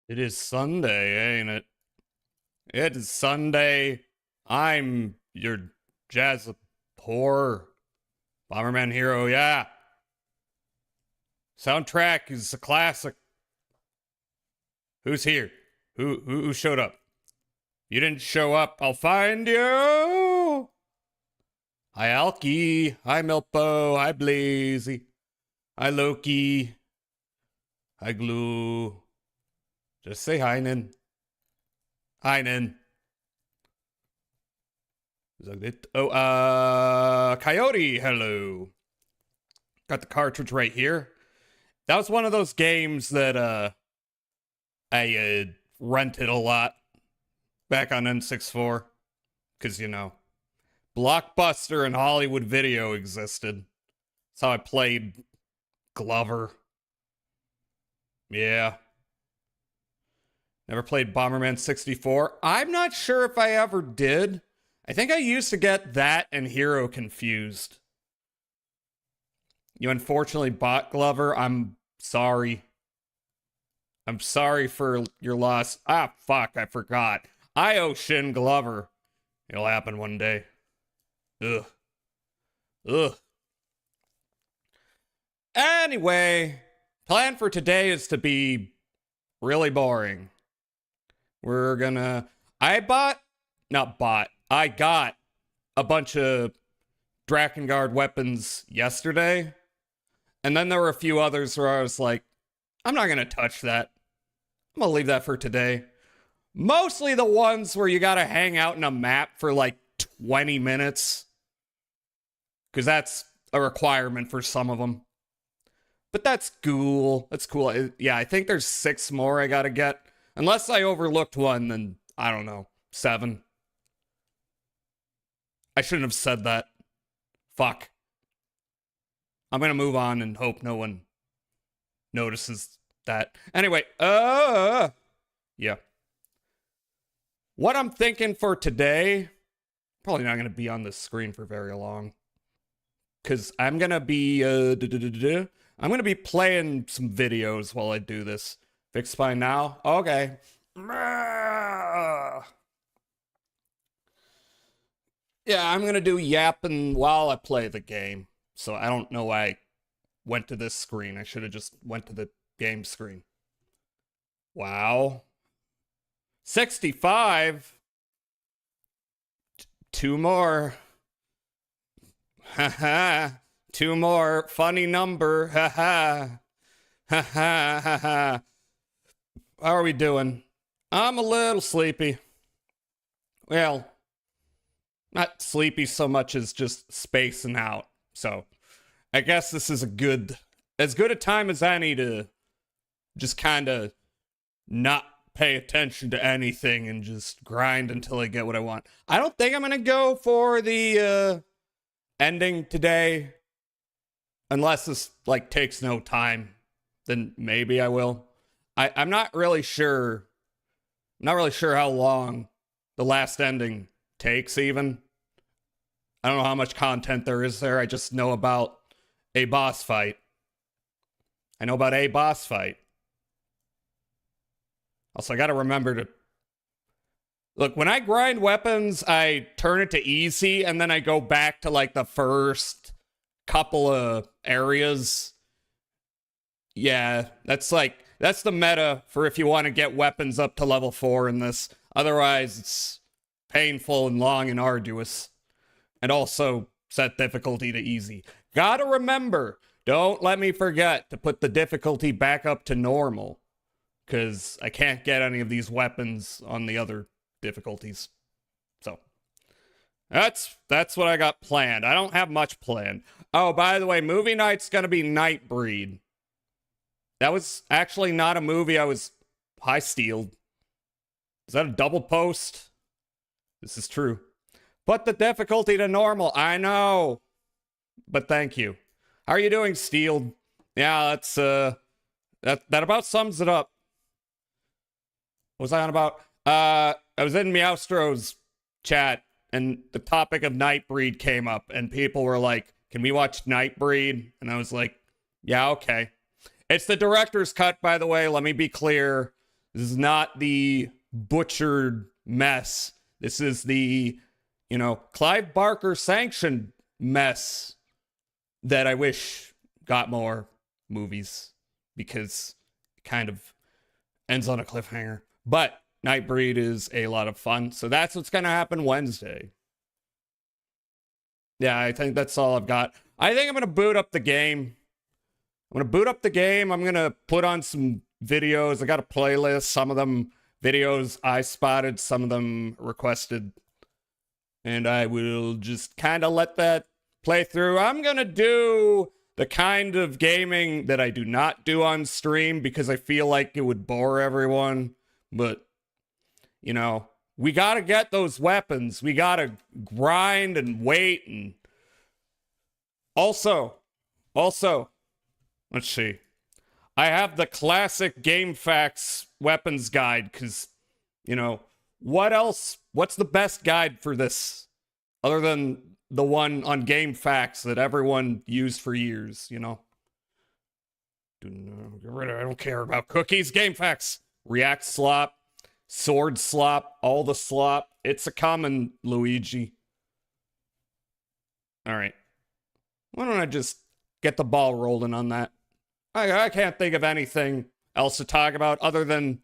It is Sunday, ain't it? It is Sunday. I'm your jazz whore. Bomberman hero, yeah. Soundtrack is a classic. Who's here? Who showed up? You didn't show up, I'll find you. Hi Alki. Hi Milpo. Hi Blazy. Hi Loki. Hi Glue. Just say hi, Nin. Hi, Nin. Oh, Coyote, hello. Got the cartridge right here. That was one of those games that I rented a lot back on N64. Because, you know, Blockbuster and Hollywood Video existed. That's how I played Glover. Yeah. Never played Bomberman 64. I'm not sure if I ever did. I think I used to get that and Hero confused. You unfortunately bought Glover. I'm sorry. I'm sorry for your loss. Ah, fuck, I forgot. I owe Shin Glover. It'll happen one day. Ugh. Ugh. Anyway, plan for today is to be really boring. We're gonna... I got a bunch of Drakengard weapons yesterday. And then there were a few others where I was like, I'm not gonna touch that. I'm gonna leave that for today. Mostly the ones where you gotta hang out in a map for like 20 minutes. Because that's a requirement for some of them. But that's cool. That's cool. Yeah, I think there's 6 more I gotta get. Unless I overlooked one, then I don't know. 7. I shouldn't have said that. Fuck. I'm gonna move on and hope no one notices that. Anyway, yeah. What I'm thinking for today, probably not gonna be on this screen for very long. Because I'm gonna be, I'm gonna be playing some videos while I do this. Fixed by now? Okay. Yeah, I'm gonna do yapping while I play the game. So I don't know why I went to this screen. I should have just went to the game screen. Wow. 65? 2 more. Haha. 2 more. Funny number. Haha. Haha. Haha. How are we doing? I'm a little sleepy. Well, not sleepy so much as just spacing out. So, I guess this is as good a time as any to just kind of not pay attention to anything and just grind until I get what I want. I don't think I'm going to go for the ending today. Unless this, like, takes no time. Then maybe I will. I'm not really sure. I'm not really sure how long the last ending takes, even. I don't know how much content there is there. I just know about a boss fight. I know about a boss fight. Also, I gotta remember to... Look, when I grind weapons, I turn it to easy, and then I go back to, like, the first couple of areas. Yeah, that's the meta for if you want to get weapons up to level 4 in this. Otherwise, it's painful and long and arduous. And also set difficulty to easy. Gotta remember, don't let me forget to put the difficulty back up to normal. Because I can't get any of these weapons on the other difficulties. So, that's what I got planned. I don't have much planned. Oh, by the way, movie night's gonna be Nightbreed. That was actually not a movie I was high-steeled. Is that a double post? This is true. Put the difficulty to normal. I know. But thank you. How are you doing, Steeled? Yeah, that's, that about sums it up. What was I on about? I was in Meowstro's chat, and the topic of Nightbreed came up, and people were like, can we watch Nightbreed? And I was like, yeah, okay. It's the director's cut, by the way. Let me be clear. This is not the butchered mess. This is the, Clive Barker sanctioned mess that I wish got more movies because it kind of ends on a cliffhanger. But Nightbreed is a lot of fun. So that's what's going to happen Wednesday. Yeah, I think that's all I've got. I think I'm going to boot up the game. I'm going to put on some videos. I got a playlist. Some of them videos I spotted, some of them requested. And I will just kind of let that play through. I'm going to do the kind of gaming that I do not do on stream because I feel like it would bore everyone. But, we got to get those weapons. We got to grind and wait. And also, let's see. I have the classic Game Facts weapons guide because, what else? What's the best guide for this other than the one on Game Facts that everyone used for years, I don't care about cookies. Game Facts. React slop, sword slop, all the slop. It's a common Luigi. All right. Why don't I just get the ball rolling on that? I can't think of anything else to talk about other than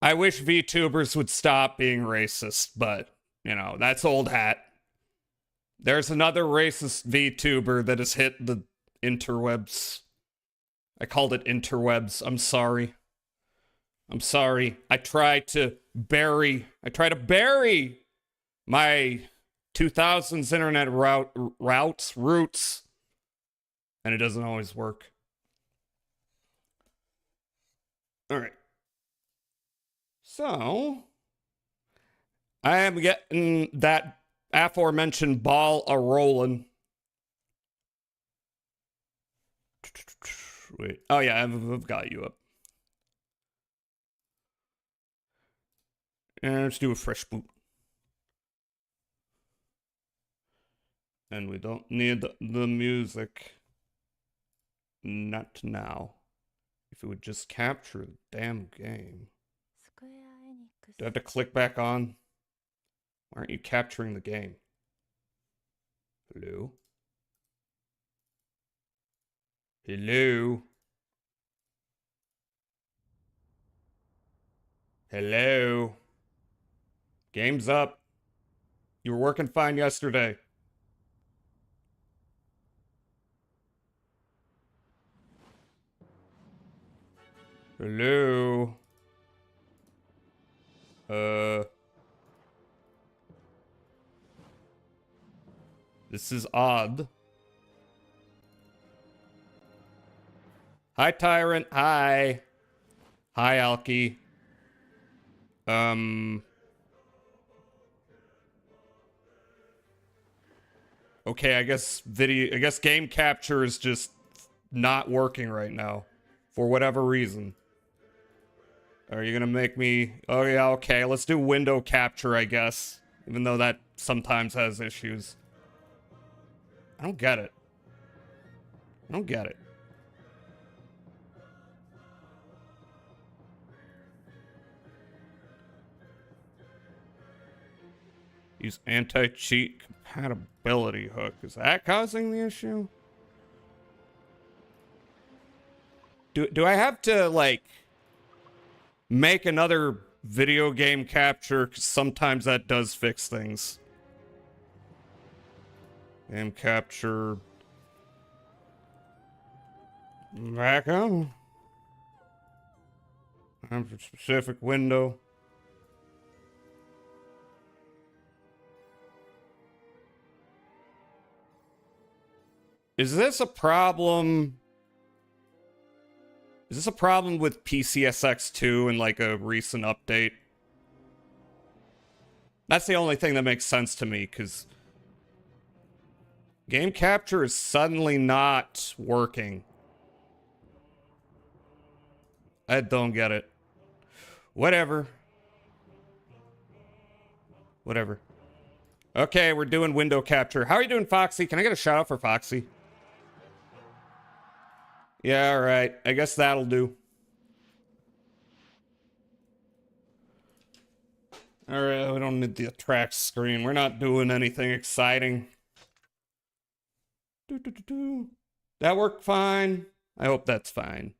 I wish VTubers would stop being racist, but, that's old hat. There's another racist VTuber that has hit the interwebs. I called it interwebs. I'm sorry. I try to bury my 2000s internet roots, and it doesn't always work. All right. So, I am getting that aforementioned ball a-rolling. Wait. Oh, yeah, I've got you up. And let's do a fresh boot. And we don't need the music. Not now. If it would just capture the damn game. Do I have to click back on? Why aren't you capturing the game? Hello? Hello? Hello? Game's up. You were working fine yesterday. Hello? This is odd. Hi, Tyrant. Hi. Hi, Alki. Okay, I guess game capture is just not working right now. For whatever reason. Are you gonna make me... Oh yeah, okay, let's do window capture, I guess. Even though that sometimes has issues. I don't get it. Use anti-cheat compatibility hook. Is that causing the issue? Do I have to, like, make another video game capture? 'Cause sometimes that does fix things. Game capture. Back on. Time for specific window. Is this a problem? Is this a problem with PCSX2 and like a recent update? That's the only thing that makes sense to me, because game capture is suddenly not working. I don't get it. Whatever. Okay, we're doing window capture. How are you doing, Foxy? Can I get a shout out for Foxy? Yeah, all right. I guess that'll do. Alright, we don't need the attract screen. We're not doing anything exciting. That worked fine. I hope that's fine.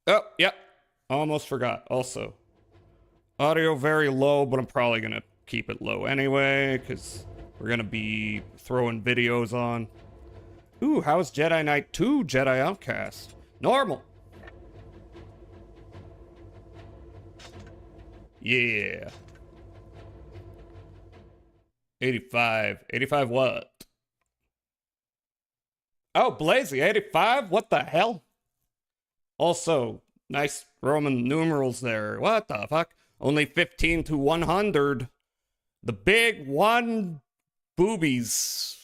Oh, yep. Almost forgot. Also, audio very low, but I'm probably gonna keep it low anyway, because we're gonna be throwing videos on. Ooh, how's Jedi Knight 2 Jedi Outcast? Normal. Yeah. 85. 85 what? Oh, Blazy, 85? What the hell? Also, nice Roman numerals there. What the fuck? Only 15 to 100. The big one boobies.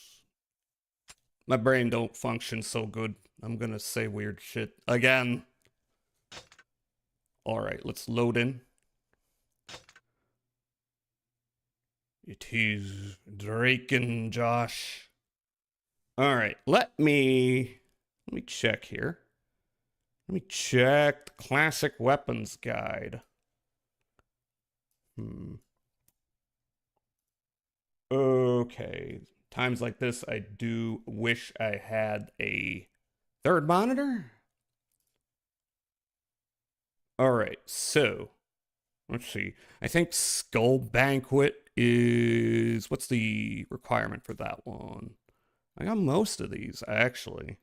My brain don't function so good. I'm gonna say weird shit again. Alright, let's load in. It is Drakengard Josh. Alright, let me check here. Let me check the classic weapons guide. Okay. Times like this, I do wish I had a third monitor. Alright, so let's see. I think Skull Banquet is... What's the requirement for that one? I got most of these, actually.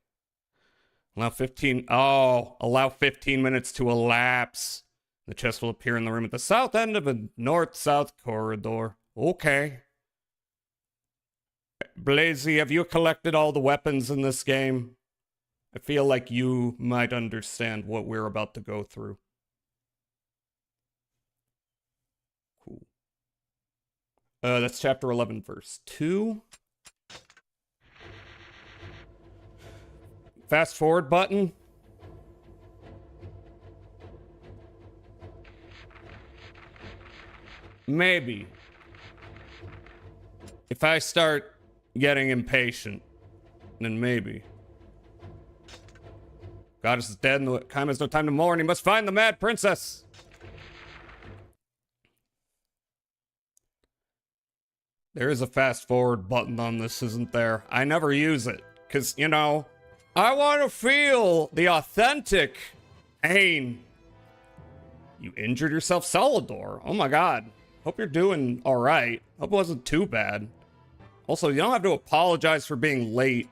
Allow 15... Oh, allow 15 minutes to elapse. The chest will appear in the room at the south end of a north-south corridor. Okay. Blazy, have you collected all the weapons in this game? I feel like you might understand what we're about to go through. Cool. That's chapter 11, verse 2. Fast forward button. Maybe. If I start getting impatient, then maybe. Goddess is dead and the Caimi has no time to mourn. He must find the mad princess. There is a fast forward button on this, isn't there? I never use it. Because, you know, I want to feel the authentic pain. You injured yourself, Solidor. Oh my god. Hope you're doing alright. Hope it wasn't too bad. Also, you don't have to apologize for being late.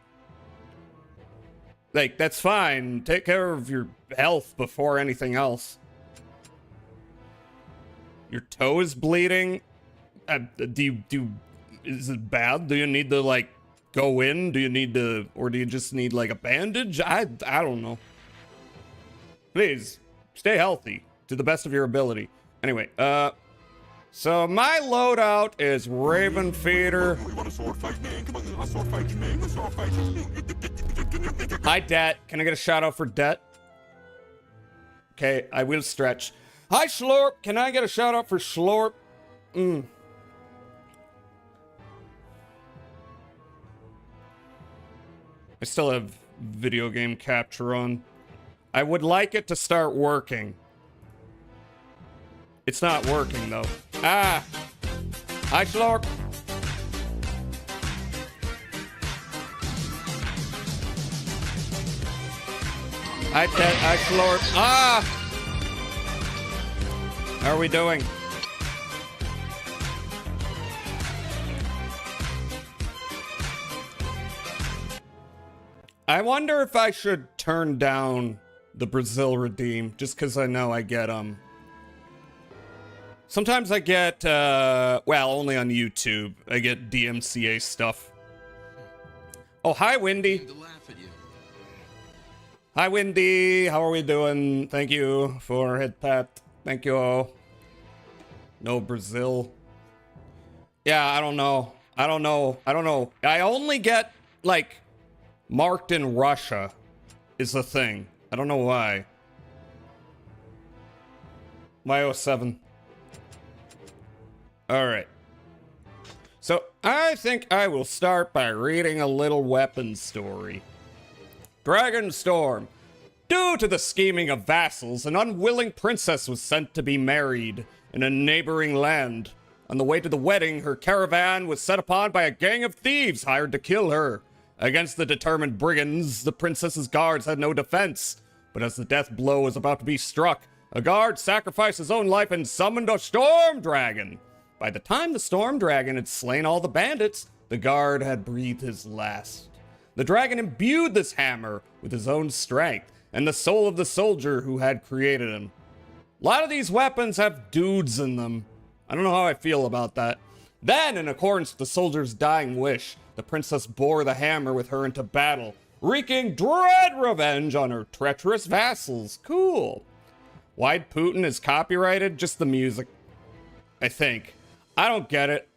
Like, that's fine. Take care of your health before anything else. Your toe is bleeding? Is it bad? Do you need to, like, go in? Do you need to, or do you just need, like, a bandage? I don't know. Please, stay healthy to the best of your ability. Anyway, so my loadout is Raven Feeder. Hi, Det. Can I get a shout out for Det? Okay, I will stretch. Hi, Schlorp. Can I get a shout out for Schlorp? I still have video game capture on. I would like it to start working. It's not working, though. Ah! Hi, Schlorp! Hi, Ted. Hi, Schlorp. Ah! How are we doing? I wonder if I should turn down the Brazil Redeem, just because I know I get, sometimes I get, well, only on YouTube, I get DMCA stuff. Oh, hi, Wendy. Hi, Wendy. How are we doing? Thank you for head pat. Thank you all. No Brazil. Yeah, I don't know. I don't know. I only get, like, marked in Russia is the thing. I don't know why. Y07. Alright. So, I think I will start by reading a little weapon story. Dragonstorm. Due to the scheming of vassals, an unwilling princess was sent to be married in a neighboring land. On the way to the wedding, her caravan was set upon by a gang of thieves hired to kill her. Against the determined brigands, the princess's guards had no defense. But as the death blow was about to be struck, a guard sacrificed his own life and summoned a storm dragon. By the time the storm dragon had slain all the bandits, the guard had breathed his last. The dragon imbued this hammer with his own strength and the soul of the soldier who had created him. A lot of these weapons have dudes in them. I don't know how I feel about that. Then, in accordance with the soldier's dying wish, the princess bore the hammer with her into battle, wreaking dread revenge on her treacherous vassals. Cool. Wide Putin is copyrighted? Just the music, I think. I don't get it.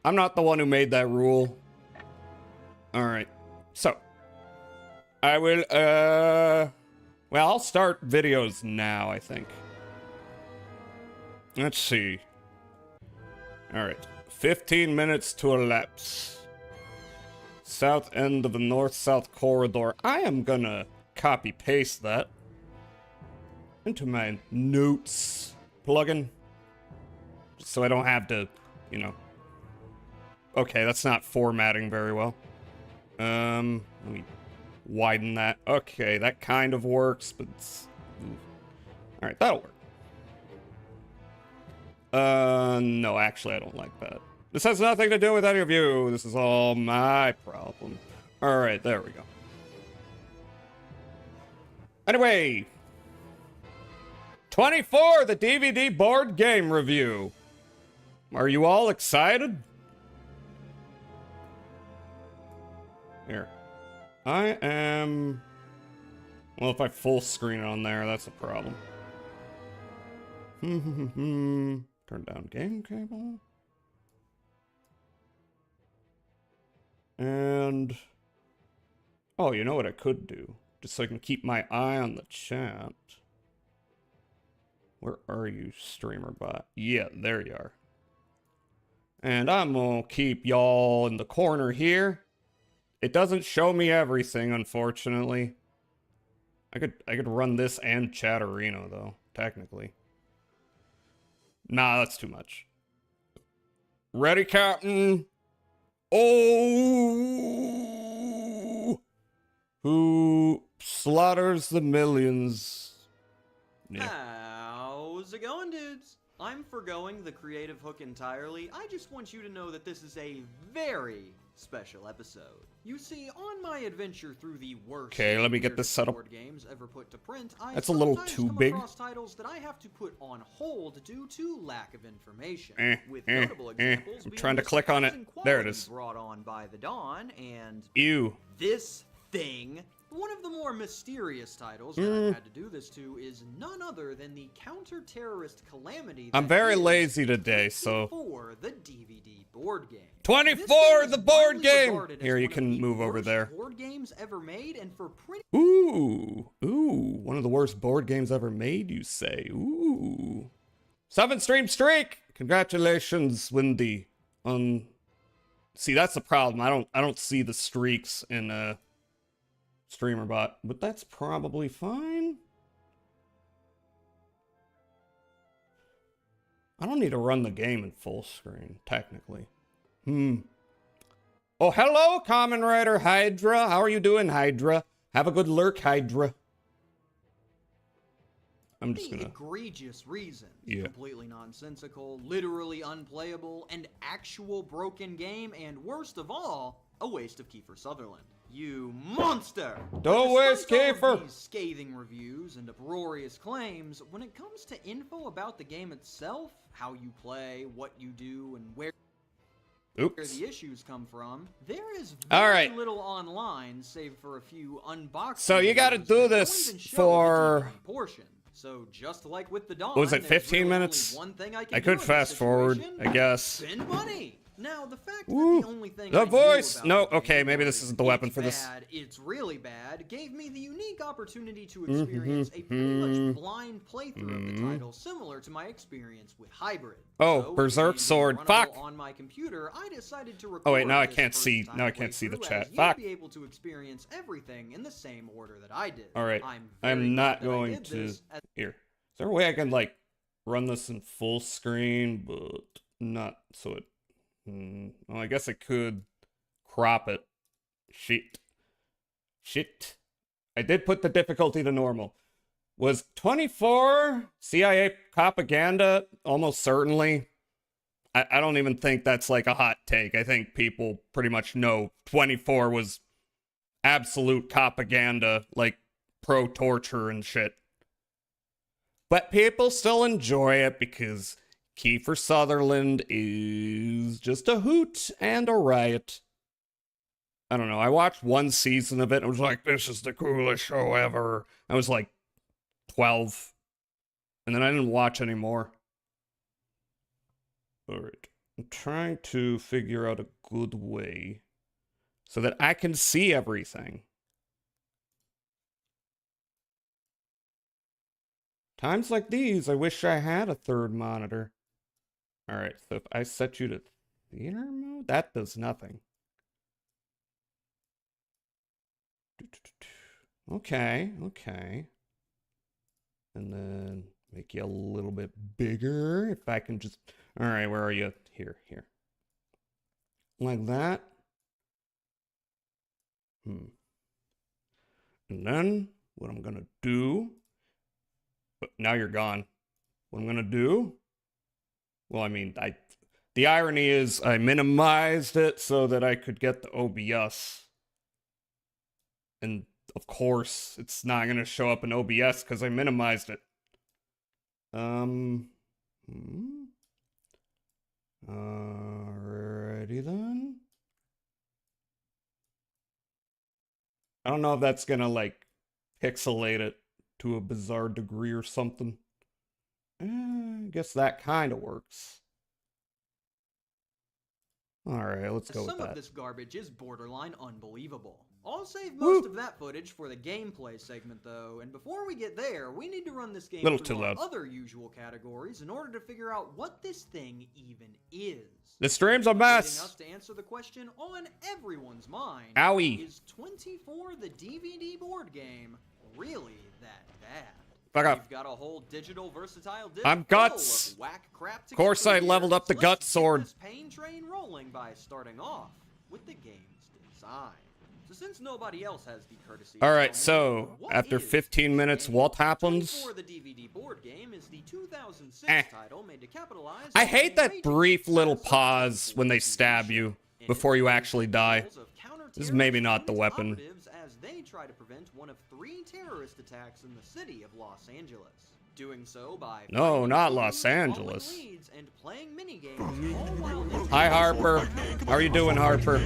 I'm not the one who made that rule. Alright. So. I will, well, I'll start videos now, I think. Let's see. Alright. 15 minutes to elapse. South end of the north-south corridor. I am gonna copy-paste that into my notes plugin. Just so I don't have to, you know. Okay, that's not formatting very well. Let me widen that. Okay, that kind of works, but it's... Alright, that'll work. No, actually, I don't like that. This has nothing to do with any of you. This is all my problem. Alright, there we go. Anyway. 24, the DVD board game review. Are you all excited? Here. I am... Well, if I full screen it on there, that's a problem. Turn down game cable. And... Oh, you know what I could do? Just so I can keep my eye on the chat. Where are you, streamer bot? Yeah, there you are. And I'm gonna keep y'all in the corner here. It doesn't show me everything, unfortunately. I could run this and Chatterino, though, technically. Nah, that's too much. Ready, Captain? Oh! Who slaughters the millions? Yeah. How's it going, dudes? I'm forgoing the creative hook entirely. I just want you to know that this is a very special episode. You see, on my adventure through the worst let me get this set up. board games ever put to print, I That's a little too big. across titles that I have to put on hold due to lack of information. With notable examples, I'm trying to click on it. There it is. Brought on by the Dawn and Ew. this thing. One of the more mysterious titles that I've had to do this to is none other than the counter-terrorist calamity. I'm very lazy today, so... 24, the DVD board game. 24, the board game! Here, you can move over there. Board games ever made, and for pretty... Ooh, one of the worst board games ever made, you say. Ooh. 7-stream streak! Congratulations, Windy. See, that's the problem. I don't see the streaks in, Streamer bot, but that's probably fine. I don't need to run the game in full screen, technically. Oh, hello, Common Rider Hydra. How are you doing, Hydra? Have a good lurk, Hydra. I'm just gonna... egregious reasons. Yeah. Completely nonsensical, literally unplayable, and actual broken game, and worst of all, a waste of Kiefer Sutherland. You monster! Don't waste Kiefer! These scathing reviews and uproarious claims, when it comes to info about the game itself, how you play, what you do, and where the issues come from, there is very little online, save for a few unboxing. So you gotta do this for... portion. So just like with the Dawn, what was it, 15 minutes? One thing I could fast forward, I guess. Spend money. Now, the fact that the only thing the I voice! knew about No, okay, maybe this isn't the weapon it's for this. bad, it's really bad, gave me the unique opportunity to experience a pretty much blind playthrough of the title, similar to my experience with Hybrid. Oh, So, Berserk Sword. Fuck! On my computer, I decided to record Oh wait, now I this can't first see. time Now I can't see the playthrough, chat. as Fuck! you'd be able to experience everything in the same order that I did. Alright, I'm not going to... Here. Is there a way I can, like, run this in full screen, but not so it... Well, I guess I could crop it. Shit. I did put the difficulty to normal. Was 24 CIA propaganda? Almost certainly. I don't even think that's like a hot take. I think people pretty much know 24 was absolute propaganda, like pro-torture and shit. But people still enjoy it because Kiefer Sutherland is just a hoot and a riot. I don't know. I watched one season of it and I was like, this is the coolest show ever. I was like 12. And then I didn't watch anymore. Alright. I'm trying to figure out a good way so that I can see everything. Times like these, I wish I had a third monitor. Alright, so if I set you to theater mode, that does nothing. Okay. And then make you a little bit bigger. If I can just... Alright, where are you? Here. Like that. And then, what I'm gonna do... But now you're gone. What I'm gonna do... Well, I mean, the irony is I minimized it so that I could get the OBS. And, of course, it's not gonna show up in OBS because I minimized it. Alrighty then. I don't know if that's gonna, like, pixelate it to a bizarre degree or something. I guess that kind of works. Alright, let's go with that. Some of this garbage is borderline unbelievable. I'll save most of that footage for the gameplay segment, though, and before we get there, we need to run this game through our other usual categories in order to figure out what this thing even is. This stream's a mess! Us to answer the question on everyone's mind, Owie! Is 24 the DVD board game really that bad? Fuck off. We've got a whole digital versatile disc I'm Guts! of whack crap to of course I leveled up the Guts sword. Let's get this pain train rolling by starting off with the game's design. So since nobody else has the courtesy... Alright, so, after 15 minutes, what happens? The DVD board game is the 2006 title made to capitalize... I hate that brief little pause when they stab you before you actually die. This is maybe not the weapon. As they try to prevent one of 3 terrorist attacks in the city of Los Angeles. Doing so by... No, not Los Angeles. Hi, Harper. How are you doing, Harper?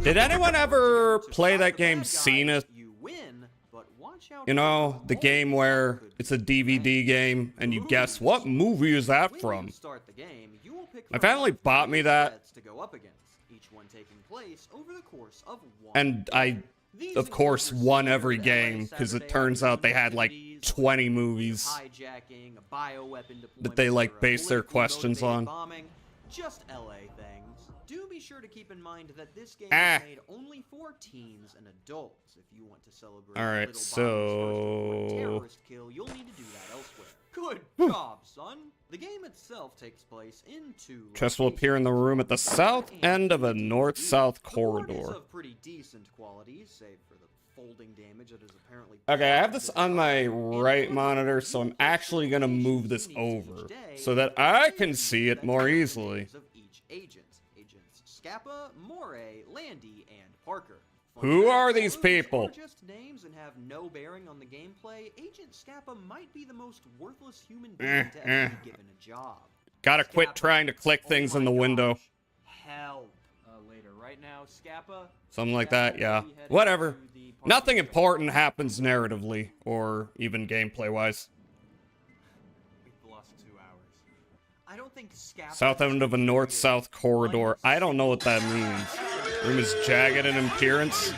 Did anyone ever play that game, Cena? You know, the game where it's a DVD game, and you guess, what movie is that from? My family bought me that. And I, of course, won every game, because it turns out they had, like, 20 movies that they, like, base their questions on. Just LA things. Do be sure to keep in mind that this game is made only for teens and adults. If you want to celebrate Alright, so... terrorist kill, you'll need to do that elsewhere. Good job, son. The game itself takes place in 2 Chest will appear in the room at the south end of a north-south corridor. The board is of pretty decent quality, save for the folding damage that is apparently... Okay, I have this on my right monitor, so I'm actually gonna move this over so that I can see it more easily. Agents Scappa, Moray, Landy, and Parker. Who are these people? Just names and have no bearing on the gameplay. Agent Scappa might be the most worthless human being to ever be given a job. Gotta quit trying to click things in the window. Help. Later, right now, Scappa. Something like that, yeah. Whatever. Nothing important happens narratively, or even gameplay-wise. We've lost 2 hours. I don't think scaffolding South end of a north-south corridor. I don't know what that means. Room is jagged in appearance.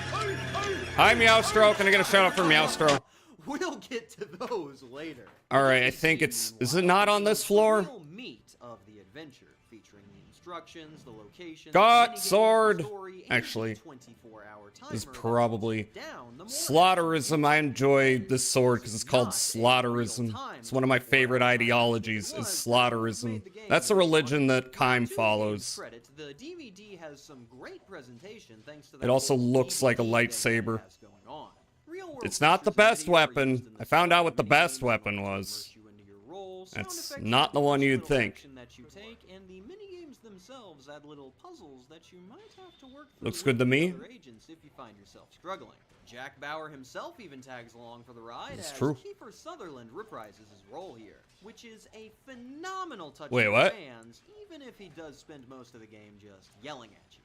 Hi, Meowstro. Can I get a shout out for Meowstro? We'll get to those later. Alright, I think it's... Is it not on this floor? The real meat of the adventure, featuring the instructions, the locations, Got minigames, sword. the story, and Actually, the 24-hour timer is that probably counts down the more Slaughterism. I enjoy this sword because it's called Slaughterism. It's one of my favorite ideologies, is Slaughterism. That's a religion that Caimi follows. credit, the DVD has some great presentation thanks to that It also little looks like a DVD lightsaber. it has going on. Real-world It's not the features and best videos are weapon. used in the I found out what the minigames, best among weapon to was. immerse you into your role, sound That's effects not the that one each you'd little think. action that you take, and the minigames themselves add little puzzles that you might have to work through Looks with good to the me. other agents if you find yourself struggling. Jack Bauer himself even tags along for the ride It's as true. Kiefer Sutherland reprises his role here, which is a phenomenal touch Wait, for what? fans, even if he does spend most of the game just yelling at you.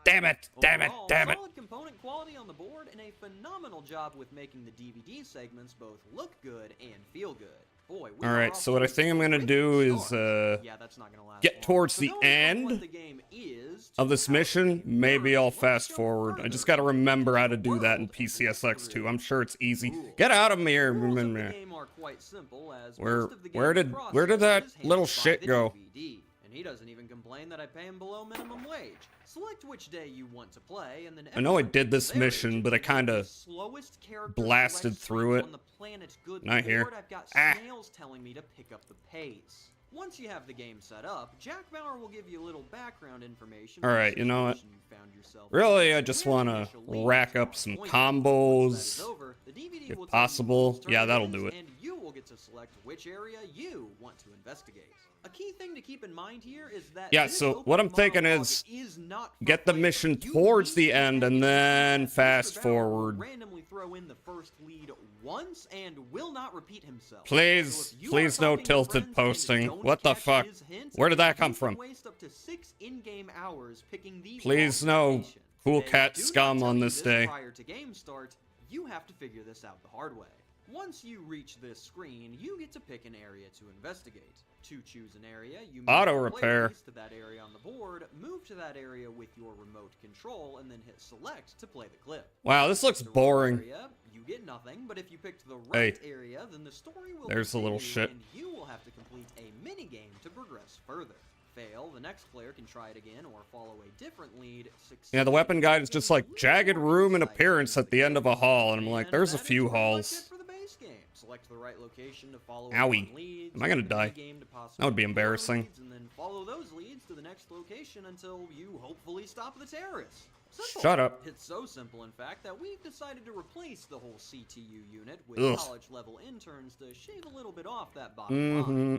Damn it, damn it, Overall, damn it. solid component quality on the board and a phenomenal job with making the DVD segments both look good and feel good. Boy, we are Alright, off so what I to a think I'm gonna great do is, start. Yeah, that's not gonna last get long. towards So the knowing from end what the game is of to this how the mission. game Maybe I'll works, let's fast go forward. I further just gotta remember how to do that in world PCSX2. I'm sure it's easy. Cool. Get out of here. The rules of the game are quite simple, as Where- most of the where game's did- where did that process is little handled by shit the go? DVD, and he doesn't even complain that I pay him below minimum wage. Select which day you want to play, and then I know I everyone did picks this their mission, agent but I to make the kinda slowest character blasted select through screens it. on the planet good Not here. board. I've got Ah. snails telling me to pick up the pace. Once you have the game set up, Jack Bauer will give you a little background information. All on the right, you know what? situation you found yourself Really, in, I just where the want to initial lead rack is up on some point. Once that is combos. over, the DVD if will tell you possible. whose turn Yeah, it that'll is, do it. And you will get to select which area you want to investigate. A key thing to keep in mind here is that Yeah, this so open what I'm thinking monologue is not for get the players. mission You towards need the to end and actually then Mr. fast Bauer will forward. randomly throw in the first lead once and will not repeat himself. Please, So if you please are no talking to tilted friends and posting. don't What the catch fuck? his hint, Where did that you come can from? waste up to 6 in-game hours picking the Please wrong no location. cool They cat do not scum tell on you this day. Prior to game start, you have to figure this out the hard way. Once you reach this screen, you get to pick an area to investigate. To choose an area, you move Auto the player repair. piece to that area on the board, move to that area with your remote control, and then hit select to play the clip. Wow, this looks The wrong boring. area, you get nothing, but if you picked the Hey, right area, then the story will there's a little continue, shit. and you will have to complete a mini game to progress further. Fail, the next player can try it again or follow a different lead. Yeah, the weapon guide is just like jagged room and appearance at the end of a hall, and I'm like, there's a few halls. For the base game. Select the right location to follow Owie. on leads, Am I gonna and die? minigame to possibly That would be get more embarrassing. leads, and then follow those leads to the next location until you hopefully stop the terrorists. Simple. Shut up. It's so simple, in fact, that we've decided to replace the whole CTU unit with Ugh. college-level interns to shave a little bit off that bottom line. Mm-hmm.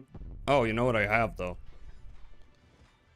Oh, you know what I have, though?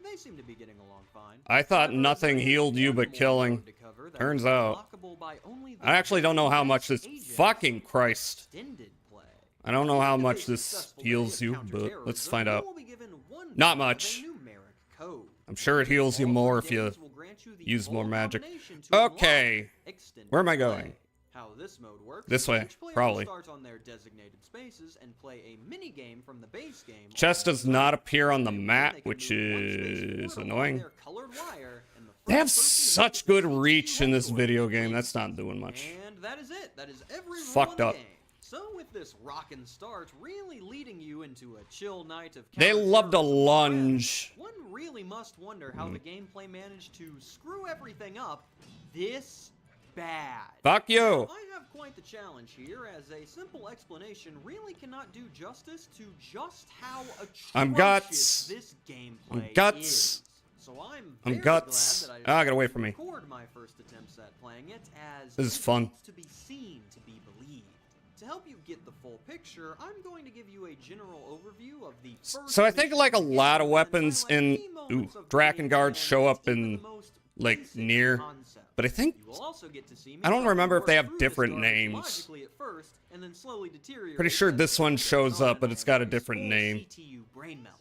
They seem to be getting along fine. I thought However, nothing there's healed you one but more killing. road to cover that Turns is out. unlockable by only the I actually don't know how much this agent fucking Christ. extended play. I don't know how End of a much this successful heals day of you, but counterterrorism, let's find you out. will be given one Not part of a much. numeric code. I'm sure it heals you All more 3 if you days will grant you the use full more magic. combination to Okay. unlock extended Where am I play. going? How this mode works This is way, each player probably. will start on their designated spaces and play a mini game from the base game. Chest on does their not own. appear on the They win, map, they can which move one space is forward along annoying. their colored wire, and the They have first person to such hit the good CTU reach in this headquarters video wins. game. That's not doing much. And that is it. That is every rule Fucked in the up. game. So with this rockin' start really leading you into a chill night of They love to counterterrorism with lunge. friends, one really must wonder how the gameplay managed to screw everything up this bad. Fuck you. I have quite the challenge here, as a simple explanation really cannot do justice to just how atrocious I'm guts. this gameplay I'm guts. is. So I'm I'm very guts. glad that I Ah, get decided away to from me. record my first attempts at playing it, as This is it fun. needs to be seen to be believed. To help you get the full picture, I'm going to give you a general overview of the first So I think mission like a in the lot of game, weapons and highlight in key moments of the Drakengard game show up and in the most like basic near, concepts. but I think You will also get to see me I don't try to remember if work they have through the different story names. logically at first, and then slowly deteriorate Pretty sure as this the one game goes shows on up, but and it's got a there's different full name. CTU brain melt.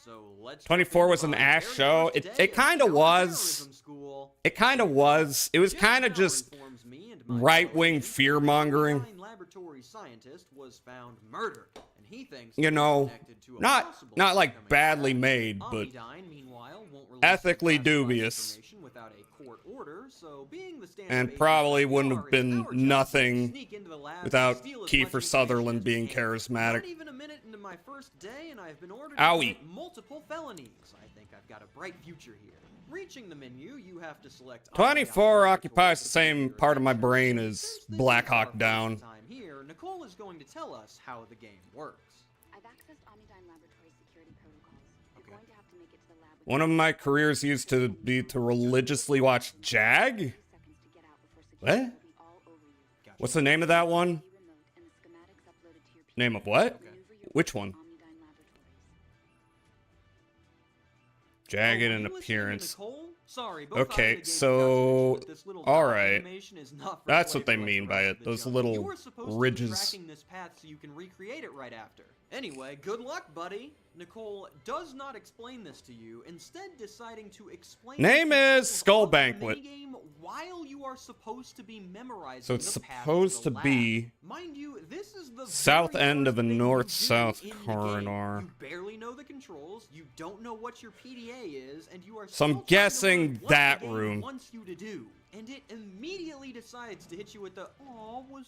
So let's 24 was jump an into our Ash very show. first It day kind of of was. counterterrorism school. It kind of was. It was Jack kind of Bauer just informs me and my right-wing fellow agents that fear-mongering. the laboratory scientist was found murdered, and he thinks you know, connected to a not possible like incoming badly threat. made, but Omnidyne, meanwhile, won't release ethically classified dubious. information without a court order, so being the stand-up And agents probably that we wouldn't are, have it's been our job to nothing sneak into the lab and without steal as Kiefer much information Sutherland as we being can. charismatic. Not even a minute into my first day, and I've been ordered to Owie. commit multiple felonies. I think I've got a bright future here. Reaching the menu, you have to select 24 Omnidyne occupies the to same your part of my attention. brain And as since this Black is our Hawk first Down. time here, Nicole is going to tell us how the game works. I've accessed Omnidyne Laboratory security protocols. You're going to have to make it to the lab with One of my careers used to be to religiously watch Jag? 2 seconds to get out before What? security will be all over you. What's the name of that one? The remote and the schematics uploaded to your PC. Name of what? Maneuver your Which way one? to Omnidyne Laboratories. Jagged Oh, in were you listening to appearance. Nicole? Sorry, both Okay, I and the game so- got to this little alright. animation is not for That's what flavor they like mean the by rest it, of the those jump. little You were supposed to be ridges. tracking this path so you can recreate it right after. Anyway, good luck, buddy. Nicole does not explain this to you, instead deciding to explain Name the is controls Skull of the Banquet. minigame while you are supposed to be memorizing So it's the path supposed to to the be lab. Mind you, this is the south very end first of a thing you north-south do in the corridor. game. You barely know the controls, you don't know what your PDA is, and you are So I'm still trying to guessing learn what that the game room. wants you to do. And it immediately decides to hit you with the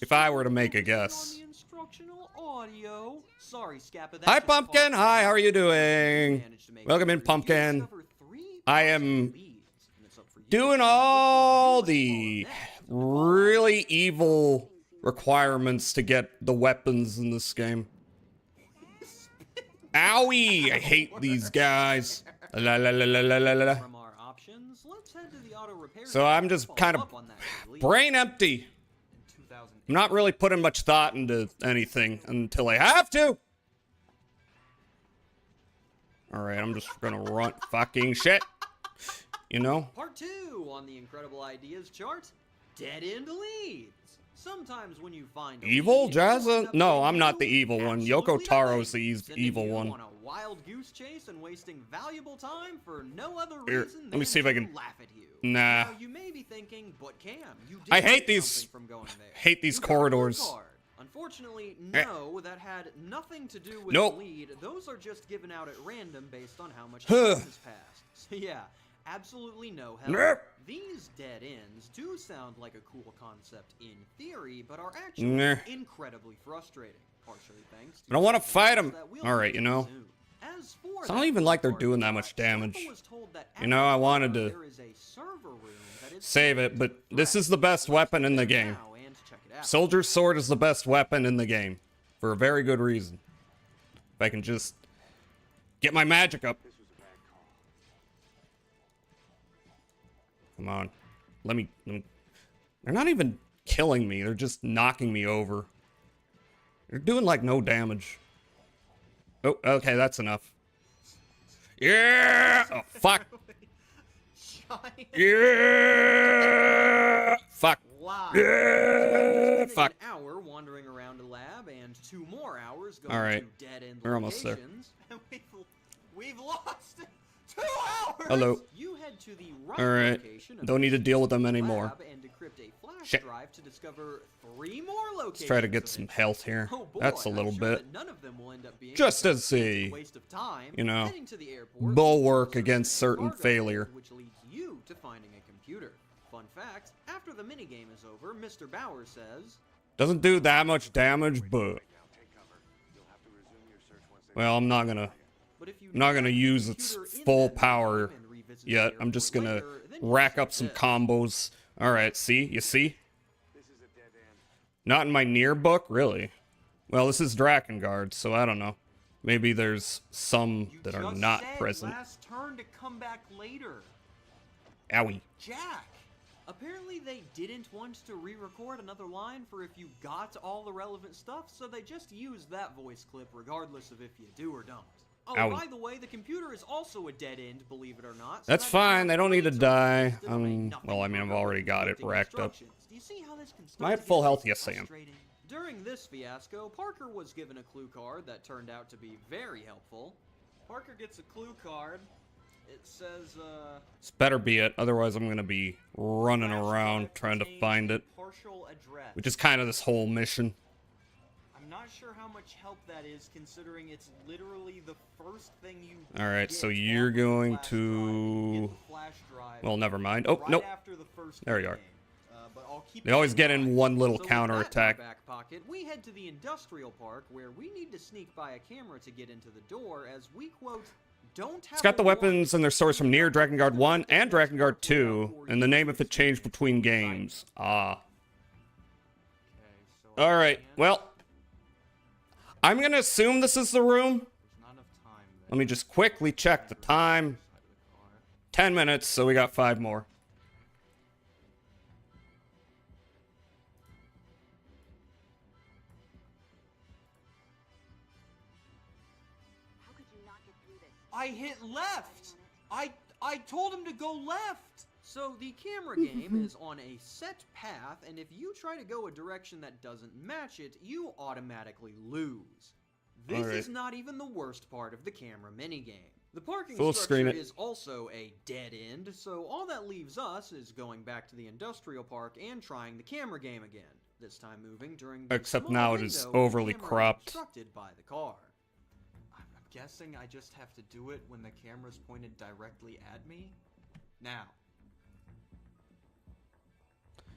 If I were to make a guess. on the instructional audio. Sorry, Scappa. that's Hi, just Pumpkin. far Hi, too how are you far. doing? Managed to make Welcome it in, through. You Pumpkin. discover 3 I possible am leads, and it's up for you to doing decide all which one you the want to follow next. really evil requirements to get the weapons in this game. Owie! I hate these guys. La la la la la la la. From our options, let's head to the auto repair So shop I'm to just follow kind of up on that lead. brain empty. In 2008. I'm not really putting much thought into anything until I have to. Alright, I'm just gonna run fucking shit. You know? Part 2 on the incredible ideas chart: dead end leads. Sometimes when you find a Evil? lead, Jazza? it'll end up No, getting I'm not you the evil one. absolutely Yoko Taro's nothing, the sending evil you one. on a wild goose chase and wasting valuable time for no other Here, reason let me than see if I to can- laugh at you. Nah. Now, you may be thinking, but Cam, you did I hate get these- something from going there. hate these You got a clue corridors. card. Unfortunately, Eh. no, that had nothing to do with Nope. the lead. Those are just given out at random based on how much Huh. time has passed. So yeah, absolutely no help. Nope. These dead ends do sound like a cool concept in theory, but are actually Nah. incredibly frustrating. Partially thanks to I don't wanna the fight 'em. things that we'll Alright, get you know. to soon. As for It's not that even like they're part, doing that much Scappa damage. was told that You know, I wanted to there is a server room that is save it, but this is the best weapon in the game. now and check it out. Soldier's Sword is the best weapon in the game. For a very good reason. If I can just get my magic up. Come on. Let me... They're not even killing me. They're just knocking me over. They're doing, like, no damage. Oh, okay, that's enough. Yeah! Oh, fuck. Yeah! Fuck. Wow. Yeah! Fuck. An hour wandering around a lab and 2 more hours going All right. to dead end We're almost there. locations. We've lost 2 hours. Hello. You head to the right All right. location of Don't need to the deal with them anymore. lab and decrypt a flash Shit. drive to discover 3 more locations. Let's try to get of some interest. health here. Oh boy, That's a I'm little sure bit. that none of them will end up being Just a as a, waste of time. you know, Heading to the airport, bulwark you against search certain for cargo, failure. which leads you to finding a computer. Fun fact, after the minigame is over, Mr. Bauer says, Doesn't do that much damage, but... Well, I'm not gonna use its full power yet. I'm just gonna rack up some combos. Alright, see? You see? Not in my near book? Really? Well, this is Drakengard, so I don't know. Maybe there's some that are not present. Last turn to come back later. Owie. Jack. Apparently they didn't want to re-record another line for if you got all the relevant stuff, so they just used that voice clip regardless of if you do or don't. Oh, Owie. by the way, the computer is also a dead end, believe it or not. That's that fine, means they don't need to it's die. listed away nothing Well, I mean, I've but already got it conflicting racked up. instructions. Do you see how this can Am start I to at full get health? Yes, I am. frustrating? During this fiasco, Parker was given a clue card that turned out to be very helpful. Parker gets a clue card. It says, This better be it, otherwise I'm gonna be running flash around drive trying to contains find a it. partial address. Which is kind of this whole mission. I I'm not sure how much help that is, considering it's literally the first thing you. All right, so you're going to. Well, never mind. Oh, nope. There you are. They always get in one little counterattack. Back pocket, we head to the industrial park where we need to sneak by a camera to get into the door, as we quote. It's got the weapons and their source from near Drakengard 1 and Drakengard 2, and the name if it changed between games. Ah. Alright, well. I'm gonna assume this is the room. Let me just quickly check the time. 10 minutes, so we got 5 more. I hit left! I told him to go left! So the camera game is on a set path, and if you try to go a direction that doesn't match it, you automatically lose. This is not even the worst part of the camera minigame. The parking structure is also a dead end, so all that leaves us is going back to the industrial park and trying the camera game again. This time moving during the except now it is overly cropped. By the car. Guessing I just have to do it when the camera's pointed directly at me? Now.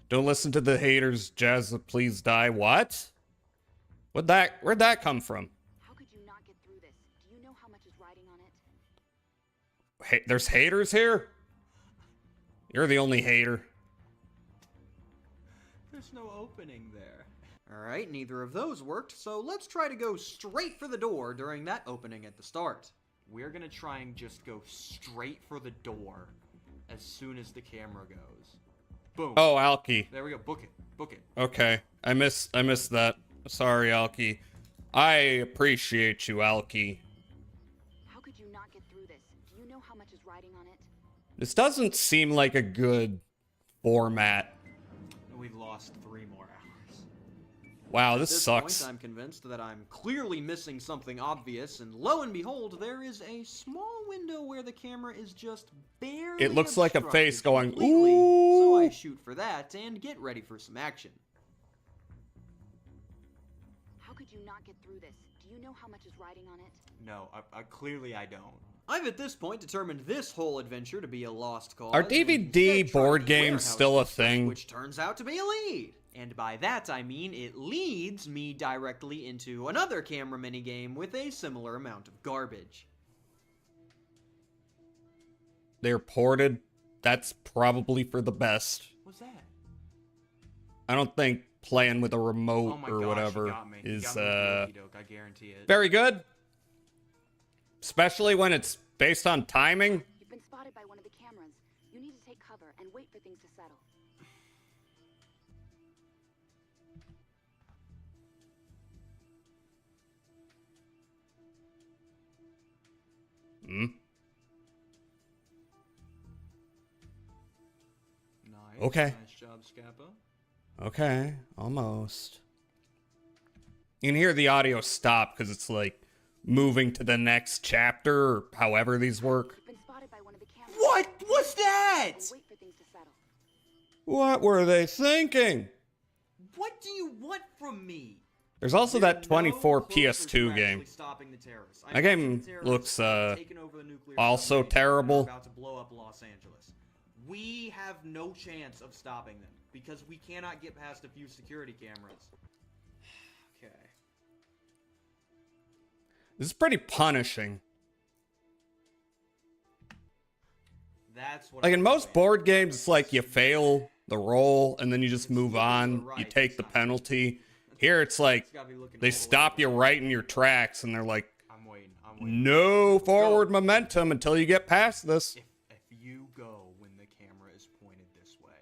Don't listen to the haters, Jazz, please die. What? Where'd that come from? How could you not get through this? Do you know how much is riding on it? Hey, there's haters here? You're the only hater. There's no opening there. Alright, neither of those worked, so let's try to go straight for the door during that opening at the start. We're gonna try and just go straight for the door as soon as the camera goes. Boom. Oh, Alki. There we go. Book it. Book it. Okay. I missed that. Sorry, Alki. I appreciate you, Alki. How could you not get through this? Do you know how much is riding on it? This doesn't seem like a good format. We've lost 3 more hours. Wow, this sucks. At this point, I'm convinced that I'm clearly missing something obvious, and lo and behold, there is a small window where the camera is just barely It looks like a face going, completely. ooh. So I shoot for that and get ready for some action. How could you not get through this? Do you know how much is riding on it? No, clearly I don't. I've at this point determined this whole adventure to be a lost cause. Are DVD board games still a thing? Which turns out to be a lead. And by that I mean it leads me directly into another camera minigame with a similar amount of garbage. They're ported. That's probably for the best. What's that? I don't think playing with a remote or whatever is I guarantee it. Very good. Especially when it's based on timing. You've been spotted by one of the cameras. You need to take cover and wait for things to settle. Hmm. Nice. Okay. Nice job, Scappa. Okay, almost. You can hear the audio stop because it's like moving to the next chapter, or however these work. You've been spotted by one of the cameras. What was that? Wait for things to settle. What were they thinking? What do you want from me? There's also that 24 PS2 game. That game looks also terrible. About to blow up Los Angeles. We have no chance of stopping them because we cannot get past a few security cameras. Okay. This is pretty punishing. That's what Like in most board games, it's like you fail the roll and then you just move on. You take the penalty. Here it's like they stop you right in your tracks and they're like, I'm waiting. no forward momentum until you get past this. If you go when the camera is pointed this way,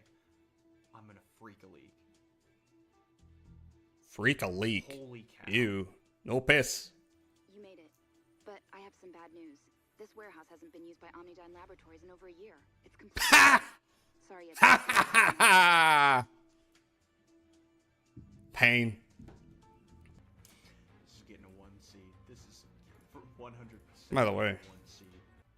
I'm gonna freak a leak. Freak a leak. Holy cow. Ew. No piss. You made it. But I have some bad news. This warehouse hasn't been used by Omnidyne Laboratories in over a year. It's completely... Ha! Sorry, it's... Ha ha ha ha! Pain. This is getting a 1C. This is for 100%. By the way.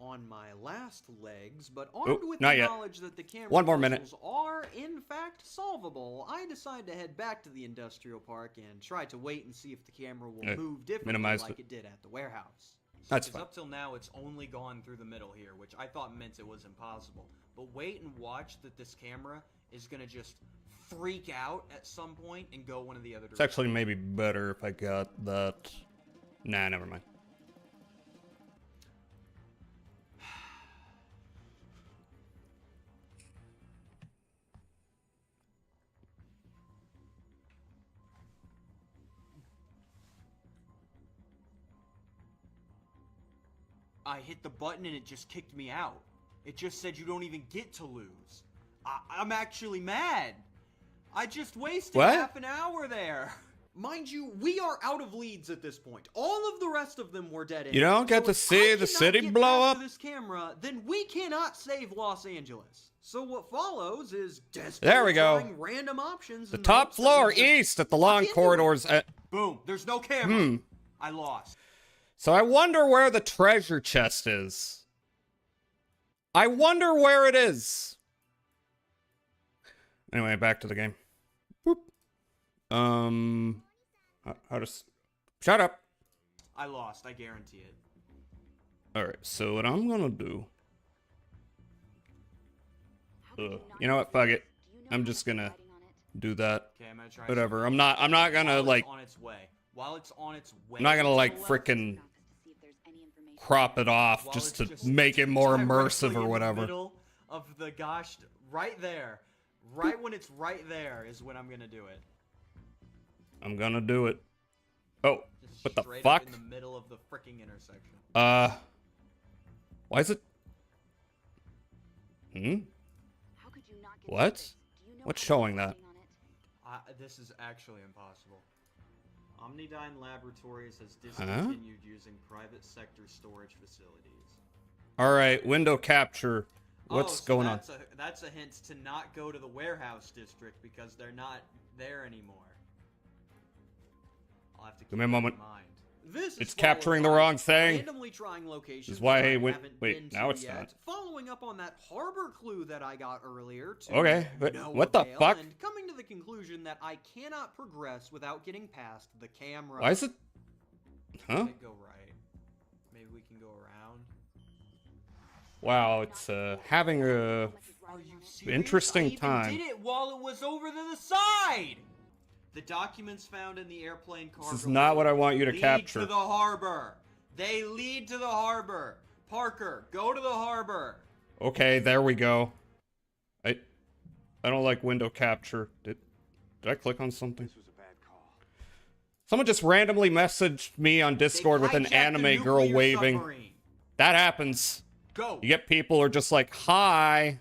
on my last legs, but armed with not the yet. knowledge that the camera One more minute. puzzles are, in fact, solvable, I decide to head back to the industrial park and try to wait and see if the camera will move differently like it did at the warehouse. That's Because fine. up till now, it's only gone through the middle here, which I thought meant it was impossible. But wait and watch that this camera is going to just freak out at some point and go one of the other It's directions. actually maybe better if I got that. Nah, never mind. I hit the button and it just kicked me out. It just said you don't even get to lose. I'm actually mad. I just wasted What? half an hour there. Mind you, we are out of leads at this point. All of the rest of them were dead ends. You don't get to if see I the cannot city get blow past up? this camera, then we cannot save Los Angeles. So what follows is There desperately we go. trying random options. The in top hopes that floor we just east at the walk long into corridors. Boom. There's no camera. I lost. So I wonder where the treasure chest is. I wonder where it is. Anyway, back to the game. Boop. How to... Shut up. I lost. I guarantee it. Alright, so what I'm gonna do... you know what? Fuck it. I'm just gonna do that. Okay, I'm gonna try. Whatever. I'm not gonna, While like... It's on its way. While it's on its way. I'm not gonna, to like, the left, frickin' crop it off while just it's to make it more immersive directly or in the whatever. middle of the gosh, right there. Right when it's right there is when I'm gonna do it. I'm gonna do it. Oh, Just what the straight fuck? up in the middle of the freaking intersection. Why is it... What? What's showing that? This is actually impossible. Omnidyne Laboratories has discontinued using private sector storage facilities. Alright, window capture. What's so going on? That's a hint to not go to the warehouse district because they're not there anymore. I'll have to keep Give me a moment. that in mind. This It's is capturing the followed by wrong thing. Randomly trying locations This is why that I I went- haven't wait, been now to it's yet, not. following up on that harbor clue that I got earlier to Okay, but no what the avail, fuck? and coming to the conclusion that I cannot progress without getting past the camera. Why is it... Huh? Might go right. Maybe we can go around. Wow, it's having a Are you serious? interesting I even time. did it while it was over to the side. The documents found in the airplane cargo. This is not what I want you to lead capture. to the harbor. They lead to the harbor. Parker, go to the harbor. Okay, there we go. I don't like window capture. Did I click on something? This was a bad call. Someone just randomly messaged me on Discord with an They hijacked the anime girl nuclear waving. submarine. That happens. Go. You get people who are just like, hi.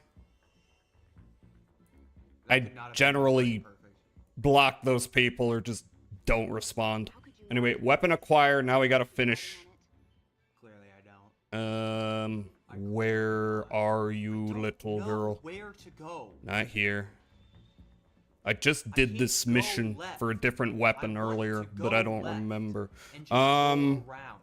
That I could not have been generally perfect. block those people or just don't respond. Anyway, weapon acquired. Now we gotta finish. Clearly, I don't. Where are you, Don't little know girl? where to go? Not here. I just did can't this go mission left. for a different weapon I want earlier, to but I go don't left remember. And just go around.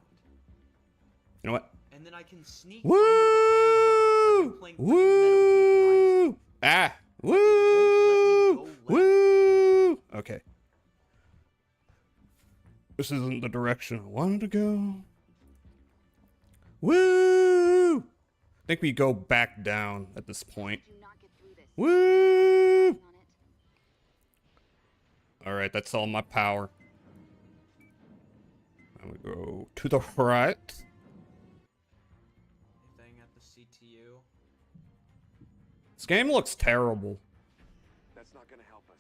You know what? And then I can sneak Woo! under the camera like I'm playing fucking Metal Gear, right? Woo! Ah! But it won't let me Woo! go left. Woo! Okay. This isn't the direction I wanted to go. Woo! I think we go back down at this point. Woo! Alright, that's all my power. And we go to the right. Anything at the CTU? This game looks terrible, That's not gonna help us.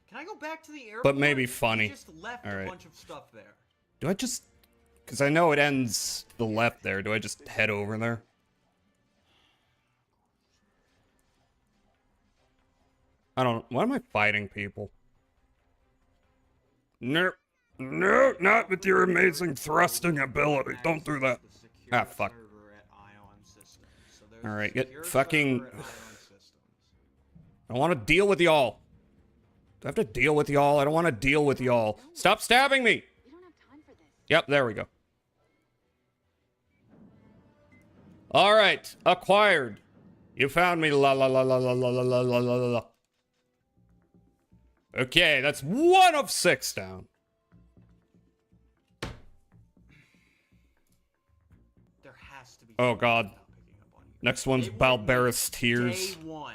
Can I go back to the airport? but maybe We funny. just left All right. a bunch of stuff there. Do I just... Because I know it ends the left there. Do I just head over there? I don't... Why am I fighting people? No. No, not with your amazing thrusting ability. Don't do that. The secure Ah, fuck. server at Ion Systems. So there's a Alright, get secure fucking... server at Ion Systems. I don't want to deal with y'all. Do I have to deal with y'all? I don't want to deal with y'all. Stop stabbing me! We don't have time for this. Yep, there we go. All right, acquired. You found me. La la la la la la la la la la la. Okay, that's 1 of 6 down. There has to be. Oh God. Not picking up on you. Next one's It would make Balbera's Tears. Day 1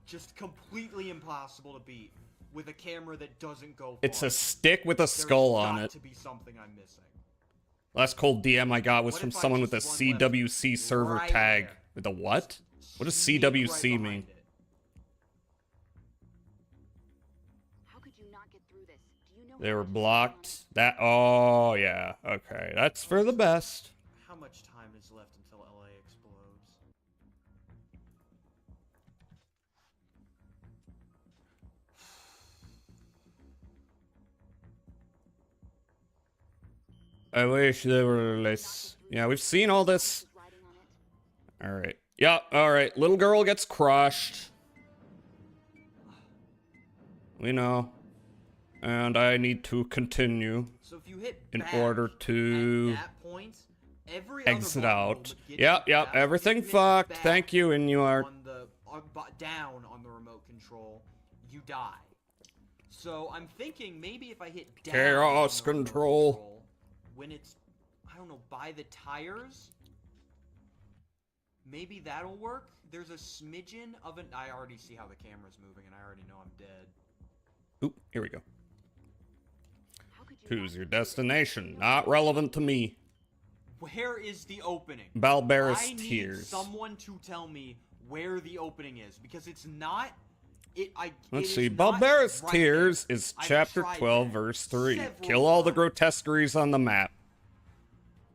just completely impossible to beat with a camera that doesn't go far. It's a stick with a skull on There's it. got to be something I'm missing. Last cold DM I got was What from if I someone with a just run left CWC server right tag. there? With a what? What does Sneak CWC right mean? behind it. How could you not get through this? Do you know They how were much is blocked. That. Oh, yeah. Okay. That's for the best. How much time is left until LA explodes? I wish there were less. Yeah, we've seen all this. riding on it? All right. Yeah, all right. Little girl gets crushed. We know. And I need to continue So if you hit in back order to at that point, every exit other out. button would get Yep, you yep. back. Everything If you hit fucked. back Thank you, Inuart. down on the remote control, you die. So I'm thinking maybe if I hit down Chaos on the remote control. when it's, I don't know, by the tires, maybe that'll work. There's a smidgen of an. I already see how the camera's moving, and I already know I'm dead. Oop, here we go. How could you Who's not your get through this? destination? Not relevant to me. Where is the opening? Balbera's I need Tears. someone to tell me where the opening is, because it's not. Let's it see. is not Balbera's right Tears there. is I've chapter tried 12, that verse 3. several Kill all the times. grotesqueries on the map.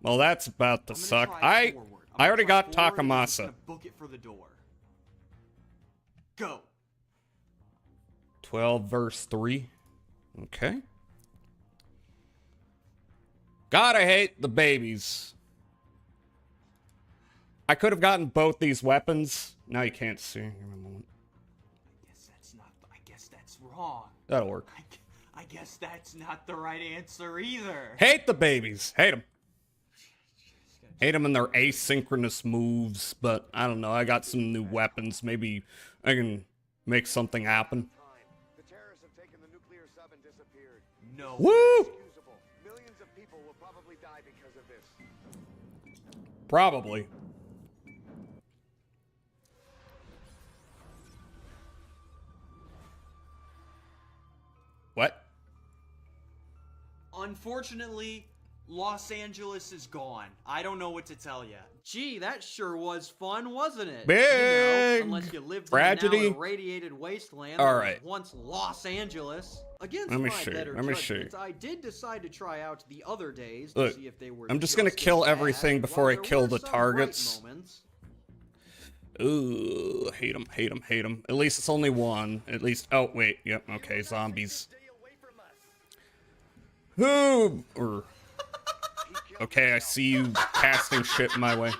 Well, that's about to I'm gonna suck. try forward. I'm I gonna already try got forward, and I'm just Takamasa. gonna book it for the door. Go. 12, verse 3. Okay. God, I hate the babies. I could have gotten both these weapons. Now you can't see. Give me a moment. I guess that's wrong. That'll work. I guess that's not the right answer either. Hate the babies. Hate them. Hate them and their asynchronous moves, but I don't know. I got some new weapons. Maybe I can make something happen. The terrorists have taken the nuclear sub and disappeared. No. Woo! Excusable. Millions of people will probably die because of this. Probably. What? Unfortunately, Los Angeles is gone. I don't know what to tell you. Gee, that sure was fun, wasn't it? Big unless you lived tragedy. in the now irradiated wasteland All that was right. once Los Angeles. Against Let me my show you, better let me judgment, show you. I did decide to try out the other days to Look, see if they were I'm just gonna kill as bad, everything before while I there kill were the some targets. bright moments. Ooh, hate them, hate them, hate them. At least it's only one. At least. Oh wait, yep. Okay, zombies. Who? Okay, I see you casting shit my way.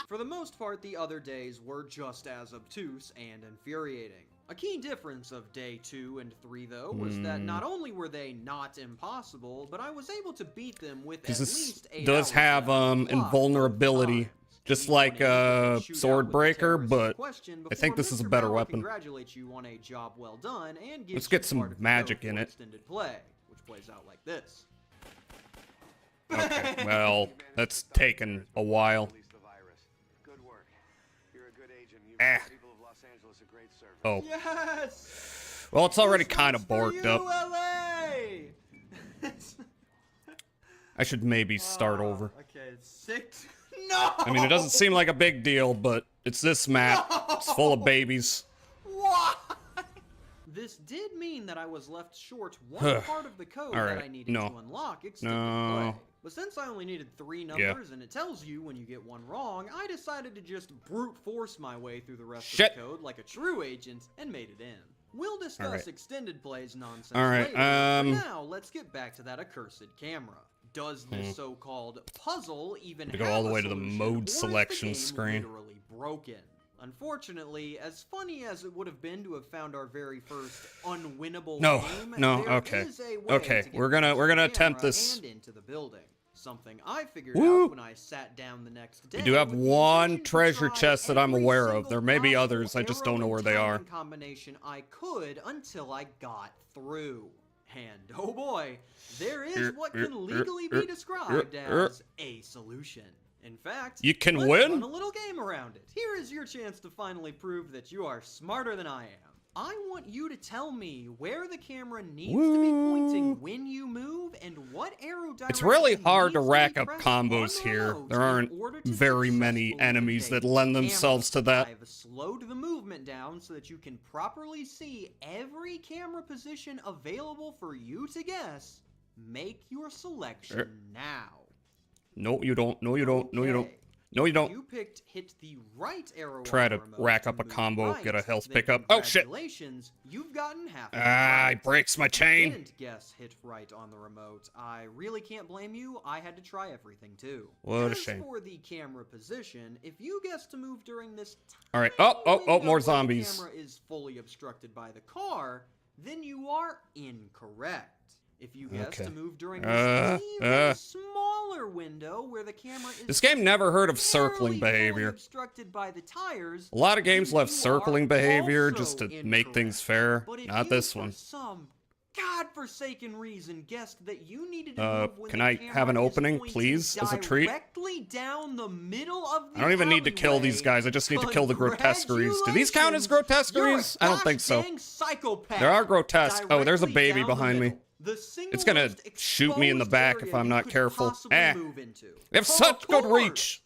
For the most part, the other days were just as obtuse and infuriating. A key difference of day 2 and 3, though, was that not only were they not impossible, but I was able to beat them with at Because this least 8 does hours have on the clock invulnerability, both times. just Even like when able to shoot out with the Swordbreaker, terrorists in but question I think before this is a Mr. better Bauer weapon. congratulates you on a job well done and gives Let's get you some part of the magic code in for it. extended play, which plays out like this. Okay, well, that's taken a while. Release the virus. Good work. You're a good agent. You've Ah. done the people of Los Angeles a great service. Oh, Yes! well, it's already This kind one's of for borked you, up. LA! I should maybe start Ah, over. Okay, 6. No! I mean, it doesn't seem like a big deal, but it's this map. It's full of babies. Why? This did mean that I was left short one part of the code that Alright, I needed no. to unlock extended No. play. But since I only needed 3 numbers and it tells you when you get one wrong, I decided to just brute force my way through the rest Shit. of the code like a true agent and made it in. We'll discuss Alright. extended plays nonsense Alright, later, but um, now let's get back to that accursed camera. Does this so-called puzzle even To go have all the a way to the solution, mode or is the selection game screen? literally broken? Unfortunately, as funny as it would have been to have found our very first unwinnable No, game, no, there okay. is a way Okay, to get we're gonna past the attempt camera this. and into the building. Something I figured Woo. out when I sat down the next day. We do have with the one intention to treasure try chest that I'm every aware of. single There may be possible others, I just don't arrow know where and they are. timing combination I could until I got through. And oh boy, there is what can legally be described as a solution. In fact, You can let's win? run a little game around it. Here is your chance to finally prove that you are smarter than I am. I want you to tell me where the camera needs to be pointing when you move and what arrow direction It's really hard to needs rack be up pressed on combos the here. remote There in aren't order to very many successfully enemies that evade lend the themselves to camera. that. I've slowed the movement down so that you can properly see every camera position available for you to guess. Make your selection now. No, you don't. No, you don't. No, you don't. Okay. No, you don't. You picked hit the right arrow. Try on the to remote rack up a move combo, right, get a health then pickup. Oh, shit. Congratulations, you've gotten half. Ah, it breaks my chain. Didn't guess hit right on the remote. I really can't blame you. I had to try everything too. What a As shame. for the camera position, if you guess to move during this All right. tiny Oh, window more where zombies. The camera is fully obstructed by the car, then you are incorrect. If you guess Okay. to move during this even smaller window where the camera is This game never heard of circling barely fully behavior. obstructed by the tires, A lot of games then left you circling are behavior also just to make incorrect. things fair. But if Not you, this for one. some godforsaken reason guessed that you needed to move when Can the I camera have an is opening, pointing please, as a treat? directly down the middle of the I don't even need to kill these alleyway, guys. I just need to kill the grotesqueries. Do these count as grotesqueries? I don't think so. gosh-dang psychopath. There are grotesque. Oh, there's a Directly baby down the behind me. middle. The It's gonna single most shoot me in the exposed back area if I'm you not could careful. possibly move into. They have Of such good course. reach.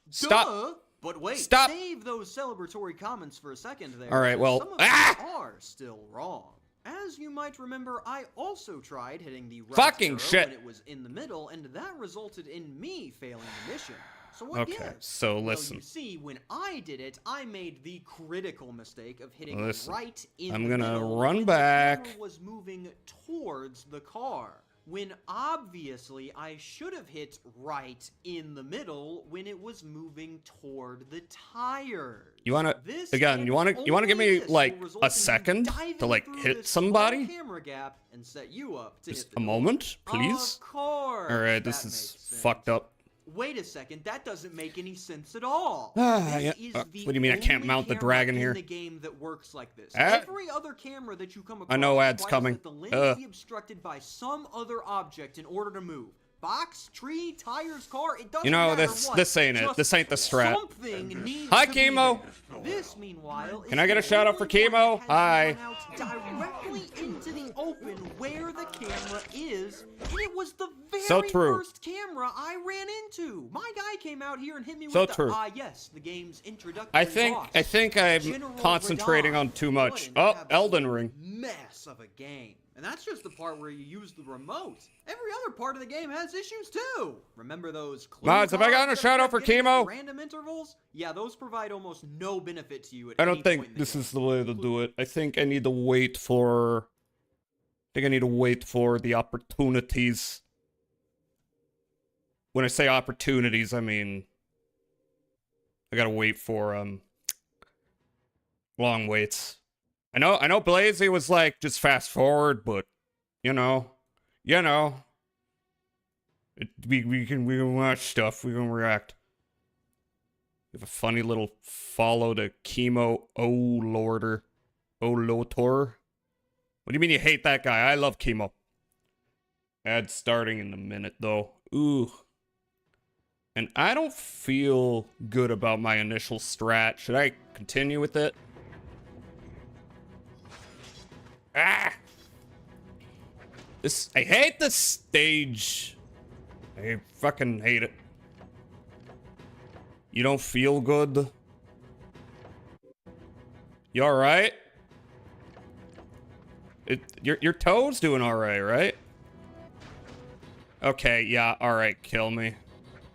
Stop. Duh. But wait, Stop. save those celebratory comments for a second there. All right, because well, some of them are still wrong. As you might remember, I also tried hitting the right Fucking arrow shit. when it was in the middle, and that resulted in me failing the mission. So what Okay, gives? so Well, listen. you see, when I did it, I made the critical mistake of hitting Listen, right in I'm the gonna middle run when back. The camera was moving towards the car. When obviously I should have hit right in the middle when it was moving toward the tires. You wanna This again? and You wanna only give me this like will result a in you second diving to like through hit this small somebody? camera gap and set you up to Just hit the a door. moment, please. Of course. All right, this that is makes sense. fucked up. Wait a second, that doesn't make any sense at all. Ah, This yeah. is What the do you mean I can't only mount the camera dragon in here? the game that works like this. Ah. Every other camera that you come across I know ads requires coming. that the lens be obstructed by some other object in order to move. Box, tree, tires, car, it doesn't You know, matter this- what. this ain't it. Just This ain't the strat. Something needs Hi, to be Chemo. there. This, meanwhile, Can is I get a the shout out for only one Chemo? that has Hi. gone out directly into the open where the camera is, and it was the very So true. first camera I ran into. My guy came out here and hit me So with true. the yes, the game's introductory I think I'm General concentrating Radon. on too much. What an Oh, absolute Elden Ring. mess of a game. And that's just the part where you use the remote. Every other part of the game has issues too. Remember those clue Mods, have I gotten a cards that shout out kept for getting Chemo? at random intervals? Yeah, those provide almost no benefit to you at I any don't think point in the this game. is the way to do it. I think I need to wait for. I think I need to wait for the opportunities. When I say opportunities, I mean I gotta wait for long waits. I know Blazy was like just fast forward, but you know, we can watch stuff, we can react. We have a funny little follow to Chemo Lotor. What do you mean you hate that guy? I love Chemo. Ad starting in a minute though. Ooh. And I don't feel good about my initial strat. Should I continue with it? Ah! I hate this stage. I fucking hate it. You don't feel good? You alright? Your toe's doing alright, right? Okay, yeah, alright, kill me.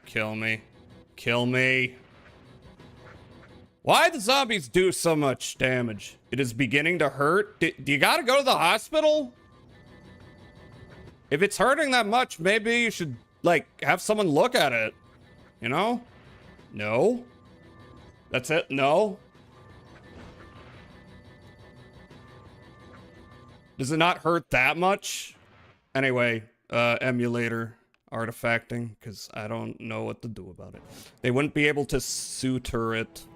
Kill me. Kill me. Why the zombies do so much damage? It is beginning to hurt. Do you gotta go to the hospital? If it's hurting that much, maybe you should, like, have someone look at it. You know? No? That's it? No? Does it not hurt that much? Anyway, emulator. artifacting, because I don't know what to do about it. They wouldn't be able to suture it.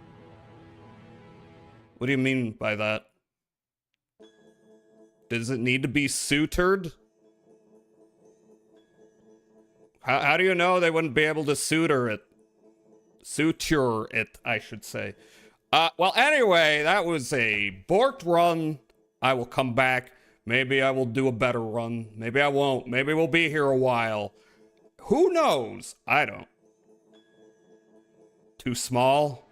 What do you mean by that? Does it need to be sutured? How do you know they wouldn't be able to suture it? Suture it, I should say. Well, anyway, that was a borked run. I will come back. Maybe I will do a better run. Maybe I won't. Maybe we'll be here a while. Who knows? I don't. Too small?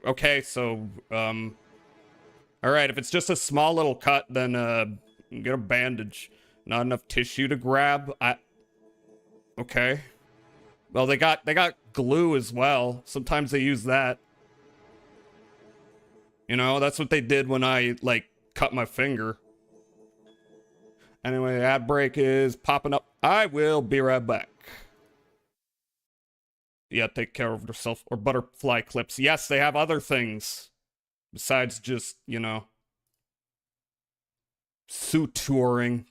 Okay, so, alright, if it's just a small little cut, then, get a bandage. Not enough tissue to grab? Okay. Well, they got glue as well. Sometimes they use that. You know, that's what they did when I, like, cut my finger. Anyway, ad break is popping up. I will be right back. Yeah, take care of yourself. Or butterfly clips. Yes, they have other things. Besides just, you know, suturing.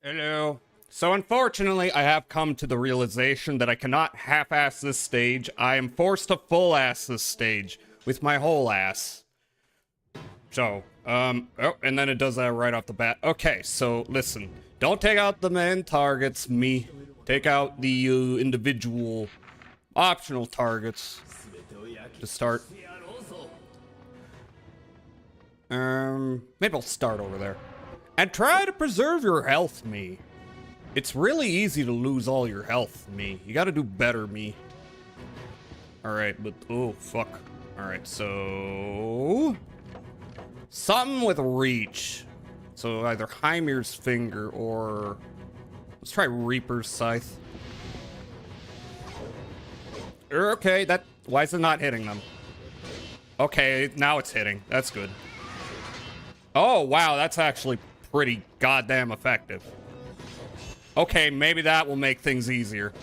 Hello. So unfortunately, I have come to the realization that I cannot half-ass this stage. I am forced to full-ass this stage with my whole ass. So, oh, and then it does that right off the bat. Okay, so listen. Don't take out the main targets, me. take out the individual optional targets to start. Maybe I'll start over there. And try to preserve your health, me. It's really easy to lose all your health, me. You gotta do better, me. Alright, but... oh, fuck. Alright, so... something with reach. So either Hymir's Finger or... let's try Reaper's Scythe. Okay, that... why is it not hitting them? Okay, now it's hitting. That's good. Oh, wow, that's actually pretty goddamn effective. Okay, maybe that will make things easier.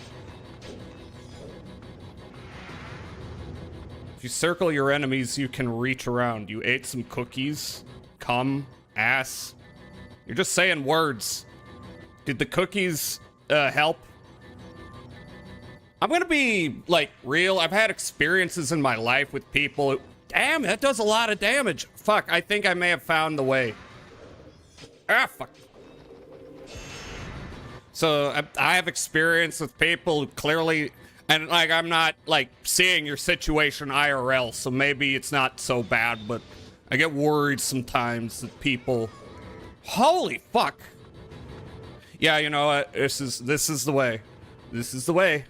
If you circle your enemies, you can reach around. You ate some cookies. Cum. Ass. You're just saying words. Did the cookies help? I'm gonna be, like, real. I've had experiences in my life with people. Damn, that does a lot of damage. Fuck, I think I may have found the way. Ah, fuck. So, I have experience with people who clearly... and, like, I'm not, like, seeing your situation IRL, so maybe it's not so bad, but I get worried sometimes that people... holy fuck! Yeah, you know what? This is the way. This is the way.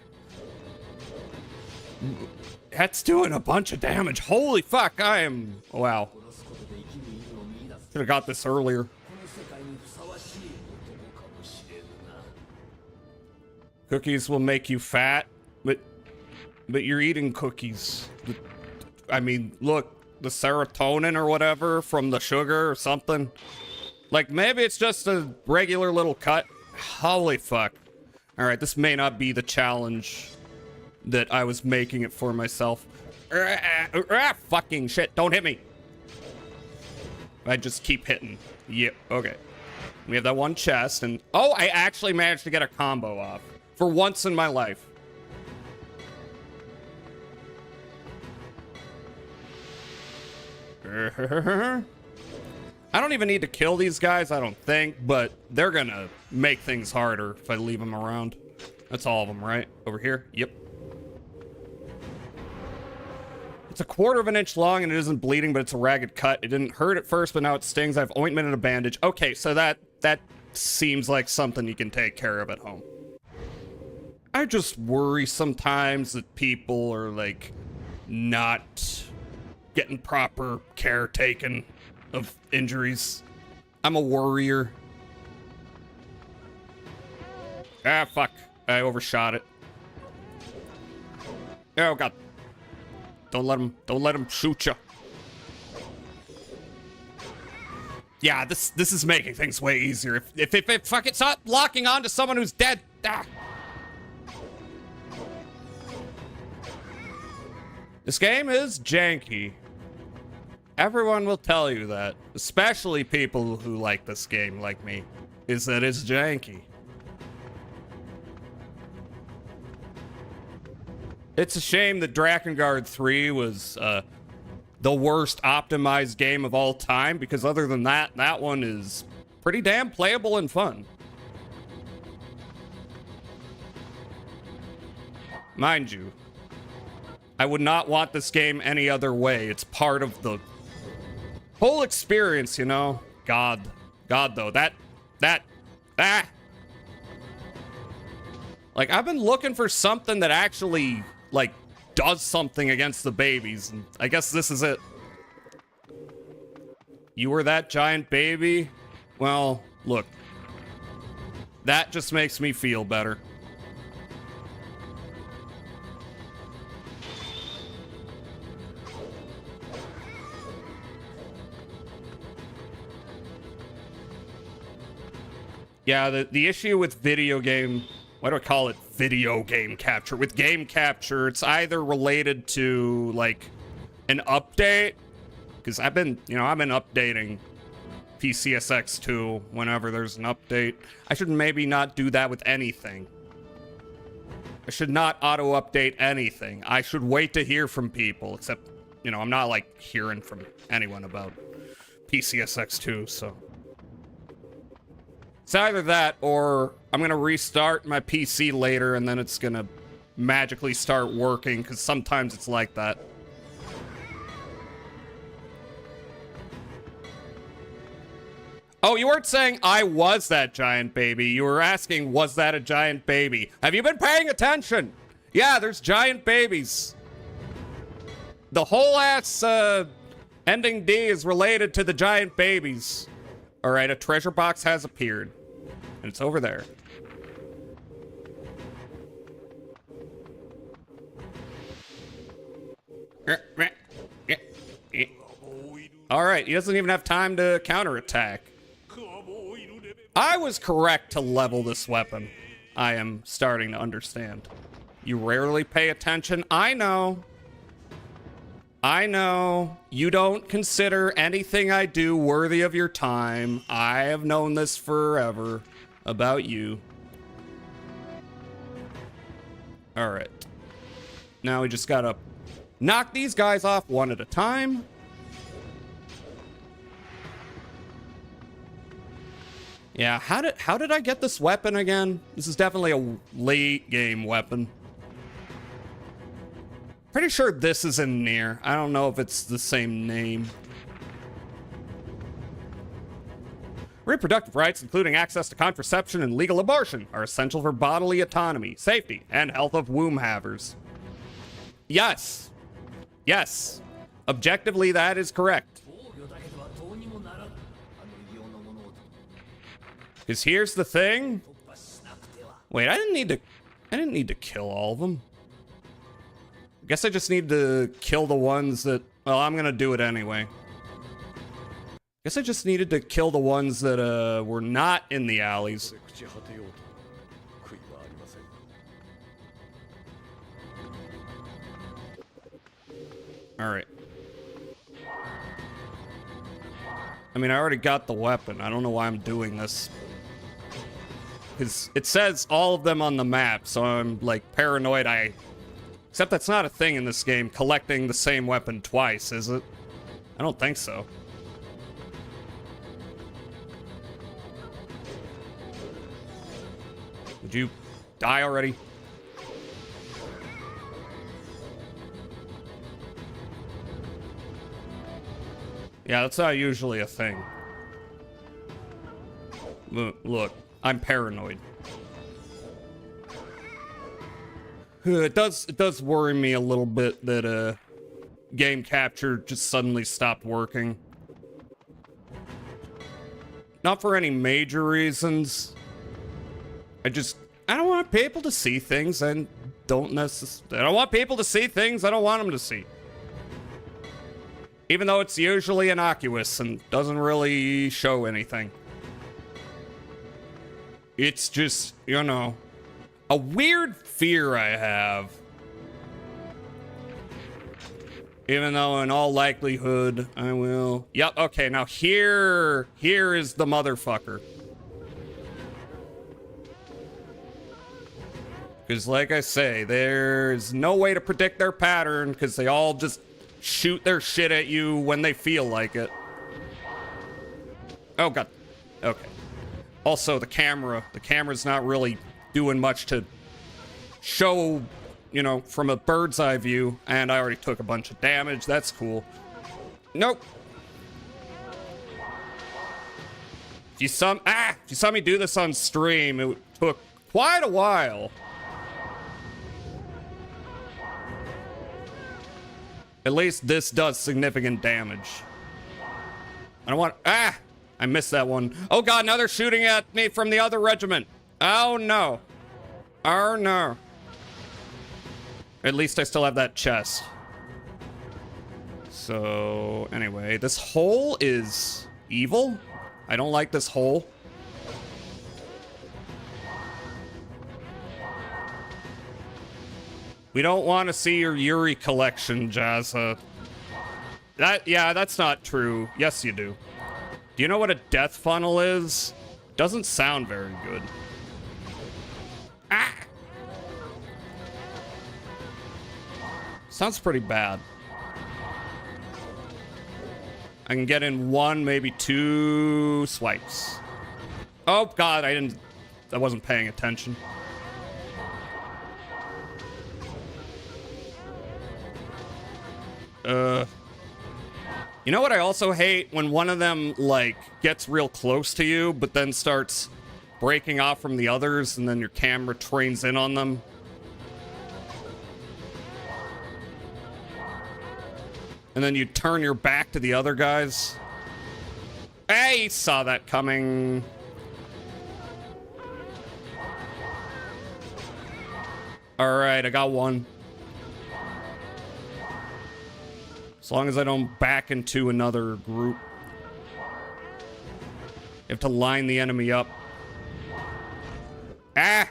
That's doing a bunch of damage. Holy fuck, I am... wow. Should have got this earlier. Cookies will make you fat, but you're eating cookies. I mean, look, the serotonin or whatever from the sugar or something. Like, maybe it's just a regular little cut. Holy fuck. Alright, this may not be the challenge that I was making it for myself. Fucking shit, don't hit me. I just keep hitting. Yep, okay. We have that one chest, and... oh, I actually managed to get a combo off. For once in my life. I don't even need to kill these guys, I don't think, but they're gonna make things harder if I leave them around. That's all of them, right? Over here? Yep. It's a 1/4 of an inch long and it isn't bleeding, but it's a ragged cut. It didn't hurt at first, but now it stings. I have ointment and a bandage. Okay, so that seems like something you can take care of at home. I just worry sometimes that people are, like, not getting proper care taken of injuries. I'm a worrier. Ah, fuck. I overshot it. Oh, God. Don't let him shoot you. Yeah, this is making things way easier. If fuck it's not locking on to someone who's dead. Ah. This game is janky. Everyone will tell you that, especially people who like this game like me, is that it's janky. It's a shame that Drakengard 3 was the worst optimized game of all time, because other than that, that one is pretty damn playable and fun. Mind you, I would not want this game any other way. It's part of the whole experience, you know? God though, like, I've been looking for something that actually, like, does something against the babies, and I guess this is it. You were that giant baby? Well, look. That just makes me feel better. Yeah, the issue with video game... why do I call it video game capture? With game capture, it's either related to, like, an update, because I've been updating PCSX 2 whenever there's an update. I should maybe not do that with anything. I should not auto-update anything. I should wait to hear from people, except, you know, I'm not, like, hearing from anyone about PCSX 2, so... It's either that or I'm going to restart my PC later and then it's going to magically start working, because sometimes it's like that. Oh, you weren't saying I was that giant baby. You were asking, was that a giant baby? Have you been paying attention? Yeah, there's giant babies. The whole ass ending D is related to the giant babies. All right, a treasure box has appeared. And it's over there. All right, he doesn't even have time to counterattack. I was correct to level this weapon. I am starting to understand. You rarely pay attention. I know. I know. You don't consider anything I do worthy of your time. I have known this forever about you. All right. Now we just gotta knock these guys off one at a time. Yeah, how did I get this weapon again? This is definitely a late game weapon. Pretty sure this is in Nier. I don't know if it's the same name. Reproductive rights, including access to contraception and legal abortion, are essential for bodily autonomy, safety, and health of womb havers. Yes. Yes. Objectively, that is correct. Because here's the thing. Wait, I didn't need to kill all of them. I guess I just need to kill the ones that, well, I'm gonna do it anyway. Guess I just needed to kill the ones that were not in the alleys. All right. I mean, I already got the weapon. I don't know why I'm doing this. Because it says all of them on the map, so I'm, like, paranoid. Except that's not a thing in this game, collecting the same weapon twice, is it? I don't think so. Would you die already? Yeah, that's not usually a thing. Look, I'm paranoid. It does worry me a little bit that game capture just suddenly stopped working. Not for any major reasons. I don't want people to see things and I don't want people to see things I don't want them to see. Even though it's usually innocuous and doesn't really show anything. It's just, you know, a weird fear I have. Even though in all likelihood I will. Yep, okay, now here is the motherfucker. Because like I say, there's no way to predict their pattern because they all just shoot their shit at you when they feel like it. Oh god. Okay. Also, the camera's not really doing much to show, you know, from a bird's eye view, and I already took a bunch of damage. That's cool. Nope. If you saw me do this on stream, it took quite a while. At least this does significant damage. I don't want... I missed that one. Oh god, now they're shooting at me from the other regiment. Oh no. Oh no. At least I still have that chest. So, anyway, this hole is evil. I don't like this hole. We don't want to see your Yuri collection, Jazza. That's not true. Yes, you do. Do you know what a death funnel is? Doesn't sound very good. Sounds pretty bad. I can get in one, maybe two swipes. Oh, God, I wasn't paying attention. You know what I also hate? When one of them, like, gets real close to you, but then starts breaking off from the others, and then your camera trains in on them. And then you turn your back to the other guys. Hey, saw that coming. Alright, I got one. As long as I don't back into another group. You have to line the enemy up. Ah!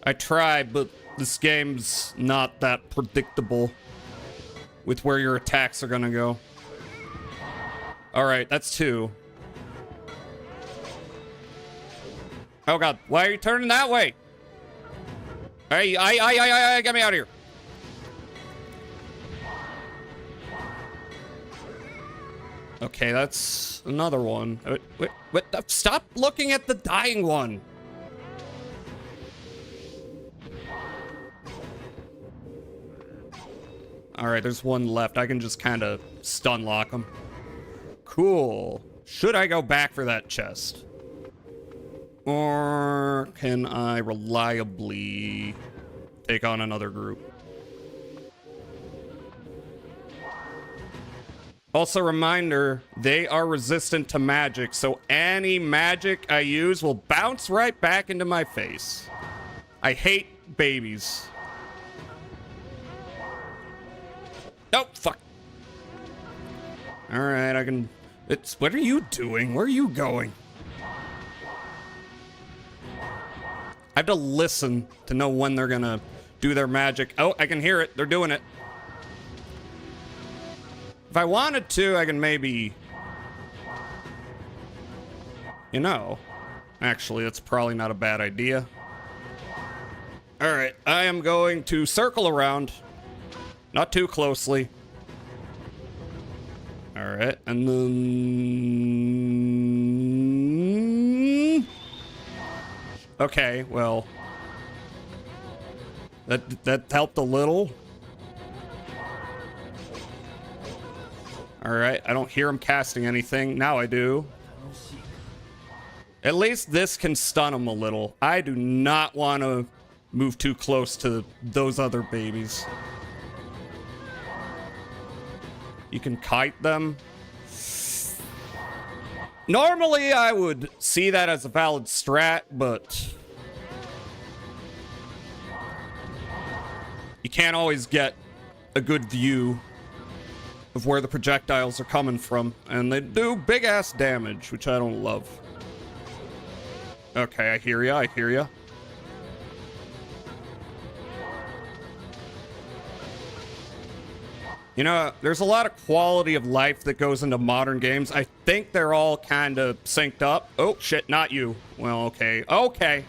I tried, but this game's not that predictable with where your attacks are gonna go. Alright, that's two. Oh god, why are you turning that way? Hey, get me out of here. Okay, that's another one. Wait, stop looking at the dying one. Alright, there's one left. I can just kind of stun lock him. Cool. Should I go back for that chest? Or can I reliably take on another group? Also, reminder, they are resistant to magic, so any magic I use will bounce right back into my face. I hate babies. Oh, fuck. Alright, I can... What are you doing? Where are you going? I have to listen to know when they're gonna do their magic. Oh, I can hear it. They're doing it. If I wanted to, I can maybe... You know, actually, that's probably not a bad idea. Alright, I am going to circle around. Not too closely. Alright, and then... Okay, well... That helped a little. Alright, I don't hear him casting anything. Now I do. At least this can stun him a little. I do not want to move too close to those other babies. You can kite them. Normally, I would see that as a valid strat, but... You can't always get a good view of where the projectiles are coming from, and they do big-ass damage, which I don't love. Okay, I hear ya, I hear ya. You know, there's a lot of quality of life that goes into modern games. I think they're all kind of synced up. Oh, shit, not you. Well, okay. Okay.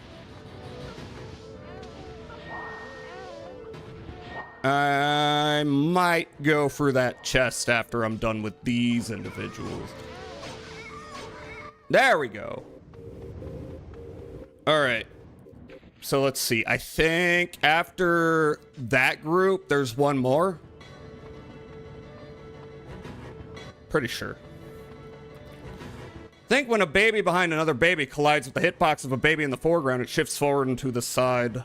I might go for that chest after I'm done with these individuals. There we go. All right. So let's see. I think after that group, there's one more. Pretty sure. I think when a baby behind another baby collides with the hitbox of a baby in the foreground, it shifts forward and to the side.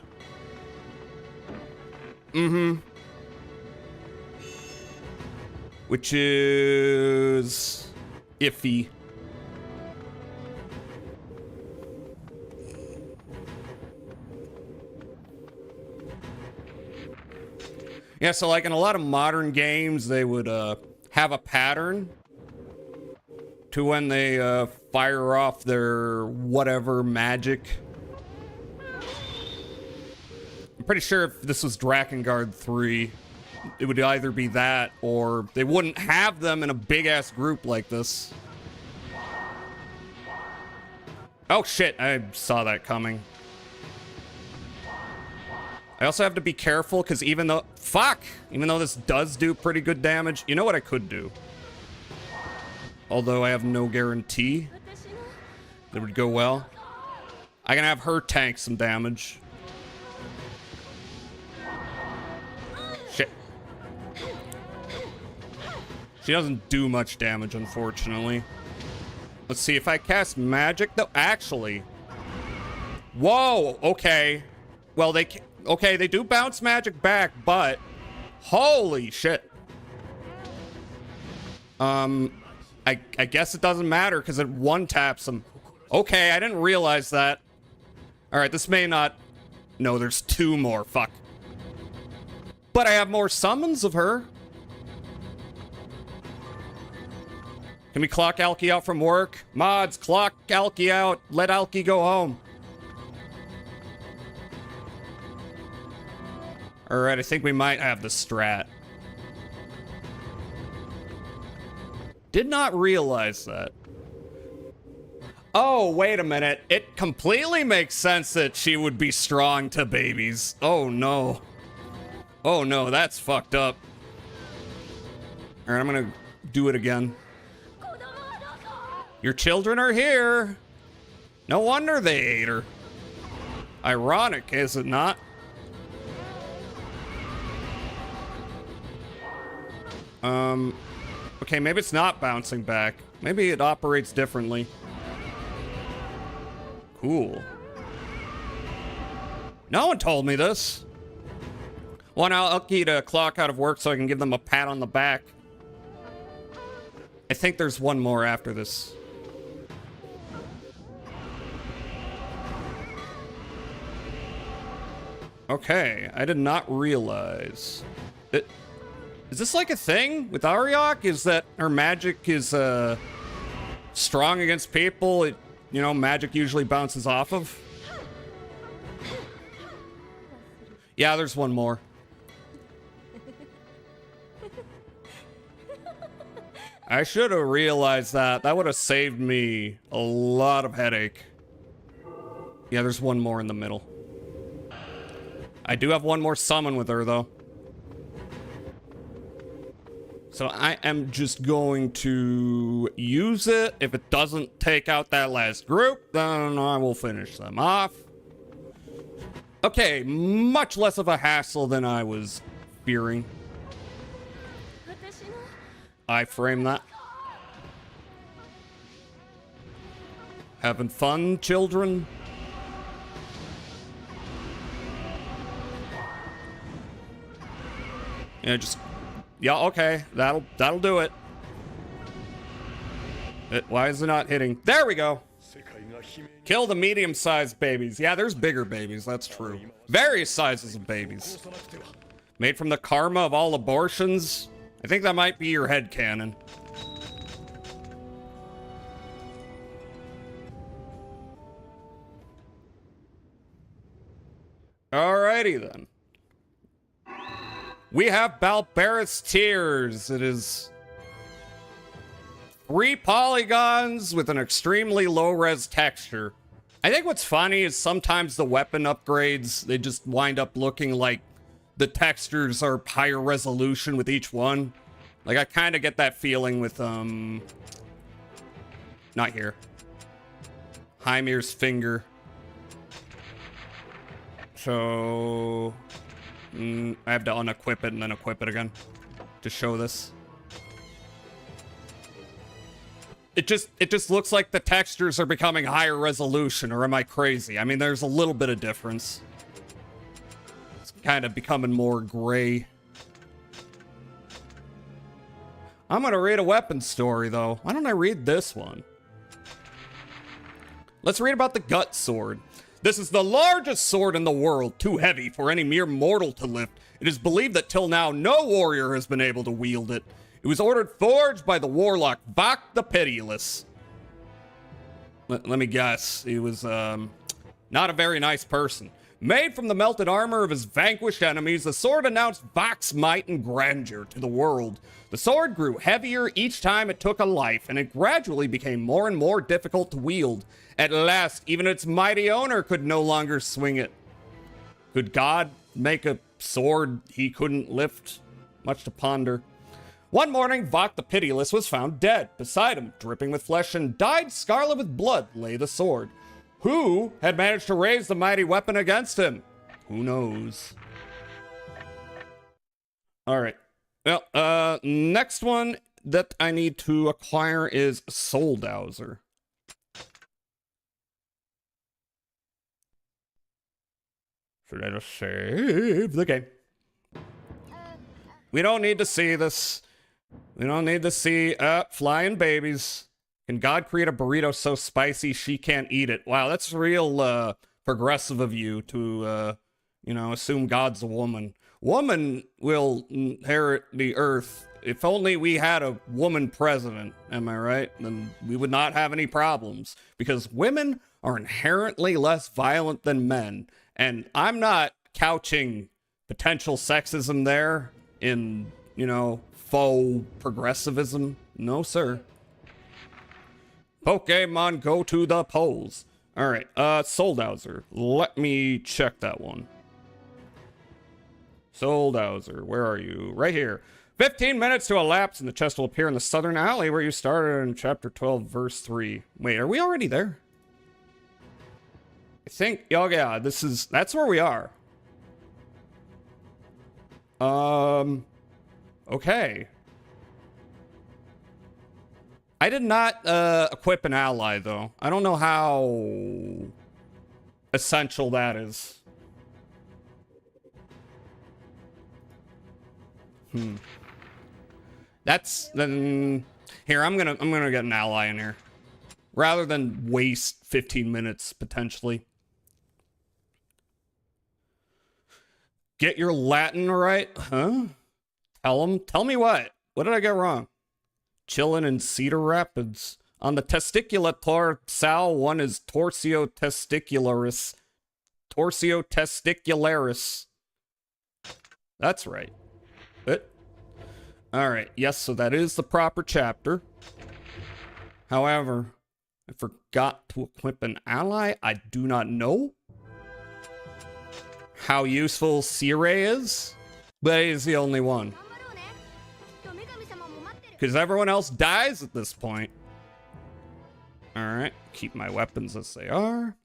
Mm-hmm. Which is iffy. Yeah, so like in a lot of modern games, they would have a pattern to when they fire off their whatever magic. I'm pretty sure if this was Drakengard 3, it would either be that or they wouldn't have them in a big-ass group like this. Oh shit, I saw that coming. I also have to be careful because even though... Fuck! Even though this does do pretty good damage, you know what I could do? Although I have no guarantee that would go well. I can have her tank some damage. Shit. She doesn't do much damage, unfortunately. Let's see if I cast magic. No, actually. Whoa, okay. Well, they do bounce magic back, but holy shit. I guess it doesn't matter because it one-taps them. Okay, I didn't realize that. Alright, this may not... No, there's 2 more, fuck. But I have more summons of her. Can we clock Alki out from work? Mods, clock Alki out. Let Alki go home. Alright, I think we might have the strat. Did not realize that. Oh, wait a minute. It completely makes sense that she would be strong to babies. Oh, no. Oh, no, that's fucked up. Alright, I'm gonna do it again. Your children are here. No wonder they ate her. Ironic, is it not? Okay, maybe it's not bouncing back. Maybe it operates differently. Cool. No one told me this. Want Alki to clock out of work so I can give them a pat on the back. I think there's one more after this. Okay, I did not realize. Is this like a thing with Ariok? Is that her magic is strong against people? You know, magic usually bounces off of? Yeah, there's one more. I should have realized that. That would have saved me a lot of headache. Yeah, there's one more in the middle. I do have one more summon with her, though. So I am just going to use it. If it doesn't take out that last group, then I will finish them off. Okay, much less of a hassle than I was fearing. I frame that. Having fun, children? Yeah, just... Yeah, okay. That'll do it. Why is it not hitting? There we go. Kill the medium-sized babies. Yeah, there's bigger babies. That's true. Various sizes of babies. Made from the karma of all abortions. I think that might be your headcanon. Alrighty then. We have Balbareth's Tears. It is 3 polygons with an extremely low-res texture. I think what's funny is sometimes the weapon upgrades, they just wind up looking like the textures are higher resolution with each one. Like, I kind of get that feeling with, not here. Hymir's finger. So... I have to unequip it and then equip it again to show this. It just looks like the textures are becoming higher resolution, or am I crazy? I mean, there's a little bit of difference. It's kind of becoming more gray. I'm gonna read a weapon story, though. Why don't I read this one? Let's read about the Gut Sword. This is the largest sword in the world, too heavy for any mere mortal to lift. It is believed that till now, no warrior has been able to wield it. It was ordered forged by the warlock Vok the Pitiless. Let me guess. He was, not a very nice person. Made from the melted armor of his vanquished enemies, the sword announced Vok's might and grandeur to the world. The sword grew heavier each time it took a life, and it gradually became more and more difficult to wield. At last, even its mighty owner could no longer swing it. Could God make a sword he couldn't lift? Much to ponder. One morning, Vok the Pitiless was found dead. Beside him, dripping with flesh and dyed scarlet with blood, lay the sword. Who had managed to raise the mighty weapon against him? Who knows? Alright. Well, next one that I need to acquire is Soul Dowser. Should I just save the game? We don't need to see this. We don't need to see flying babies. Can God create a burrito so spicy she can't eat it? Wow, that's real progressive of you to you know, assume God's a woman. Woman will inherit the earth. If only we had a woman president, am I right? Then we would not have any problems. Because women are inherently less violent than men. And I'm not couching potential sexism there in, you know, faux progressivism. No, sir. Pokemon go to the polls. Alright, Soul Dowser. Let me check that one. Soul Dowser, where are you? Right here. 15 minutes to elapse and the chest will appear in the southern alley where you started in chapter 12, verse 3. Wait, are we already there? I think, oh yeah, that's where we are. Okay. I did not equip an ally though. I don't know how essential that is. That's then here, I'm gonna get an ally in here. Rather than waste 15 minutes potentially. Get your Latin right, huh? Tell me what? What did I get wrong? Chillin' in Cedar Rapids. On the testiculator sal, one is torsio testicularis. Torsio testicularis. That's right. Alright, yes, so that is the proper chapter. However, I forgot to equip an ally. I do not know how useful Sirei is, but he's the only one. Because everyone else dies at this point. Alright, keep my weapons as they are.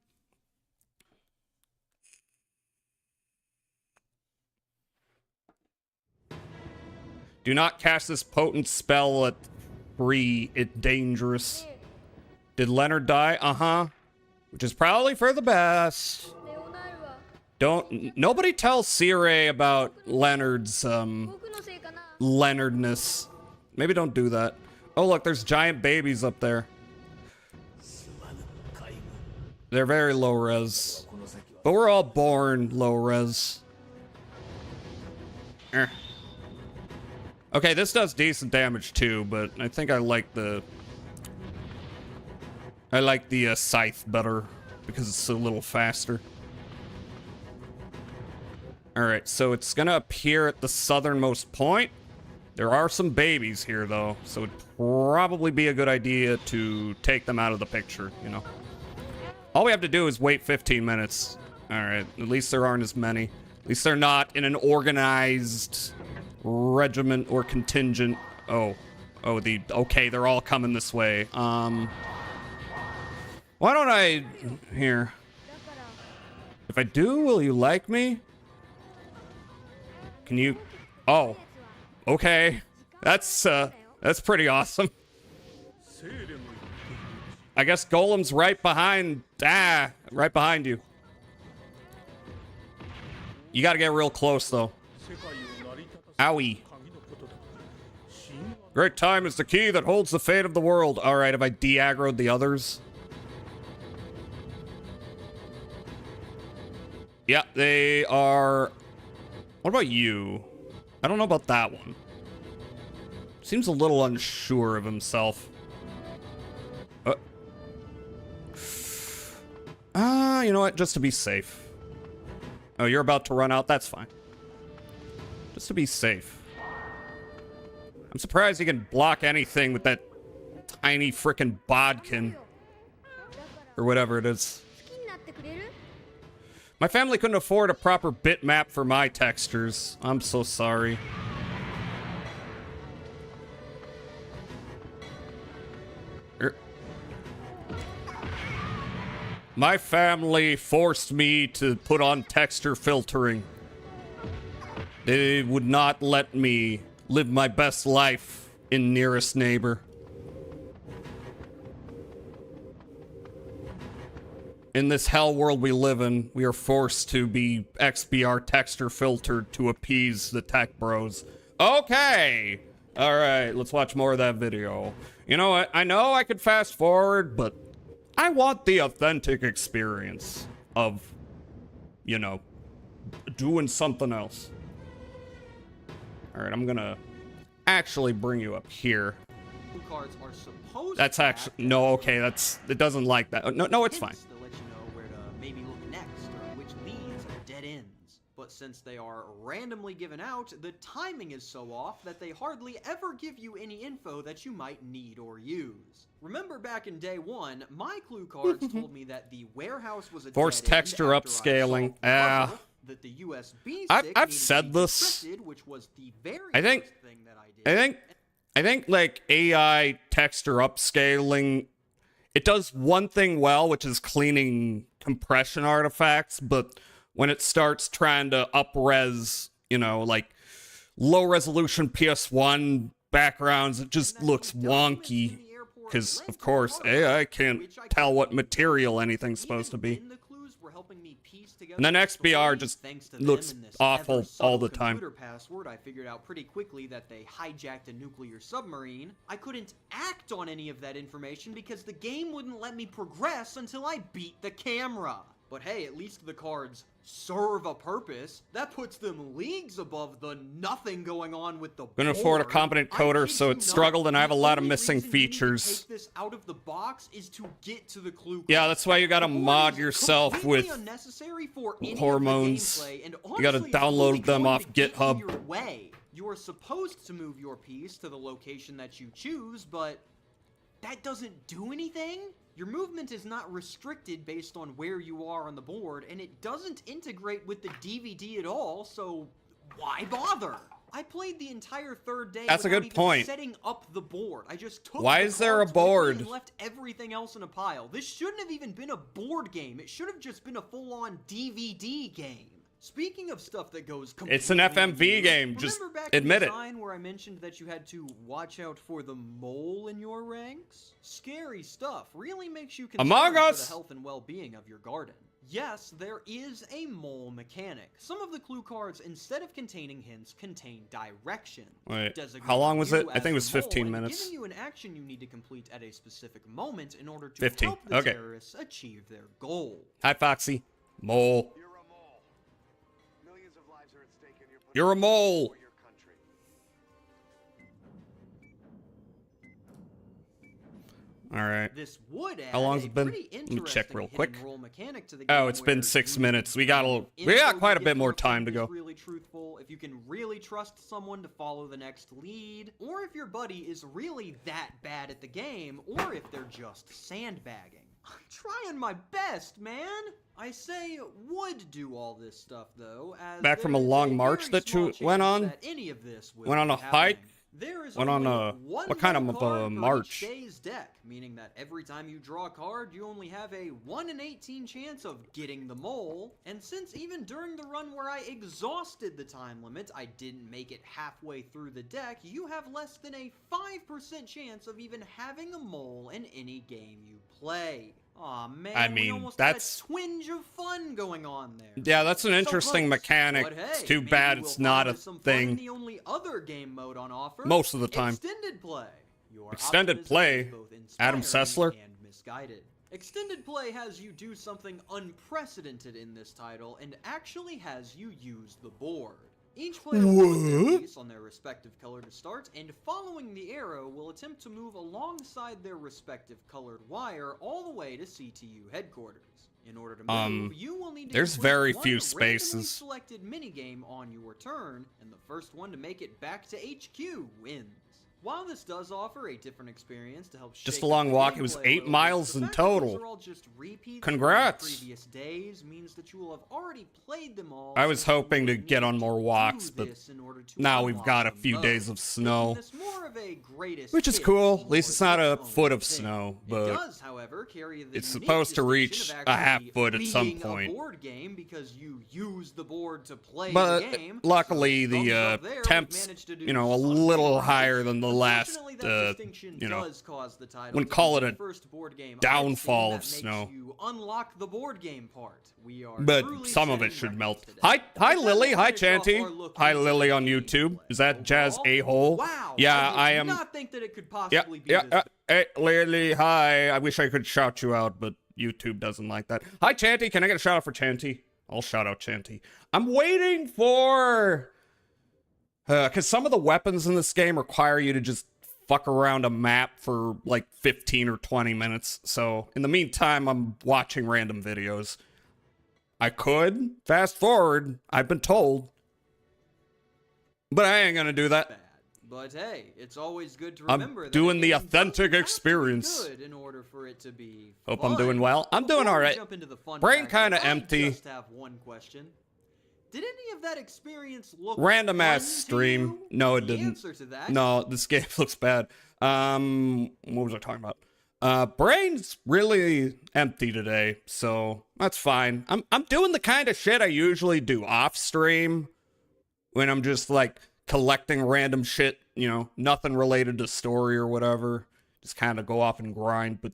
Do not cast this potent spell at 3. It's dangerous. Did Leonard die? Uh-huh. Which is probably for the best. Nobody tells Sirei about Leonard's, Leonardness. Maybe don't do that. Oh, look, there's giant babies up there. They're very low res. But we're all born low res. Okay, this does decent damage too, but I think I like the scythe better because it's a little faster. Alright, so it's gonna appear at the southernmost point. There are some babies here though, so it'd probably be a good idea to take them out of the picture, you know. All we have to do is wait 15 minutes. Alright, at least there aren't as many. At least they're not in an organized regiment or contingent. Okay, they're all coming this way. Why don't I here? If I do, will you like me? Can you? Oh, okay. That's pretty awesome. I guess Golem's right behind. Right behind you. You gotta get real close though. Owie. Great time is the key that holds the fate of the world. Alright, have I de-aggroed the others? Yeah, they are... What about you? I don't know about that one. Seems a little unsure of himself. You know what? Just to be safe. Oh, you're about to run out? That's fine. Just to be safe. I'm surprised you can block anything with that tiny frickin' bodkin. Or whatever it is. My family couldn't afford a proper bitmap for my textures. I'm so sorry. My family forced me to put on texture filtering. They would not let me live my best life in Nearest Neighbor. In this hell world we live in, we are forced to be XBR texture filtered to appease the tech bros. Okay! Alright, let's watch more of that video. You know what? I know I could fast forward, but I want the authentic experience of, you know, doing something else. Alright, I'm gonna actually bring you up here. Cards are supposed That's actually, no, okay, it doesn't like that. No, it's fine. To let you know where to maybe look next or which leads are dead ends. But since they are randomly given out, the timing is so off that they hardly ever give you any info that you might need or use. Remember back in day one, my clue cards told me that the warehouse was a Force dead texture end after I upscaling. solved the puzzle, that the USB stick I've needed said to be this. encrypted, which was the very I think- first thing that I did. I think like AI texture upscaling, it does one thing well, which is cleaning compression artifacts, but when it starts trying to up-res, you know, like low-resolution PS1 backgrounds, it just looks wonky. Because, of course, AI can't tell what material anything's supposed to be. And then XBR just looks awful all the time. Password, I figured out pretty quickly that they hijacked a nuclear submarine. I couldn't act on any of that information because the game wouldn't let me progress until I beat the camera. But hey, at least the cards serve a purpose. That puts them leagues above the nothing going on with the Couldn't afford a board. competent I coder, kid so you it not, struggled, and I have a the lot of only missing reason you need to features. take this out of the box is to get to the clue Yeah, card. that's why you gotta The board mod is yourself completely with unnecessary for any of the hormones. gameplay, and You gotta honestly, it's download only them going off to get in GitHub. your way. You are supposed to move your piece to the location that you choose, but that doesn't do anything? Your movement is not restricted based on where you are on the board, and it doesn't integrate with the DVD at all, so why bother? I played the entire third day That's a without good even point. setting up the board. I just took Why the is there a cards with me board? and left everything else in a pile. This shouldn't have even been a board game. It should have just been a full-on DVD game. Speaking of stuff that goes completely It's an FMV weird, game, just remember back admit in it. design where I mentioned that you had to watch out for the mole in your ranks? Scary stuff. Really makes you concerned Among for Us. the health and well-being of your garden. Yes, there is a mole mechanic. Some of the clue cards, instead of containing hints, contain directions. Wait, Designating how long was you it? I as think it was the mole 15 and minutes. Giving you an action you need to complete at a specific moment in order to 15, help the okay. terrorists achieve their goal. Hi, Foxy. Mole. You're a mole. Millions of lives are at stake and you're putting You're a mole. for your country. All right. This would add How long's a it been? pretty Let me check interesting real hidden quick. role mechanic to the Oh, game it's been where 6 you minutes. We can got info quite a you bit get more from time to is go. Really truthful, if you can really trust someone to follow the next lead, or if your buddy is really that bad at the game, or if they're just sandbagging. I'm trying my best, man. I say would do all this stuff though, as Back from a there is long very march that you small went chance on? that any of this will Went on be a hike? happening. There is Went on only a- one what kind more of a card for march? each day's deck, meaning that every time you draw a card, you only have a 1 in 18 chance of getting the mole. And since even during the run where I exhausted the time limit, I didn't make it halfway through the deck, you have less than a 5% chance of even having a mole in any game you play. Aw man, I we mean, almost that's- had a twinge of fun going on there. Yeah, that's an interesting close. mechanic. But hey, It's too maybe bad we'll it's not find a some fun in thing. the only other game mode on offer, Most of the time. Extended play. Your Extended optimism play? is both Adam inspiring Sessler? and misguided. Extended play has you do something unprecedented in this title and actually has you use the board. Each player will put their piece on their respective color to start, and following the arrow will attempt to move alongside their respective colored wire all the way to CTU headquarters. In order to move, you will need to there's complete very one few randomly spaces. selected minigame on your turn, and the first one to make it back to HQ wins. While this does offer a different experience to help Just shake a up long the walk. It was gameplay 8 little miles bit, in the fact that these total. are all just repeats Congrats. from previous days means that you will have already played them all. I was since you hoping to will get need on more do walks, but this in order to now we've unlock got a the few mode, days of snow. making this more more of a greatest Which is hits cool. more At least it's than not a its foot own of thing. snow, It but does, however, carry the it's unique supposed to reach distinction of a half actually foot at some being point. a board game because you use the board to play But the game. luckily, So the thumbs up there, we've temps, managed to do you know, a something little right. higher than the last, Unfortunately, that distinction you know, does cause the title wouldn't to call be it the a first board game I've downfall seen of that makes snow. you unlock the board game part. We are But truly some of it setting should records melt. today. Hi, But that Lily. will Hi, finish off Chanty. our look Hi, into Lily the on gameplay. YouTube. Is that Jazz Overall, A-hole? Wow, Yeah, I did am. not think that it could Yeah, possibly be yeah. this. Hey, Lily. Hi. I wish I could shout you out, but YouTube doesn't like that. Hi, Chanty. Can I get a shout out for Chanty? I'll shout out Chanty. I'm waiting for... Because some of the weapons in this game require you to just fuck around a map for like 15 or 20 minutes. So in the meantime, I'm watching random videos. I could fast forward, I've been told. But I ain't gonna do that. Bad. But hey, it's always good to I'm remember that doing a the game authentic doesn't have to be experience. good in order for it to be Hope fun. I'm doing well. I'm Before doing all we right. jump into the fun Brain factor, kinda I empty. just have one question. Did any of that experience look Random fun ass to stream. you? No, it The didn't. answer to that No, this game looks bad. What was I talking about? Brain's really empty today, so that's fine. I'm doing the kind of shit I usually do off stream when I'm just like collecting random shit, you know, nothing related to story or whatever. Just kind of go off and grind, but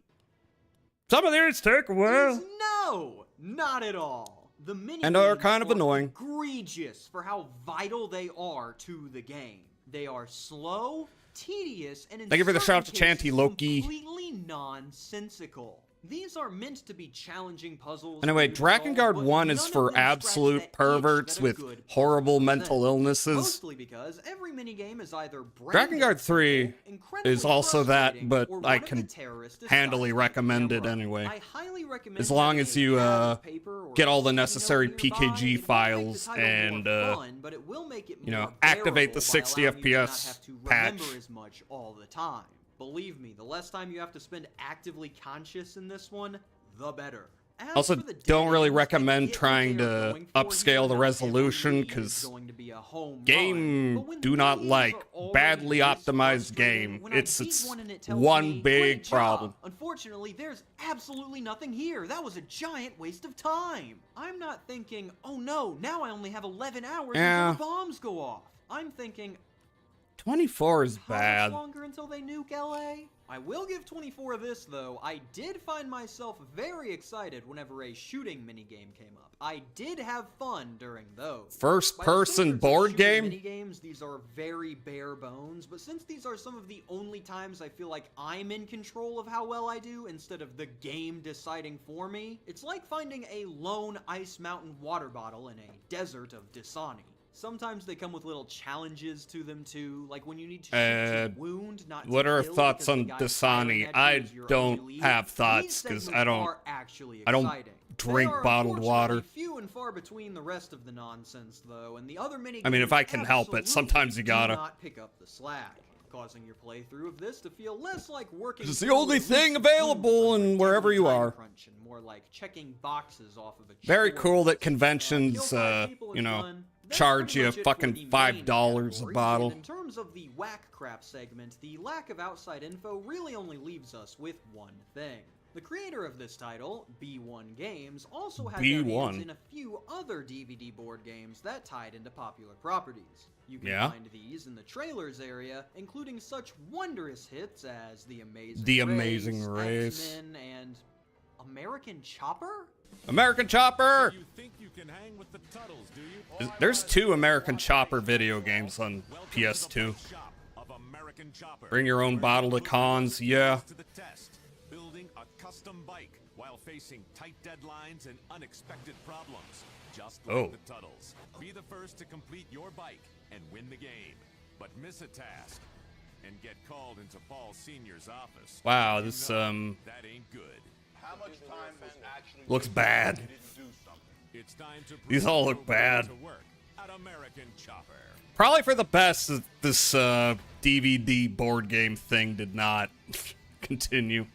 some of these take a while. No, not at all. The mini And are kind of annoying. Egregious for how vital they are to the game. They are slow, tedious, and in Thank you for the certain shout out to Chanty cases, Loki. completely nonsensical. These are meant to be challenging puzzles. Anyway, for you to solve, Drakengard but 1 none is of for them scratch absolute that itch perverts that a with good puzzle horrible presents. mental illnesses. Mostly because every minigame is either Drakengard 3 incredibly is also that, frustrating, but or I one of the can terrorists decides handily to recommend it camera. anyway. I highly recommend As long having as a you, pad of paper or get all the sticky note necessary nearby. PKG It will make the files title and, more fun, but it will make it you know, more activate the bearable 60 by allowing you to not FPS have to patch. remember as much all the time. Believe me, the less time you have to spend actively conscious in this one, the better. As Also, for the don't really dead ends, I recommend get what trying they are to going for upscale here. the Not resolution, every lead is 'cause going to be a home run, game but when do not leads like are already badly this optimized frustrating, game. when I It's beat one and it tells one me, big "Great job." problem. Unfortunately, there's absolutely nothing here. That was a giant waste of time. I'm not thinking, oh no, now I only have 11 hours Yeah. until the bombs go off. I'm thinking, 24 is how bad. much longer until they nuke LA? I will give 24 this, though. I did find myself very excited whenever a shooting minigame came up. I did have fun during those. First By the person standards of board shooting game? minigames, these are very bare bones, but since these are some of the only times I feel like I'm in control of how well I do instead of the game deciding for me, it's like finding a lone ice mountain water bottle in a desert of Dasani. Sometimes they come with little challenges to them too, like when you need to shoot to wound, not to What are our kill thoughts because on the guy firing Dasani? at you I is your don't only lead. have These thoughts, 'cause segments I don't- are actually I don't exciting. drink They are bottled water. unfortunately few and far between the rest of the nonsense, though, and the other mini I mean, if I can help it, sometimes you gotta. do not pick up the slack, causing your playthrough of this to feel less like working. It's the through only a thing loose available spoon in like wherever Deadly you Time are. Crunch and more like checking boxes off of a Very chore cool that list. conventions, Kill 5 people you is know, done. That's charge pretty you much it for fucking the main $5 a category, bottle. and in terms of the whack crap segment, the lack of outside info really only leaves us with one thing. The creator of this title, B1 Games, also had their B1. hands in a few other DVD board games that tied into popular properties. You can Yeah. find these in the trailers area, including such wondrous hits as The The Amazing Race. X-Men, and American Chopper? American Chopper! You think you can hang with the Tuttles, do you? There's 2 American Chopper video games on PS2. Shop of American Chopper. Bring your own bottle of cons, yeah. To the test, building a custom bike while facing tight deadlines and unexpected problems. Just like Oh. the Tuttles. Be the first to complete your bike and win the game. But miss a task and get called into Paul Sr.'s office. Wow, You this, know that ain't good. How much time was actually Looks wasted bad. if you didn't do something? It's time to These prove all your look will bad. to work at American Chopper. Probably for the best that this DVD board game thing did not continue.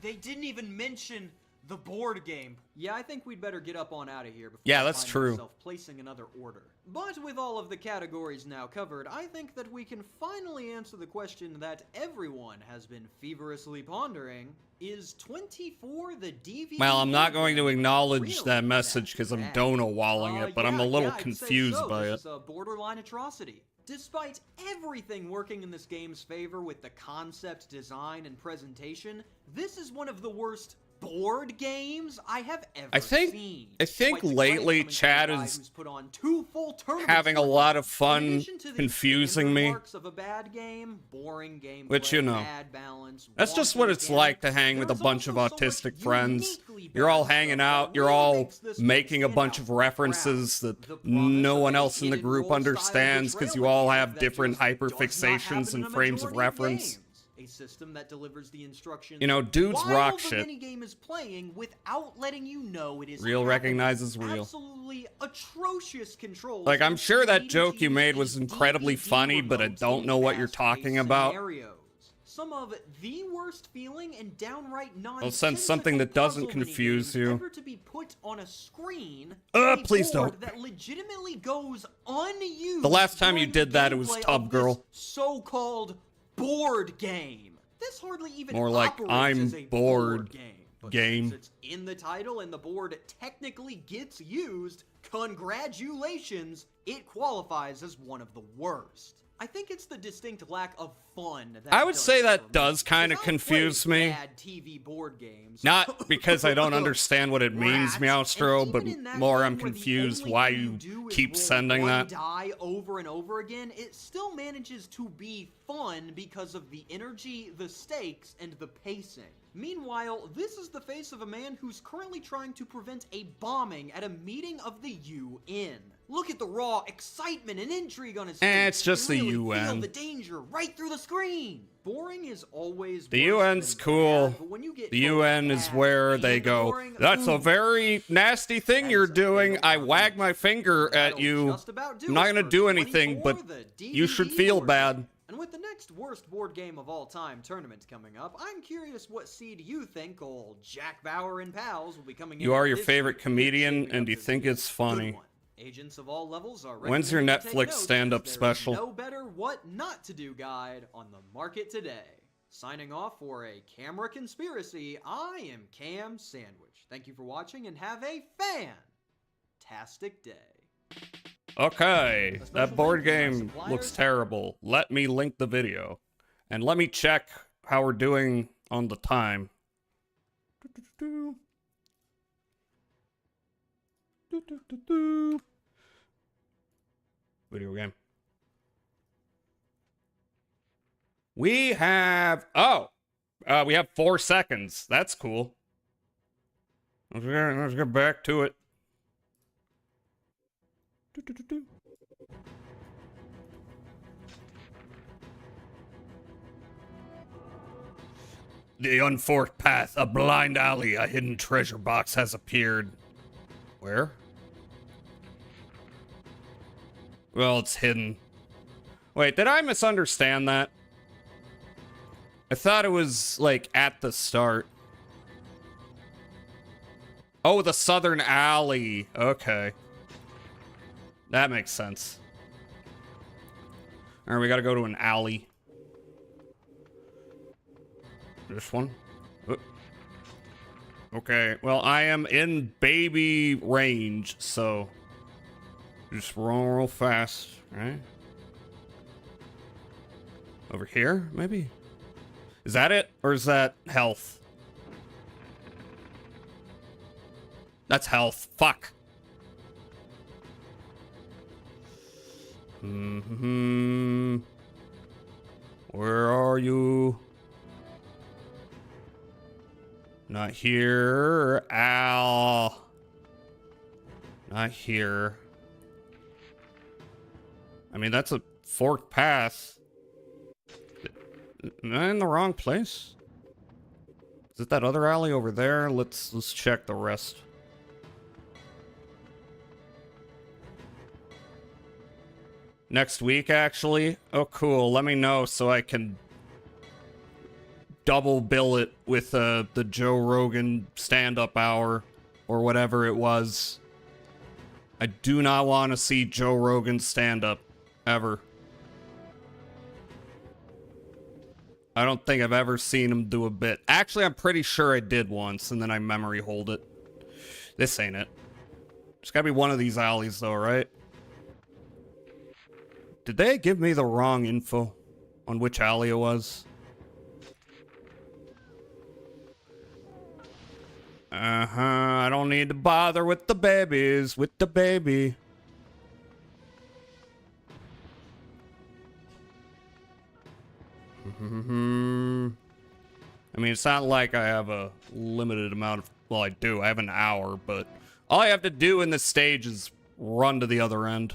They didn't even mention the board game. Yeah, I think we'd better get up on out of here before Yeah, I that's find true. myself placing another order. But with all of the categories now covered, I think that we can finally answer the question that everyone has been feverishly pondering. Is 24 the DVD? Well, I'm not going to game acknowledge really that message because I'm bad? dono-walling it, but I'm a little I'd say confused so. by This it. is a borderline atrocity. Despite everything working in this game's favor with the concept, design, and presentation, this is one of the worst board games I have ever seen. I think Quite lately coming from a Chad guy is who's put on 2 full tournaments having a for lot it. of fun In addition to the confusing standard me. marks of a bad game, boring gameplay, Which, you know, bad balance, that's just wonky what it's like to mechanics, hang with a there's bunch of also so much autistic friends. uniquely You're all bad hanging stuff out, that you're really all makes this game making a stand bunch out of from the references crowd. that The no promise one of a else in the hidden group role-style understands because you betrayal all mechanic have that different just does not hyperfixations happen in and a frames of majority reference. games. A system that delivers the instructions, You know, dudes while rock the shit. minigame is playing without letting you know it is Real happening. recognizes real. Absolutely atrocious controls. Like, I'm and sure that leading joke to you made use was these incredibly DVD funny, but I remotes don't in know what you're fast-paced talking about. scenarios. Some of the worst feeling and downright Well, since something that doesn't confuse you. ever to be put on a screen. Please board don't. That legitimately goes unused. The last time you during did the that, it was gameplay Tub of Girl. this so-called board game. This hardly even More like, operates I'm as a bored game. But game. since it's in the title and the board technically gets used, congratulations, it qualifies as one of the worst. I think it's the distinct lack of fun that I would does say it that for me. does kinda 'Cause I've confuse played me. bad TV board games. Not because I don't understand what it means, Rats, Meowstro, and but even in that more game I'm where the confused only why thing you do is keep roll sending one that. die over and over again, it still manages to be fun because of the energy, the stakes, and the pacing. Meanwhile, this is the face of a man who's currently trying to prevent a bombing at a meeting of the UN. Look at the raw excitement and intrigue on his face. It's just You the really UN. Feel the danger right through the screen. Boring is always The worse UN's than cool. bad, but when you get The both UN is bad where they and go, boring, that's a ooh, very nasty thing that you're is a doing. fatal I comment. wag my finger at That'll you. just about do I'm not it going to for do anything, 24, but the you should DVD feel board bad. game. And with the next worst board game of all time tournament coming up, I'm curious what seed you think old Jack Bauer and pals will be coming in. You are at your this favorite year. comedian, Shaping and up you to think be a it's good funny. one. Agents of all levels are When's your recommended to take Netflix notes, stand-up as there is special? No better what not to do guide on the market today. Signing off for a camera conspiracy, I am Cam Sandwich. Thank you for watching and have a fantastic day. Okay, A special that board thank you to my game suppliers. looks terrible. Let me link the video. And let me check how we're doing on the time. Video game. We have... Oh! We have 4 seconds. That's cool. Let's get back to it. The unforked path, a blind alley, a hidden treasure box has appeared. Where? Well, it's hidden. Wait, did I misunderstand that? I thought it was, like, at the start. Oh, the southern alley. Okay. That makes sense. Alright, we gotta go to an alley. This one? Okay, well, I am in baby range, so... just roll real fast, right? Over here, maybe? Is that it? Or is that health? That's health. Fuck. Where are you? Not here. Ow. Not here. I mean, that's a forked path. Am I in the wrong place? Is it that other alley over there? Let's check the rest. Next week, actually? Oh, cool. Let me know so I can double bill it with the Joe Rogan stand-up hour or whatever it was. I do not want to see Joe Rogan stand-up ever. I don't think I've ever seen him do a bit. Actually, I'm pretty sure I did once, and then I memory hold it. This ain't it. There's gotta be one of these alleys, though, right? Did they give me the wrong info on which alley it was? I don't need to bother with the babies, with the baby. I mean, it's not like I have a limited amount of... Well, I do. I have an hour, but all I have to do in this stage is run to the other end.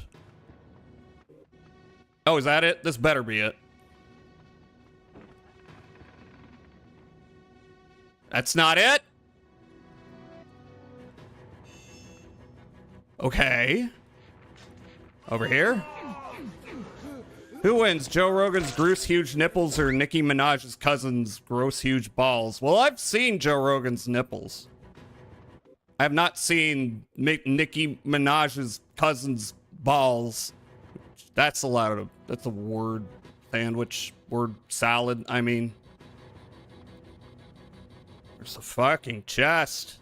Oh, is that it? This better be it. That's not it? Okay. Over here? Who wins, Joe Rogan's gross huge nipples or Nicki Minaj's cousin's gross huge balls? Well, I've seen Joe Rogan's nipples. I have not seen Nicki Minaj's cousin's balls. That's a lot of... That's a word sandwich. Word salad, I mean. There's a fucking chest.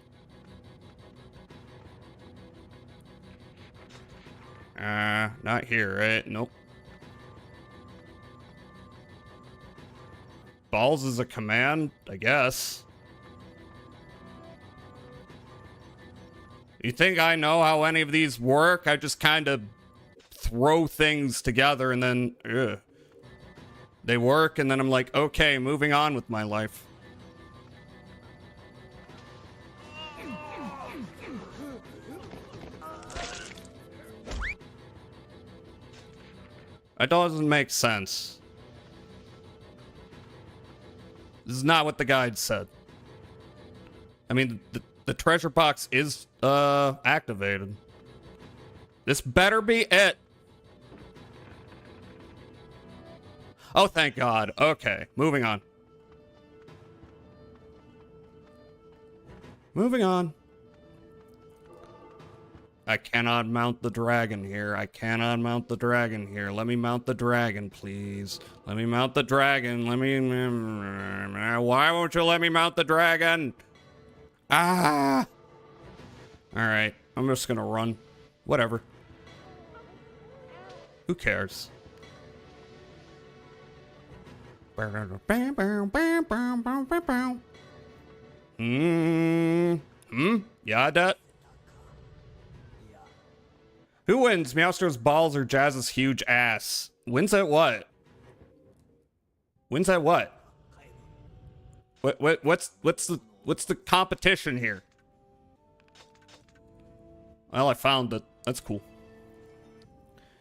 Not here, right? Nope. Balls is a command, I guess. You think I know how any of these work? I just kind of throw things together and then they work, and then I'm like, okay, moving on with my life. That doesn't make sense. This is not what the guide said. I mean, the treasure box is activated. This better be it. Oh, thank God. Okay, moving on. Moving on. I cannot mount the dragon here. I cannot mount the dragon here. Let me mount the dragon, please. Let me mount the dragon. Let me... Why won't you let me mount the dragon? Ah! Alright, I'm just gonna run. Whatever. Who cares? Yeah, that. Who wins, Meowster's balls or Jazz's huge ass? Wins at what? Wins at what? What's the competition here? Well, I found it. That's cool.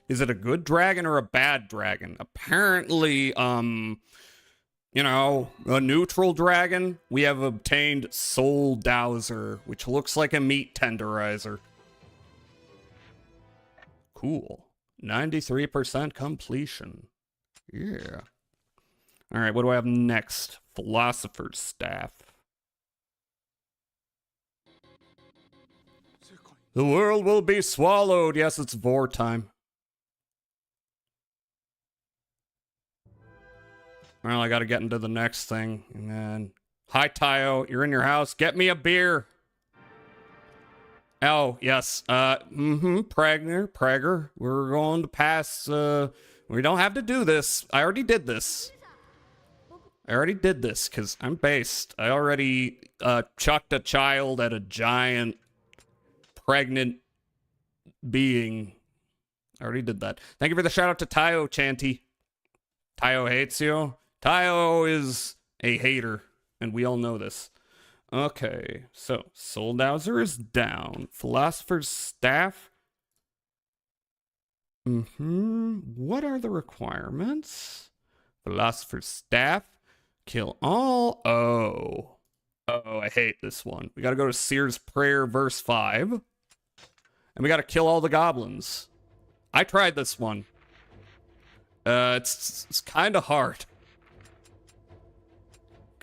Is it a good dragon or a bad dragon? Apparently, you know, a neutral dragon. We have obtained Soul Dowser, which looks like a meat tenderizer. Cool. 93% completion. Yeah. All right, what do I have next? Philosopher's Staff. The world will be swallowed. Yes, it's wartime. Well, I gotta get into the next thing. And then... Hi, Tayo. You're in your house. Get me a beer. Oh, yes. Prager. We're going to pass, we don't have to do this. I already did this. Because I'm based. I already, chucked a child at a giant, pregnant being. I already did that. Thank you for the shout out to Tayo, Chanty. Tayo hates you. Tayo is a hater, and we all know this. Okay, so Soul Dowser is down. Philosopher's Staff. What are the requirements? Philosopher's Staff. Kill all. Oh, I hate this one. We gotta go to Seer's Prayer, verse 5. And we gotta kill all the goblins. I tried this one. It's kind of hard.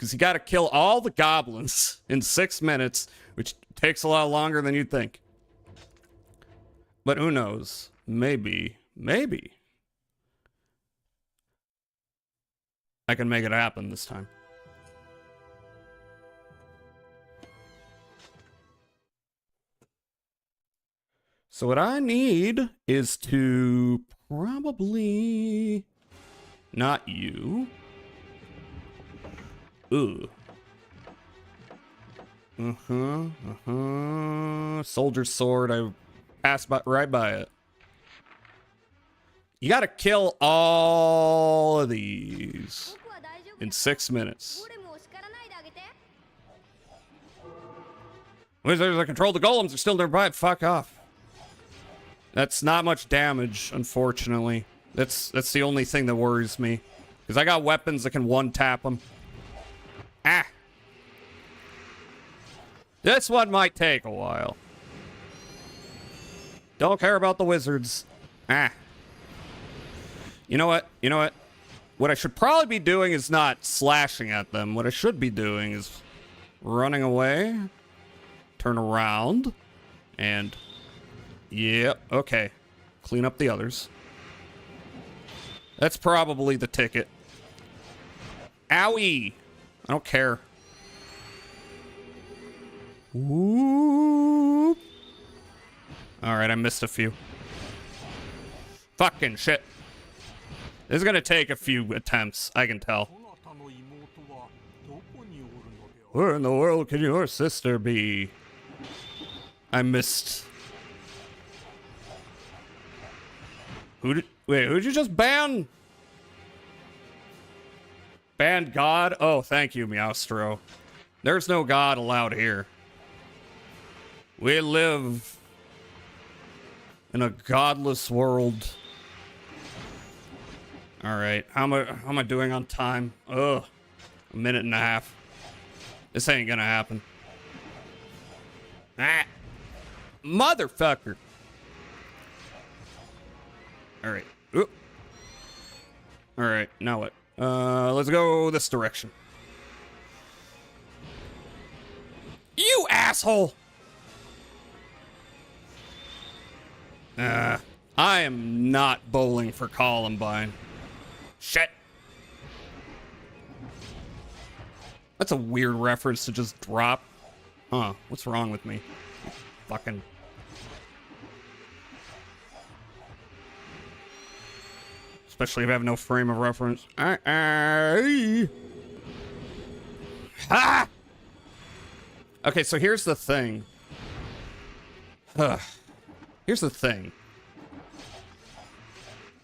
because you got to kill all the goblins in 6 minutes, which takes a lot longer than you'd think. But who knows? Maybe I can make it happen this time. So what I need is to probably not you. Ooh. Soldier sword. I passed right by it. You gotta kill all of these in 6 minutes. Wizards that control the golems are still nearby. Fuck off. That's not much damage, unfortunately. That's the only thing that worries me. Because I got weapons that can one-tap them. Ah. This one might take a while. Don't care about the wizards. Ah. You know what? What I should probably be doing is not slashing at them. What I should be doing is running away, turn around, and... Yep, okay. Clean up the others. That's probably the ticket. Owie! I don't care. Whoop. Alright, I missed a few. Fucking shit. This is gonna take a few attempts, I can tell. Where in the world can your sister be? I missed... Who'd you just ban? Banned God? Oh, thank you, Meowstro. There's no God allowed here. We live in a godless world. Alright, how am I doing on time? Ugh. 1.5 minutes. This ain't gonna happen. Ah. Motherfucker. Alright. Alright, now what? Let's go this direction. You asshole! I am not bowling for Columbine. Shit. That's a weird reference to just drop. Huh, what's wrong with me? Fucking... Especially if I have no frame of reference. Ah! Okay, so here's the thing. Here's the thing.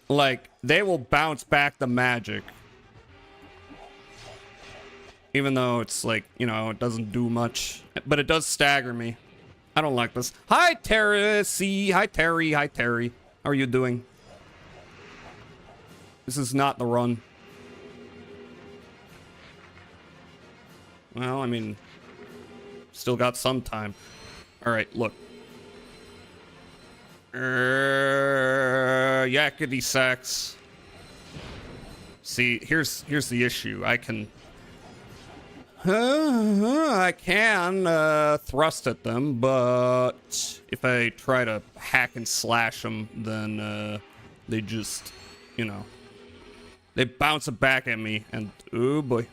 Like, they will bounce back the magic. Even though it's like, you know, it doesn't do much. But it does stagger me. I don't like this. Hi, Terry. Hi, Terry. Hi, Terry. How are you doing? This is not the run. Well, I mean, still got some time. All right, look. Yakety sax. See, here's the issue. I can thrust at them, but if I try to hack and slash them, then they just, you know, they bounce it back at me, and oh boy.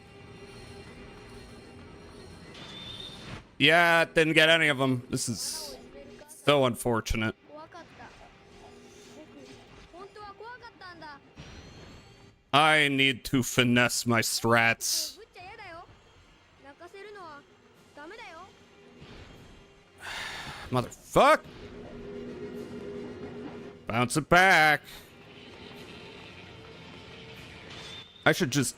Yeah, didn't get any of them. This is so unfortunate. I need to finesse my strats. Motherfuck! Bounce it back. I should just...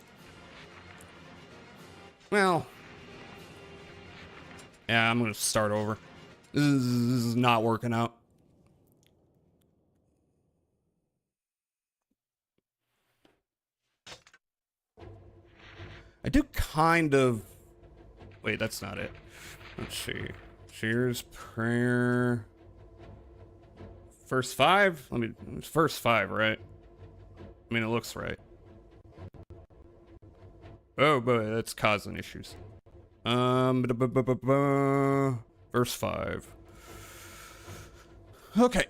Well... Yeah, I'm gonna start over. This is not working out. I do kind of... Wait, that's not it. Let's see. Cheers, prayer... First 5? Let me... First 5, right? I mean, it looks right. Oh boy, that's causing issues. Verse 5. Okay.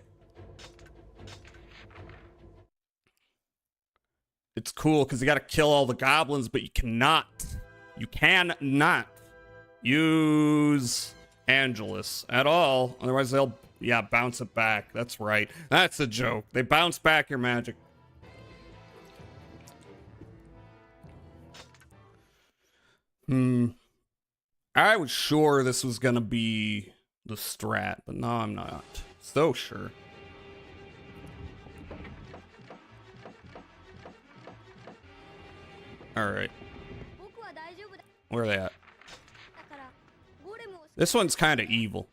It's cool because you gotta kill all the goblins, but you cannot use Angelus at all. Otherwise they'll, yeah, bounce it back. That's right. That's a joke. They bounce back your magic. I was sure this was gonna be the strat, but no, I'm not so sure. Alright. Where are they at? This one's kind of evil.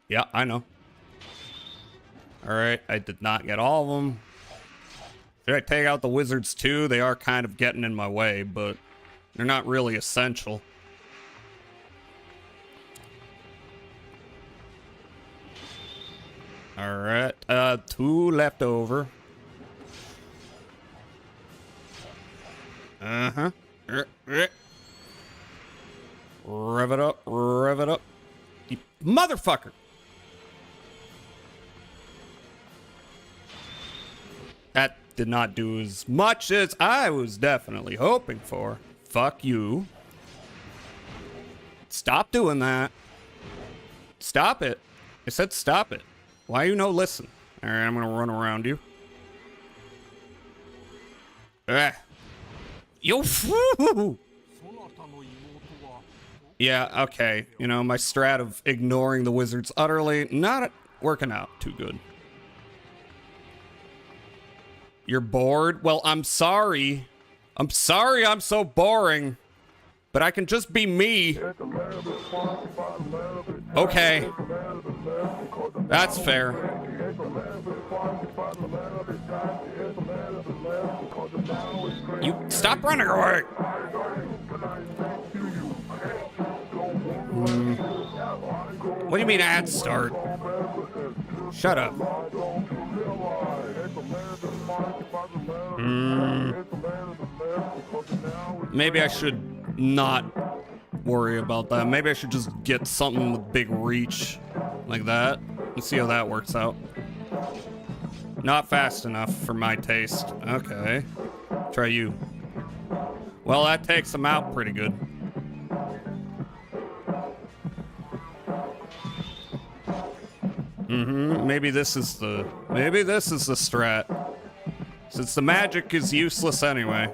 Yeah, I know. Alright, I did not get all of them. Should I take out the wizards too? They are kind of getting in my way, but they're not really essential. Alright, 2 left over. Uh-huh. Rev it up, rev it up. You motherfucker! That did not do as much as I was definitely hoping for. Fuck you. Stop doing that. Stop it. I said stop it. Why you no listen? Alright, I'm gonna run around you. Yo, yeah, okay. You know, my strat of ignoring the wizards utterly, not working out too good. You're bored? Well, I'm sorry. I'm sorry I'm so boring. But I can just be me. Okay. That's fair. You stop running away. What do you mean ad start? Shut up. Maybe I should not worry about that. Maybe I should just get something with big reach like that. Let's see how that works out. Not fast enough for my taste. Okay. Try you. Well, that takes them out pretty good. Maybe this is the strat. Since the magic is useless anyway.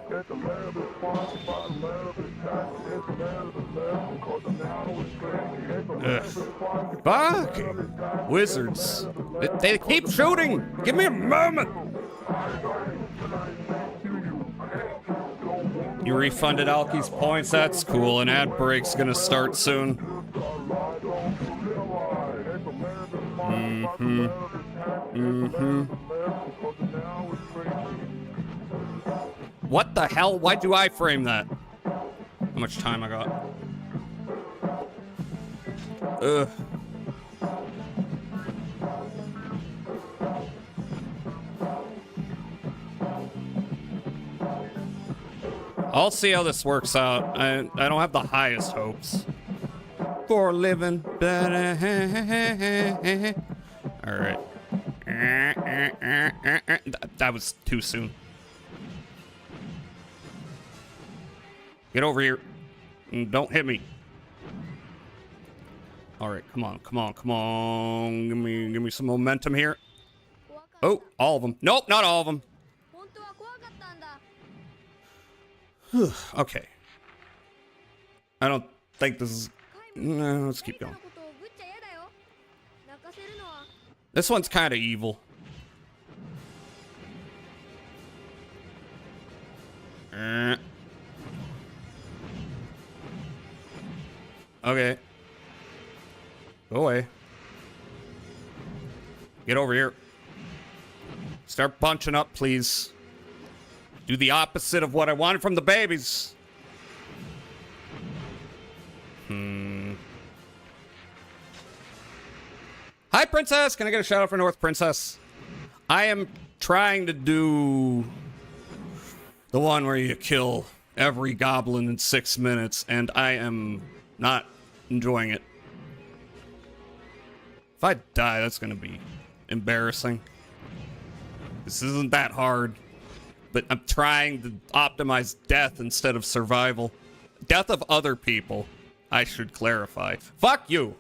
Ugh. Fuck! Wizards. They keep shooting! Give me a moment! You refunded Alki's points? That's cool. An ad break's gonna start soon. What the hell? Why do I frame that? How much time I got? Ugh. I'll see how this works out. I don't have the highest hopes. For a living. Alright. That was too soon. Get over here. Don't hit me. Alright, come on, come on, come on. Give me some momentum here. Oh, all of them. Nope, not all of them. Okay. I don't think this is... No, let's keep going. This one's kind of evil. Okay. Go away. Get over here. Start bunching up, please. Do the opposite of what I wanted from the babies. Hi, Princess. Can I get a shout out for North Princess? I am trying to do The one where you kill every goblin in 6 minutes, and I am not enjoying it. If I die, that's gonna be embarrassing. This isn't that hard, but I'm trying to optimize death instead of survival. Death of other people, I should clarify. Fuck you!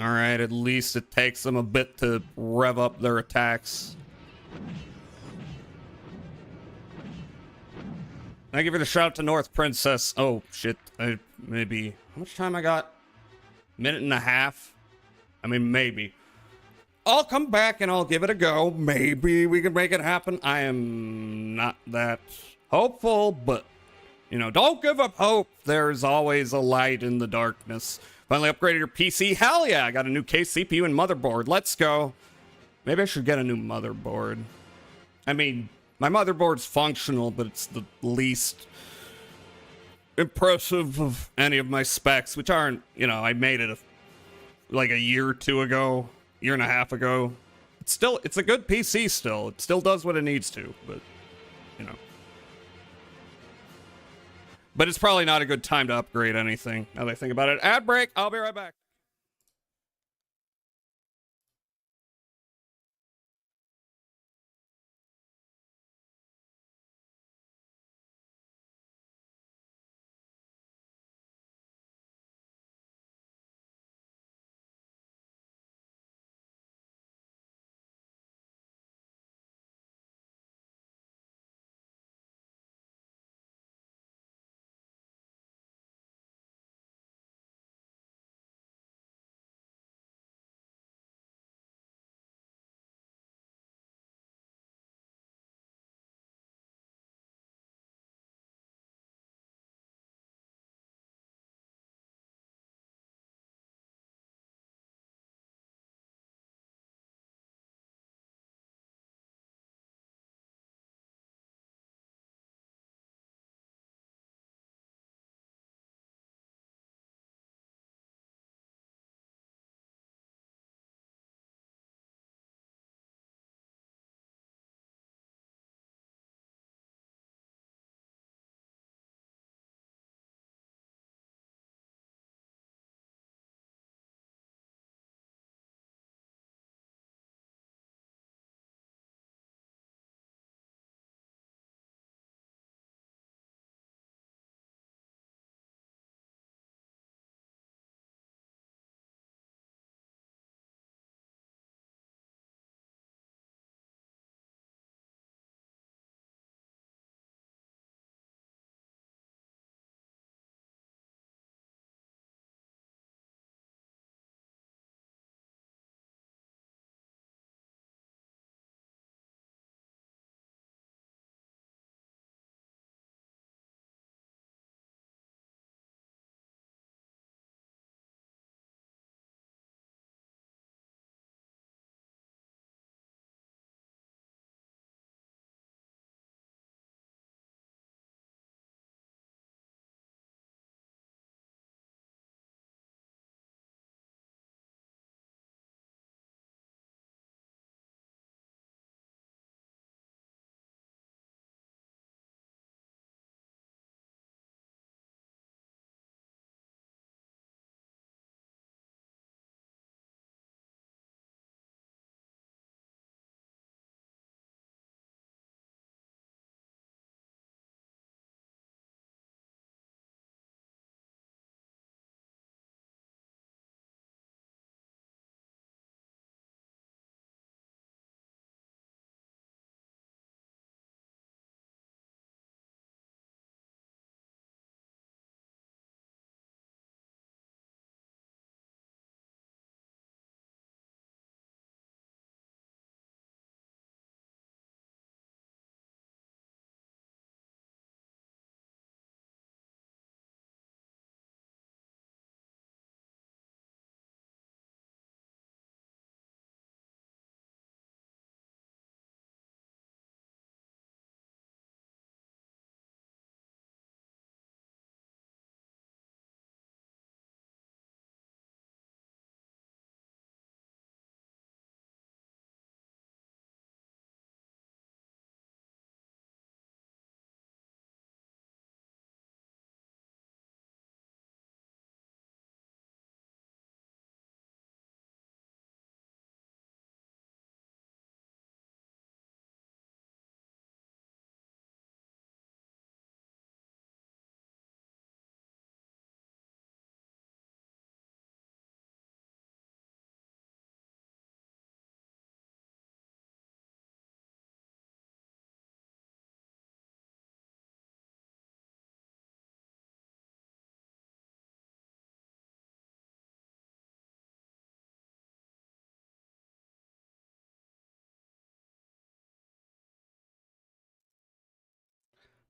Alright, at least it takes them a bit to rev up their attacks. Can I give it a shout to North Princess? Oh, shit. Maybe... How much time I got? Minute and a half? I mean, maybe. I'll come back and I'll give it a go. Maybe we can make it happen. I am not that hopeful, but, you know, don't give up hope. There's always a light in the darkness. Finally upgraded your PC. Hell yeah, I got a new case, CPU, and motherboard. Let's go. Maybe I should get a new motherboard. I mean, my motherboard's functional, but it's the least impressive of any of my specs, which aren't, you know, I made it like a year or two ago, year and a half ago. It's a good PC still. It still does what it needs to, but, you know. But it's probably not a good time to upgrade anything, now that I think about it. Ad break, I'll be right back.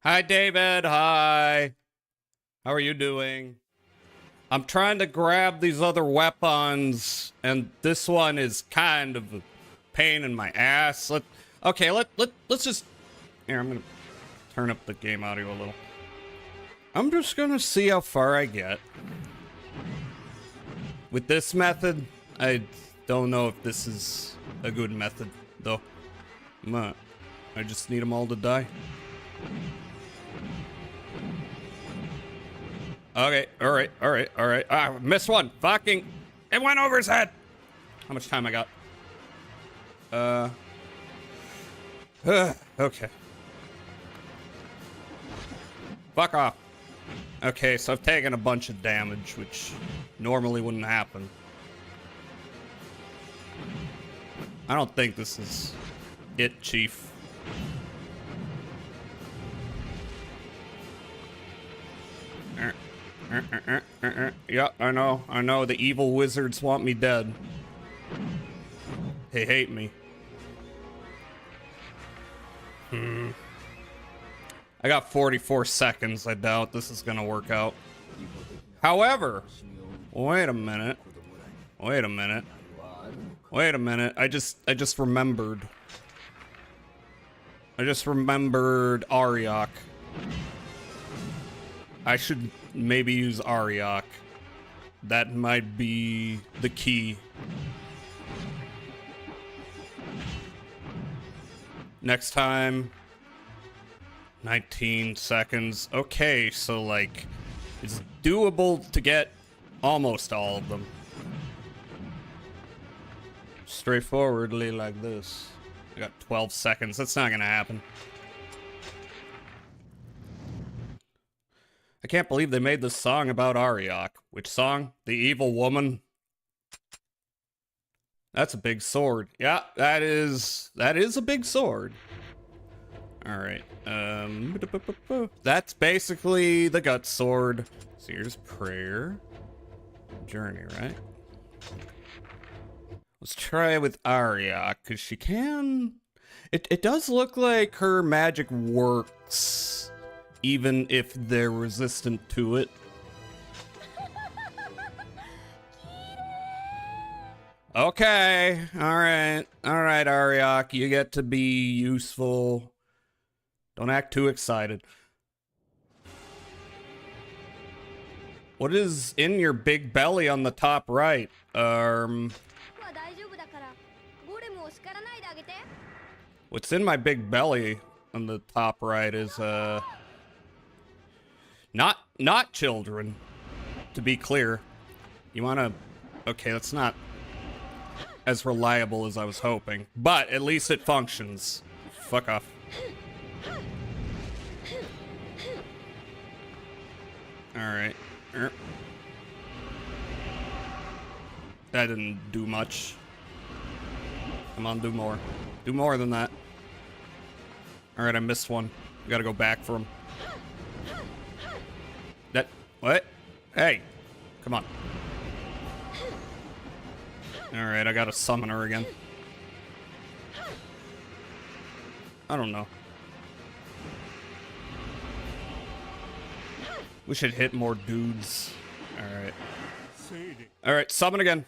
Hi, David. Hi. How are you doing? I'm trying to grab these other weapons, and this one is kind of a pain in my ass. Let's just... Here, I'm gonna turn up the game audio a little. I'm just gonna see how far I get. With this method, I don't know if this is a good method, though. I just need them all to die. Okay, alright. Ah, missed one. Fucking... It went over his head! How much time I got? Okay. Fuck off. Okay, so I've taken a bunch of damage, which normally wouldn't happen. I don't think this is it, Chief. Yeah, I know. The evil wizards want me dead. They hate me. I got 44 seconds. I doubt this is gonna work out. However, wait a minute. I just remembered. Ariok. I should maybe use Ariok. That might be the key. Next time. 19 seconds. Okay, so like, it's doable to get almost all of them. Straightforwardly like this. I got 12 seconds. That's not gonna happen. I can't believe they made this song about Ariok. Which song? The Evil Woman? That's a big sword. Yeah, that is a big sword. Alright, that's basically the gut sword. So here's prayer. Journey, right? Let's try with Ariok, because she can... It does look like her magic works, even if they're resistant to it. Okay, alright, Ariok, you get to be useful. Don't act too excited. What is in your big belly on the top right? What's in my big belly on the top right is, not children, to be clear. You wanna... Okay, that's not as reliable as I was hoping, but at least it functions. Fuck off. Alright. That didn't do much. Come on, do more. Do more than that. Alright, I missed one. We gotta go back for him. That... What? Hey! Come on. Alright, I gotta summon her again. I don't know. We should hit more dudes. Alright. Alright, summon again.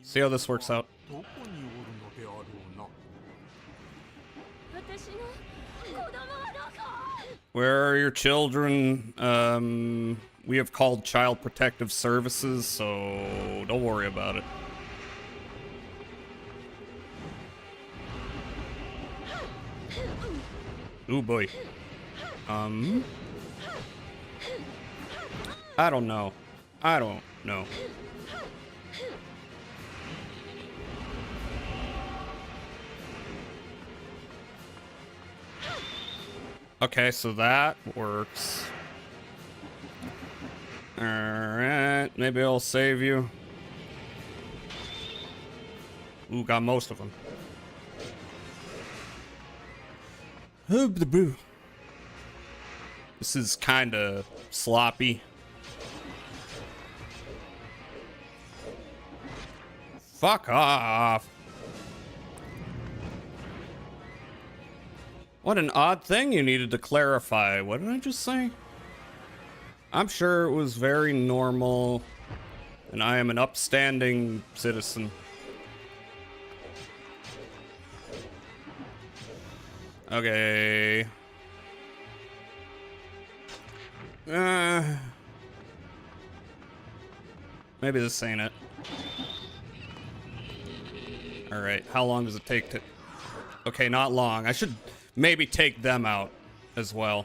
See how this works out. Where are your children? We have called Child Protective Services, so don't worry about it. Ooh boy. I don't know. Okay, so that works. Alright, maybe I'll save you. Ooh, got most of them. This is kinda sloppy. Fuck off. What an odd thing you needed to clarify. What did I just say? I'm sure it was very normal, and I am an upstanding citizen. Okay. Maybe this ain't it. Alright, how long does it take to... Okay, not long. I should maybe take them out as well.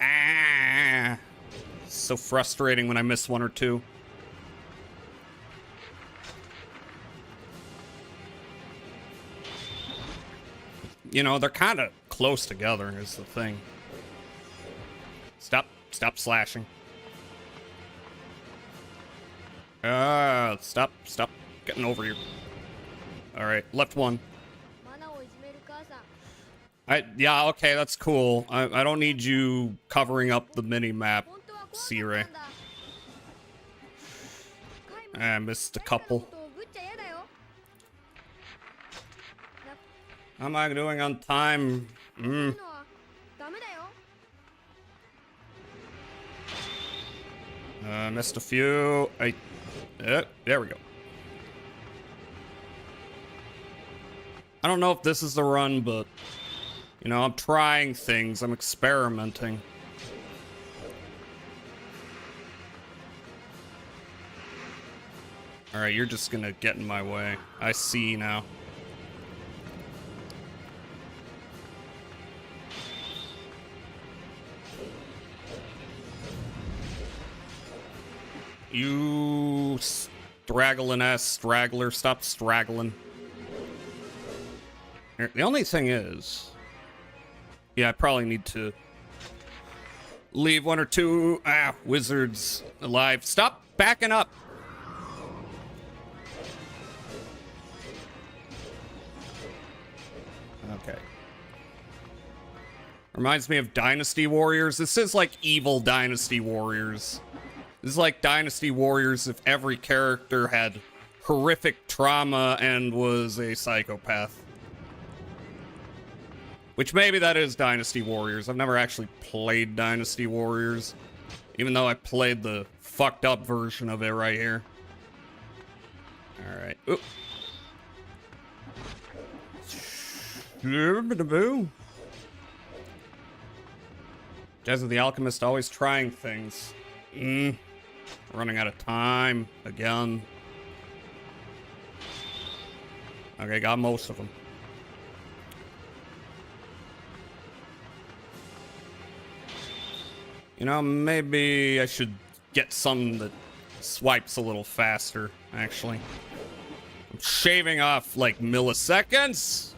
Ah! So frustrating when I miss one or two. You know, they're kind of close together is the thing. Stop slashing. Stop getting over here. All right, left one. Yeah, okay, that's cool. I don't need you covering up the mini-map, C-Ray. I missed a couple. How am I doing on time? Missed a few. There we go. I don't know if this is the run, but you know, I'm trying things. I'm experimenting. All right, you're just gonna get in my way. I see now. You straggling ass straggler, stop straggling. The only thing is, yeah, I probably need to leave one or two wizards alive. Stop backing up. Okay. Reminds me of Dynasty Warriors. This is like evil Dynasty Warriors. This is like Dynasty Warriors if every character had horrific trauma and was a psychopath. Which maybe that is Dynasty Warriors. I've never actually played Dynasty Warriors, even though I played the fucked up version of it right here. Alright. Oop. Jazz of the Alchemist always trying things. Running out of time again. Okay, got most of them. You know, maybe I should get some that swipes a little faster, actually. I'm shaving off like milliseconds.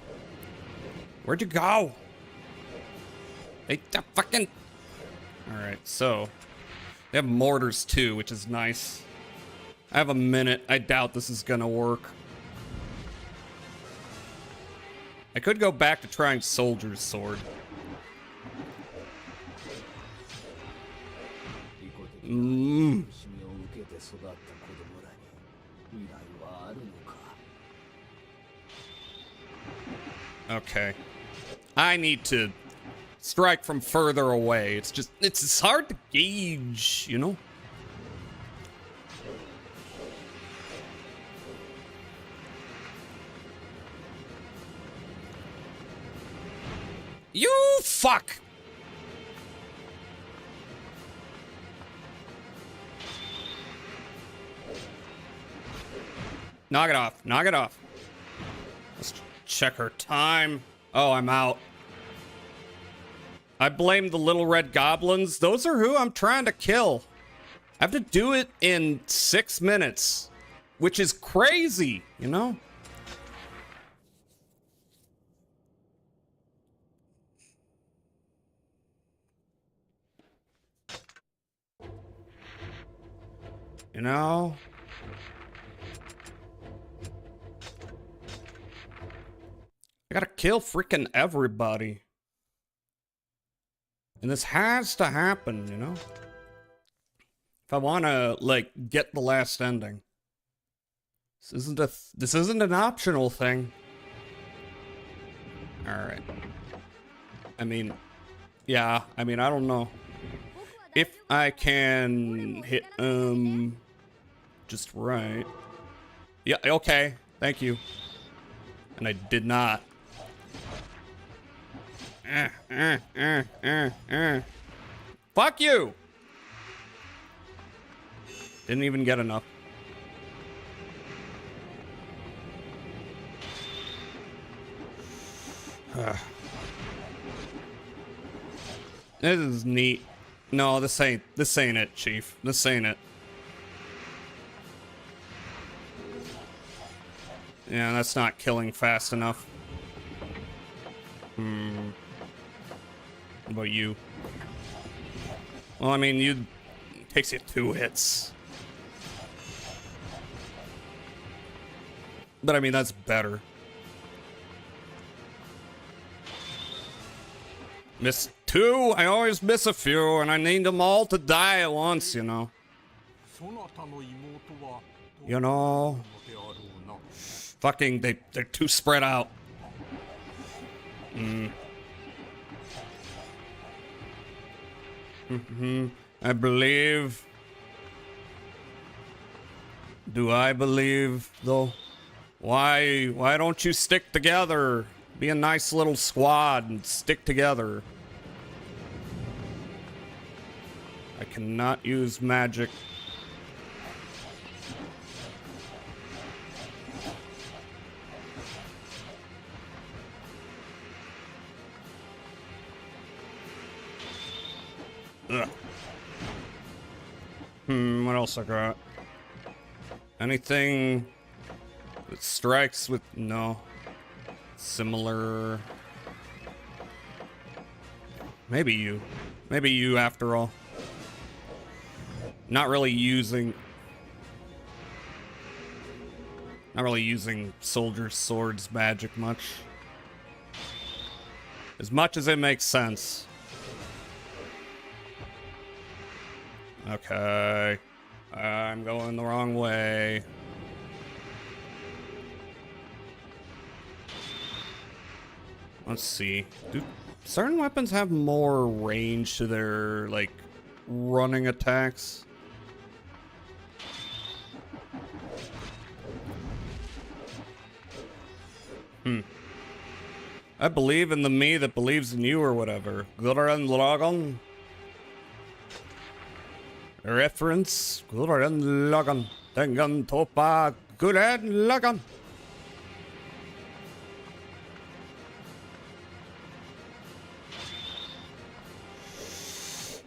Where'd you go? Hey, the fucking... Alright, so... They have mortars too, which is nice. I have a minute. I doubt this is gonna work. I could go back to trying Soldier's Sword. Okay. I need to strike from further away. It's hard to gauge, you know? You fuck! Knock it off. Knock it off. Let's check her time. Oh, I'm out. I blame the little red goblins. Those are who I'm trying to kill. I have to do it in 6 minutes, which is crazy, you know? You know? I gotta kill freaking everybody. And this has to happen, you know? If I want to, like, get the last ending. This isn't an optional thing. All right. I mean, yeah. I mean, I don't know if I can hit just right. Yeah. Okay. Thank you. And I did not. Fuck you. Didn't even get enough. This is neat. No, this ain't it, Chief. This ain't it. Yeah, that's not killing fast enough. What about you? Well, I mean, it takes you 2 hits. But I mean, that's better. Miss 2? I always miss a few, and I need them all to die at once, you know. You know. Fucking, they're too spread out. I believe. Do I believe, though? Why don't you stick together? Be a nice little squad and stick together. I cannot use magic. Ugh. What else I got? Anything that strikes with no similar? Maybe you after all. Not really using Soldier's Sword's magic much. As much as it makes sense. Okay. I'm going the wrong way. Let's see. Do certain weapons have more range to their, like, running attacks? I believe in the me that believes in you or whatever. Gurren Lagann. Reference. Gurren Lagann. Tengan Topa Gurren Lagann.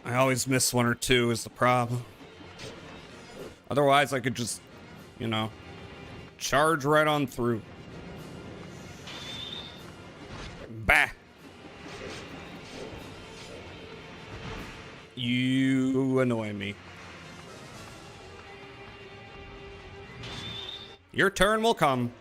I always miss 1 or 2 is the problem. Otherwise I could just, you know, charge right on through. Bah! You annoy me. Your turn will come.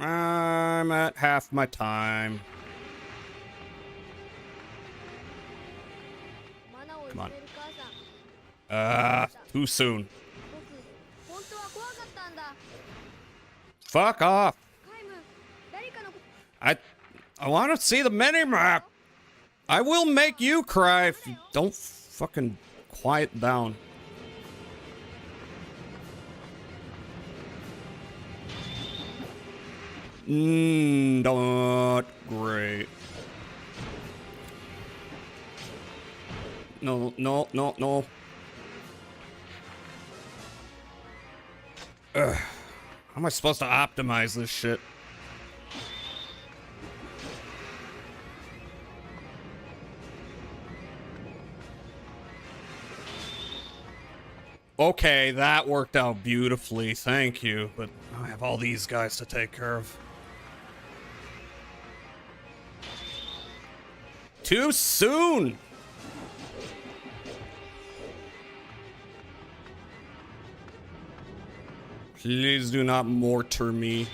I'm at half my time. Come on. Too soon. Fuck off. I want to see the mini-map. I will make you cry if you don't fucking quiet down. Not great. No. Ugh. How am I supposed to optimize this shit? Okay, that worked out beautifully. Thank you. But I have all these guys to take care of. Too soon! Please do not mortar me.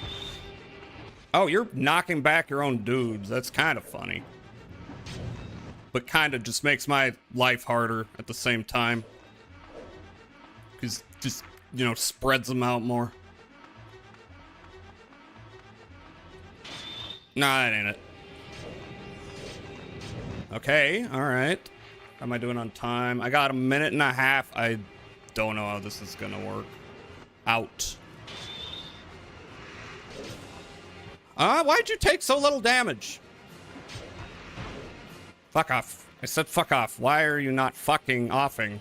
Oh, you're knocking back your own dudes. That's kind of funny. but kind of just makes my life harder at the same time. Because just, you know, spreads them out more. Nah, that ain't it. Okay, alright. How am I doing on time? I got a minute and a half. I don't know how this is gonna work. Out. Why'd you take so little damage? Fuck off. I said fuck off. Why are you not fucking offing?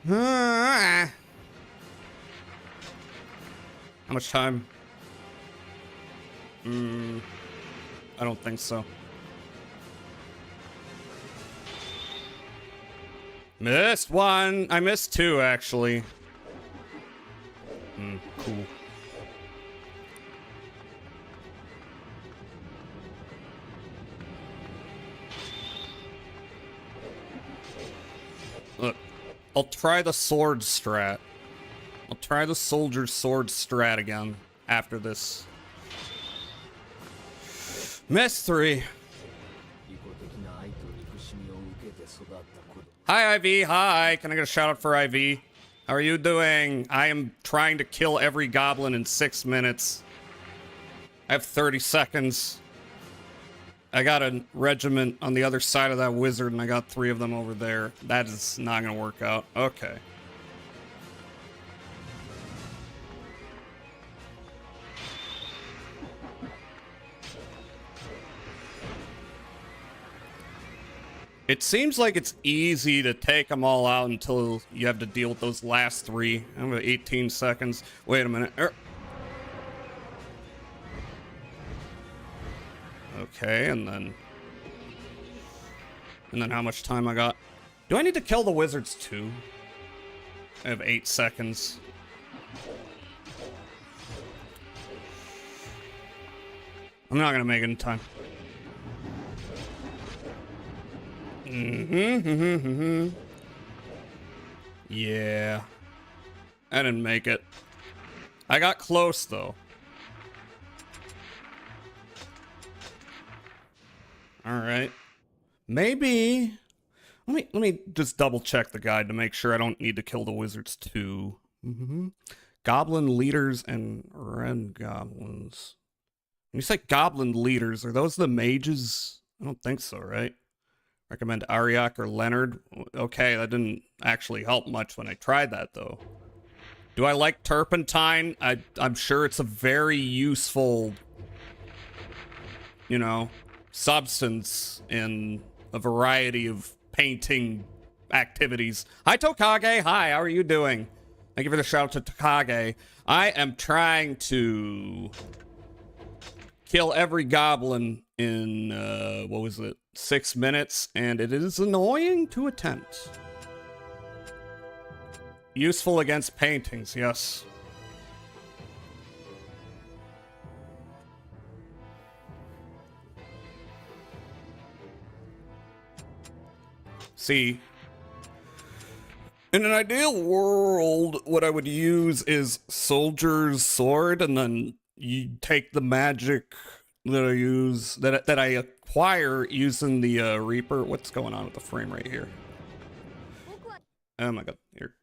How much time? I don't think so. Missed one. I missed two, actually. Cool. Look, I'll try the sword strat. I'll try the soldier's sword strat again after this. Miss 3. Hi, Ivy. Hi. Can I get a shout out for Ivy? How are you doing? I am trying to kill every goblin in 6 minutes. I have 30 seconds. I got a regiment on the other side of that wizard, and I got 3 of them over there. That is not going to work out. Okay. It seems like it's easy to take them all out until you have to deal with those last 3. I have 18 seconds. Wait a minute. Okay, and then how much time I got? Do I need to kill the wizards too? I have 8 seconds. I'm not gonna make it in time. Yeah. I didn't make it. I got close though. Alright. Maybe. Let me just double check the guide to make sure I don't need to kill the wizards too. Goblin leaders and red goblins. When you say goblin leaders, are those the mages? I don't think so, right? Recommend Ariak or Leonard. Okay, that didn't actually help much when I tried that, though. Do I like turpentine? I'm sure it's a very useful, you know, substance in a variety of painting activities. Hi, Tokage. Hi, how are you doing? Thank you for the shout out to Tokage. I am trying to kill every goblin in, what was it? 6 minutes, and it is annoying to attempt. Useful against paintings, yes. See, in an ideal world, what I would use is Soldier's Sword, and then you take the magic that I use, that I acquire using the Reaper. What's going on with the frame rate here? Oh my god, here.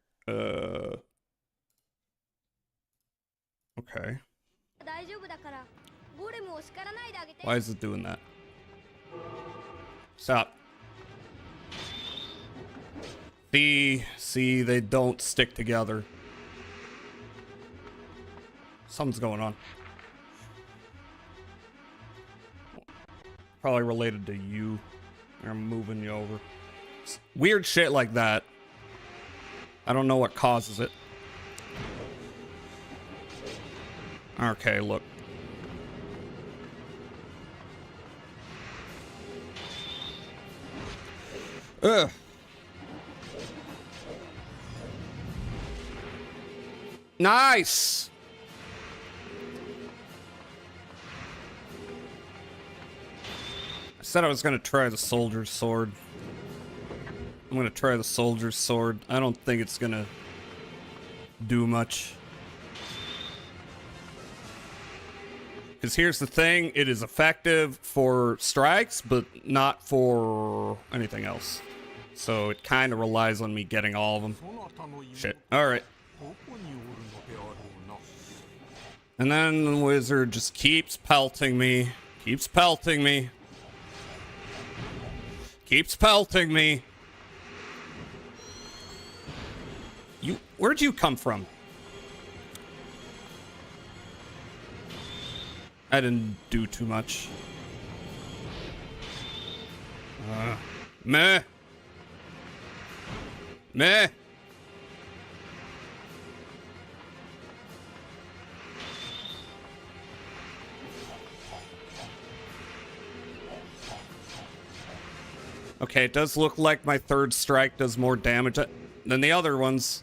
Okay. Why is it doing that? Stop. See, they don't stick together. Something's going on. Probably related to you. I'm moving you over. Weird shit like that. I don't know what causes it. Okay, look. Ugh. Nice! I said I was gonna try the soldier's sword. I'm gonna try the soldier's sword. I don't think it's gonna do much. Because here's the thing, it is effective for strikes, but not for anything else. So it kind of relies on me getting all of them. Shit. Alright. And then the wizard just keeps pelting me. Keeps pelting me. Keeps pelting me. Where'd you come from? I didn't do too much. Meh. Meh. Okay, it does look like my third strike does more damage than the other ones.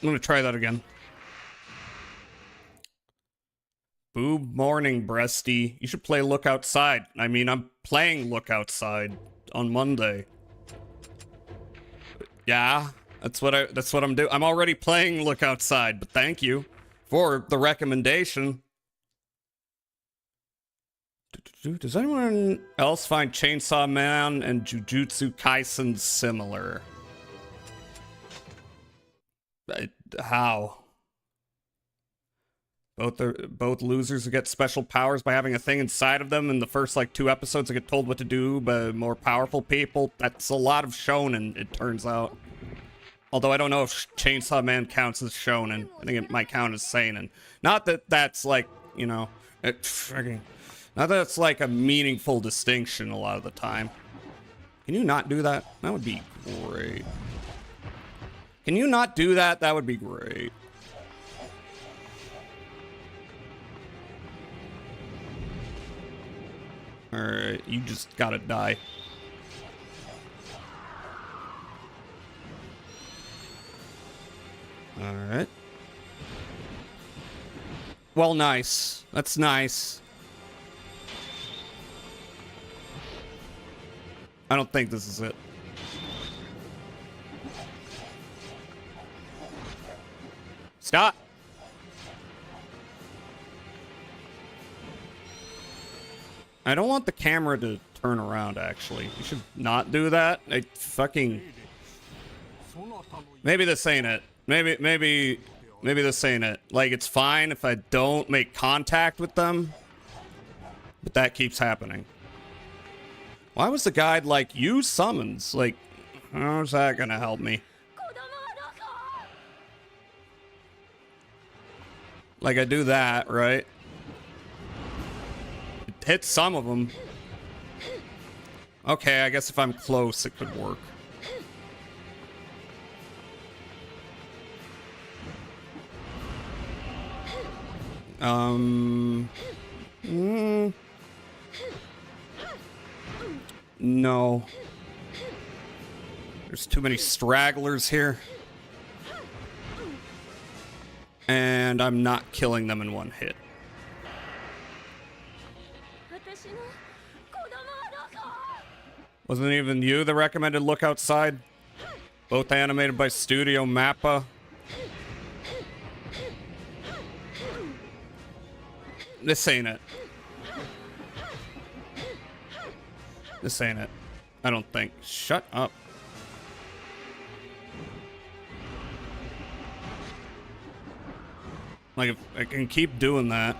I'm gonna try that again. Boob morning, breasty. You should play Look Outside. I mean, I'm playing Look Outside on Monday. Yeah, that's what I'm doing. I'm already playing Look Outside, but thank you for the recommendation. Does anyone else find Chainsaw Man and Jujutsu Kaisen similar? How? Both losers get special powers by having a thing inside of them. In the first, like, 2 episodes, they get told what to do by more powerful people. That's a lot of shonen, it turns out. Although I don't know if Chainsaw Man counts as shonen. I think it might count as seinen. Not that that's, like, you know... Not that it's, like, a meaningful distinction a lot of the time. Can you not do that? That would be great. Can you not do that? That would be great. Alright, you just gotta die. Alright. Well, nice. That's nice. I don't think this is it. Stop! I don't want the camera to turn around, actually. You should not do that. I fucking... Maybe this ain't it. Maybe this ain't it. Like, it's fine if I don't make contact with them. But that keeps happening. Why was the guide like, use summons? Like, how's that gonna help me? Like, I do that, right? It hits some of them. Okay, I guess if I'm close, it could work. No. There's too many stragglers here. And I'm not killing them in one hit. Wasn't even you the recommended Look Outside? Both animated by Studio Mappa. This ain't it. This ain't it. I don't think. Shut up. Like, if I can keep doing that.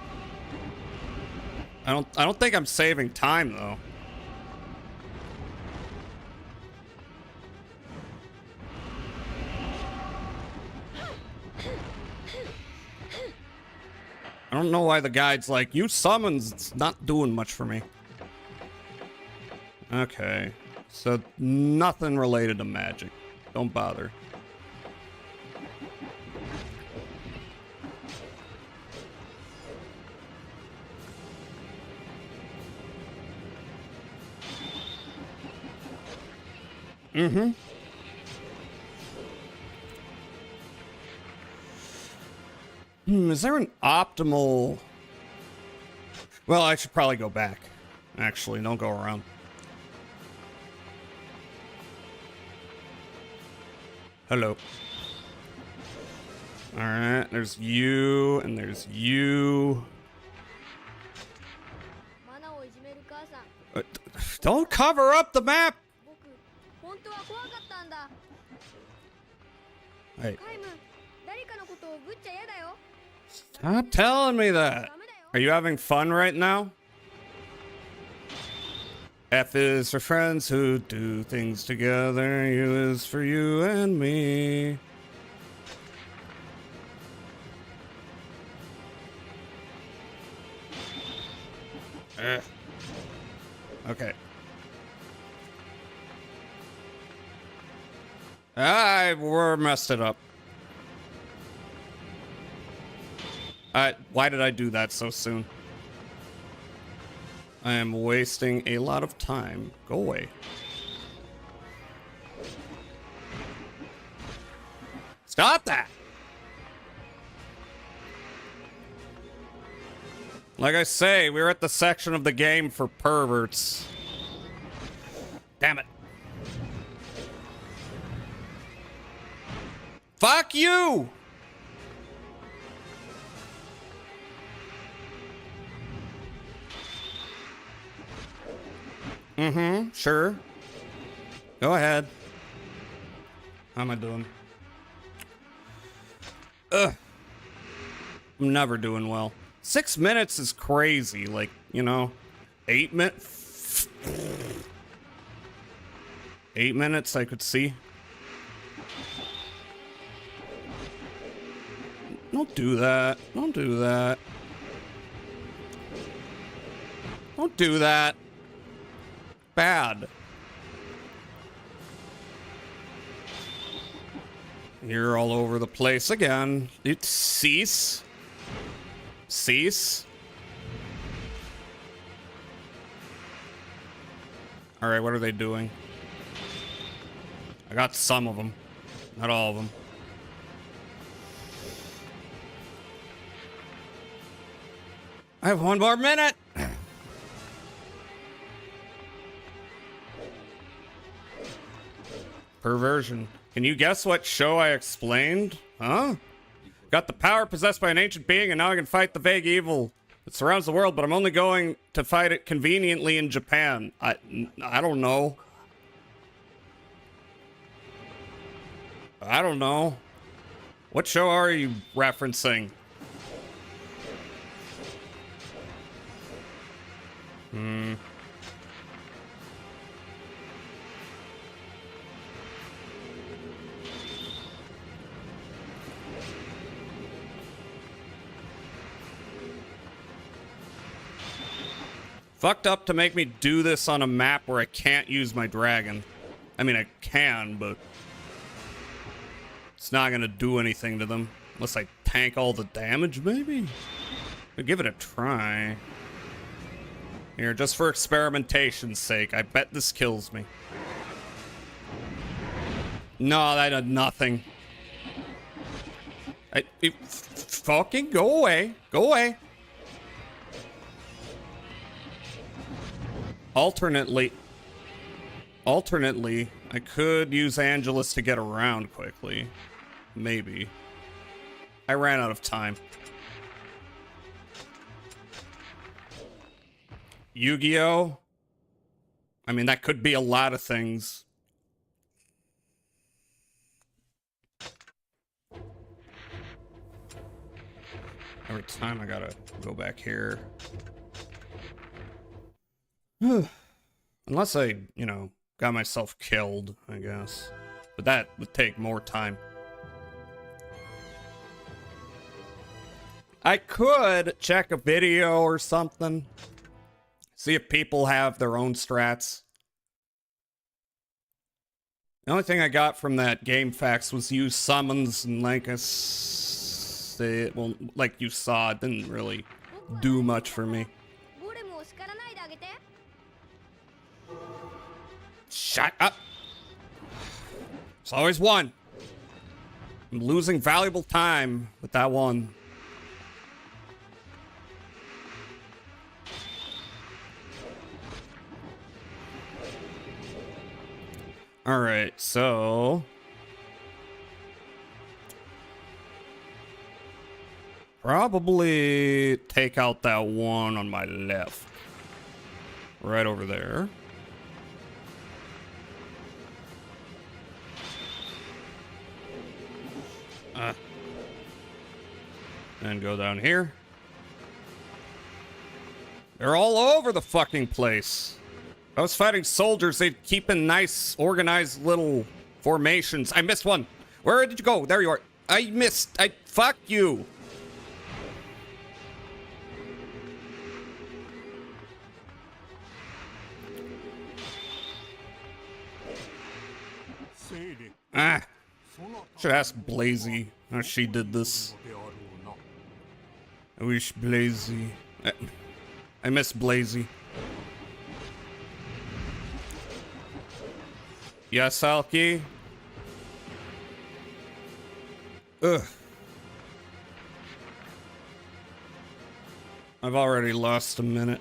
I don't think I'm saving time though. I don't know why the guide's like, use summons, it's not doing much for me. Okay. So nothing related to magic. Don't bother. Mm-hmm. Is there an optimal... Well, I should probably go back. Actually, don't go around. Hello. Alright, there's you, and there's you. Don't cover up the map! Hey. Stop telling me that. Are you having fun right now? F is for friends who do things together. U is for you and me. Okay. We're messed it up. Why did I do that so soon? I am wasting a lot of time. Go away. Stop that! Like I say, we're at the section of the game for perverts. Damn it. Fuck you! Mm-hmm, sure. Go ahead. How am I doing? Ugh. I'm never doing well. 6 minutes is crazy. Like, you know, 8 minutes. 8 minutes I could see. Don't do that. Don't do that. Don't do that. Bad. You're all over the place again. Cease. Cease. All right, what are they doing? I got some of them, not all of them. I have 1 more minute. Perversion. Can you guess what show I explained? Huh? Got the power possessed by an ancient being, and now I can fight the vague evil that surrounds the world, but I'm only going to fight it conveniently in Japan. I don't know. I don't know. What show are you referencing? Fucked up to make me do this on a map where I can't use my dragon. I mean, I can, but it's not gonna do anything to them. Unless I tank all the damage, maybe? I'll give it a try. Here, just for experimentation's sake. I bet this kills me. No, that did nothing. Fucking go away. Go away. Alternately, I could use Angelus to get around quickly. Maybe. I ran out of time. Yu-Gi-Oh? I mean, that could be a lot of things. Every time I gotta go back here. Unless I, you know, got myself killed, I guess. But that would take more time. I could check a video or something. See if people have their own strats. The only thing I got from that game facts was use summons and like well, like you saw, it didn't really do much for me. Shut up! It's always one. I'm losing valuable time with that one. Alright, so Probably take out that one on my left. Right over there. And go down here. They're all over the fucking place. I was fighting soldiers. They'd keep in nice, organized little formations. I missed one. Where did you go? There you are. I missed. Fuck you. Should ask Blazy how she did this. I wish Blazy. I miss Blazy. Yes, Alki? Ugh. I've already lost a minute.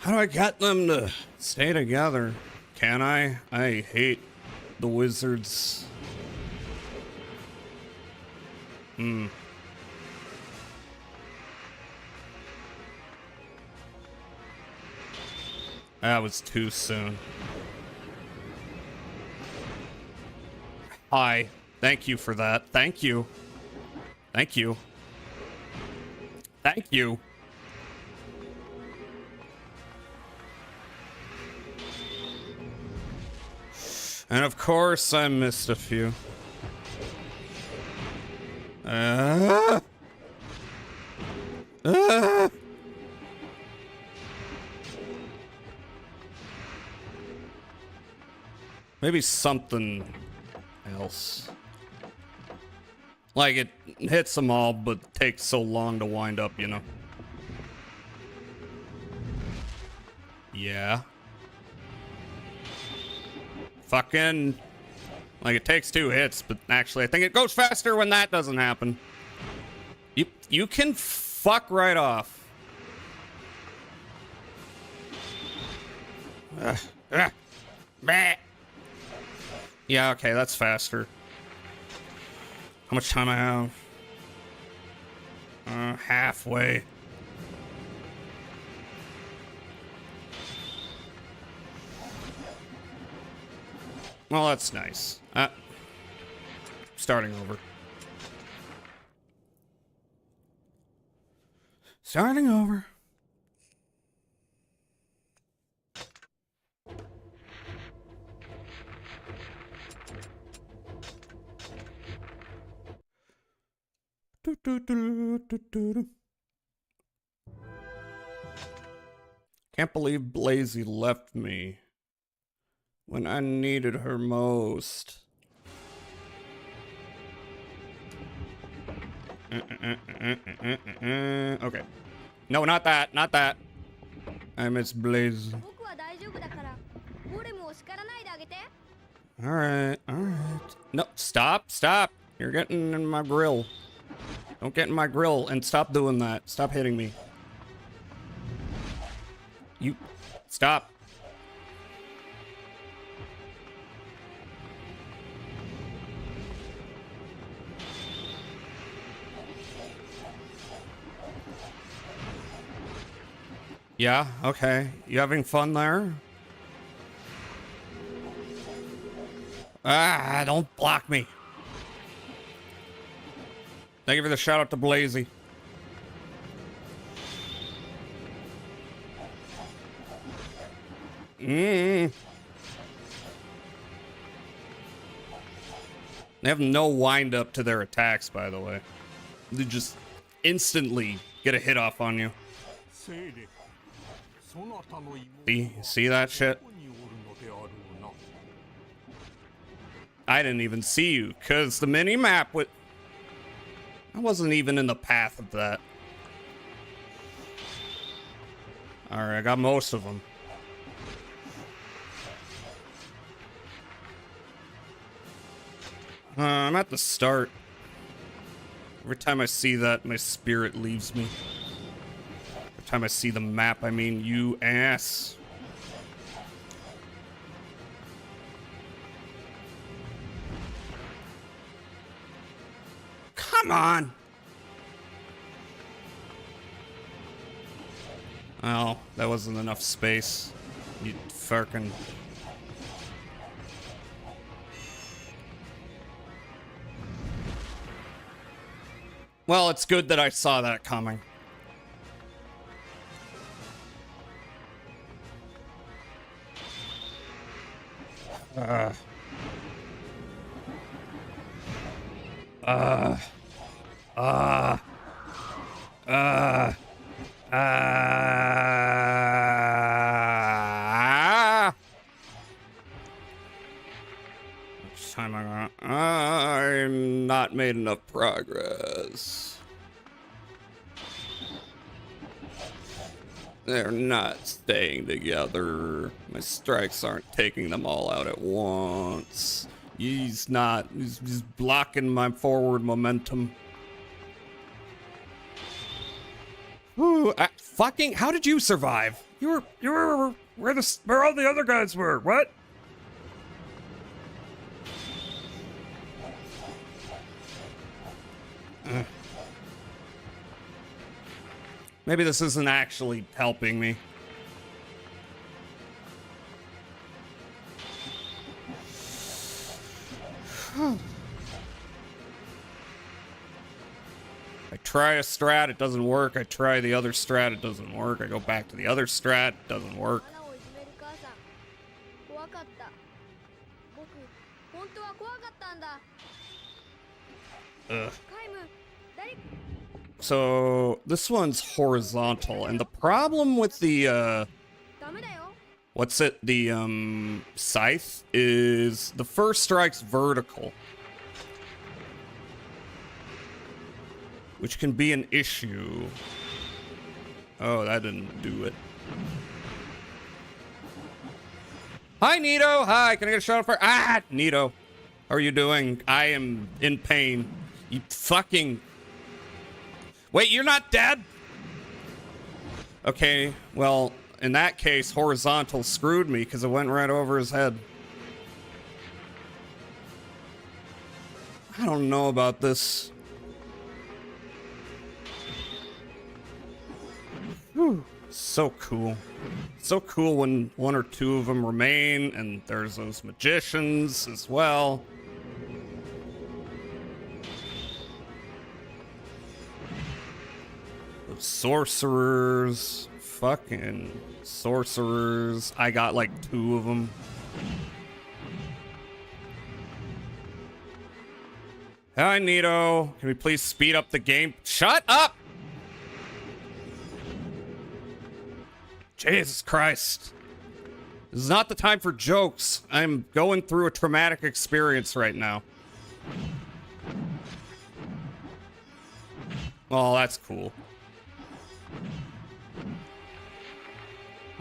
How do I get them to stay together? Can I? I hate the wizards. That was too soon. Hi. Thank you for that. Thank you. Thank you. Thank you. And of course, I missed a few. Maybe something else. Like it hits them all, but takes so long to wind up, you know? Yeah. Fucking, like it takes 2 hits, but actually I think it goes faster when that doesn't happen. You can fuck right off. Yeah, okay, that's faster. How much time I have? Halfway. Well, that's nice. Starting over. Starting over. Can't believe Blazy left me when I needed her most. Okay. No, not that. Not that. I miss Blaze. Alright, alright. No, stop, stop. You're getting in my grill. Don't get in my grill and stop doing that. Stop hitting me. You... Stop. Yeah, okay. You having fun there? Ah, don't block me. Thank you for the shout out to Blazy. They have no wind up to their attacks, by the way. They just instantly get a hit off on you. See that shit? I didn't even see you, because the mini-map would... I wasn't even in the path of that. Alright, I got most of them. I'm at the start. Every time I see that, my spirit leaves me. Every time I see the map, I mean, you ass. Come on. Oh, that wasn't enough space. You fucking... Well, it's good that I saw that coming. Which time I got? I'm not made enough progress. They're not staying together. My strikes aren't taking them all out at once. He's blocking my forward momentum. Ooh, fucking, how did you survive? You were where all the other guys were. What? Maybe this isn't actually helping me. I try a strat, it doesn't work. I try the other strat, it doesn't work. I go back to the other strat, it doesn't work. Ugh. So this one's horizontal, and the problem with the what's it, the scythe, is the first strike's vertical, which can be an issue. Oh, that didn't do it. Hi, Nito. Hi, can I get a shot for? Ah, Nito. How are you doing? I am in pain. You fucking... Wait, you're not dead? Okay, well, in that case, horizontal screwed me because it went right over his head. I don't know about this. Whew. So cool. So cool when one or two of them remain, and there's those magicians as well. Those sorcerers. Fucking sorcerers. I got like 2 of them. Hi, Nito. Can we please speed up the game? Shut up! Jesus Christ. This is not the time for jokes. I'm going through a traumatic experience right now. Oh, that's cool.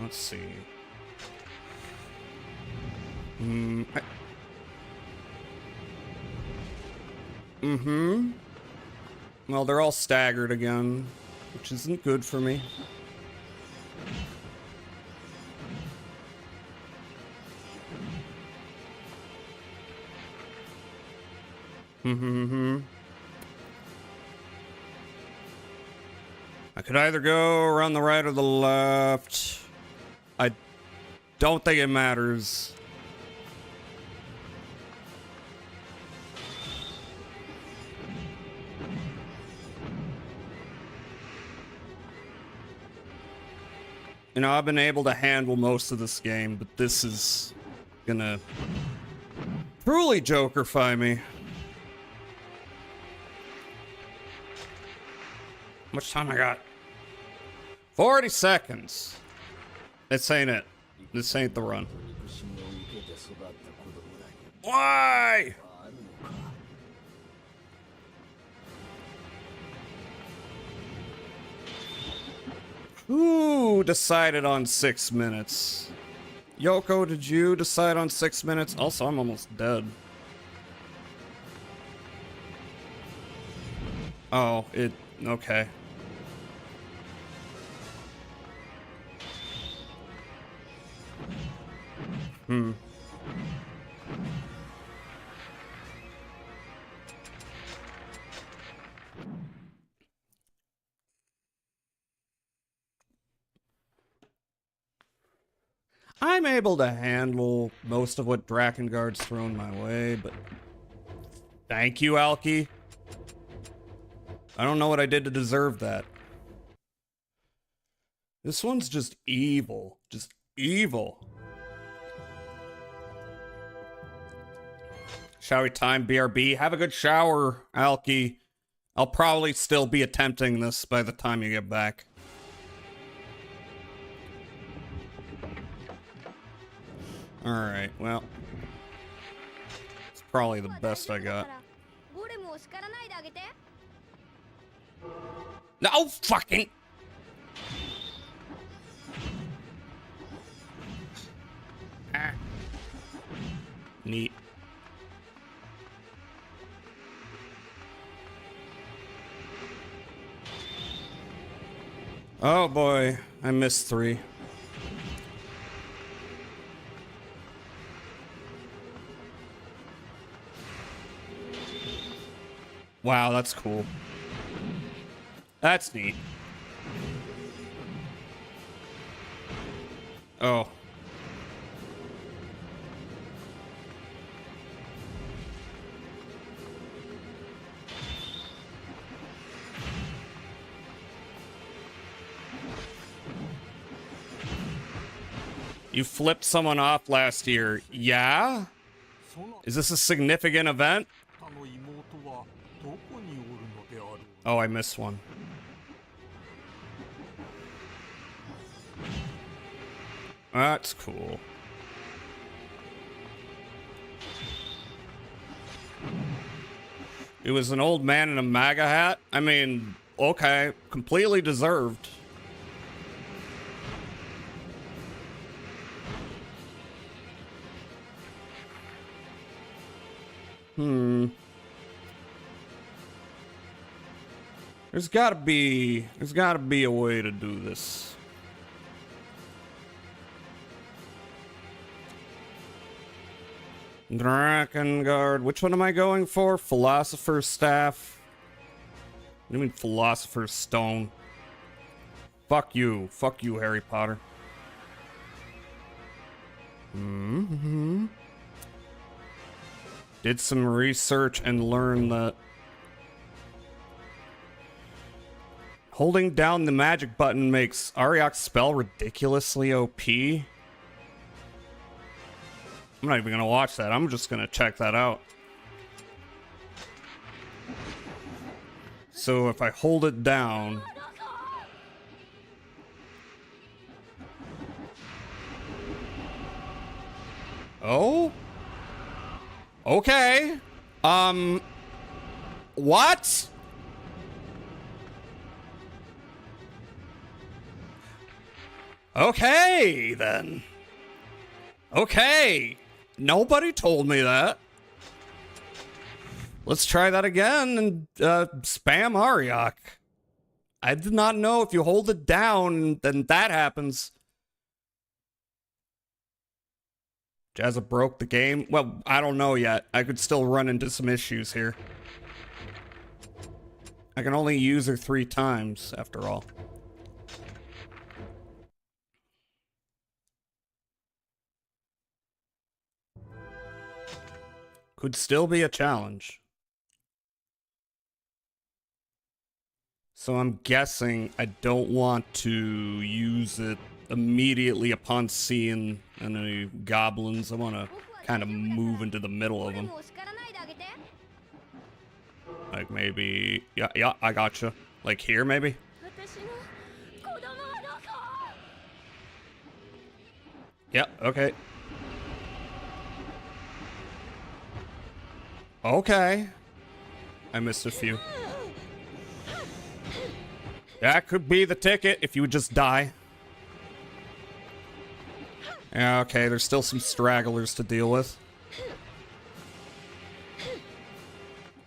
Let's see. Well, they're all staggered again, which isn't good for me. I could either go around the right or the left. I don't think it matters. You know, I've been able to handle most of this game, but this is gonna truly Jokerify me. How much time I got? 40 seconds. This ain't it. This ain't the run. Why? Who decided on 6 minutes? Yoko, did you decide on 6 minutes? Also, I'm almost dead. Oh, okay. I'm able to handle most of what Drakengard's thrown my way, but thank you, Alki. I don't know what I did to deserve that. This one's just evil. Just evil. Shall we time BRB? Have a good shower, Alki. I'll probably still be attempting this by the time you get back. Alright, well. It's probably the best I got. No fucking... Ah. Neat. Oh boy, I missed 3. Wow, that's cool. That's neat. Oh. You flipped someone off last year. Yeah? Is this a significant event? Oh, I missed one. That's cool. It was an old man in a MAGA hat. I mean, okay, completely deserved. There's gotta be a way to do this. Drakengard. Which one am I going for? Philosopher's Staff? What do you mean Philosopher's Stone? Fuck you. Fuck you, Harry Potter. Did some research and learned that holding down the magic button makes Ariok's spell ridiculously OP. I'm not even gonna watch that. I'm just gonna check that out. So if I hold it down... Oh? Okay. What? Okay, then. Okay. Nobody told me that. Let's try that again and spam Ariok. I did not know if you hold it down, then that happens. Jazza broke the game. Well, I don't know yet. I could still run into some issues here. I can only use her 3 times, after all. Could still be a challenge. So I'm guessing I don't want to use it immediately upon seeing any goblins. I want to kind of move into the middle of them. Like maybe... Yeah, I gotcha. Like here, maybe? Yeah, okay. Okay. I missed a few. That could be the ticket if you would just die. Yeah, okay, there's still some stragglers to deal with.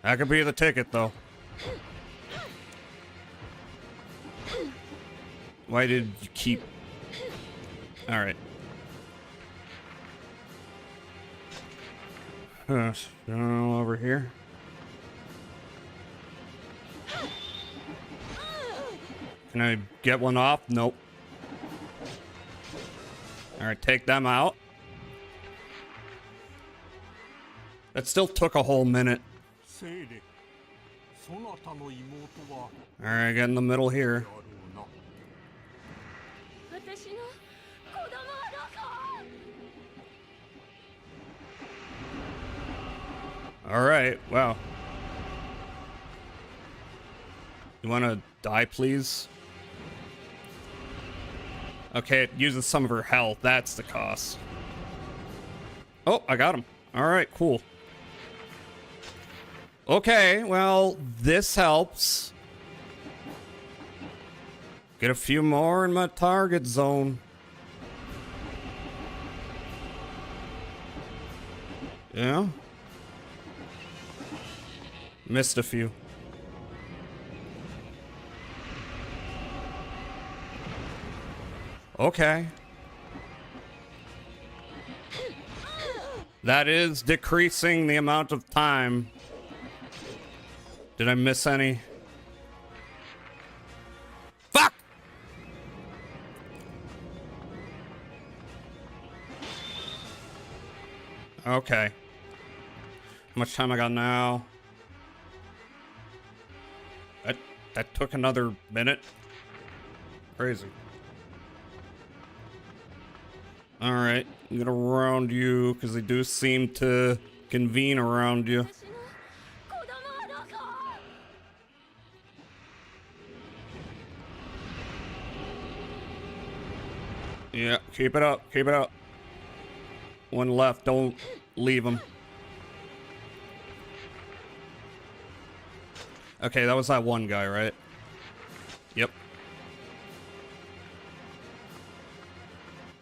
That could be the ticket, though. Why did you keep... Alright. Over here. Can I get one off? Nope. Alright, take them out. That still took a whole minute. Alright, get in the middle here. Alright, wow. You wanna die, please? Okay, it uses some of her health. That's the cost. Oh, I got him. Alright, cool. Okay, well, this helps. Get a few more in my target zone. Yeah. Missed a few. Okay. That is decreasing the amount of time. Did I miss any? Fuck! Okay. How much time I got now? That took another minute? Crazy. Alright, I'm gonna round you, because they do seem to convene around you. Yeah, keep it up, keep it up. One left, don't leave him. Okay, that was that one guy, right? Yep.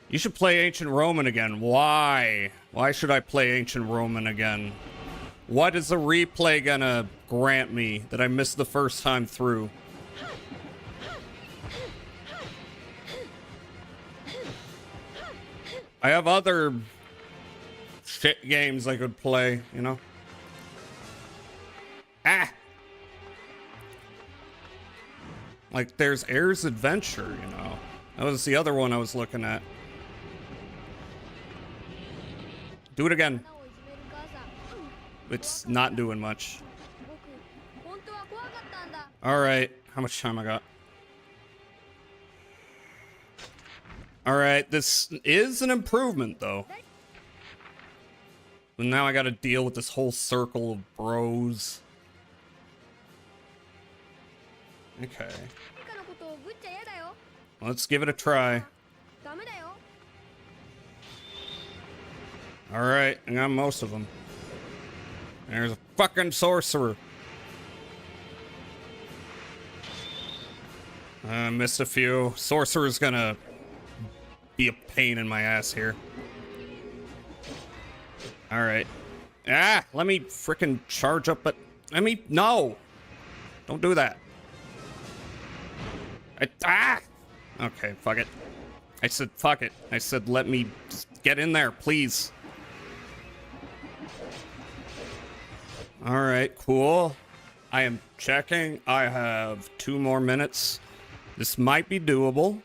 You should play Ancient Roman again. Why? Why should I play Ancient Roman again? What is the replay gonna grant me that I missed the first time through? I have other shit games I could play, you know? Ah! Like, there's Air's Adventure, you know? That was the other one I was looking at. Do it again. It's not doing much. Alright, how much time I got? Alright, this is an improvement, though. But now I gotta deal with this whole circle of bros. Okay. Let's give it a try. Alright, I got most of them. There's a fucking sorcerer. I missed a few. Sorcerer's gonna be a pain in my ass here. Alright. Ah, let me frickin' charge up, but... no! Don't do that. Okay, fuck it. I said fuck it. I said let me just get in there, please. Alright, cool. I am checking. I have 2 more minutes. This might be doable.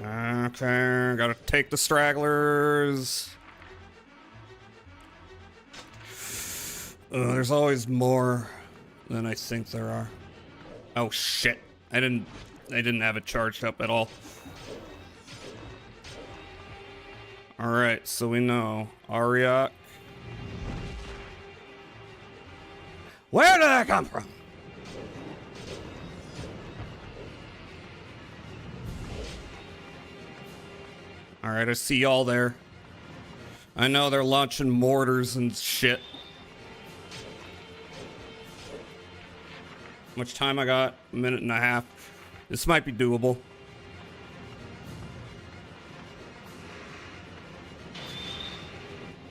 Okay, gotta take the stragglers. There's always more than I think there are. Oh shit. I didn't have it charged up at all. Alright, so we know Ariak. Where did that come from? Alright, I see y'all there. I know they're launching mortars and shit. How much time I got? 1.5 minutes. This might be doable.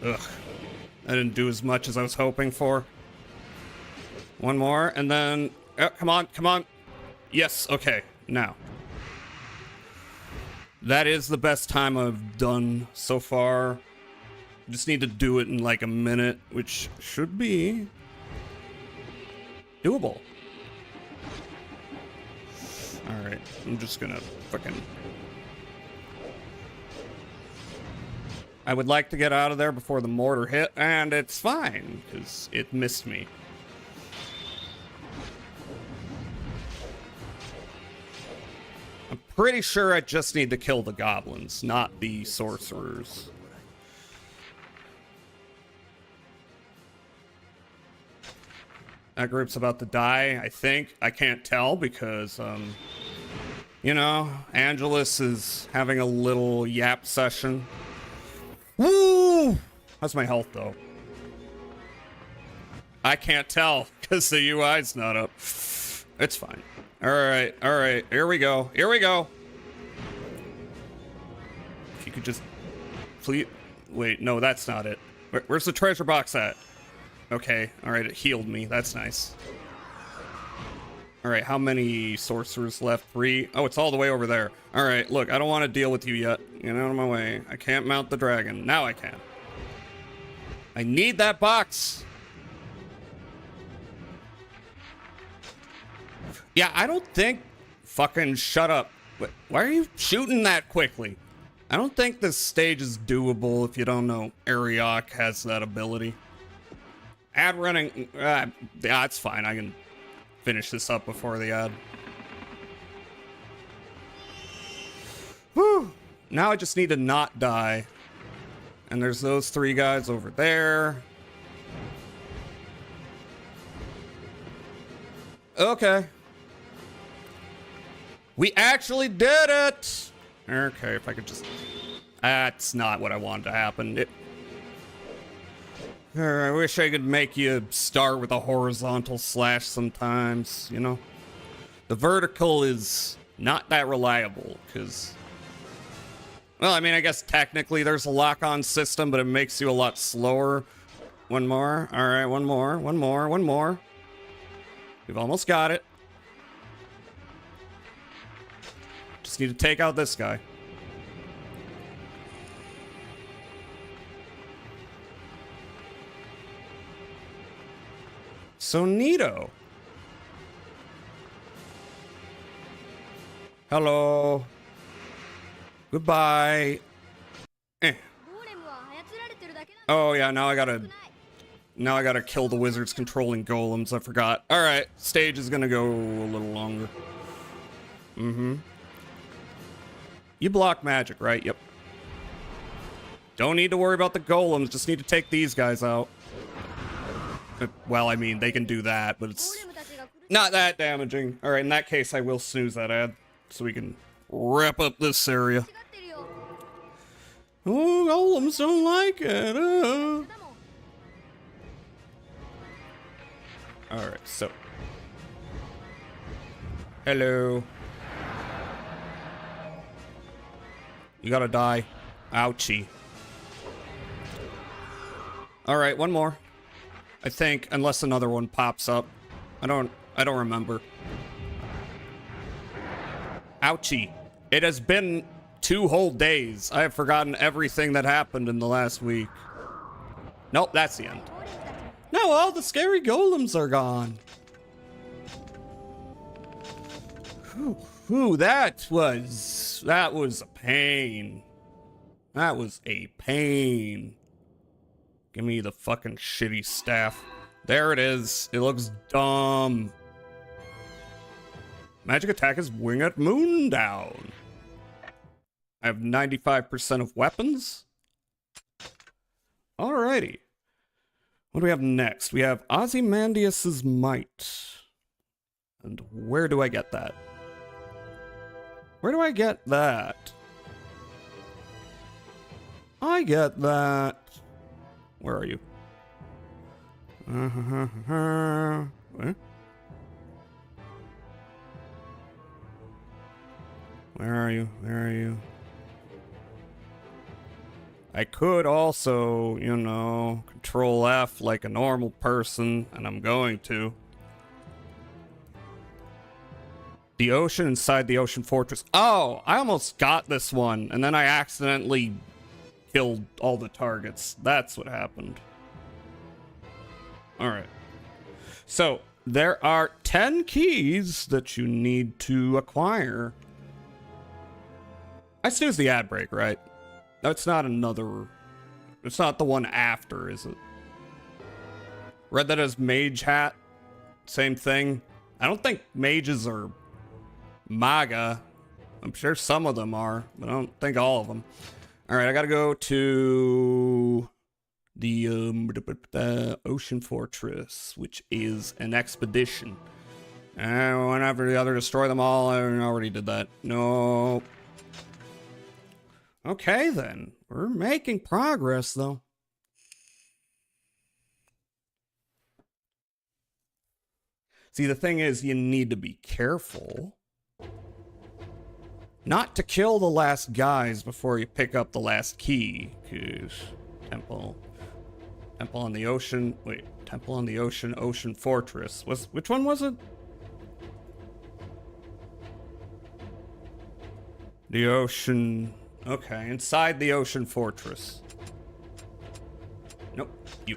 Ugh. I didn't do as much as I was hoping for. One more, and then... Oh, come on, come on. Yes, okay, now. That is the best time I've done so far. Just need to do it in like a minute, which should be... doable. Alright, I'm just gonna fucking... I would like to get out of there before the mortar hit, and it's fine, because it missed me. I'm pretty sure I just need to kill the goblins, not the sorcerers. That group's about to die, I think. I can't tell because, you know, Angelus is having a little yap session. Woo! How's my health, though? I can't tell because the UI's not up. It's fine. All right, here we go. Here we go. If you could just... Please... Wait, no, that's not it. Where's the treasure box at? Okay, alright, it healed me. That's nice. Alright, how many sorcerers left? 3? Oh, it's all the way over there. Alright, look, I don't want to deal with you yet. Get out of my way. I can't mount the dragon. Now I can. I need that box! Yeah, I don't think... Fucking shut up. Why are you shooting that quickly? I don't think this stage is doable if you don't know Ariok has that ability. Ad running, yeah, it's fine. I can finish this up before the ad. Whew. Now I just need to not die. And there's those 3 guys over there. Okay. We actually did it! Okay, if I could just... That's not what I wanted to happen. I wish I could make you start with a horizontal slash sometimes, you know? The vertical is not that reliable, because... Well, I mean, I guess technically there's a lock-on system, but it makes you a lot slower. One more. Alright, one more. We've almost got it. Just need to take out this guy. So neato. Hello. Goodbye. Oh yeah, now I gotta kill the wizards controlling golems. I forgot. Alright, stage is gonna go a little longer. You block magic, right? Yep. Don't need to worry about the golems, just need to take these guys out. Well, I mean, they can do that, but it's not that damaging. Alright, in that case, I will snooze that ad, so we can wrap up this area. Oh, golems don't like it. Alright, so. Hello. You gotta die. Ouchie. Alright, one more. I think, unless another one pops up. I don't remember. Ouchie. It has been 2 whole days. I have forgotten everything that happened in the last week. Nope, that's the end. Now all the scary golems are gone. Whew, that was a pain. That was a pain. Give me the fucking shitty staff. There it is. It looks dumb. Magic attack is Wing at Moondown. I have 95% of weapons. Alrighty. What do we have next? We have Ozymandias's Might. And where do I get that? Where do I get that? I get that. Where are you? Where? Where are you? Where are you? I could also, you know, Control F like a normal person, and I'm going to. The ocean inside the ocean fortress. Oh, I almost got this one, and then I accidentally killed all the targets. That's what happened. Alright. So, there are 10 keys that you need to acquire. I snooze the ad break, right? That's not another... It's not the one after, is it? Read that as mage hat. Same thing. I don't think mages are MAGA. I'm sure some of them are, but I don't think all of them. All right, I gotta go to the Ocean Fortress, which is an expedition. And one after the other, destroy them all. I already did that. No. Okay, then. We're making progress, though. See, the thing is, you need to be careful not to kill the last guys before you pick up the last key, because Temple on the Ocean, wait, Temple on the Ocean, Ocean Fortress. Which one was it? The Ocean, okay, inside the Ocean Fortress. Nope, you.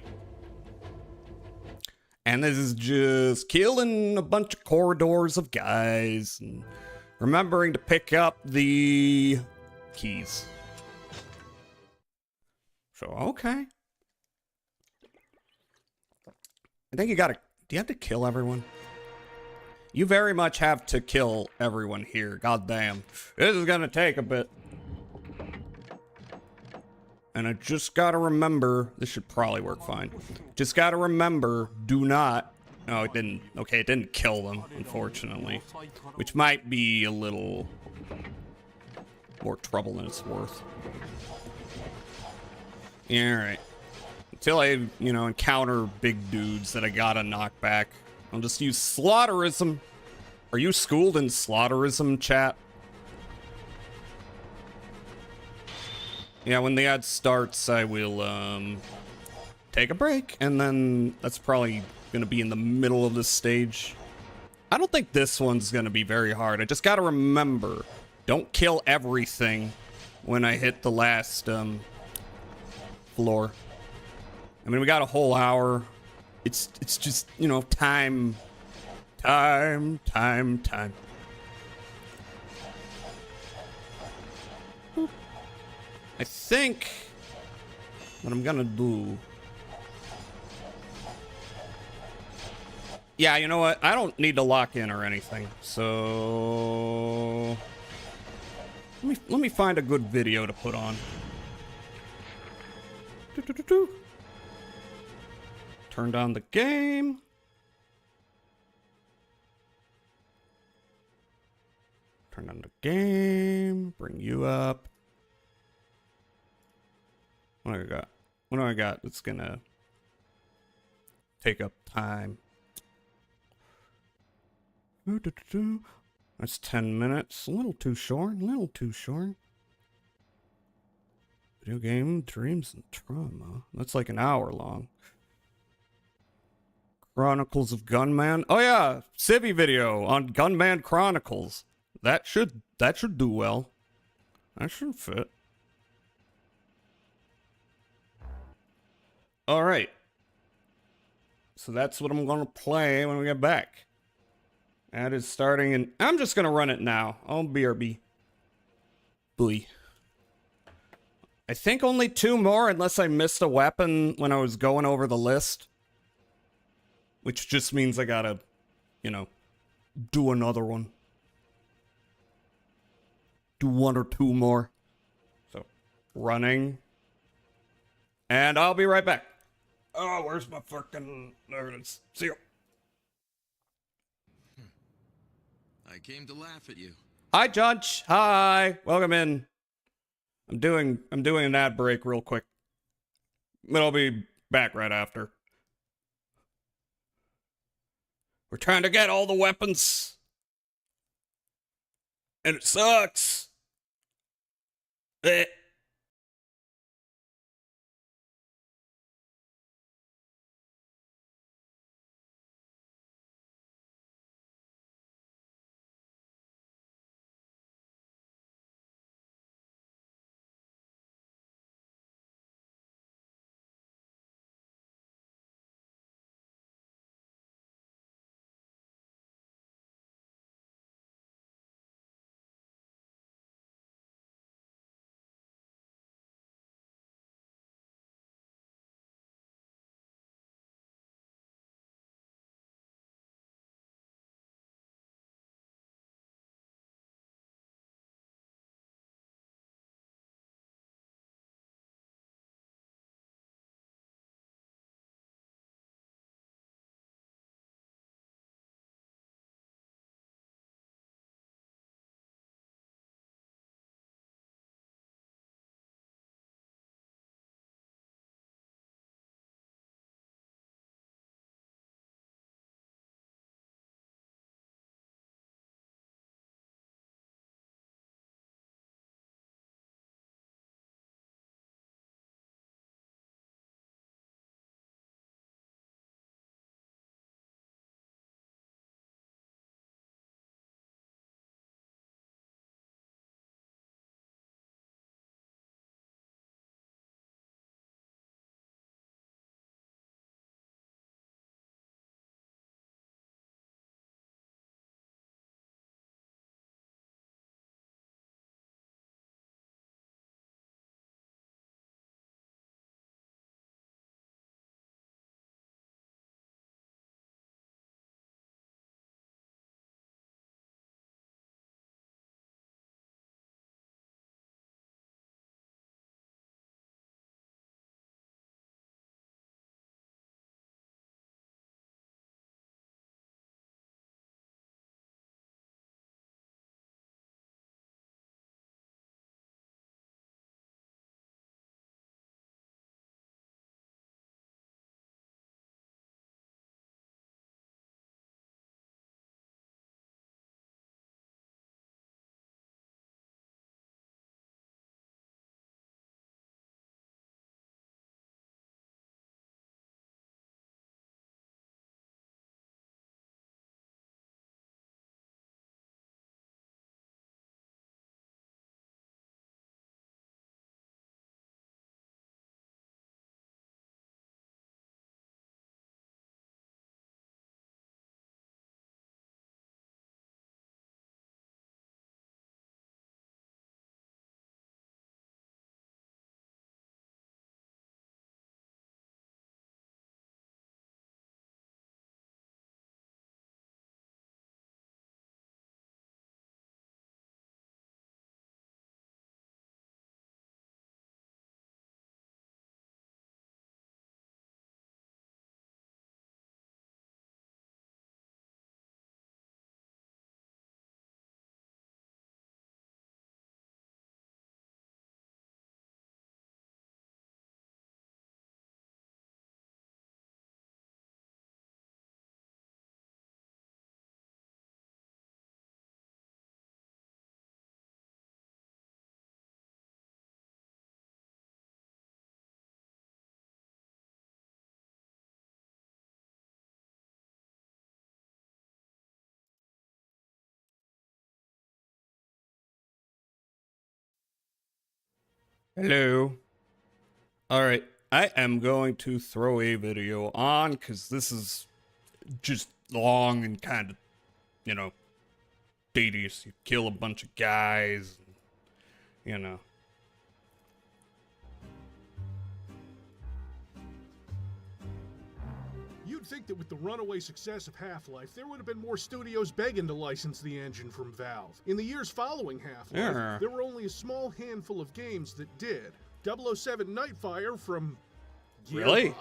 And this is just killing a bunch of corridors of guys and remembering to pick up the keys. So, okay. I think you gotta... Do you have to kill everyone? You very much have to kill everyone here. God damn. This is gonna take a bit. And I just gotta remember... This should probably work fine. Just gotta remember, do not... Oh, it didn't... Okay, it didn't kill them, unfortunately. Which might be a little... more trouble than it's worth. Yeah, alright. Until I, you know, encounter big dudes that I gotta knock back, I'll just use slaughterism. Are you schooled in slaughterism, chat? Yeah, when the ad starts, I will, take a break, and then that's probably gonna be in the middle of this stage. I don't think this one's gonna be very hard. I just gotta remember, don't kill everything when I hit the last, floor. I mean, we got a whole hour. It's just, you know, time. I think what I'm gonna do... Yeah, you know what? I don't need to lock in or anything. So... Let me find a good video to put on. Turned on the game. Turn on the game. Bring you up. What do I got? What do I got that's gonna take up time? That's 10 minutes. A little too short. A little too short. Video game, dreams, and trauma. That's like an hour long. Chronicles of Gunman. Oh yeah, Civi video on Gunman Chronicles. That should do well. That should fit. All right. So that's what I'm gonna play when we get back. That is starting, and I'm just gonna run it now. Oh, BRB. Boy. I think only 2 more, unless I missed a weapon when I was going over the list. Which just means I gotta, you know, do another one. Do 1 or 2 more. So, running. And I'll be right back. Oh, where's my fucking... There it is. See you. I came to laugh at you. Hi, Judge. Hi. Welcome in. I'm doing an ad break real quick. But I'll be back right after. We're trying to get all the weapons. And it sucks. Eh. Hello. Alright, I am going to throw a video on because this is just long and kind of, you know, tedious. You kill a bunch of guys, you know. You'd think that with the runaway success of Half-Life, there would have been more studios begging to license the engine from Valve. In the years following Half-Life, there were only a small handful of games that did. 007 Nightfire from Gearbox. Really?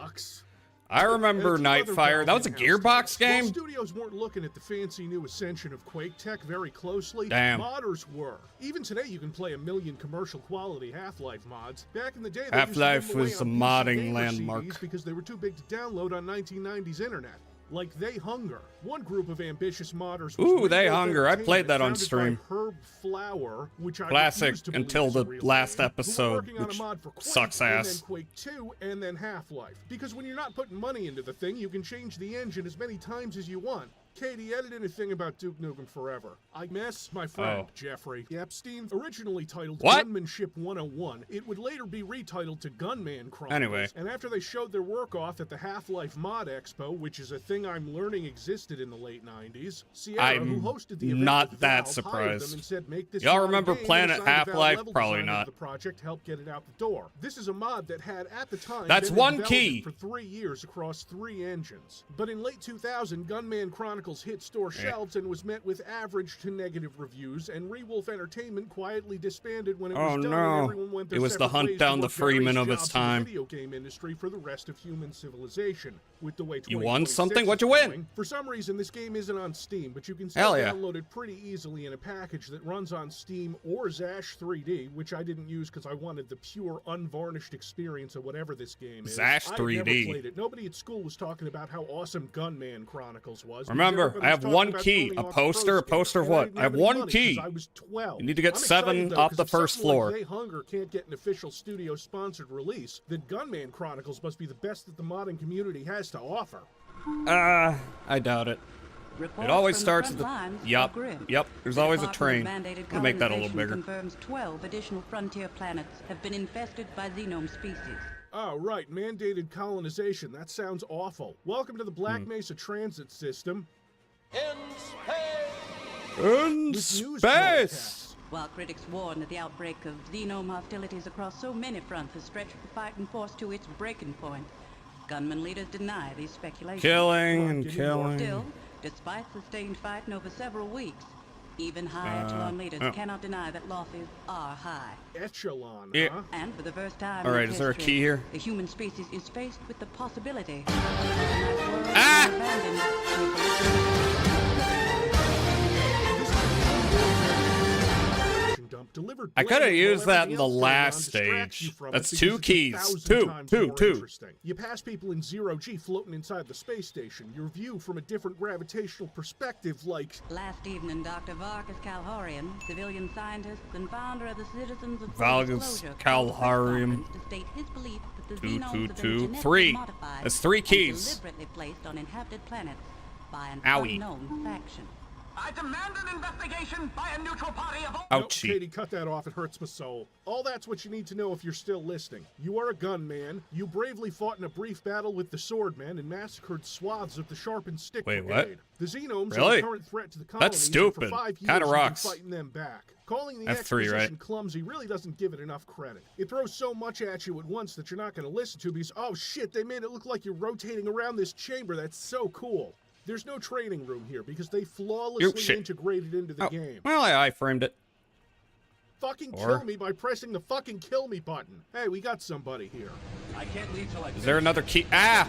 I remember Nightfire. That was a Gearbox game? While studios weren't looking at the fancy new ascension of Quake tech very closely, Damn. modders were. Even today, you can play a million commercial quality Half-Life mods. Back in the day, Half-Life was a modding landmark. CDs because they were too big to download on 1990s internet. Like They Hunger. One group of ambitious modders was Ooh, They Hunger. I played that on stream. Herb Flower, which Classic I until the last episode, which sucks ass. And then Quake 2, and then Half-Life. Because when you're not putting money into the thing, you can change the engine as many times as you want. Katie, edited a thing about Duke Nukem Forever. I miss my friend, Jeffrey Epstein. Originally titled Gunmanship 101, it would later be retitled to Gunman Chronicles. Anyway. And after they showed their work off at the Half-Life Mod Expo, which is a thing I'm learning existed in the late 90s, Sierra, who hosted the event not with that Valve, surprised. hired them and said, make this Y'all mod remember game Planet and assigned the Valve Half-Life? level Probably designer not. of the project helped get it out the door. This is a mod that had, at the time, That's been in one development key. for 3 years across 3 engines. But in late 2000, Gunman Chronicles hit store shelves and was met with average to negative reviews, and Rewolf Entertainment quietly disbanded when it was done and everyone went their It was the separate hunt ways down to the work Freeman various of its jobs in the time. video game industry for the rest of human civilization. With the way You won 2026 something? What'd you is win? going, for some reason, this game isn't on Steam, but you can Hell still yeah. download it pretty easily in a package that runs on Steam or Zash 3D, which I didn't use because I wanted the pure, unvarnished experience of whatever this game is. Zash I 3D. never played it. Nobody at school was talking about how awesome Gunman Chronicles was. Remember, Everybody I was have talking one about key. turning A off poster? A pro skills, poster of and I what? didn't I have have any one money key. 'cause I was 12. You need to get I'm 7 excited, though, off 'cause the if something first floor. Like They Hunger can't get an official studio-sponsored release, then Gunman Chronicles must be the best that the modding community has to offer. I doubt it. It always starts at the... Yup. There's always a train. We'll make that a little bigger. Confirms 12 additional frontier planets have been infested by xenome species. Oh, right. Mandated colonization. That sounds awful. Welcome to the Black Mesa Transit System. In With news space! broadcasts. While critics warn that the outbreak of xenome hostilities across so many fronts has stretched the fighting force to its breaking point, gunman leaders deny these speculations. Killing and killing. Still, despite sustained fighting over several weeks, even high echelon leaders cannot deny that losses are high. Echelon, Yeah. huh? And for the first time All right, in is there a history, key here? the human species is faced with the possibility Delivered I could have blame used while that in the everything else going last on distracts you stage. from it That's because 2 it's keys. 1,000 times more Two. interesting. You pass people in zero-G floating inside the space station. Your view from a different gravitational perspective, like... Last evening, Dr. Vargas Calharian, civilian scientist and founder of the Citizens of Vargas Disclosure, Calharian. to state his belief that the 2, xenomes 2, have been 2, genetically 3. modified That's 3 and keys. deliberately placed on inhabited planets by an Owie. unknown faction. I demand an investigation by a neutral party of all... Nope, Ouchie. Katie, cut that off. It hurts my soul. All that's what you need to know if you're still listening. You are a gunman. You bravely fought in a brief battle with the Swordmen and massacred swaths of the Sharpened Stick Wait, Brigade. what? The xenomes are Really? the current threat to the colony. That's stupid. For 5 years, Kinda you've been rocks. fighting them back. Calling the F3, exposition right? clumsy really doesn't give it enough credit. It throws so much at you at once that you're not going to listen to because, oh shit, they made it look like you're rotating around this chamber. That's so cool. There's no training room here because they flawlessly integrated into the game. Well, I framed it. Fucking kill me by pressing the fucking kill me button. Hey, we got somebody here. I can't leave till I Is there another key? Ah!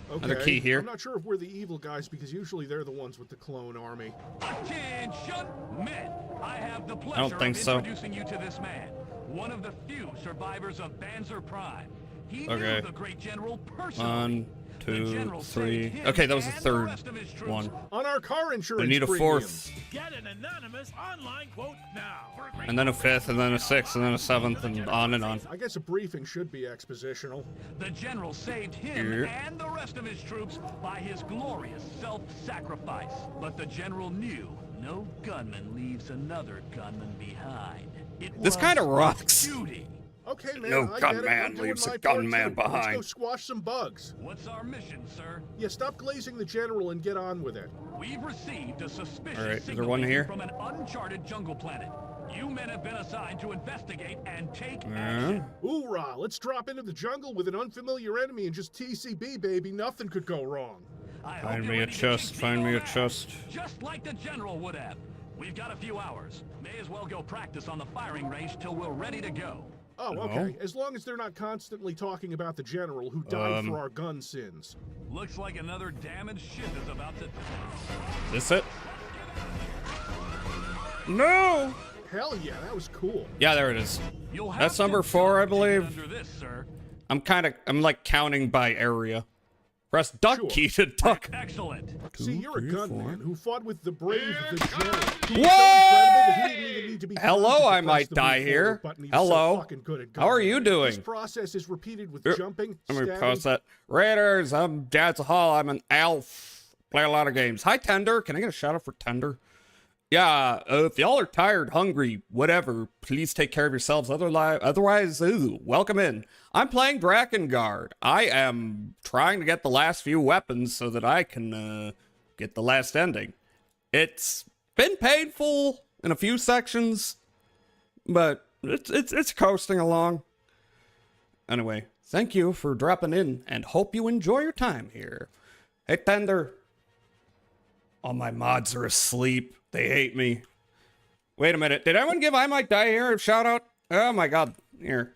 Okay. Another key here. I'm not sure if we're the evil guys because usually they're the ones with the clone army. Attention, men! I have the pleasure I don't think of so. introducing you to this man, one of the few survivors of Banzer Prime. He Okay. knew the great general personally. 1, The 2, general 3. saved him Okay, that was the and third rest of his troops. one. On our car insurance We need a premiums. 4th. Get an anonymous online quote now. And then a 5th, and then a 6th, and then a 7th, and on. I guess a briefing should be expositional. The general saved him Here. and the rest of his troops by his glorious self-sacrifice. But the general knew no gunman leaves another gunman behind. It This was kinda his rocks. duty. Okay, man, No I get it. gunman I'm doing leaves a my part, gunman too. Let's go behind. squash some bugs. What's our mission, sir? Yeah, stop glazing the general and get on with it. We've received a suspicious All right, is there signal one here? from an uncharted jungle planet. You men have been assigned to investigate and take action. Hoorah! Let's drop into the jungle with an unfamiliar enemy and just TCB, baby. Nothing could go wrong. I hope Find you're me a ready to chest, kick find me a ass, chest. Just like the general would have. We've got a few hours. May as well go practice on the firing range till we're ready to go. Oh, okay. As long as they're not constantly talking about the general who died for our gun sins. Looks like another damaged ship is about to... This it? No! Hell yeah, that was cool. Yeah, there it is. You'll have That's to number 4, I jump believe. under this, sir. I'm like counting by area. Press duck key to duck. Excellent. See, you're a gunman who fought with the brave, the general. Who was so Whoa! incredible that he didn't even need to be Hello, prompted to I press might the die move here. forward button. He was Hello. so fucking good at How are you gunman. doing? This process is repeated with jumping, Let me stabbing. pause that. Raiders, I'm Dad's Hall. I'm an elf. Play a lot of games. Hi, Tender. Can I get a shout out for Tender? Yeah, if y'all are tired, hungry, whatever, please take care of yourselves. Otherwise, welcome in. I'm playing Drakengard. I am trying to get the last few weapons so that I can get the last ending. It's been painful in a few sections, but it's coasting along. Anyway, thank you for dropping in, and hope you enjoy your time here. Hey, Tender. All my mods are asleep. They hate me. Wait a minute. Did anyone give I Might Die Here a shout out? Oh my god. Here.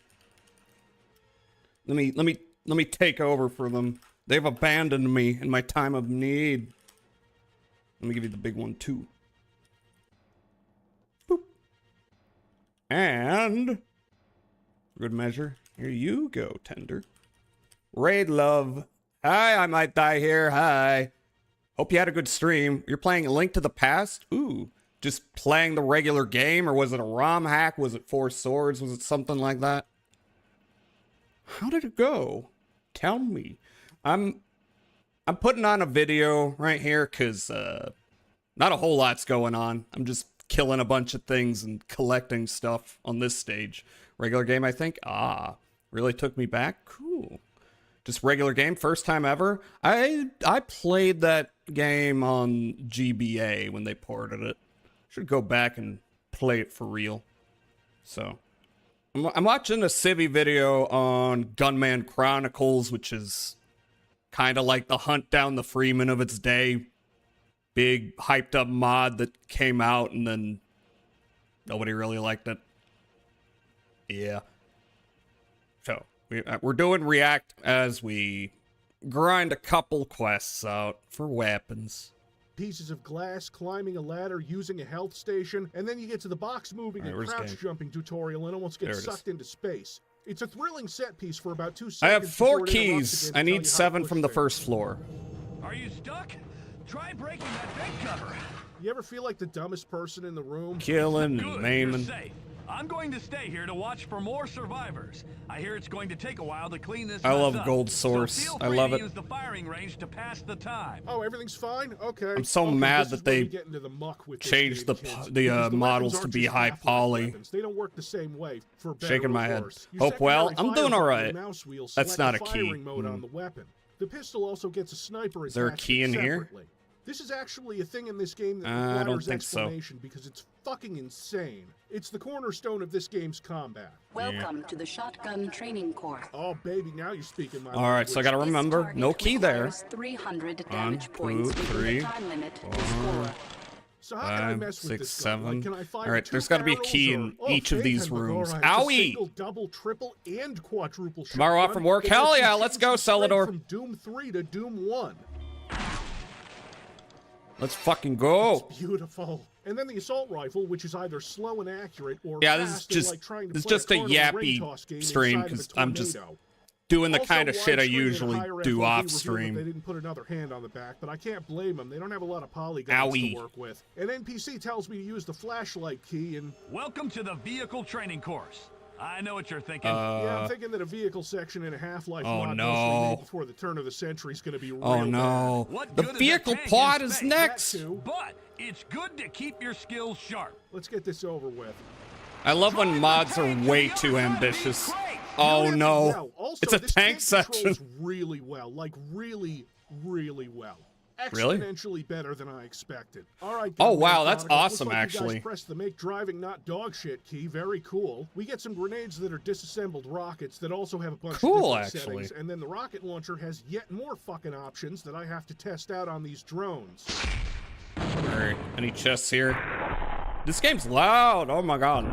Let me take over for them. They've abandoned me in my time of need. Let me give you the big one too. Boop. And for good measure, here you go, Tender. Raid Love. Hi, I Might Die Here. Hi. Hope you had a good stream. You're playing A Link to the Past? Ooh. Just playing the regular game? Or was it a ROM hack? Was it 4 Swords? Was it something like that? How did it go? Tell me. I'm putting on a video right here because not a whole lot's going on. I'm just killing a bunch of things and collecting stuff on this stage. Regular game, I think? Ah. Really took me back? Cool. Just regular game, first time ever. I played that game on GBA when they ported it. Should go back and play it for real. So, I'm watching a Civi video on Gunman Chronicles, which is kind of like the Hunt Down the Freeman of its day. Big, hyped up mod that came out and then nobody really liked it. Yeah. So, we're doing React as we grind a couple quests out for weapons. Pieces of glass, climbing a ladder, using a health station, and then you get to the box moving and crouch jumping tutorial and almost get sucked into space. It's a thrilling set piece for about 2 seconds. I have 4 keys. I need 7 from the first floor. Are you stuck? Try breaking that bed cover. You ever feel like the dumbest person in the room? Killing, Good, maiming. you're safe. I'm going to stay here to watch for more survivors. I hear it's going to take a while to clean this I love up, Gold so Source. feel I free love to it. use the firing range to pass the time. Oh, everything's fine? Okay. I'm so Okay, mad this that is where they we get into the muck with this changed game, the kids, the because the models weapons to aren't be just high half-life poly. weapons. They don't work the same way, for better Shaking or my head. worse. Your Hope well. secondary I'm doing fire all button right. and mouse wheel That's select not the a key. firing mode on the weapon. The pistol also gets a sniper Is there a attachment key in here? separately. This is actually a thing in this game that I requires don't think so. explanation because it's fucking insane. It's the cornerstone of this game's combat. Welcome to the Shotgun Training Course. Oh, baby, now you're speaking my All right, so I gotta This remember, target no key there. requires 300 1, damage 2, points within 3, the time limit to 4, score. So how can I 5, mess with 6, this gun? 7. Like, can I fire All right, 2 there's got to be a barrels key or- in oh, each of okay, these then, rooms. Magora, it's a Owie! Single, double, triple, and quadruple Tomorrow off shotgun from work? that Hell lets you yeah, let's change go, the spread Celador. From Doom 3 to Doom 1. Let's fucking go. It's beautiful. And then the assault rifle, which is either slow and accurate or Yeah, fast this is and like trying to this is play just a carnival yappy ring toss game stream inside of a because I'm just tornado. doing the Also, kind of shit I widescreen and usually higher do FOV off reveal that stream. They didn't put another hand on the back, but I can't blame them. They don't have a lot of polygons Owie. to work with. An NPC tells me to use the flashlight key, and Welcome to the vehicle training course. I know what you're thinking. yeah, I'm thinking that a vehicle section in a Half-Life Oh, mod no. mostly made before the turn of the century is going to be real Oh no. What The good is a vehicle tank in pod is space? next. That too. But it's good to keep your skills sharp. Let's get this over with. I love when mods are way too ambitious. Oh no. Also, it's a this tank section. Really well. Like, really, really well. Really? Exponentially better than I expected. All right. Oh wow, that's Chronicles. awesome Looks like actually. You guys pressed the make driving not dog shit key. Very cool. We get some grenades that are disassembled rockets that also have a bunch of different settings, and then the rocket launcher has yet more fucking options that I have to test out on these drones. All right, any chests here? This game's loud. Oh my god.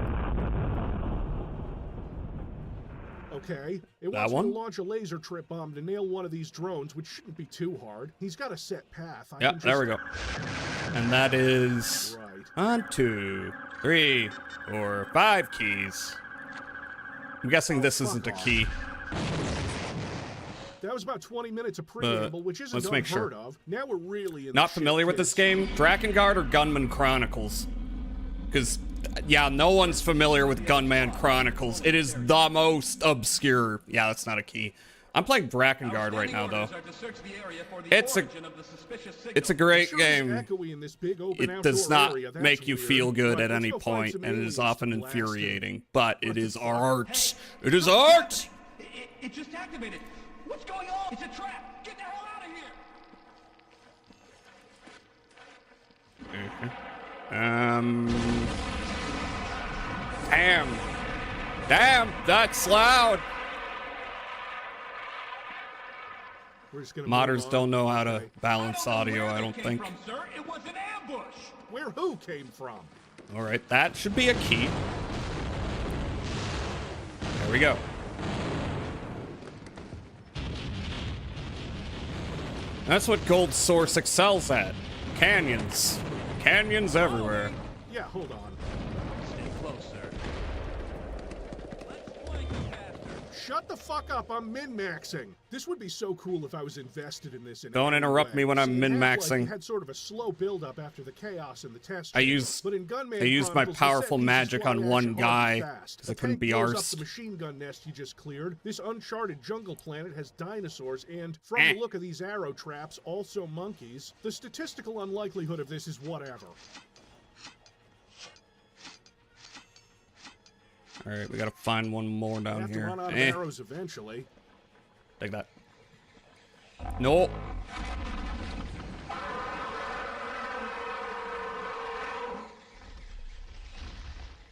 Okay, it wants me to launch a laser trip bomb to nail one of these drones, which shouldn't be too hard. He's got a set path. Yep, there we go. And that is 1, 2, 3, 4, 5 keys. I'm guessing this isn't a key. That was about 20 minutes of preamble, which isn't let's make unheard sure. of. Now we're really in Not familiar with this game? Drakengard or Gunman Chronicles? Because, yeah, no one's familiar with Gunman Chronicles. It is the most obscure. Yeah, that's not a key. I'm playing Drakengard right now, though. It's a great game. It does not make you feel good at any point, and it is often infuriating. But it is art. It is art! It just activated. What's going on? It's a trap. Get the hell out of here. Damn, that's loud. Modders don't know how to balance audio, I don't think. Sir, it was an ambush. Where who came from? All right, that should be a key. There we go. That's what Gold Source excels at. Canyons. Canyons everywhere. Yeah, hold on. Stay close, sir. Shut the fuck up, I'm min-maxing. This would be so cool if I was invested in this. Don't interrupt me when I'm min-maxing. Had sort of a slow build-up after the chaos in the test. I used my powerful magic on one guy because I couldn't be arsed. The machine gun nest you just cleared. This uncharted jungle planet has dinosaurs and, from the look of these arrow traps, also monkeys. The statistical unlikelihood of this is whatever. All right, we gotta find one more down here. Run out of arrows eventually. Take that. No.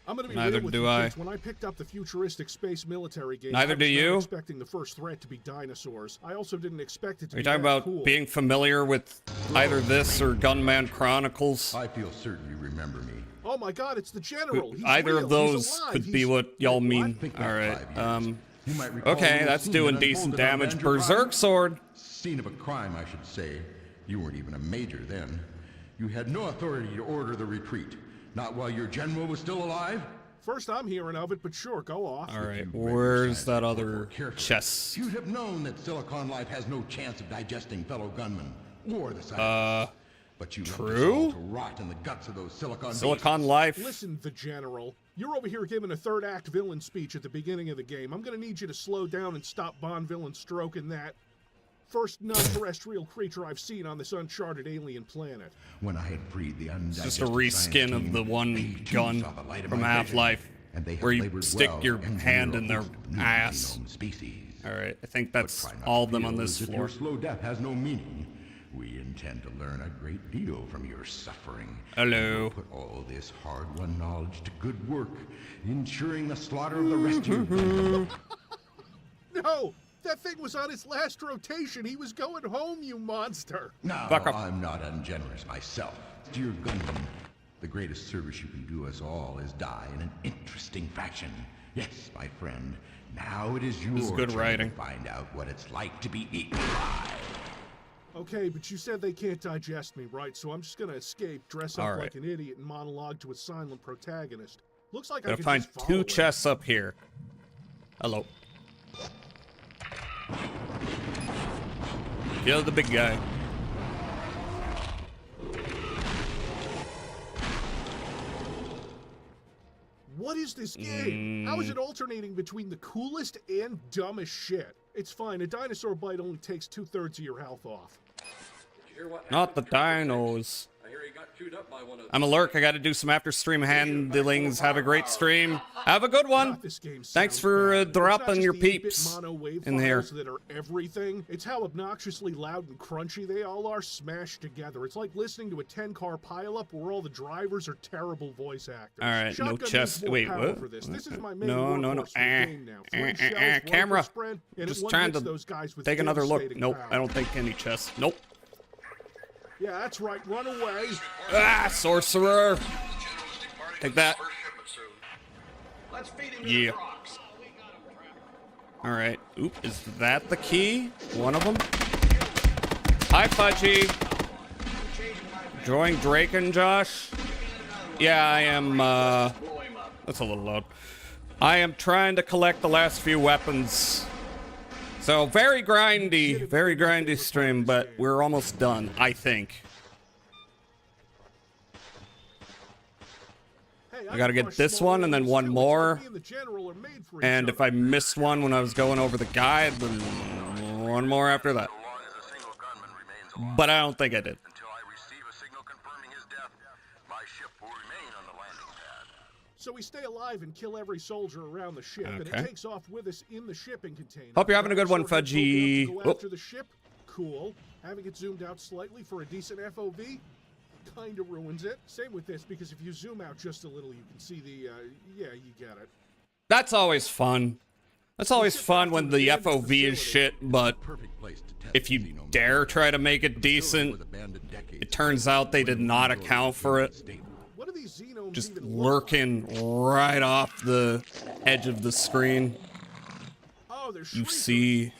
I'm gonna be Neither real with do you I. kids. When I picked up the futuristic space military game, Neither do I was you. not expecting the first threat to be dinosaurs. I also didn't expect it to Are you be talking that about cool. being familiar with either this or Gunman Chronicles? I feel certain you remember me. Oh my god, it's the general. He's Either real. of those He's alive. could be what y'all mean. Alright, okay, that's doing decent damage. Berserk Sword. Scene of a crime, I should say. You weren't even a major then. You had no authority to order the retreat. Not while your general was still alive? First I'm hearing of it, but sure, go off. Alright, where's that other chest? You'd have known that Silicon Life has no chance of digesting fellow gunmen, or the scientists. But you true? To rot in the guts of those Silicon Life. Listen, the general. You're over here giving a third act villain speech at the beginning of the game. I'm gonna need you to slow down and stop Bond villain stroking that. First non-terrestrial creature I've seen on this uncharted alien planet. When I had freed the it's just a reskin of the one gun from Half-Life where you stick your hand in their ass. Alright, I think that's all of them on this floor. Your slow death has no meaning. We intend to learn a great deal from your suffering. Hello. Put all this hard-won knowledge to good work, ensuring the slaughter of the rest of you. No! That thing was on its last rotation. He was going home, you monster. No, I'm not ungenerous myself. Dear gunman, the greatest service you can do us all is die in an interesting fashion. Yes, my friend. Now it is your turn to find out what it's like to be eaten alive. Okay, but you said they can't digest me, right? So I'm just gonna escape, dress up like an idiot, and monologue to a silent protagonist. Looks like I can find just two chests up here. Hello. Kill the big guy. What is this game? How is it alternating between the coolest and dumbest shit? It's fine, a dinosaur bite only takes 2/3 of your health off. Not the dinos. I hear he I'm a lurk. I got to do some after stream handlings. Have a great stream. Have a good one. Thanks for dropping your peeps in here. That are everything. It's how obnoxiously loud and crunchy they all are smashed together. It's like listening to a 10-car pileup where all the drivers are terrible voice actors. All right, Shotgun no chest. Wait, what? For this. This is my main No. Camera. Spread, just trying to take another look. Nope, power. I don't think any chest. Nope. Yeah, that's right. Run away. Ah, sorcerer. Take that. Yeah. All right. Oop, is that the key? One of them? Hi, Fudgy. Enjoying Drake and Josh? Yeah, I am, that's a little loud. I am trying to collect the last few weapons. So, very grindy stream, but we're almost done, I think. I gotta get this one and then one more. And if I missed one when I was going over the guide, then one more after that. But I don't think I did. So we stay alive and kill every soldier around the ship, and it takes off with us in the shipping container. Hope you're having a good one, Fudgy. Go after the ship, cool. Having it zoomed out slightly for a decent FOV, kind of ruins it. Same with this, because if you zoom out just a little, you can see the, yeah, you get it. That's always fun. That's always fun when the FOV is shit, but if you dare try to make it decent, it turns out they did not account for it. Just lurking right off the edge of the screen. You see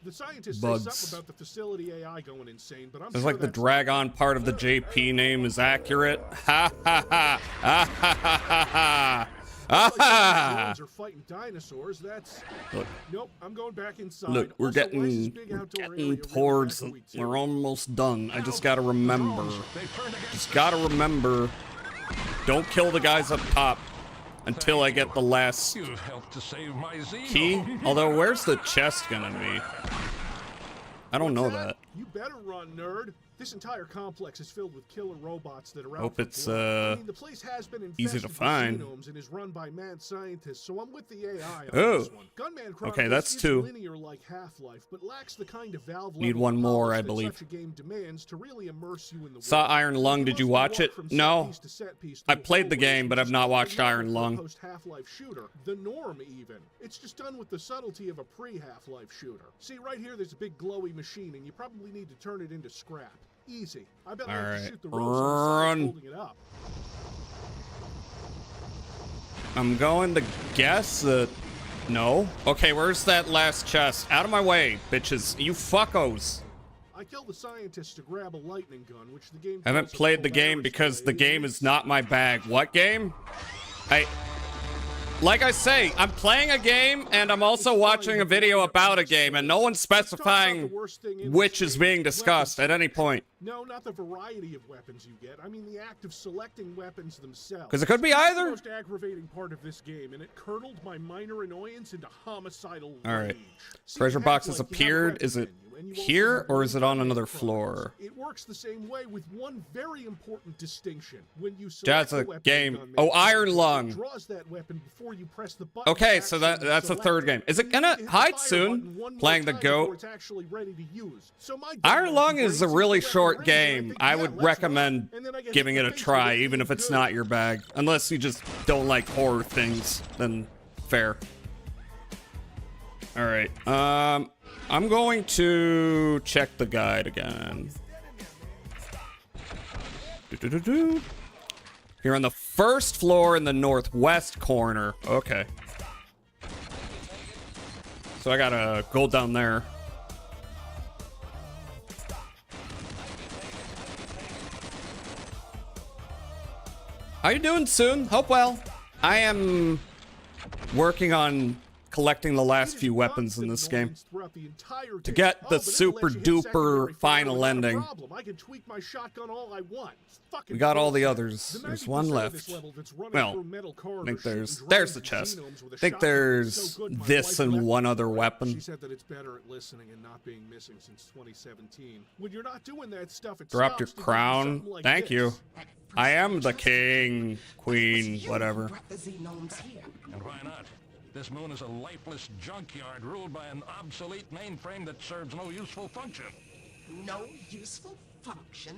The scientists bugs. say something about the facility AI going insane, but I'm It's sure like the that's Dragon part of the JP name is accurate. Ha ha ha! Ha ha ha ha! Ah! Are fighting dinosaurs. That's Look. Nope, I'm going back inside. Look, we're Also, getting, why is this big outdoor area towards. really back We're almost done. I just gotta remember. Just gotta remember. Don't kill the guys up top until I get the last key. Although, where's the chest gonna be? I don't know that. You better run, nerd. This entire complex is filled with killer robots that are out Hope for it's blood. I mean, the place has been easy to infested with find. genomes and is run by mad scientists, so I'm with the AI on Oh. this one. Gunman Okay, Chronicles that's is two. linear like Half-Life, but lacks the kind of Valve Need level one of more, polish I that believe. such a game demands to really immerse you in the Saw world. Iron Lung. Did you watch it? No. I played the game, but I've not watched Iron Lung. Post-Half-Life shooter, the norm even. It's just done with the subtlety of a pre-Half-Life shooter. See, right here, there's a big glowy machine, and you probably need to turn it into scrap. Easy. I bet I have to shoot the ropes on the side holding it up. I'm going to guess that. No. Okay, where's that last chest? Out of my way, bitches. You fuckos. I killed the scientist to grab a lightning gun, which the game. I haven't played the game because the game is not my bag. What game? Like I say, I'm playing a game and I'm also watching a video about a game, and no one's specifying which is being discussed at any point. No, not the variety of weapons you get. I mean the act of selecting weapons themselves. Because it could be That's either. the most aggravating part of this game, and it curdled my minor annoyance into homicidal rage. All right. See, Treasure in box has Half-Life, you have a appeared. weapon Is it menu, and you also here have or is it on weapon another profiles. floor? It works the same way with one very important distinction. When you That's select a weapon game. gunman, Oh, Iron Lung. it draws that weapon before you press the button. Okay, to so actually that's a select third it. game. Is it You gonna need to hit the hide fire soon? button one more Playing the time goat? before it's actually ready to use. So my Iron gun Lung is a raises really the weapon short range, and I game. think, I yeah, would let's recommend rock. And then I get giving hit it in a the face try, with it even if it's good. not your bag. Unless you just don't like horror things, then fair. All right. I'm going to check the guide again. You're on the first floor in the northwest corner. Okay. So I gotta go down there. How you doing, Soon? Hope well. I am working on collecting the last few weapons in this game to get the super duper final ending. I can tweak my shotgun all I want. We got all the others. There's one left. Well, I think there's the chest. I think there's this and one other weapon. She said that it's better at listening and not being missing since 2017. When you're not doing that stuff, it dropped your crown. Thank you. I am the king, queen, whatever. And why not? This moon is a lifeless junkyard ruled by an obsolete mainframe that serves no useful function. No useful function?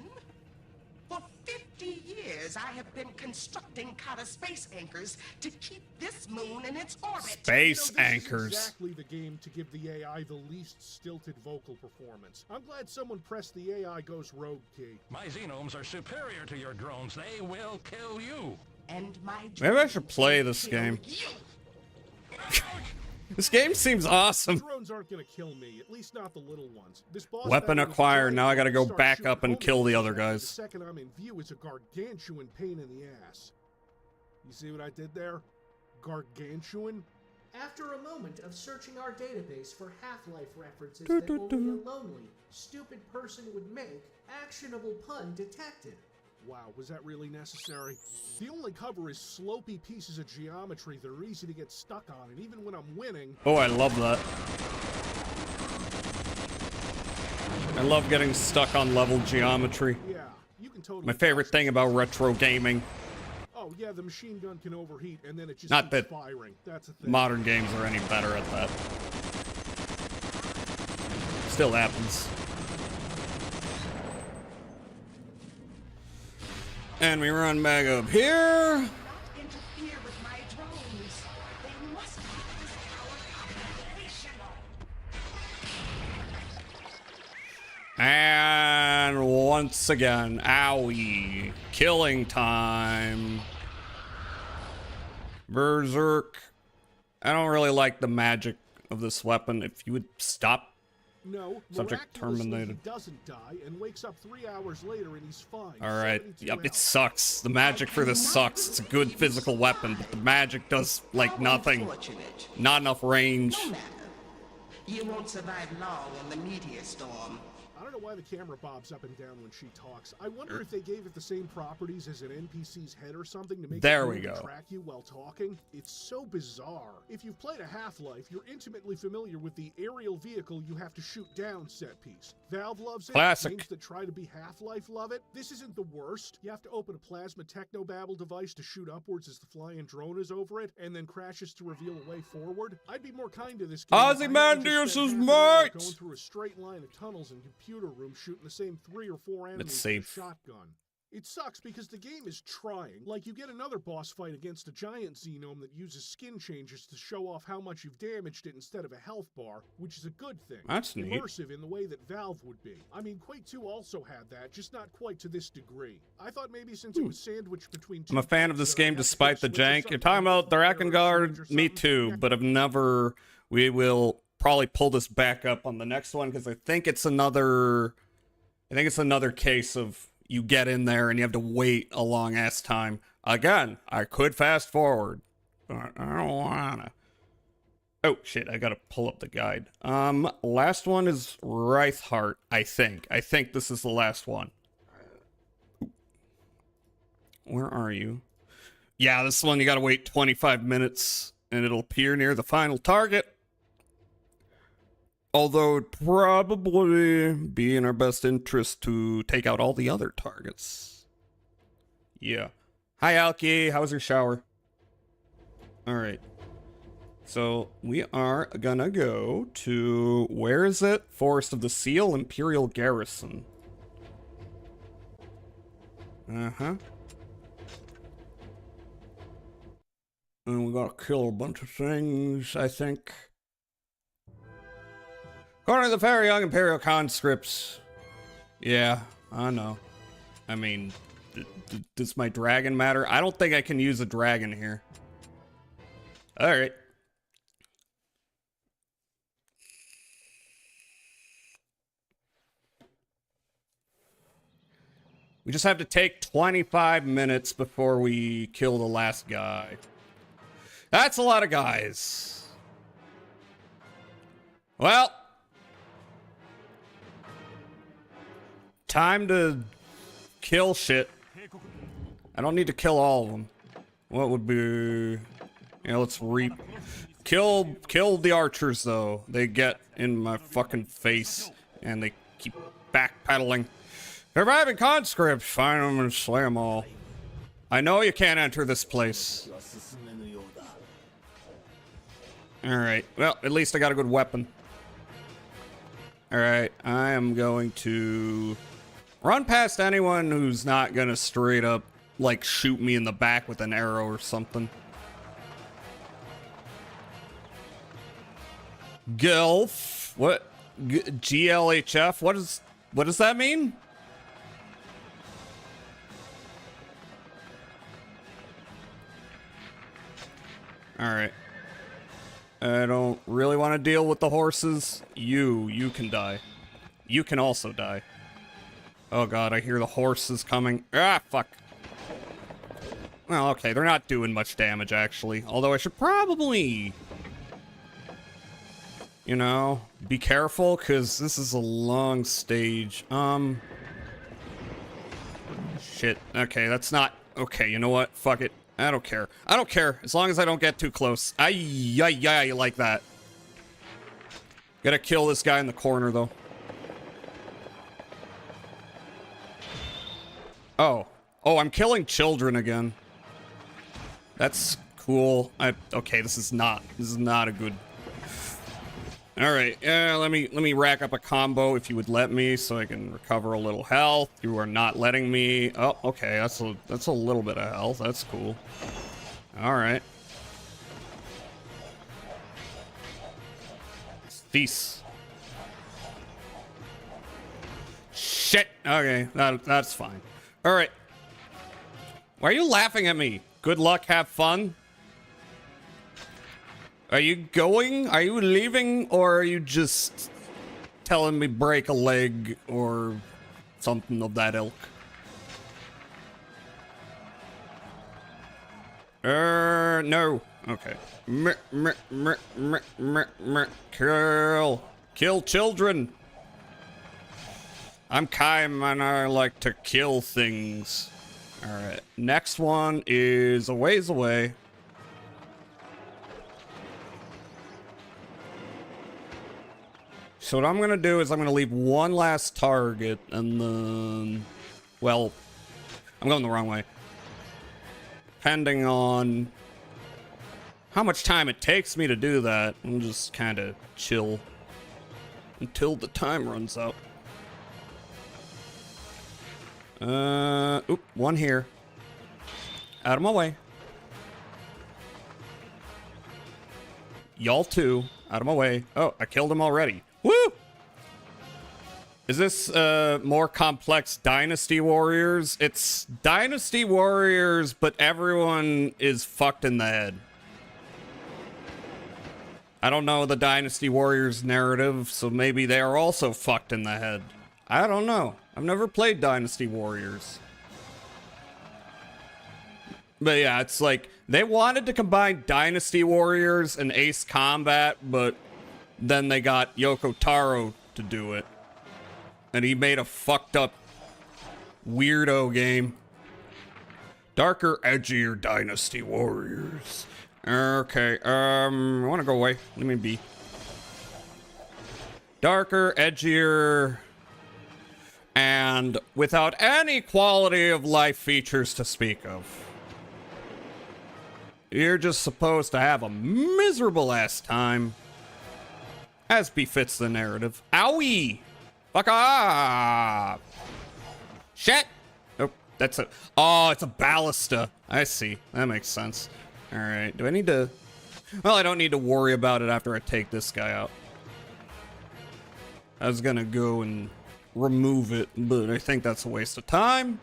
For 50 years, I have been constructing Kata space anchors to keep this moon in its orbit. Space anchors. This is exactly the game to give the AI the least stilted vocal performance. I'm glad someone pressed the AI goes rogue key. My xenomes are superior to your drones. They will kill you. And my maybe I should play this game. This game seems awesome. Drones aren't gonna kill me, at least not the little ones. This boss weapon acquired. Now I gotta go back up and kill the other guys. The second I'm in view is a gargantuan pain in the ass. You see what I did there? Gargantuan? After a moment of searching our database for Half-Life references that only a lonely, stupid person would make, actionable pun detected. Wow, was that really necessary? The only cover is slopey pieces of geometry that are easy to get stuck on, and even when I'm winning... Oh, I love that. I love getting stuck on level geometry. Yeah, you can totally... My favorite thing about retro gaming. Oh, yeah, the machine gun can overheat, and then it just not keeps that firing. That's a thing. Modern games are any better at that. Still happens. And we run back up here. And once again, owie, killing time. Berserk. I don't really like the magic of this weapon. If you would stop. No, subject terminated. He doesn't die and wakes up 3 hours later and he's fine. Alright, yep, it sucks. The magic for this sucks. It's a good physical weapon, but the magic does, like, nothing. Not enough range. No matter. You won't survive long in the meteor storm. I don't know why the camera bobs up and down when she talks. I wonder if they gave it the same properties as an NPC's head or something to make it track you while talking. It's so bizarre. If you've played a Half-Life, you're intimately familiar with the aerial vehicle you have to shoot down set piece. Valve loves it. Classic. Games that try to be Half-Life love it. This isn't the worst. You have to open a plasma technobabble device to shoot upwards as the flying drone is over it, and then crashes to reveal a way forward. I'd be more kind to this game. Ozymandias' mate! Going through a straight line of tunnels and computer room shooting the same 3 or 4 enemies with a shotgun. It sucks because the game is trying. Like, you get another boss fight against a giant xenome that uses skin changes to show off how much you've damaged it instead of a health bar, which is a good thing. That's neat. Immersive in the way that Valve would be. I mean, Quake 2 also had that, just not quite to this degree. I thought maybe since it was sandwiched between two... I'm a fan of this game despite the jank. You're talking about Drakengard? Me too, but I've never... We will probably pull this back up on the next one because I think it's another case of you get in there and you have to wait a long ass time. Again, I could fast forward, but I don't wanna. Oh shit, I gotta pull up the guide. Last one is Reithart, I think. I think this is the last one. Where are you? Yeah, this one you gotta wait 25 minutes and it'll appear near the final target. Although it'd probably be in our best interest to take out all the other targets. Yeah. Hi, Alki. How was your shower? Alright. So, we are gonna go to... Where is it? Forest of the Seal, Imperial Garrison. Uh-huh. And we gotta kill a bunch of things, I think. According to the very young Imperial conscripts. Yeah, I know. I mean, does my dragon matter? I don't think I can use a dragon here. Alright. We just have to take 25 minutes before we kill the last guy. That's a lot of guys. Well, time to kill shit. I don't need to kill all of them. What would be... Yeah, let's kill the archers, though. They get in my fucking face, and they keep backpedaling. Surviving conscripts, find them and slay them all. I know you can't enter this place. Alright, well, at least I got a good weapon. Alright, I am going to run past anyone who's not gonna straight up, like, shoot me in the back with an arrow or something. Gilf? What? GLHF? What does that mean? Alright. I don't really want to deal with the horses. You can die. You can also die. Oh god, I hear the horses coming. Ah, fuck. Well, okay, they're not doing much damage, actually. Although I should probably... You know, be careful, because this is a long stage. Shit. Okay, that's not... Okay, you know what? Fuck it. I don't care. I don't care, as long as I don't get too close. Ay, like that. Gotta kill this guy in the corner, though. Oh. Oh, I'm killing children again. That's cool. Okay, this is not a good... Alright, let me rack up a combo if you would let me, so I can recover a little health. You are not letting me. Oh, okay, that's a little bit of health. That's cool. Alright. Peace. Shit. Okay, that's fine. Alright. Why are you laughing at me? Good luck, have fun. Are you going? Are you leaving? Or are you just telling me break a leg or something of that ilk? No. Okay. Kill children. I'm Caimi and I like to kill things. Alright. Next one is a ways away. So what I'm gonna do is I'm gonna leave one last target and then, well, I'm going the wrong way. Depending on how much time it takes me to do that, I'm just kind of chill until the time runs out. Oop, one here. Out of my way. Y'all too. Out of my way. Oh, I killed him already. Woo! Is this more complex Dynasty Warriors? It's Dynasty Warriors, but everyone is fucked in the head. I don't know the Dynasty Warriors narrative, so maybe they are also fucked in the head. I don't know. I've never played Dynasty Warriors. But yeah, it's like, they wanted to combine Dynasty Warriors and Ace Combat, but then they got Yoko Taro to do it. And he made a fucked up weirdo game. Darker, edgier Dynasty Warriors. Okay, I want to go away. Let me be. Darker, edgier, and without any quality of life features to speak of. You're just supposed to have a miserable ass time. As befits the narrative. Owie! Fuck off! Shit! Oh, that's a... Oh, it's a ballista. I see. That makes sense. Alright, do I need to... Well, I don't need to worry about it after I take this guy out. I was gonna go and remove it, but I think that's a waste of time.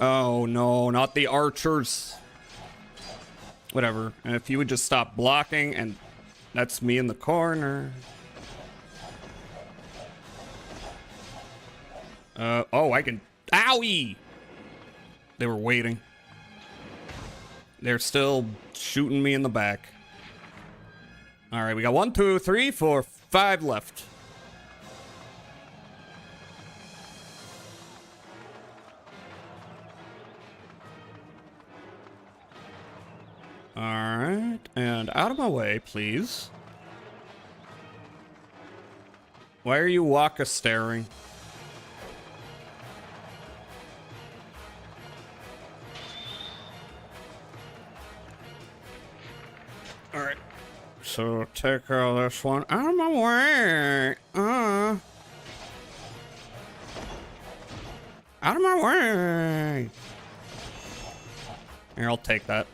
Oh no, not the archers. Whatever. And if you would just stop blocking, and that's me in the corner. Oh, I can... Owie! They were waiting. They're still shooting me in the back. All right, we got 1, 2, 3, 4, 5 left. All right, and out of my way, please. Why are you walk-a-staring? All right, so take care of this one. Out of my way. Out of my way. Here, I'll take that.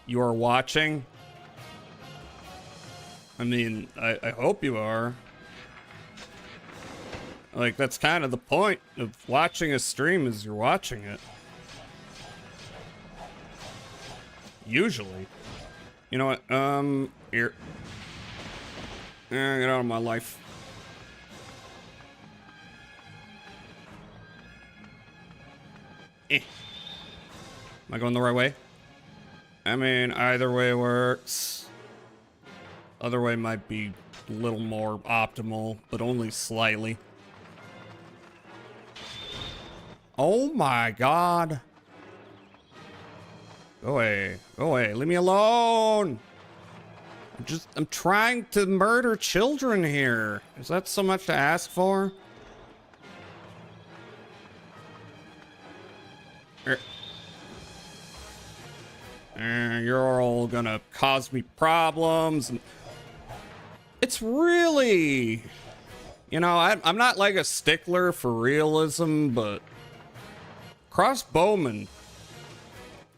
You are watching? I mean, I hope you are. Like, that's kind of the point of watching a stream, is you're watching it. Usually. You know what? Here. Get out of my life. Am I going the right way? I mean, either way works. Other way might be a little more optimal, but only slightly. Oh my god. Go away. Go away. Leave me alone. I'm trying to murder children here. Is that so much to ask for? You're all gonna cause me problems. It's really, you know, I'm not like a stickler for realism, but crossbowmen,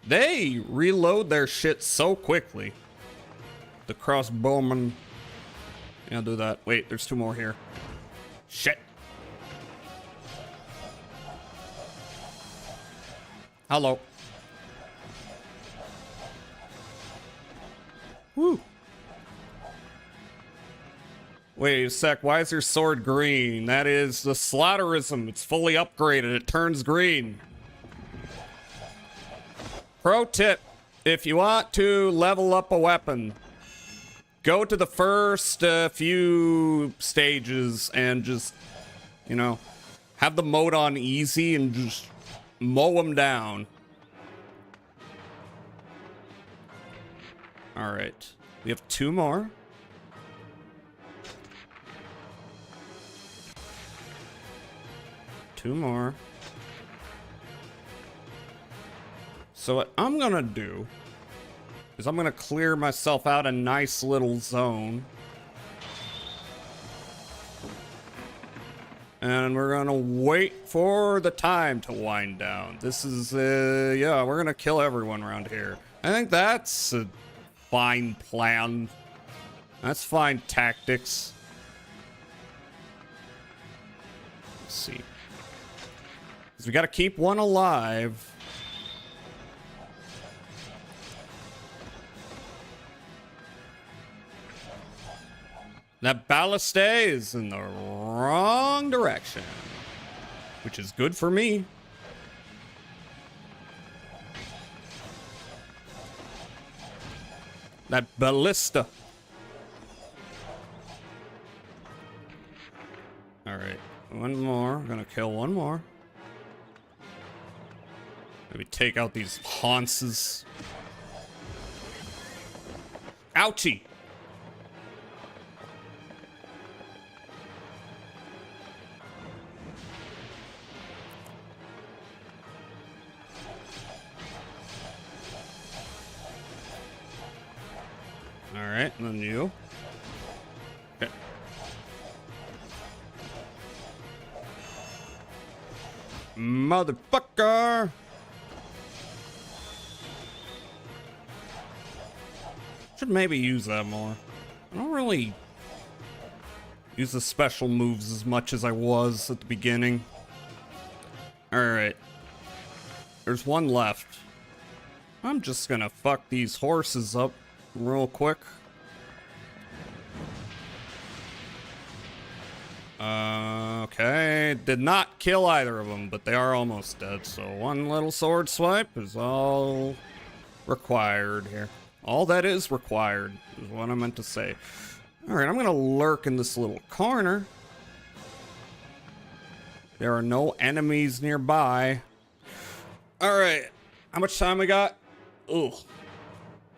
they reload their shit so quickly. The crossbowman. Yeah, I'll do that. Wait, there's 2 more here. Shit. Hello. Woo. Wait a sec, why is your sword green? That is the slaughterism. It's fully upgraded. It turns green. Pro tip, if you want to level up a weapon, go to the first few stages and just, you know, have the mode on easy and just mow them down. All right, we have 2 more. Two more. So what I'm gonna do is I'm gonna clear myself out a nice little zone. And we're gonna wait for the time to wind down. This is, yeah, we're gonna kill everyone around here. I think that's a fine plan. That's fine tactics. Let's see. Because we gotta keep one alive. That balliste is in the wrong direction, which is good for me. That ballista. All right, 1 more. I'm gonna kill 1 more. Maybe take out these haunces. Ouchie. Alright, and then you. Okay. Motherfucker! Should maybe use that more. I don't really use the special moves as much as I was at the beginning. Alright. There's 1 left. I'm just gonna fuck these horses up real quick. Okay, did not kill either of them, but they are almost dead. So one little sword swipe is all required here. All that is required is what I meant to say. All right, I'm gonna lurk in this little corner. There are no enemies nearby. All right, how much time we got? Ooh.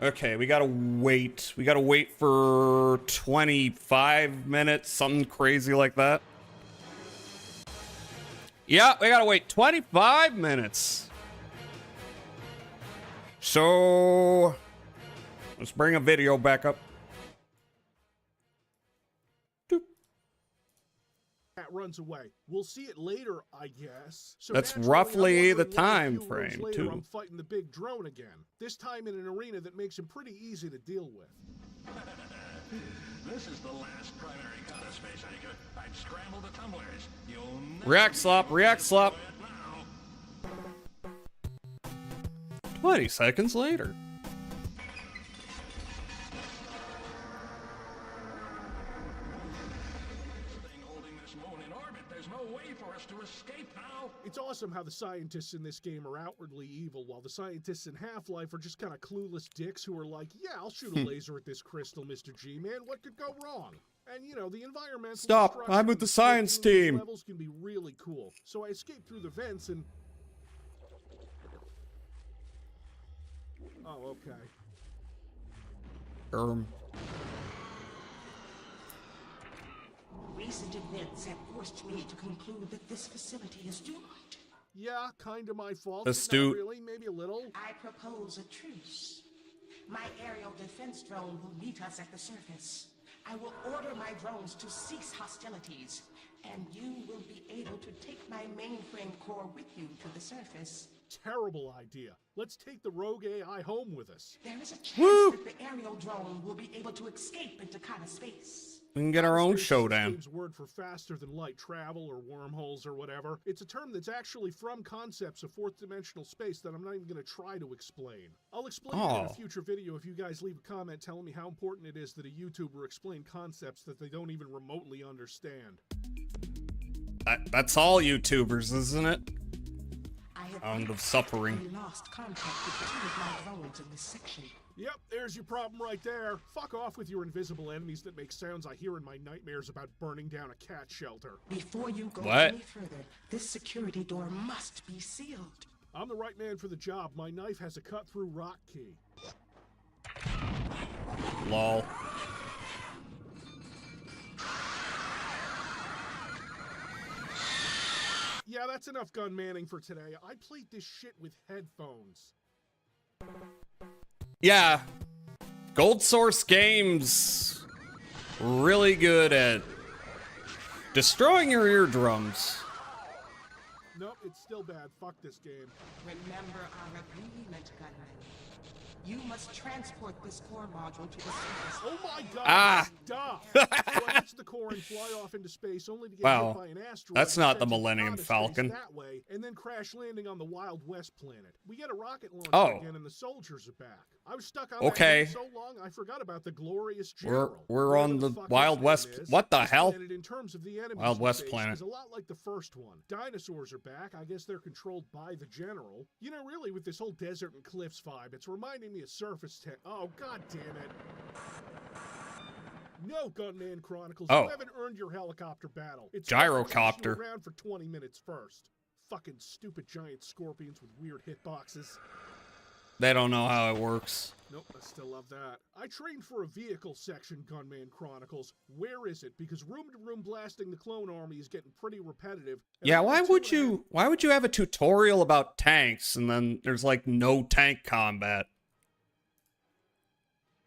Okay, we gotta wait. We gotta wait for 25 minutes, something crazy like that. Yeah, we gotta wait 25 minutes. So, let's bring a video back up. Cat runs away. We'll see it later, I guess. So that's naturally, roughly I'm the wondering why a time few frame, rooms later, too. I'm fighting the big drone again. This time in an arena that makes him pretty easy to deal with. This is the last primary counter space anchor. I'd scramble the tumblers. You'll never React slop, react slop. 20 seconds later. It's awesome how the scientists in this game are outwardly evil, while the scientists in Half-Life are just kind of clueless dicks who are like, yeah, I'll shoot a laser at this crystal, Mr. G-Man. What could go wrong? And, you know, the environmental Stop, destruction I'm with the of science these team. levels can be really cool. So I escaped through the vents and... Oh, okay. Recent events have forced me to conclude that this facility is doomed. Yeah, kind of my fault. Astute. Not really, maybe a little. I propose a truce. My aerial defense drone will meet us at the surface. I will order my drones to cease hostilities, and you will be able to take my mainframe core with you to the surface. Terrible idea. Let's take the rogue AI home with us. There is a chance that the aerial drone will be able to escape into Kata space. We can get our own Space is showdown. this game's word for faster than light travel or wormholes or whatever. It's a term that's actually from concepts of fourth dimensional space that I'm not even going to try to explain. I'll explain it in a future video if you guys leave a comment telling me how important it is that a YouTuber explain concepts that they don't even remotely understand. That's all YouTubers, isn't it? Sound of suffering. Lost contact with two of my drones in this section. Yep, there's your problem right there. Fuck off with your invisible enemies that make sounds I hear in my nightmares about burning down a cat shelter. Before you go any further, this security door must be sealed. I'm the right man for the job. My knife has a cut-through rock key. Lol. Yeah, that's enough gun manning for today. I played this shit with headphones. Yeah. Gold Source Games really good at destroying your eardrums. Nope, it's still bad. Fuck this game. Remember our agreement, Gunman. You must transport this core module to the surface. Oh my god! Stop! So I hits the core and fly off into space, only to get hit by an asteroid. That's not the sent Millennium out of Falcon. space that way, and then crash landing on the Wild West planet. We get a rocket launcher again, and the soldiers are back. I was stuck on that game so long, I forgot about the glorious general. We're on the Wild West. What the hell? In terms of the enemies Wild West space, planet. is a lot like the first one. Dinosaurs are back. I guess they're controlled by the general. You know, really, with this whole desert and cliffs vibe, it's reminding me of Surface Tech. Oh, god damn it. No, Gunman Chronicles, you haven't earned your helicopter battle. It's Gyrocopter. around for 20 minutes first. Fucking stupid giant scorpions with weird hitboxes. They don't know how it works. Nope, I still love that. I trained for a vehicle section, Gunman Chronicles. Where is it? Because room-to-room blasting the clone army is getting pretty repetitive. Yeah, why would you have a tutorial about tanks and then there's like no tank combat?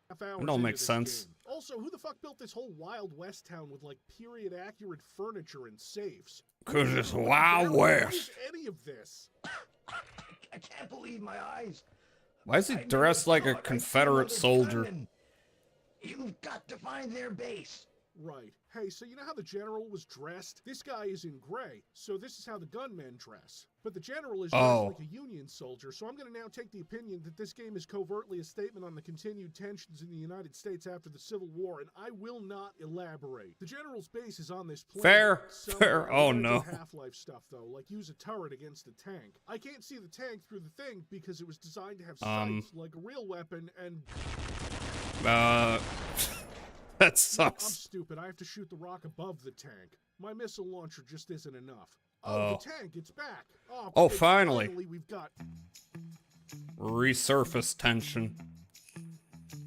It don't make sense. Game. Also, who the fuck built this whole Wild West town with like period-accurate furniture and safes? 'Cause it's Wild West. What is any of this? I can't believe my eyes. Why is he dressed like a Confederate soldier? You've got to find their base. Right. Hey, so you know how the general was dressed? This guy is in gray, so this is how the gunmen dress. But the general is dressed like a Union soldier, so I'm going to now take the opinion that this game is covertly a statement on the continued tensions in the United States after the Civil War, and I will not elaborate. The general's base is on this planet. Fair. Oh, no. Half-Life stuff, though, like use a turret against a tank. I can't see the tank through the thing because it was designed to have sights like a real weapon, and... That sucks. I'm stupid. I have to shoot the rock above the tank. My missile launcher just isn't enough. The tank, it's back. Finally. We've got resurface tension.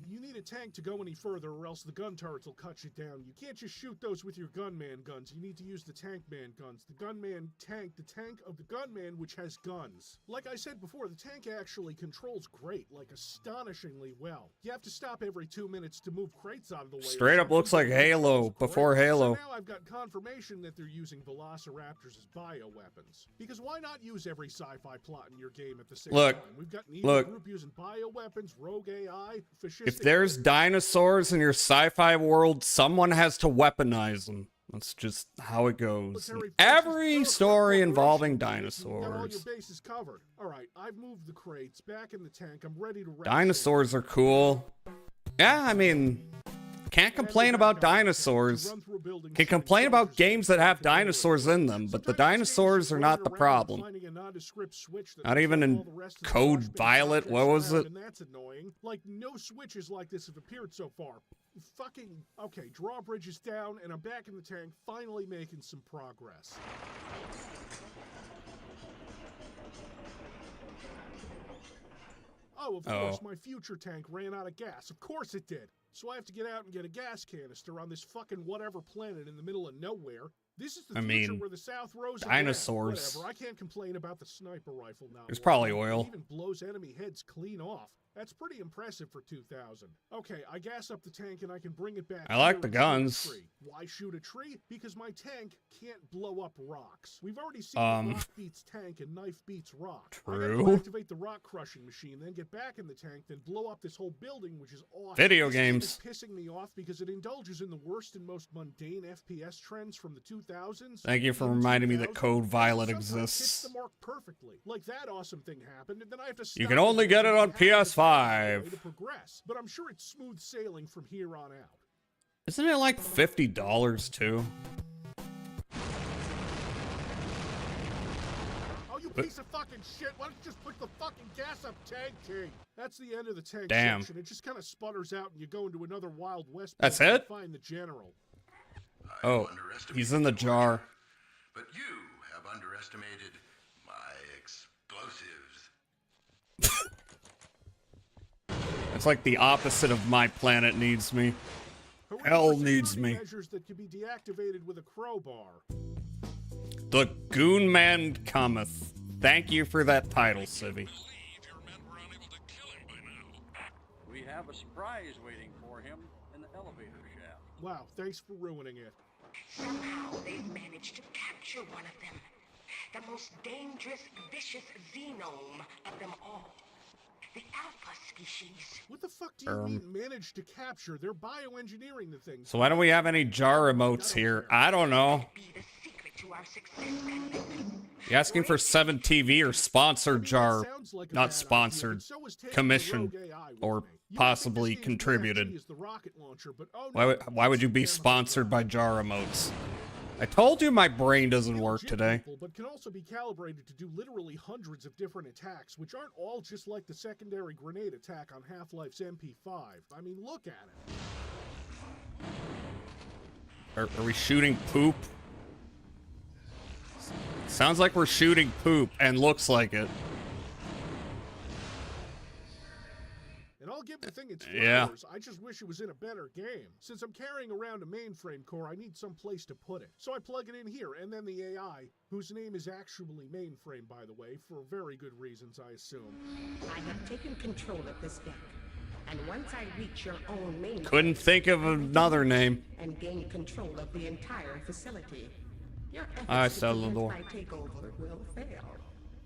You need a tank to go any further, or else the gun turrets will cut you down. You can't just shoot those with your gunman guns. You need to use the tank man guns. The gunman tank, the tank of the gunman, which has guns. Like I said before, the tank actually controls great, like astonishingly well. You have to stop every 2 minutes to move crates out of the way. Straight up looks like Halo before Halo. So now I've got confirmation that they're using velociraptors as bioweapons. Because why not use every sci-fi plot in your game at the same time? We've got an evil group using bioweapons, rogue AI, fascistic... If there's dinosaurs in your sci-fi world, someone has to weaponize them. That's just how it goes. Every story involving dinosaurs. All your bases covered. All right, I've moved the crates back in the tank. I'm ready to. Dinosaurs are cool. Yeah, I mean, can't complain about dinosaurs. Can complain about games that have dinosaurs in them, but the dinosaurs are not the problem. Not even in Code Violet. What was it? And that's annoying. Like, no switches like this have appeared so far. Okay, drawbridge is down, and I'm back in the tank, finally making some progress. Oh, of course, my future tank ran out of gas. Of course it did. So I have to get out and get a gas canister on this fucking whatever planet in the middle of nowhere. This is the future where the South rose dinosaurs. Whatever, I can't complain about the sniper rifle now. There's probably oil. It even blows enemy heads clean off. That's pretty impressive for 2000. Okay, I gas up the tank and I can bring it back. I like the guns. Why shoot a tree? Because my tank can't blow up rocks. We've already seen rock beats tank and knife beats rock. True. I gotta activate the rock crushing machine, then get back in the tank, then blow up this whole building, which is awesome. Video games. It's pissing me off because it indulges in the worst and most mundane FPS trends from the 2000s. Thank you for reminding me that Code Violet exists. Hits the mark perfectly. Like that awesome thing happened, and then I have to stop. You can only get it on PS5. To progress, but I'm sure it's smooth sailing from here on out. Isn't it like $50 too? Oh, you piece of fucking shit! Why don't you just put the fucking gas up tank King? That's the end of the tank section. It just kind of sputters out, and you go into another Wild West. That's it. Find the general. Oh, he's in the jar. But you have underestimated my explosives. It's like the opposite of my planet needs me. Hell needs me. Measures that can be deactivated with a crowbar. The Goon Man cometh. Thank you for that title, Civvy. We have a surprise waiting for him in the elevator shaft. Wow, thanks for ruining it. Somehow they've managed to capture one of them. The most dangerous, vicious xenome of them all. The alpha species. What the fuck do you mean managed to capture? They're bioengineering the thing. So why don't we have any jar emotes here? I don't know. You asking for 7TV or sponsored jar? Not sponsored. Commission. Or possibly contributed. Why would you be sponsored by jar emotes? I told you my brain doesn't work today. But can also be calibrated to do literally hundreds of different attacks, which aren't all just like the secondary grenade attack on Half-Life's MP5. I mean, look at it. Are we shooting poop? Sounds like we're shooting poop, and looks like it. And I'll give the thing its flowers. I just wish it was in a better game. Since I'm carrying around a mainframe core, I need some place to put it. So I plug it in here, and then the AI, whose name is actually mainframe, by the way, for very good reasons, I assume. I have taken control of this deck. And once I reach your own mainframe... Couldn't think of another name. ...and gain control of the entire facility, your efforts to prevent my takeover will fail.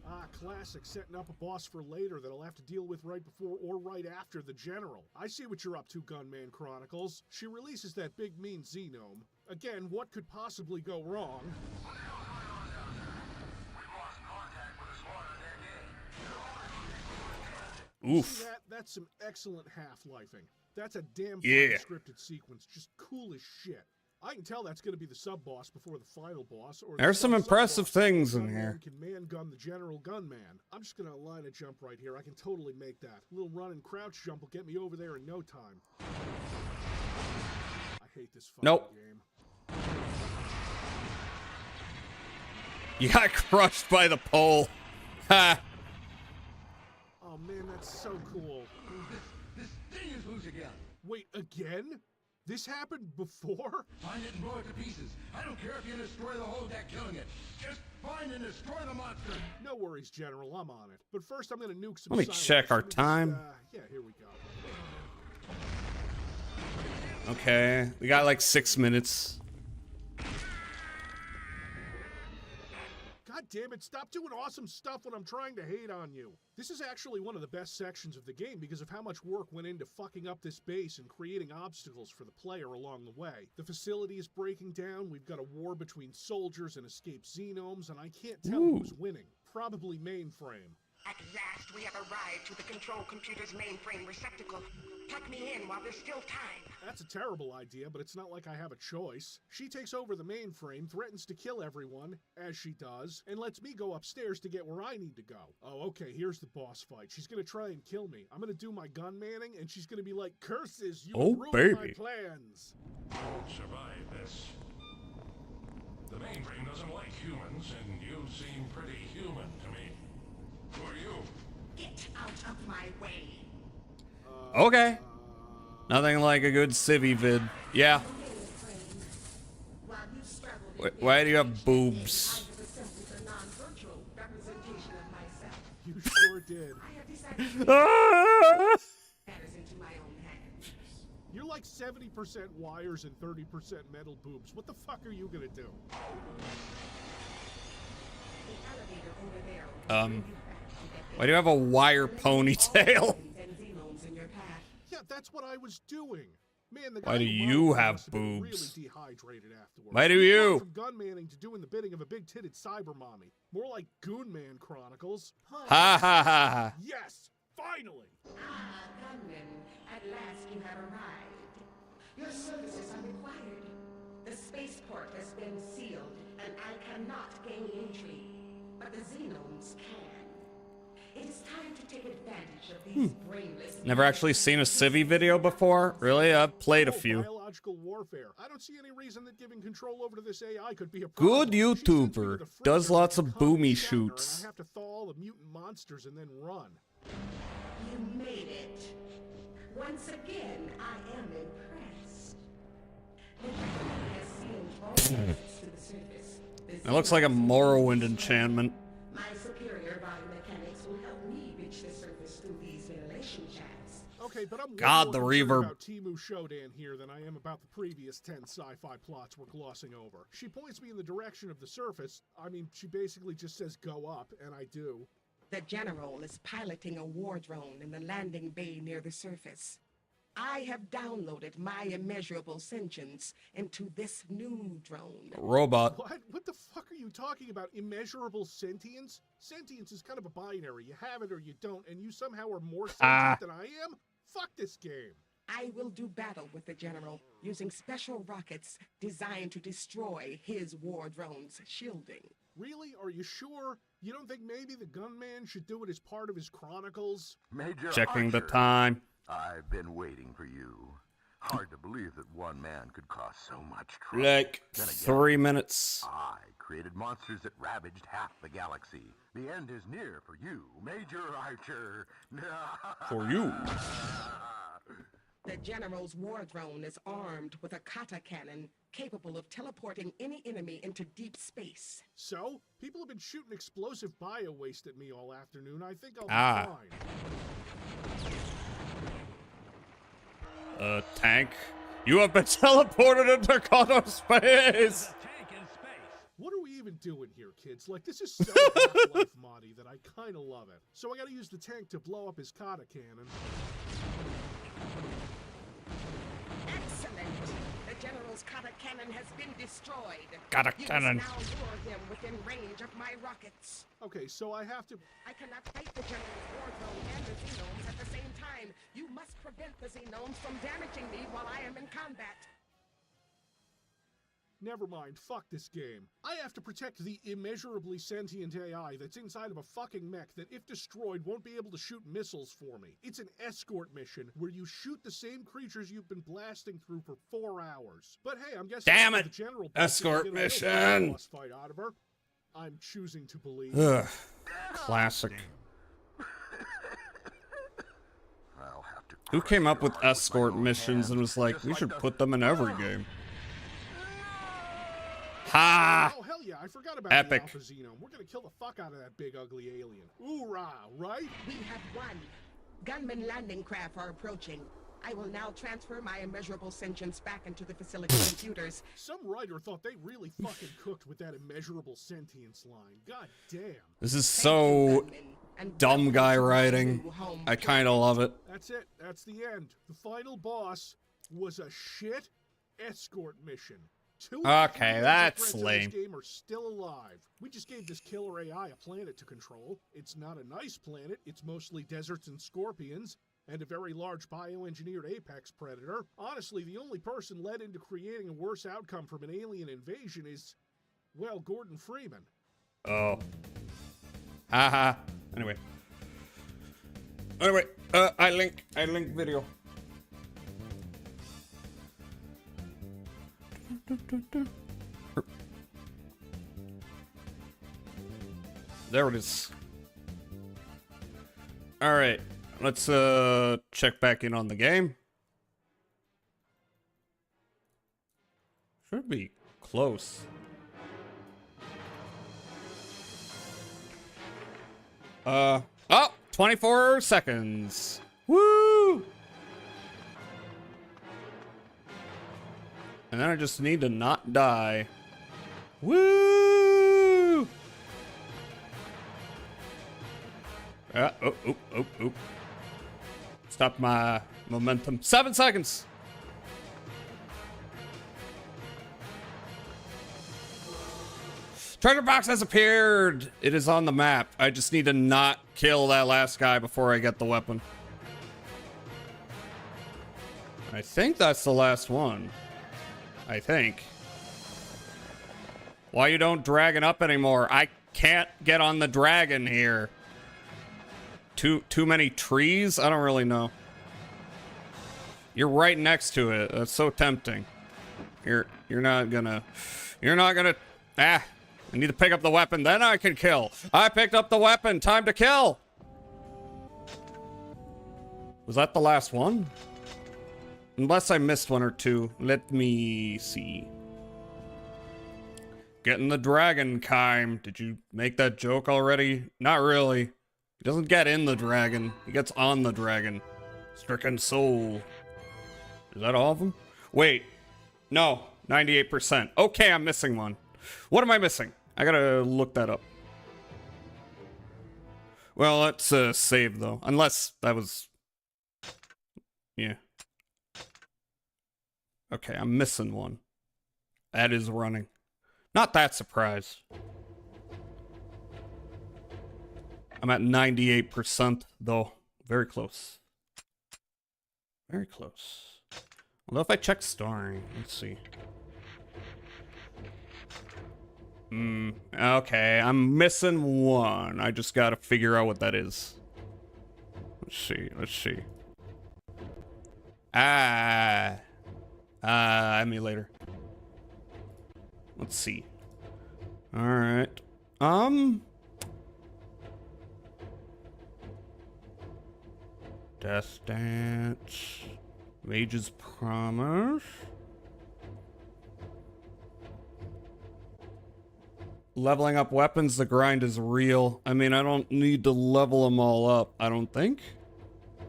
Ah, classic, setting up a boss for later that I'll have to deal with right before or right after the general. I see what you're up to, Gunman Chronicles. She releases that big mean Xenome. Again, what could possibly go wrong? Oof. See that? That's some excellent half-lifing. That's a damn Yeah. scripted sequence. Just cool as shit. I can tell that's going to be the sub-boss before the final boss. Or There's some impressive things in Gunman here. Can man-gun the general gunman. I'm just going to align a jump right here. I can totally make that. A little run and crouch jump will get me over there in no time. I hate this fucking game. You got crushed by the pole. Ha! Oh man, that's so cool. This thing is loose again. Wait, again? This happened before? Find it and blow it to pieces. I don't care if you destroy the whole deck killing it. Just find and destroy the monster. No worries, General. I'm on it. But first, I'm gonna nuke some. Let me silos. check our Let me just, time. Yeah, here we go. Okay, we got like 6 minutes. God damn it, stop doing awesome stuff when I'm trying to hate on you. This is actually one of the best sections of the game because of how much work went into fucking up this base and creating obstacles for the player along the way. The facility is breaking down, we've got a war between soldiers and escaped xenomes, and I can't tell who's winning. Probably Mainframe. At last, we have arrived to the control computer's mainframe receptacle. Plug me in while there's still time. That's a terrible idea, but it's not like I have a choice. She takes over the mainframe, threatens to kill everyone, as she does, and lets me go upstairs to get where I need to go. Oh, okay, here's the boss fight. She's gonna try and kill me. I'm gonna do my gun manning, and she's gonna be like, "Curses, you ruined my plans." You won't survive this. The mainframe doesn't like humans, and you seem pretty human to me. Who are you? Get out of my way. Okay. Nothing like a good civvy vid. Yeah. Why do you have boobs? You sure did. You're like 70% wires and 30% metal boobs. What the fuck are you gonna do? Why do you have a wire ponytail? Yeah, that's what I was doing. Man, the Why guy do who you modeled have must been boobs? Really dehydrated afterwards. Why do He you? went from gun manning to doing the bidding of a big-titted cyber mommy. More like Goon Man Chronicles. Ha ha ha ha. Yes, finally. Ah, gunman, at last you have arrived. Your services are required. The spaceport has been sealed, and I cannot gain entry, but the Xenomes can. It is time to take advantage of these brainless... Never actually seen a civvy video before? Really? I've played a few. Biological warfare. I don't see any reason that giving control over to this AI could be a problem. Good YouTuber. Does lots of boomy shoots. I have to thaw all the mutant monsters and then run. You made it. Once again, I am impressed. The Caimi has sealed all access to the surface. It looks like a Morrowind enchantment. My superior biomechanics will help me reach the surface through these ventilation shafts. Okay, but I'm God, way the more concerned reverb. about Timu Shodan here than I am about the previous 10 sci-fi plots we're glossing over. She points me in the direction of the surface. I mean, she basically just says go up, and I do. The General is piloting a war drone in the landing bay near the surface. I have downloaded my immeasurable sentience into this new drone. Robot. What the fuck are you talking about? Immeasurable sentience? Sentience is kind of a binary. You have it or you don't, and you somehow are more sentient than I am? Fuck this game. I will do battle with the General using special rockets designed to destroy his war drone's shielding. Really? Are you sure? You don't think maybe the gunman should do it as part of his chronicles? Major Checking the Archer, time. I've been waiting for you. Hard to believe that one man could cause so much trouble. Like Then again, 3 minutes. I created monsters that ravaged half the galaxy. The end is near for you, Major Archer. For you. The General's war drone is armed with a kata cannon capable of teleporting any enemy into deep space. So? People have been shooting explosive bio-waste at me all afternoon. I think I'll be fine. Tank. You have been teleported into Kono space. What are we even doing here, kids? Like, this is so Half-Life moddy that I kind of love it. So I gotta use the tank to blow up his kata cannon. Excellent! The the general's kata cannon has been destroyed. Kata You cannon. must now lure him within range of my rockets. Okay, so I have to... I cannot fight the general's war drone and the xenomes at the same time. You must prevent the xenomes from damaging me while I am in combat. Never mind, fuck this game. I have to protect the immeasurably sentient AI that's inside of a fucking mech that, if destroyed, won't be able to shoot missiles for me. It's an escort mission where you shoot the same creatures you've been blasting through for 4 hours. But hey, I'm guessing Damn it! the general Escort mission! Boss fight out of her. I'm choosing to believe. Ugh. Classic. Who came up with escort missions and was like, we should put them in every game? Ha! Oh, hell yeah, I forgot about Epic. the Alpha Xenome. We're gonna kill the fuck out of that big ugly alien. Hoorah, right? We have won. Gunman landing craft are approaching. I will now transfer my immeasurable sentience back into the facility computers. Some writer thought they really fucking cooked with that immeasurable sentience line. God damn. This is so dumb guy writing. I kind of love it. That's it. That's the end. The final boss was a shit escort mission. Okay, that's lame. This game are still alive. We just gave this killer AI a planet to control. It's not a nice planet. It's mostly deserts and scorpions, and a very large bioengineered apex predator. Honestly, the only person led into creating a worse outcome from an alien invasion is, well, Gordon Freeman. Oh. Haha. Anyway, I link video. There it is. All right, let's check back in on the game. Should be close. Oh, 24 seconds. Woo! And then I just need to not die. Woo! Oh. Stop my momentum. 7 seconds. Treasure box has appeared. It is on the map. I just need to not kill that last guy before I get the weapon. I think that's the last one. I think. Why you don't dragon up anymore? I can't get on the dragon here. Too many trees? I don't really know. You're right next to it. That's so tempting. You're not gonna. I need to pick up the weapon, then I can kill. I picked up the weapon. Time to kill. Was that the last one? Unless I missed one or two. Let me see. Getting the dragon, Caimi. Did you make that joke already? Not really. He doesn't get in the dragon. He gets on the dragon. Stricken soul. Is that all of them? Wait. No. 98%. Okay, I'm missing one. What am I missing? I gotta look that up. Well, let's save, though. Unless that was... Yeah. Okay, I'm missing one. That is running. Not that surprised. I'm at 98%, though. Very close. Very close. Although if I check story, let's see. Okay, I'm missing one. I just gotta figure out what that is. Let's see. Emulator. Let's see. Alright. Death Dance. Mage's Promise. Leveling up weapons, the grind is real. I mean, I don't need to level them all up, I don't think. I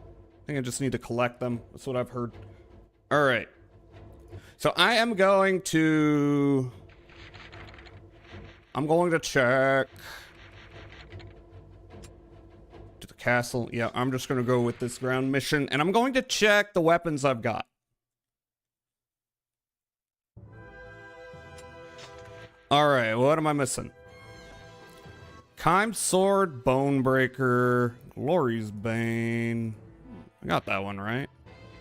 think I just need to collect them. That's what I've heard. Alright. So I am going to... check... to the castle. Yeah, I'm just going to go with this ground mission. And I'm going to check the weapons I've got. Alright, what am I missing? Caimi's Sword, Bonebreaker, Glory's Bane. I got that one right.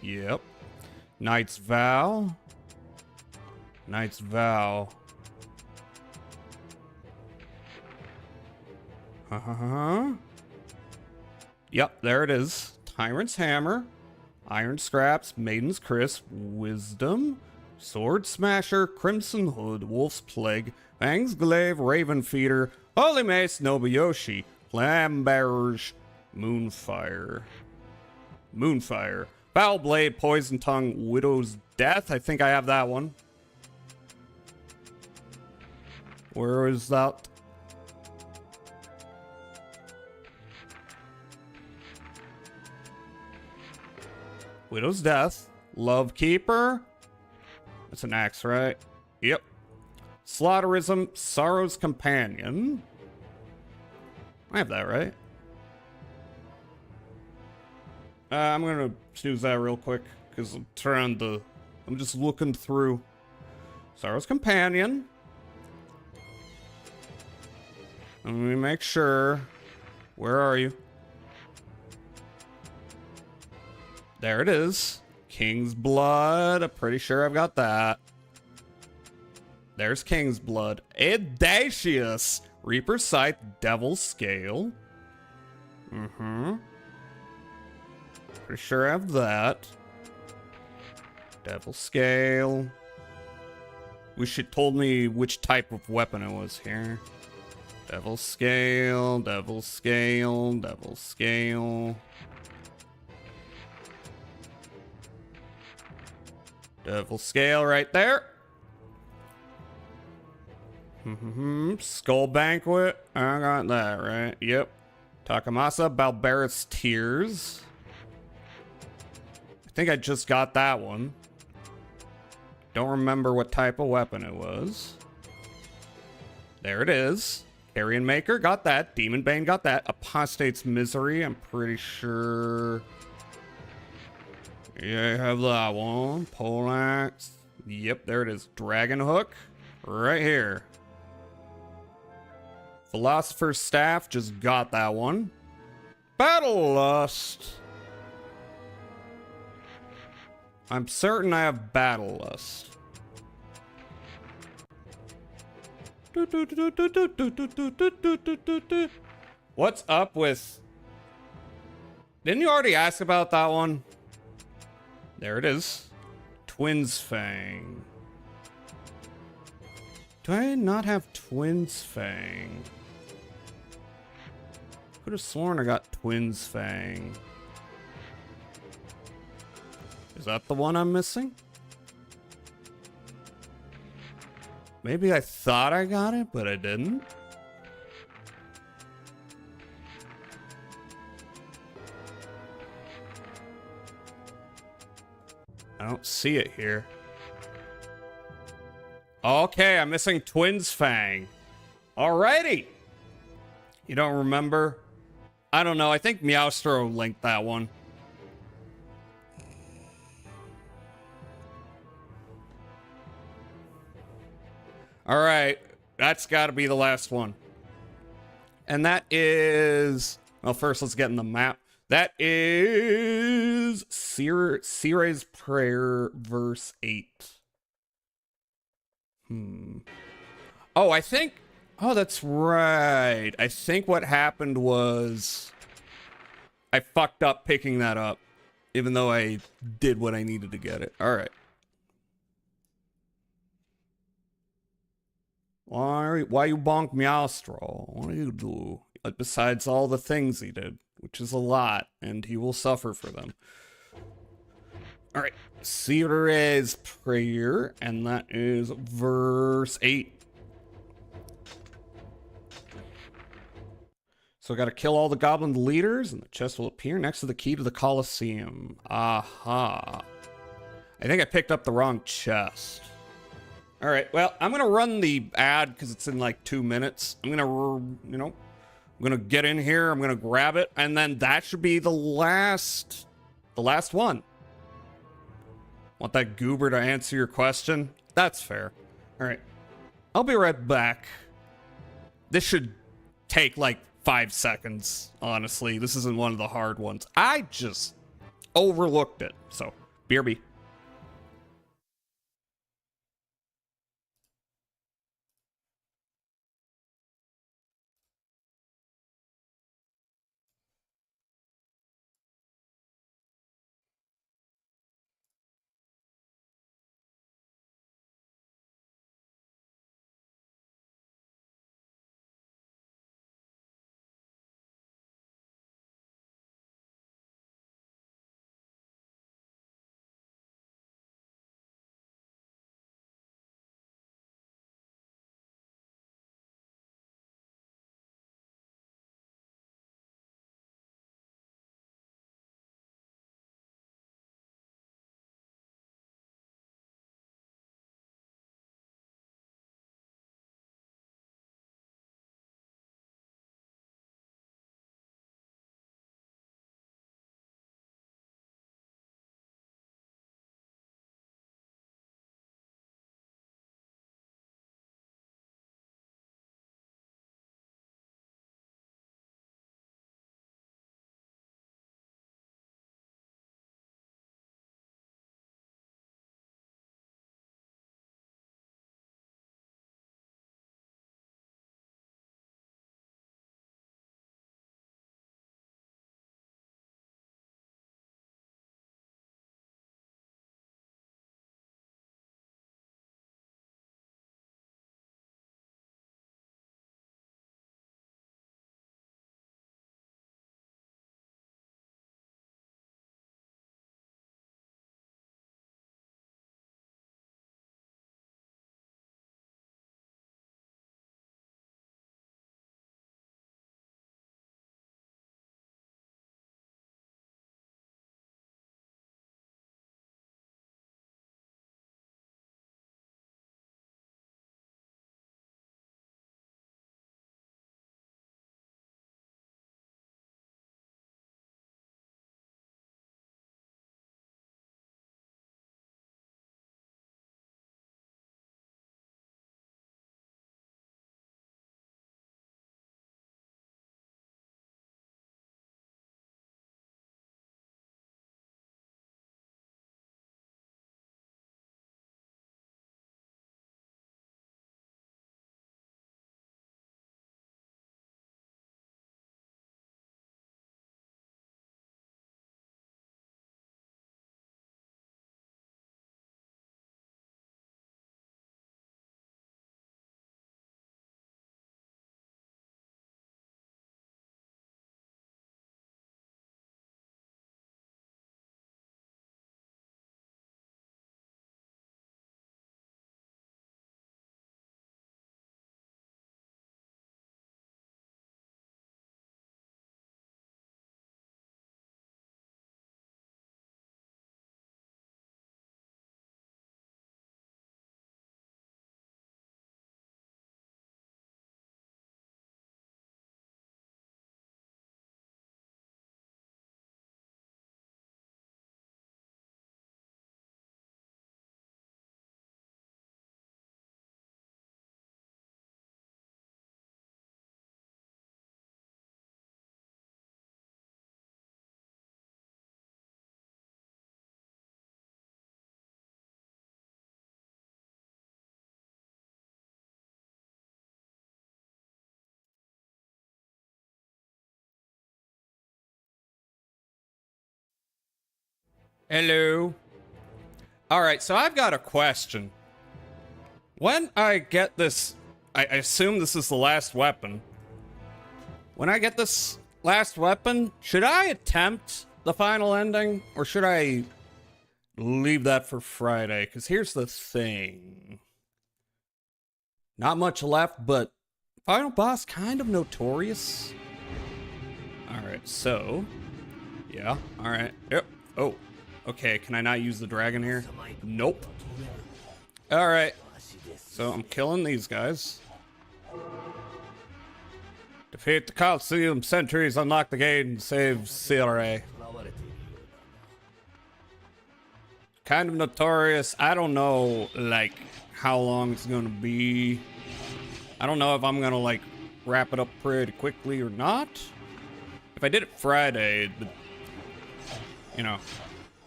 Yep. Knight's Vow. Knight's Vow. Yep, there it is. Tyrant's Hammer. Iron Scraps, Maiden's Crisp, Wisdom, Sword Smasher, Crimson Hood, Wolf's Plague, Fang's Glaive, Raven Feeder, Holy Mace, Nobuyoshi, Flamberge, Moonfire. Moonfire. Foul Blade, Poison Tongue, Widow's Death. I think I have that one. Where is that? Widow's Death. Love Keeper. That's an axe, right? Yep. Slaughterism. Sorrow's Companion. I have that, right? I'm gonna choose that real quick because I'm just looking through. Sorrow's Companion. Let me make sure. Where are you? There it is. King's Blood. I'm pretty sure I've got that. There's King's Blood. Audacious. Reaper's Scythe. Devil's Scale. Pretty sure I have that. Devil's Scale. Wish it told me which type of weapon it was here. Devil's Scale. Devil's Scale. Devil's Scale. Devil's Scale right there. Skull Banquet. I got that, right? Yep. Takamasa, Balbera's Tears. I think I just got that one. Don't remember what type of weapon it was. There it is. Carrion Maker, got that. Demon Bane, got that. Apostate's Misery, I'm pretty sure. Yeah, I have that one. Poleaxe. Yep, there it is. Dragon Hook. Right here. Philosopher's Staff. Just got that one. Battle Lust. I'm certain I have Battle Lust. What's up with... Didn't you already ask about that one? There it is. Twin's Fang. Do I not have Twin's Fang? Could have sworn I got Twin's Fang. Is that the one I'm missing? Maybe I thought I got it, but I didn't. I don't see it here. Okay, I'm missing Twin's Fang. Alrighty. You don't remember? I don't know. I think Meowstro linked that one. Alright. That's got to be the last one. And that is... Well, first let's get in the map. That is Sire's Prayer, verse 8. Oh, I think... Oh, that's right. I think what happened was... I fucked up picking that up. Even though I did what I needed to get it. Alright. Why you bonk Meowstro? What do you do? Besides all the things he did. Which is a lot, and he will suffer for them. Alright, Sire's Prayer, and that is verse 8. So I gotta kill all the goblin leaders, and the chest will appear next to the key to the Colosseum. Aha. I think I picked up the wrong chest. Alright, well, I'm gonna run the ad, because it's in like 2 minutes. I'm gonna, I'm gonna get in here, I'm gonna grab it, and then that should be the last one. Want that goober to answer your question? That's fair. All right. I'll be right back. This should take like 5 seconds, honestly. This isn't one of the hard ones. I just overlooked it. So, BRB. Hello. Alright, so I've got a question. When I get this, I assume this is the last weapon. When I get this last weapon, should I attempt the final ending? Or should I leave that for Friday? Because here's the thing. Not much left, but final boss kind of notorious. Alright, so... yeah, alright. Yep. Oh. Okay, can I not use the dragon here? Nope. Alright. So I'm killing these guys. Defeat the Coliseum sentries, unlock the gate, and save CRA. Kind of notorious. I don't know, like, how long it's gonna be. I don't know if I'm gonna, like, wrap it up pretty quickly or not. If I did it Friday, it'd, you know,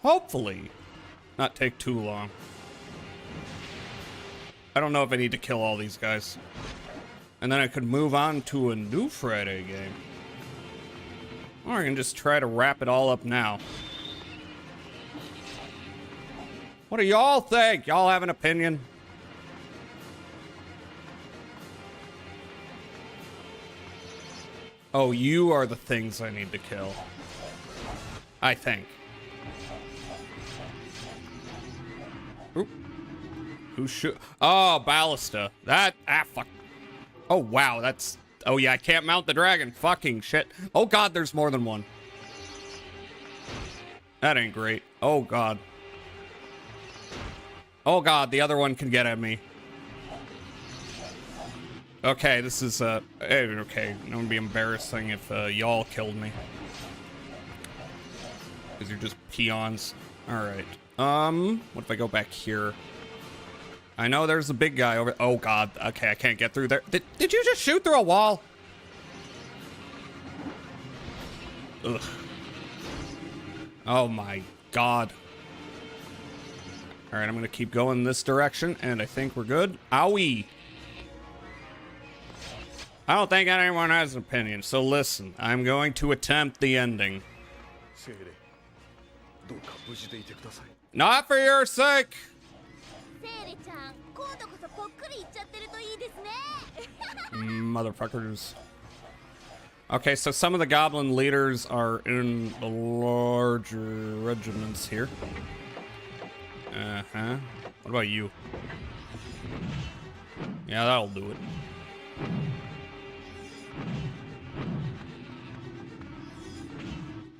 hopefully not take too long. I don't know if I need to kill all these guys. And then I could move on to a new Friday game. Or I can just try to wrap it all up now. What do y'all think? Y'all have an opinion? Oh, you are the things I need to kill. I think. Oop. Who should? Oh, Ballista. That. Ah, fuck. Oh, wow. That's. Oh, yeah. I can't mount the dragon. Fucking shit. Oh, God. There's more than one. That ain't great. Oh, God. Oh, God. The other one can get at me. Okay, this is, okay. It would be embarrassing if, y'all killed me. Because you're just peons. Alright. What if I go back here? I know there's a big guy over... Oh, God. Okay, I can't get through there. Did you just shoot through a wall? Ugh. Oh, my God. Alright, I'm gonna keep going this direction, and I think we're good. Owie! I don't think anyone has an opinion, so listen. I'm going to attempt the ending. Not for your sake! Motherfuckers. Okay, so some of the goblin leaders are in the larger regiments here. Uh-huh. What about you? Yeah, that'll do it.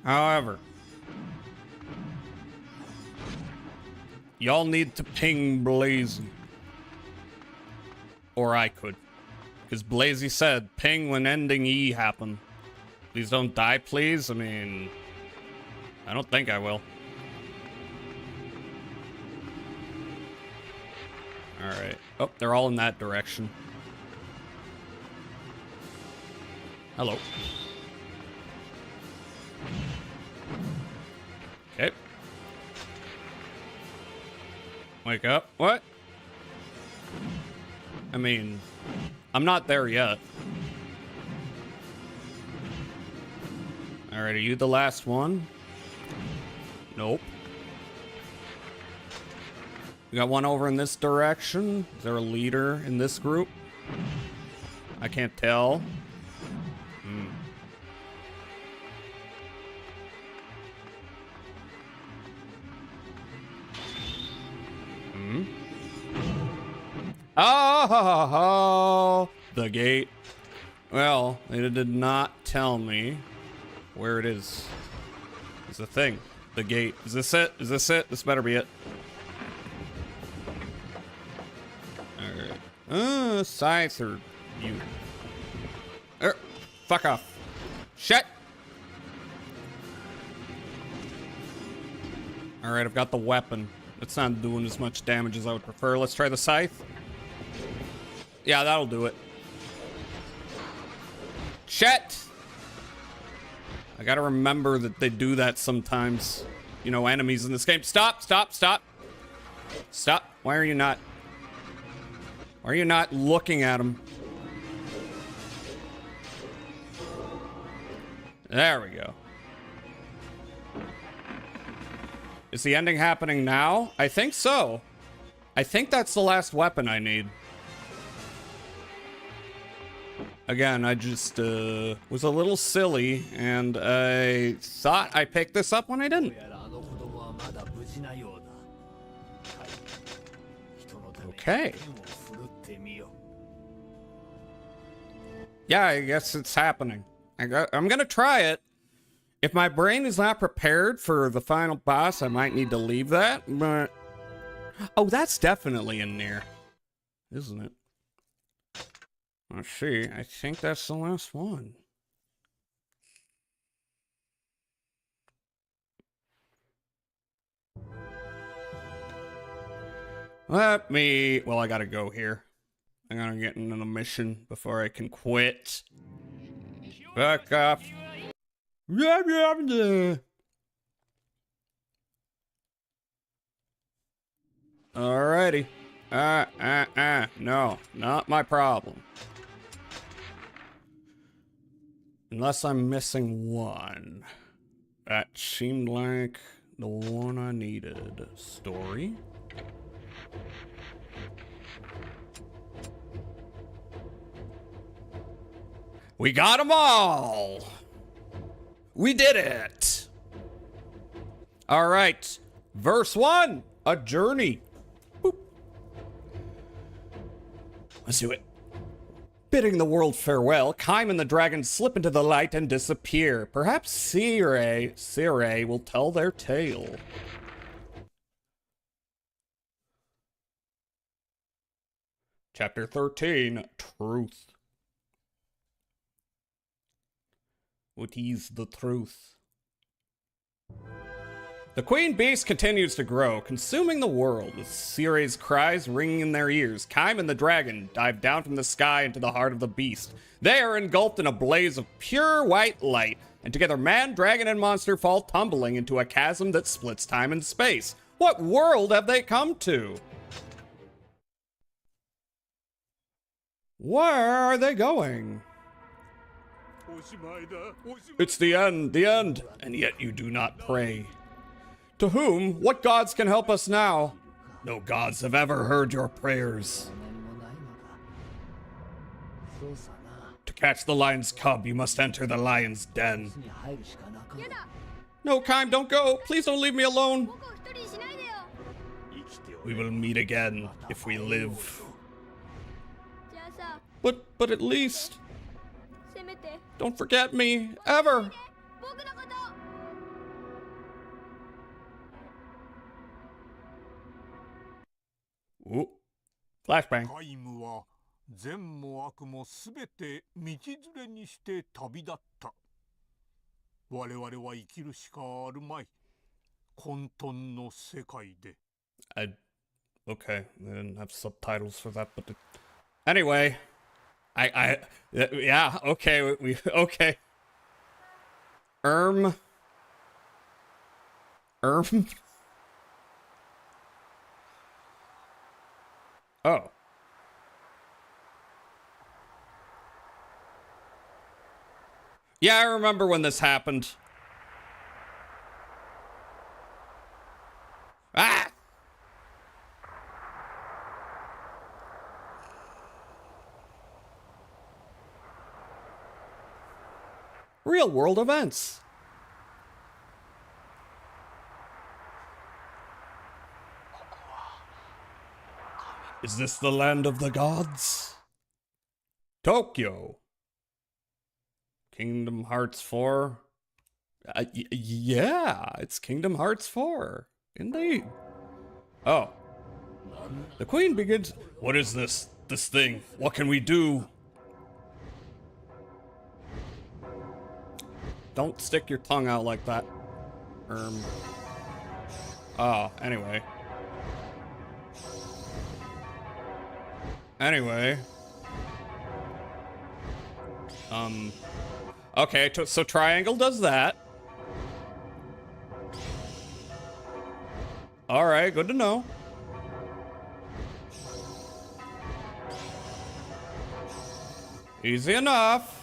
However, y'all need to ping Blazy. Or I could. Because Blazy said, ping when ending E happen. Please don't die, please. I mean, I don't think I will. Alright. Oh, they're all in that direction. Hello. Okay. Wake up. What? I mean, I'm not there yet. Alright, are you the last one? Nope. We got one over in this direction. Is there a leader in this group? I can't tell. Oh, the gate. Well, they did not tell me where it is. It's the thing. The gate. Is this it? Is this it? This better be it. Alright. Scyther. You. Fuck off. Shit! Alright, I've got the weapon. It's not doing as much damage as I would prefer. Let's try the scythe. Yeah, that'll do it. Shit! I gotta remember that they do that sometimes. You know, enemies in this game. Stop, stop, stop. Stop. Why are you not looking at them? There we go. Is the ending happening now? I think so. I think that's the last weapon I need. Again, I just was a little silly, and I thought I picked this up when I didn't. Okay. Yeah, I guess it's happening. I'm gonna try it. If my brain is not prepared for the final boss, I might need to leave that, but... Oh, that's definitely in there, isn't it? Let's see. I think that's the last one. Well, I gotta go here. I gotta get into the mission before I can quit. Back off. Alrighty. No, not my problem. Unless I'm missing one. That seemed like the one I needed. Story? We got them all! We did it! Alright. Verse 1. A journey. Boop. Let's do it. Bidding the world farewell, Caimi and the dragon slip into the light and disappear. Perhaps Swordy will tell their tale. Chapter 13, Truth. What is the truth? The queen beast continues to grow, consuming the world, with Swordy's cries ringing in their ears. Caimi and the dragon dive down from the sky into the heart of the beast. They are engulfed in a blaze of pure white light, and together man, dragon, and monster fall tumbling into a chasm that splits time and space. What world have they come to? Where are they going? It's the end, and yet you do not pray. To whom? What gods can help us now? No gods have ever heard your prayers. To catch the lion's cub, you must enter the lion's den. No, Caimi, don't go. Please don't leave me alone. We will meet again if we live. But at least, don't forget me, ever. Ooh. Flashbang. タイムは善も悪もすべて道連れにして旅立った。我々は生きるしかあるまい。混沌の世界で。Okay, they didn't have subtitles for that, but anyway, yeah, okay, okay. Oh. Yeah, I remember when this happened. Ah! Real world events. Is this the land of the gods? Tokyo. Kingdom Hearts 4. Yeah, it's Kingdom Hearts 4. Indeed. Oh. The queen begins. What is this? This thing? What can we do? Don't stick your tongue out like that. Oh, anyway. Okay, so triangle does that. Alright, good to know. Easy enough.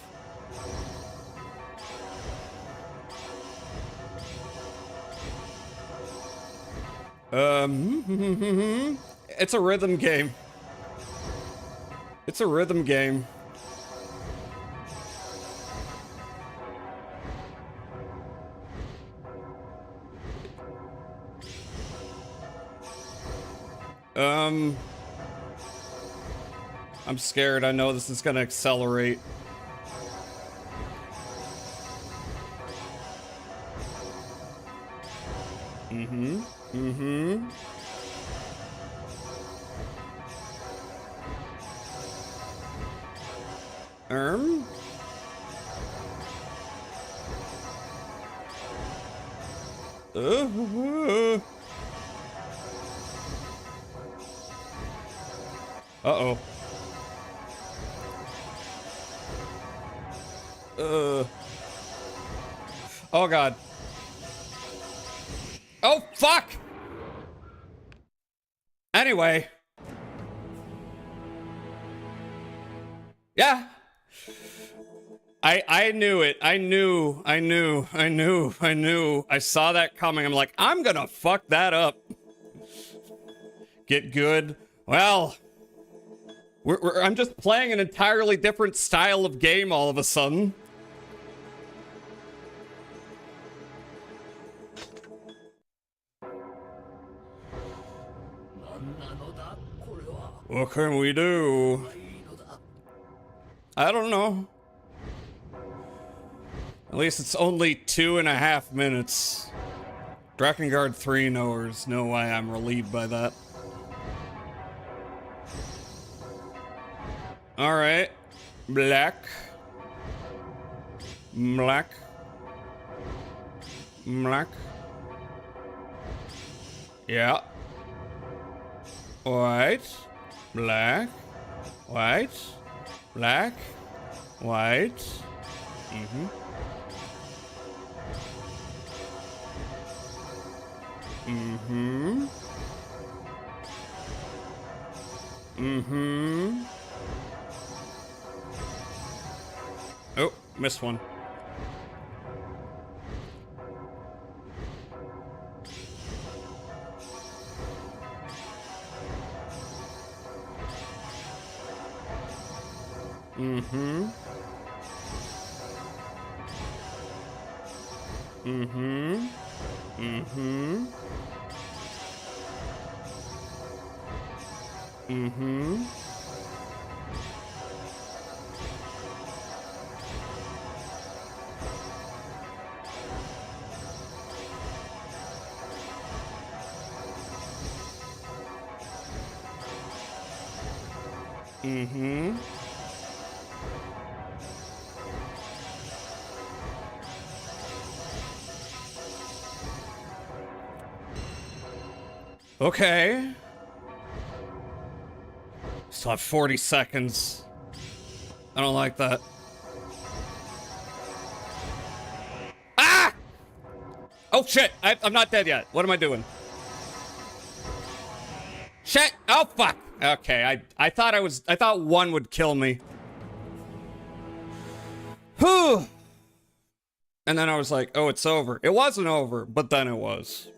It's a rhythm game. It's a rhythm game. I'm scared. I know this is gonna accelerate. Uh-oh. Oh god. Oh fuck! Anyway. Yeah. I knew it. I knew. I saw that coming. I'm like, I'm gonna fuck that up. Get good. Well, I'm just playing an entirely different style of game all of a sudden. What can we do? I don't know. At least it's only 2.5 minutes. Drakengard 3 knowers know why I'm relieved by that. Alright. Black. Black. Black. Yeah. White. Black. White. Black. White. Mm-hmm. Mm-hmm. Mm-hmm. Oh, missed one. Mm-hmm. Mm-hmm. Mm-hmm. Mm-hmm. Mm-hmm. Okay. Still have 40 seconds. I don't like that. Ah! Oh shit! I'm not dead yet. What am I doing? Shit! Oh fuck! Okay, I thought one would kill me. Whew! And then I was like, oh, it's over. It wasn't over, but then it was.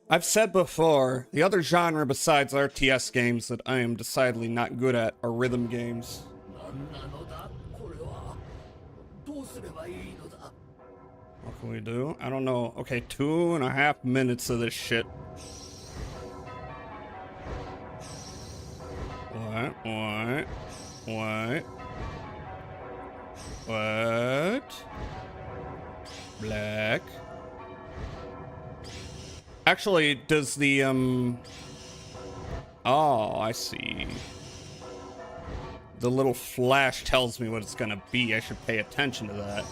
I've said before, the other genre besides RTS games that I am decidedly not good at are rhythm games. What can we do? I don't know. Okay, 2.5 minutes of this shit. What? What? What? What? Black. Actually, does the, oh, I see. The little flash tells me what it's gonna be. I should pay attention to that.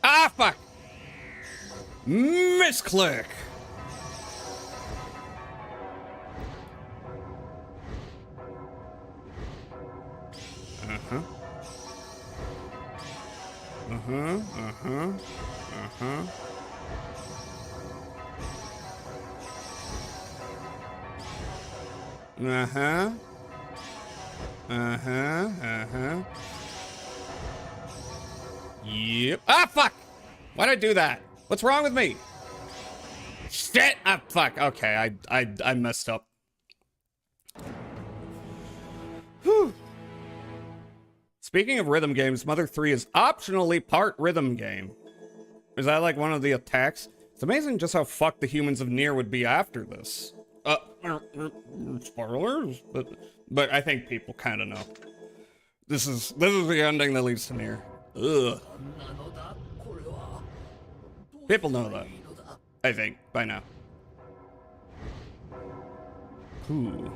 Ah, fuck! Misclick! Uh-huh. Uh-huh. Uh-huh. Uh-huh. Uh-huh. Uh-huh. Uh-huh. Yep. Ah, fuck! Why'd I do that? What's wrong with me? Shit! Ah, fuck. Okay, I messed up. Whew. Speaking of rhythm games, Mother 3 is optionally part rhythm game. Is that like one of the attacks? It's amazing just how fucked the humans of Nier would be after this. Spoilers, but I think people kind of know. This is the ending that leads to Nier. Ugh. People know that. I think by now. Ooh.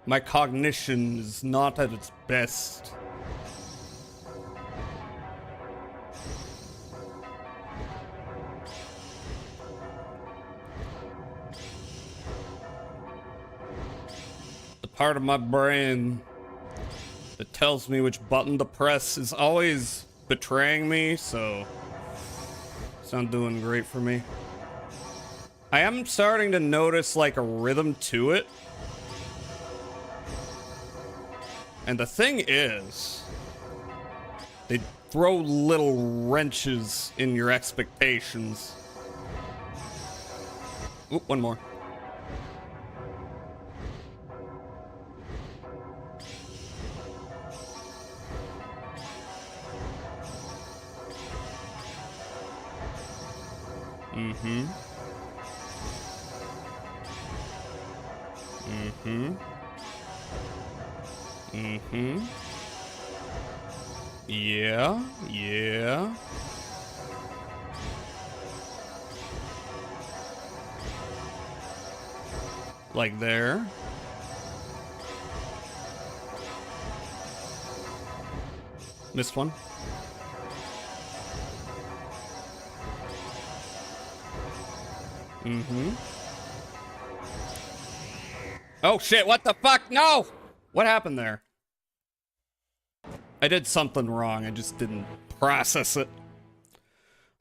My cognition is not at its best. The part of my brain that tells me which button to press is always betraying me, so it's not doing great for me. I am starting to notice like a rhythm to it. And the thing is, they throw little wrenches in your expectations. Oop, one more. Mm-hmm. Mm-hmm. Mm-hmm. Yeah, yeah. Like there. Missed one. Mm-hmm. Oh shit, what the fuck? No! What happened there? I did something wrong, I just didn't process it.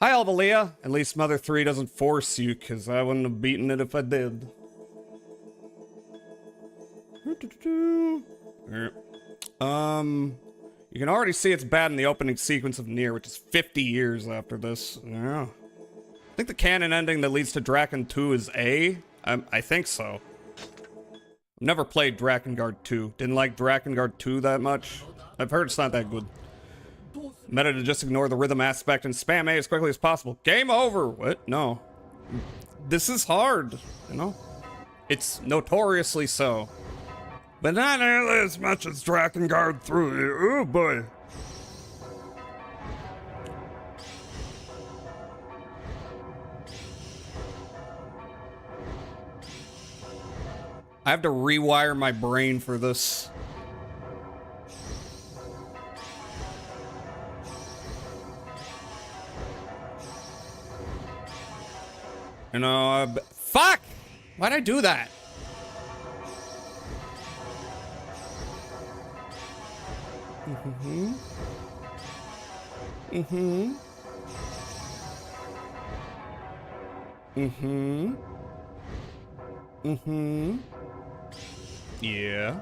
Hi, Alvalia. At least Mother 3 doesn't force you, because I wouldn't have beaten it if I did. You can already see it's bad in the opening sequence of Nier, which is 50 years after this. Yeah. I think the canon ending that leads to Draken 2 is A. I think so. Never played Drakengard 2. Didn't like Drakengard 2 that much. I've heard it's not that good. Meta to just ignore the rhythm aspect and spam A as quickly as possible. Game over! What? No. This is hard, you know? It's notoriously so. But not nearly as much as Drakengard 3. Oh boy. I have to rewire my brain for this. You know, fuck! Why'd I do that? Mm-hmm. Mm-hmm. Mm-hmm. Mm-hmm. Yeah.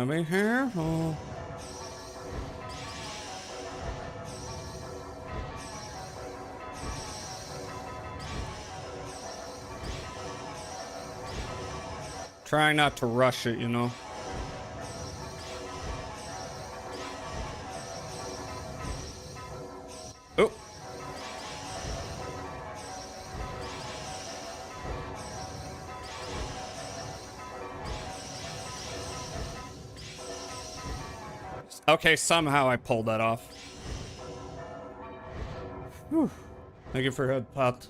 Be careful. Try not to rush it, you know. Oh. Okay, somehow I pulled that off. Whew. Thank you for head pot.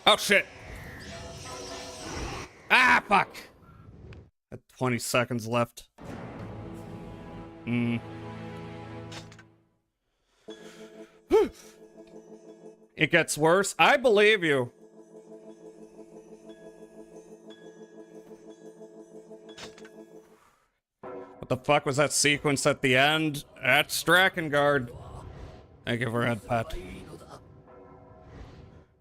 Oh shit! Ah, fuck! Got 20 seconds left. It gets worse. I believe you. What the fuck was that sequence at the end? That's Drakengard. Thank you for that, Pat.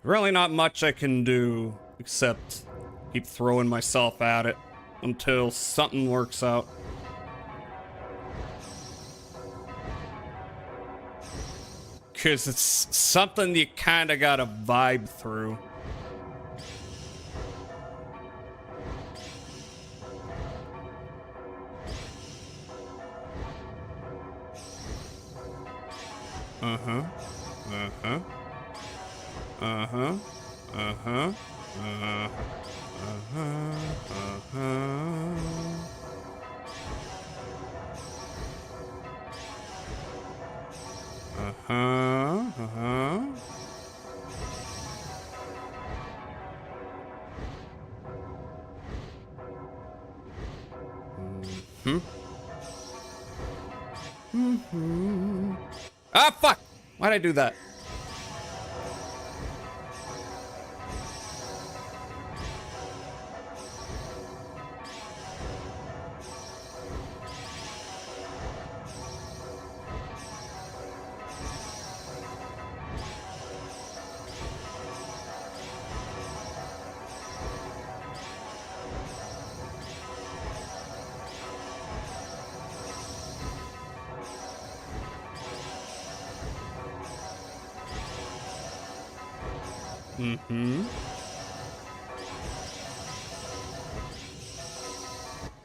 Really not much I can do except keep throwing myself at it until something works out. Because it's something you kind of gotta vibe through. Uh-huh. Uh-huh. Uh-huh. Uh-huh. Uh-huh. Uh-huh. Uh-huh. Hmm. Mm-hmm. Ah, fuck! Why'd I do that? Mm-hmm.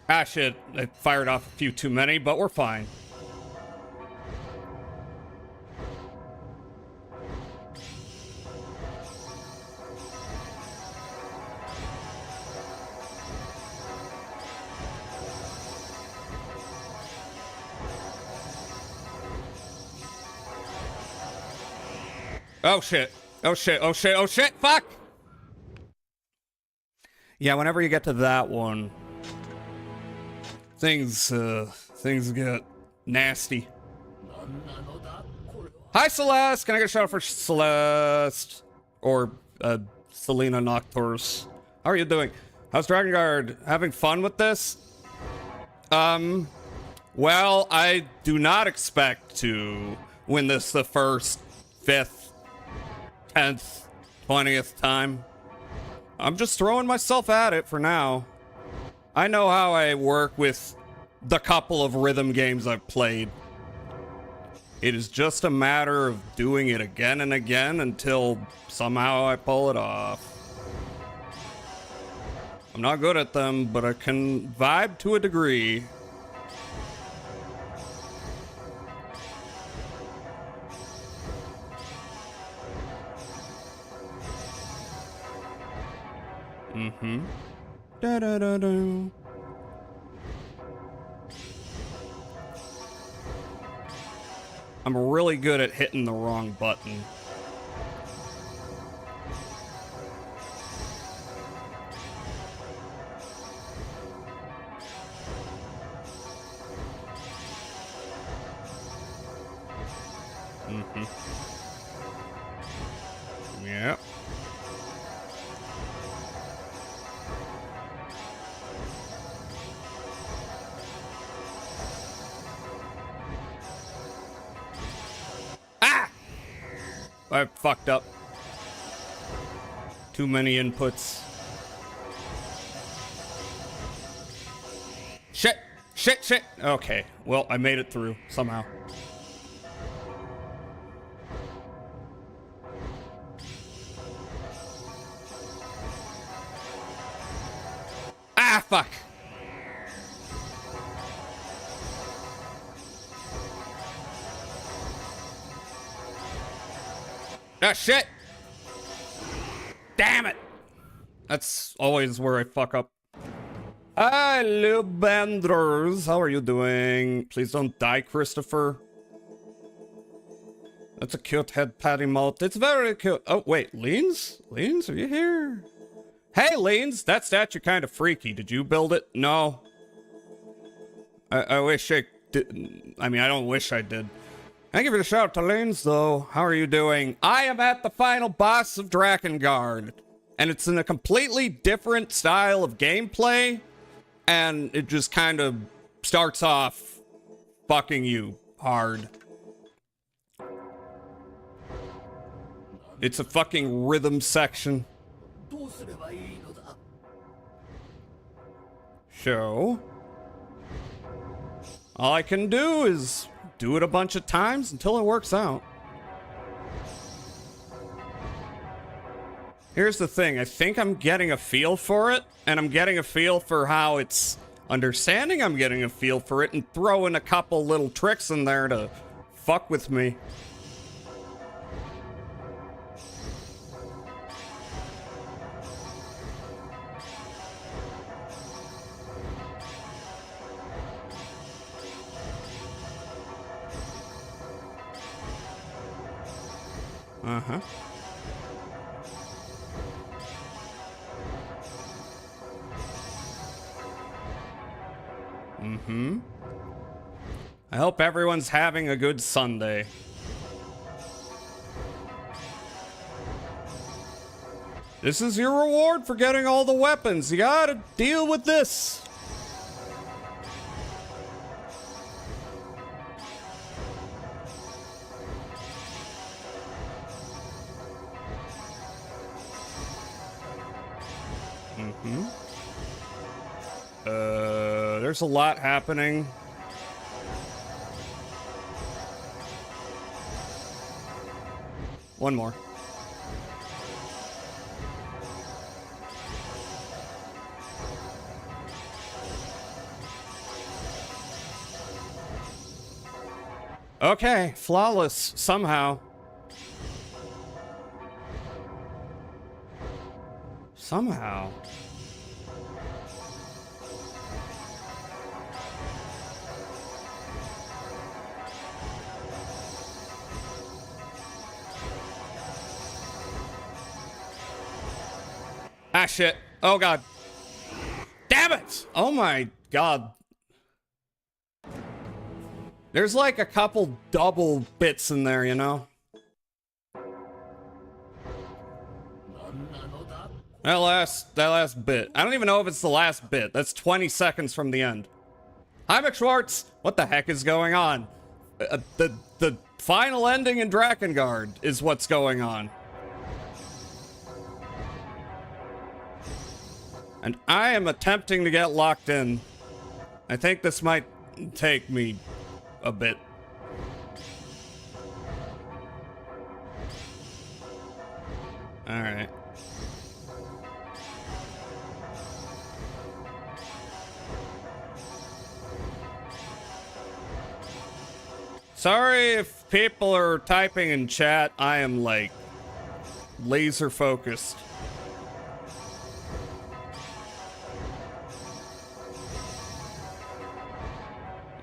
Ah, shit. I fired off a few too many, but we're fine. Oh, shit. Oh, shit. Oh, shit. Oh, shit. Fuck! Yeah, whenever you get to that one, things get nasty. Hi, Celeste! Can I get a shout out for Celeste? Or, Selena Nocturus. How are you doing? How's Drakengard? Having fun with this? Well, I do not expect to win this the first, 5th, 10th, 20th time. I'm just throwing myself at it for now. I know how I work with the couple of rhythm games I've played. It is just a matter of doing it again and again until somehow I pull it off. I'm not good at them, but I can vibe to a degree. Mm-hmm. Da-da-da-da. I'm really good at hitting the wrong button. Mm-hmm. Yep. I fucked up. Too many inputs. Shit! Shit, shit! Okay, well, I made it through, somehow. Ah, fuck! Ah, shit! Damn it! That's always where I fuck up. Hi, little Benders. How are you doing? Please don't die, Christopher. That's a cute head pat emote. It's very cute. Oh, wait. Leans? Leans, are you here? Hey, Leans. That statue kind of freaky. Did you build it? No. I wish I did. I mean, I don't wish I did. I give it a shout out to Lanes, though. How are you doing? I am at the final boss of Drakengard, and it's in a completely different style of gameplay, and it just kind of starts off fucking you hard. It's a fucking rhythm section. So, all I can do is do it a bunch of times until it works out. Here's the thing, I think I'm getting a feel for it, and I'm getting a feel for how it's understanding I'm getting a feel for it, and throwing a couple little tricks in there to fuck with me. Uh-huh. Mm-hmm. I hope everyone's having a good Sunday. This is your reward for getting all the weapons. You gotta deal with this. Mm-hmm. There's a lot happening. One more. Okay, flawless somehow. Somehow. Ah, shit. Oh, God. Damn it! Oh, my God. There's like a couple double bits in there, you know? That last bit. I don't even know if it's the last bit. That's 20 seconds from the end. Hi, McSchwartz! What the heck is going on? The final ending in Drakengard is what's going on. And I am attempting to get locked in. I think this might take me a bit. Alright. Sorry if people are typing in chat. I am like laser focused.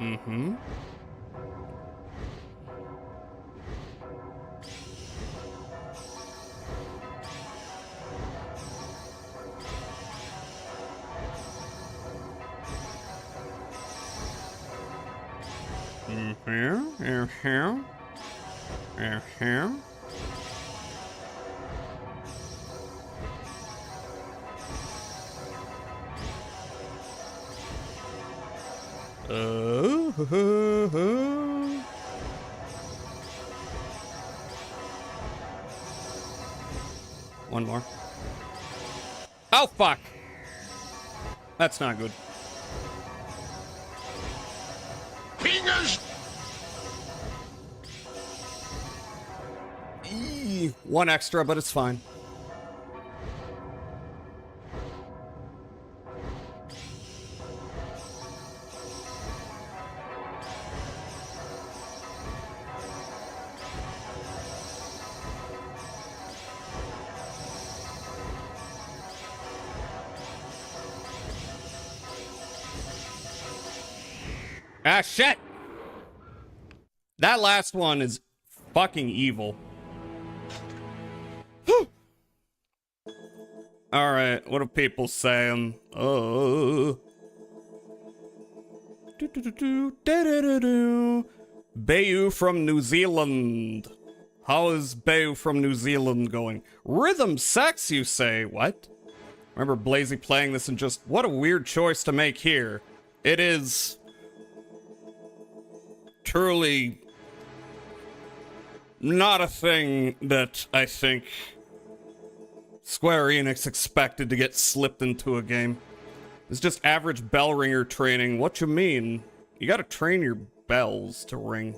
Mm-hmm. One more. Oh, fuck. That's not good. Fingers. One extra, but it's fine. Ah, shit! That last one is fucking evil. Alright, what are people saying? Oh. Bayou from New Zealand. How is Bayou from New Zealand going? Rhythm sex, you say? What? Remember Blazy playing this and just, what a weird choice to make here. It is truly not a thing that I think Square Enix expected to get slipped into a game. It's just average bell ringer training. What you mean? You gotta train your bells to ring.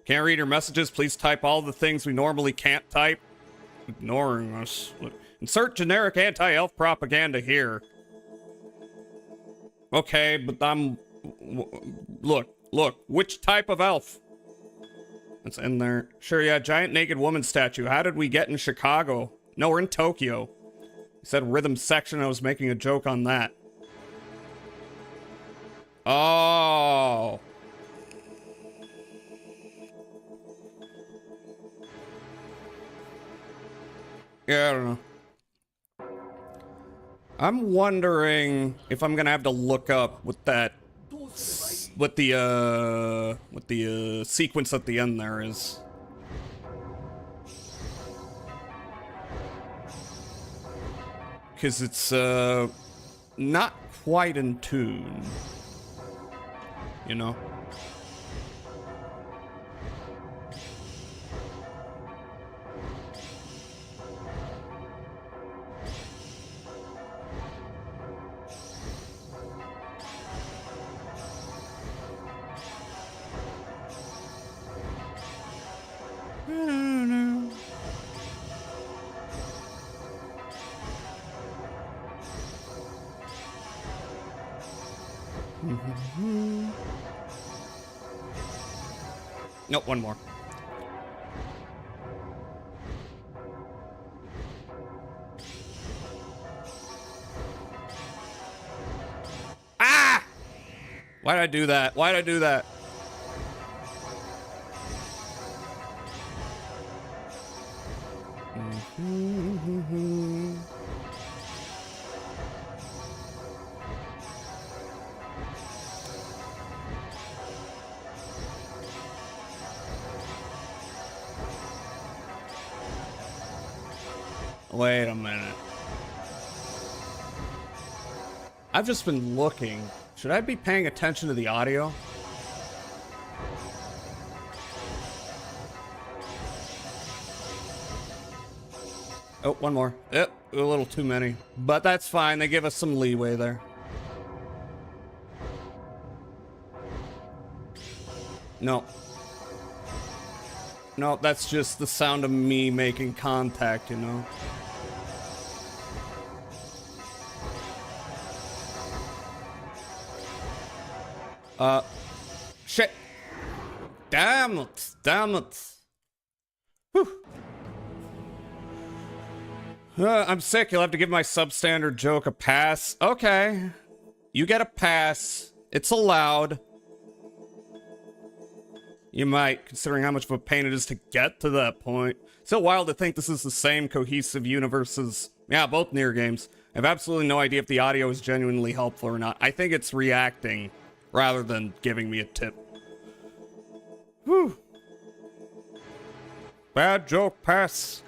Can't read your messages? Please type all the things we normally can't type. Ignoring us. Insert generic anti-elf propaganda here. Okay, but Look, which type of elf? It's in there. Sure, yeah, giant naked woman statue. How did we get in Chicago? No, we're in Tokyo. You said rhythm section, I was making a joke on that. Oh. Yeah, I don't know. I'm wondering if I'm gonna have to look up what that, what the sequence at the end there is. Because it's not quite in tune, you know. Nope, one more. Ah! Why did I do that? Why did I do that? Wait a minute. I've just been looking. Should I be paying attention to the audio? Oh, one more. Yep, a little too many. But that's fine. They give us some leeway there. No. No, that's just the sound of me making contact, you know? Shit. Damn it. Damn it. Whew. I'm sick. You'll have to give my substandard joke a pass. Okay. You get a pass. It's allowed. You might, considering how much of a pain it is to get to that point. Still wild to think this is the same cohesive universe as, yeah, both Nier games. I have absolutely no idea if the audio is genuinely helpful or not. I think it's reacting rather than giving me a tip. Whew. Bad joke, pass.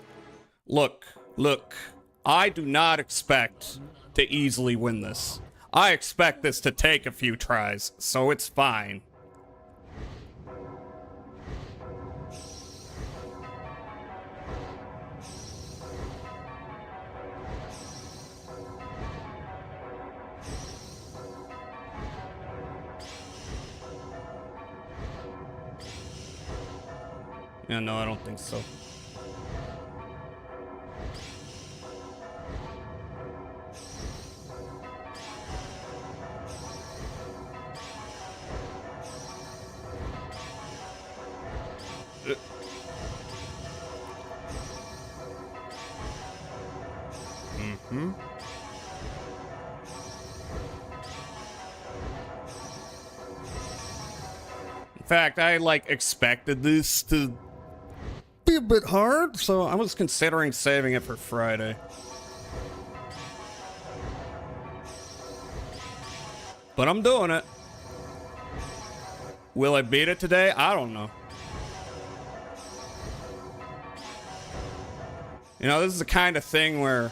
Look, I do not expect to easily win this. I expect this to take a few tries, so it's fine. Yeah, no, I don't think so. Mm-hmm. In fact, I, expected this to be a bit hard, so I was considering saving it for Friday. But I'm doing it. Will I beat it today? I don't know. You know, this is the kind of thing where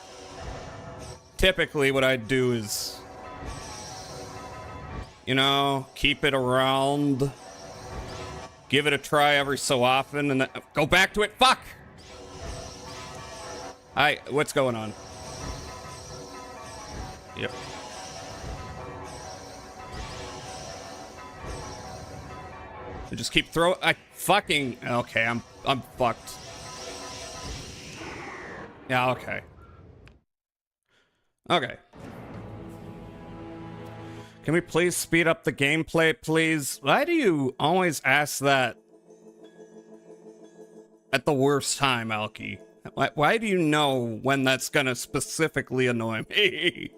typically what I'd do is, you know, keep it around, give it a try every so often, and then go back to it. Fuck! What's going on? Yep. I just keep throwing. Okay, I'm fucked. Yeah, okay. Okay. Can we please speed up the gameplay, please? Why do you always ask that at the worst time, Alki? Why do you know when that's gonna specifically annoy me?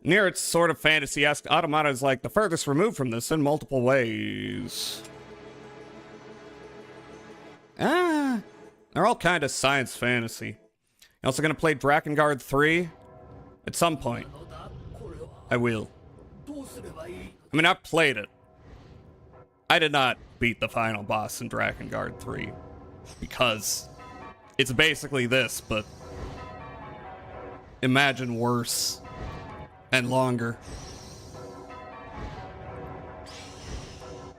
Near its sort of fantasy-esque, Automata is like the furthest removed from this in multiple ways. They're all kind of science fantasy. You also gonna play Drakengard 3? At some point. I will. I mean, I've played it. I did not beat the final boss in Drakengard 3. Because it's basically this, but imagine worse and longer.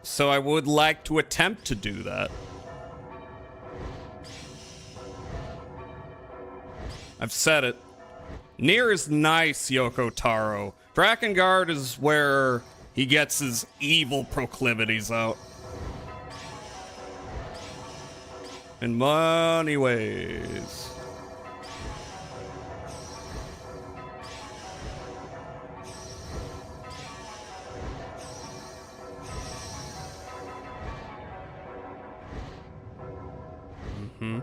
So I would like to attempt to do that. I've said it. Nier is nice, Yoko Taro. Drakengard is where he gets his evil proclivities out. In many ways. Mm-hmm.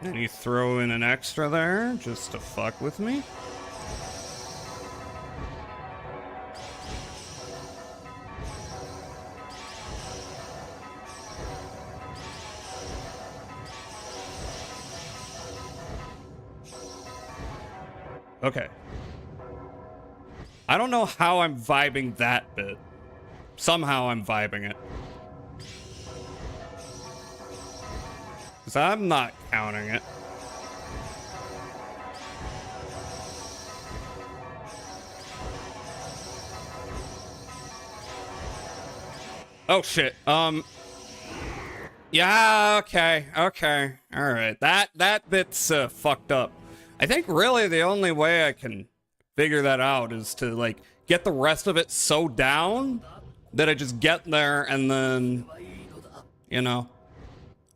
And you throw in an extra there just to fuck with me? Okay. I don't know how I'm vibing that bit. Somehow I'm vibing it. Because I'm not counting it. Oh shit. Yeah, okay. Alright. That bit's fucked up. I think really the only way I can figure that out is to like get the rest of it so down that I just get there and then, you know,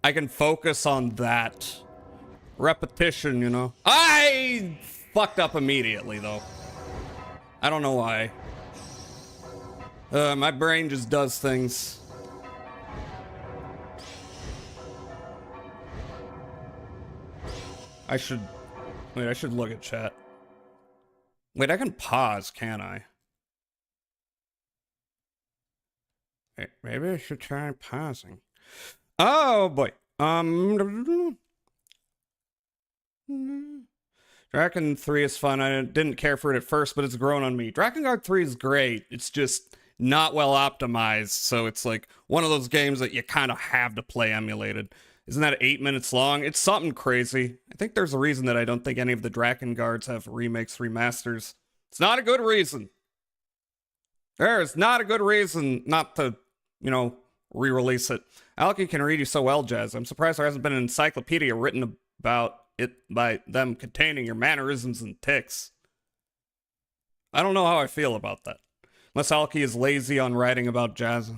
I can focus on that repetition, you know. I fucked up immediately though. I don't know why. My brain just does things. I should look at chat. Wait, I can pause, can't I? Maybe I should try pausing. Oh boy. Draken 3 is fun. I didn't care for it at first, but it's grown on me. Drakengard 3 is great. It's just not well optimized, so it's like one of those games that you kind of have to play emulated. Isn't that 8 minutes long? It's something crazy. I think there's a reason that I don't think any of the Drakengards have remakes, remasters. It's not a good reason. There is not a good reason not to, you know, re-release it. Alki can read you so well, Jazz. I'm surprised there hasn't been an encyclopedia written about it by them containing your mannerisms and tics. I don't know how I feel about that. Unless Alki is lazy on writing about Jazz.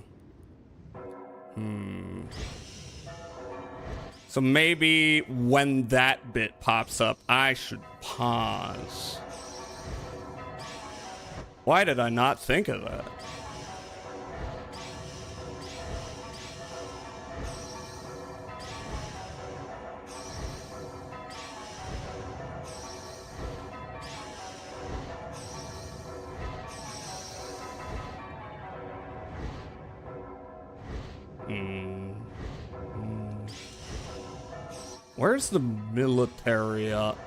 So maybe when that bit pops up, I should pause. Why did I not think of that? Where's the military at?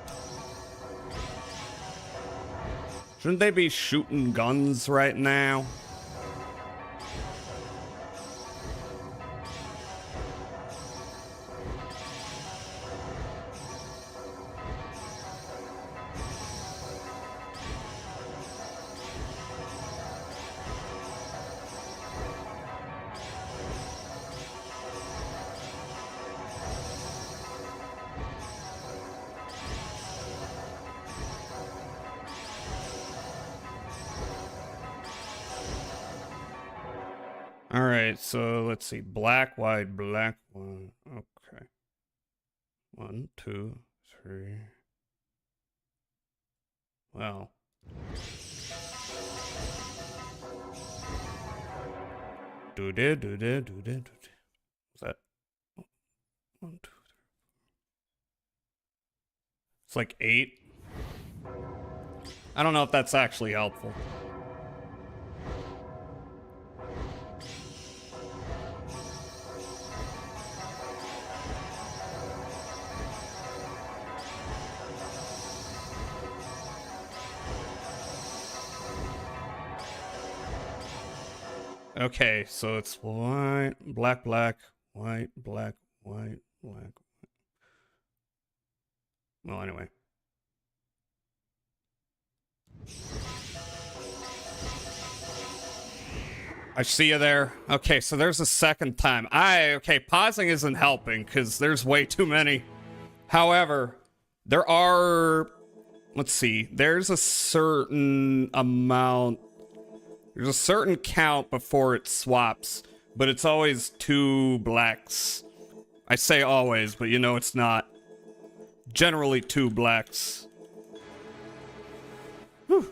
Shouldn't they be shooting guns right now? Alright, so let's see. Black, white, black, one. Okay. 1, 2, 3. Well. What's that? 1, 2, 3. It's like 8. I don't know if that's actually helpful. Okay, so it's white, black, black, white, black, white, black. Well, anyway. I see you there. Okay, so there's a second time. Okay, pausing isn't helping because there's way too many. However, there are, let's see, there's a certain amount. There's a certain count before it swaps, but it's always 2 blacks. I say always, but you know it's not. Generally 2 blacks. Whew.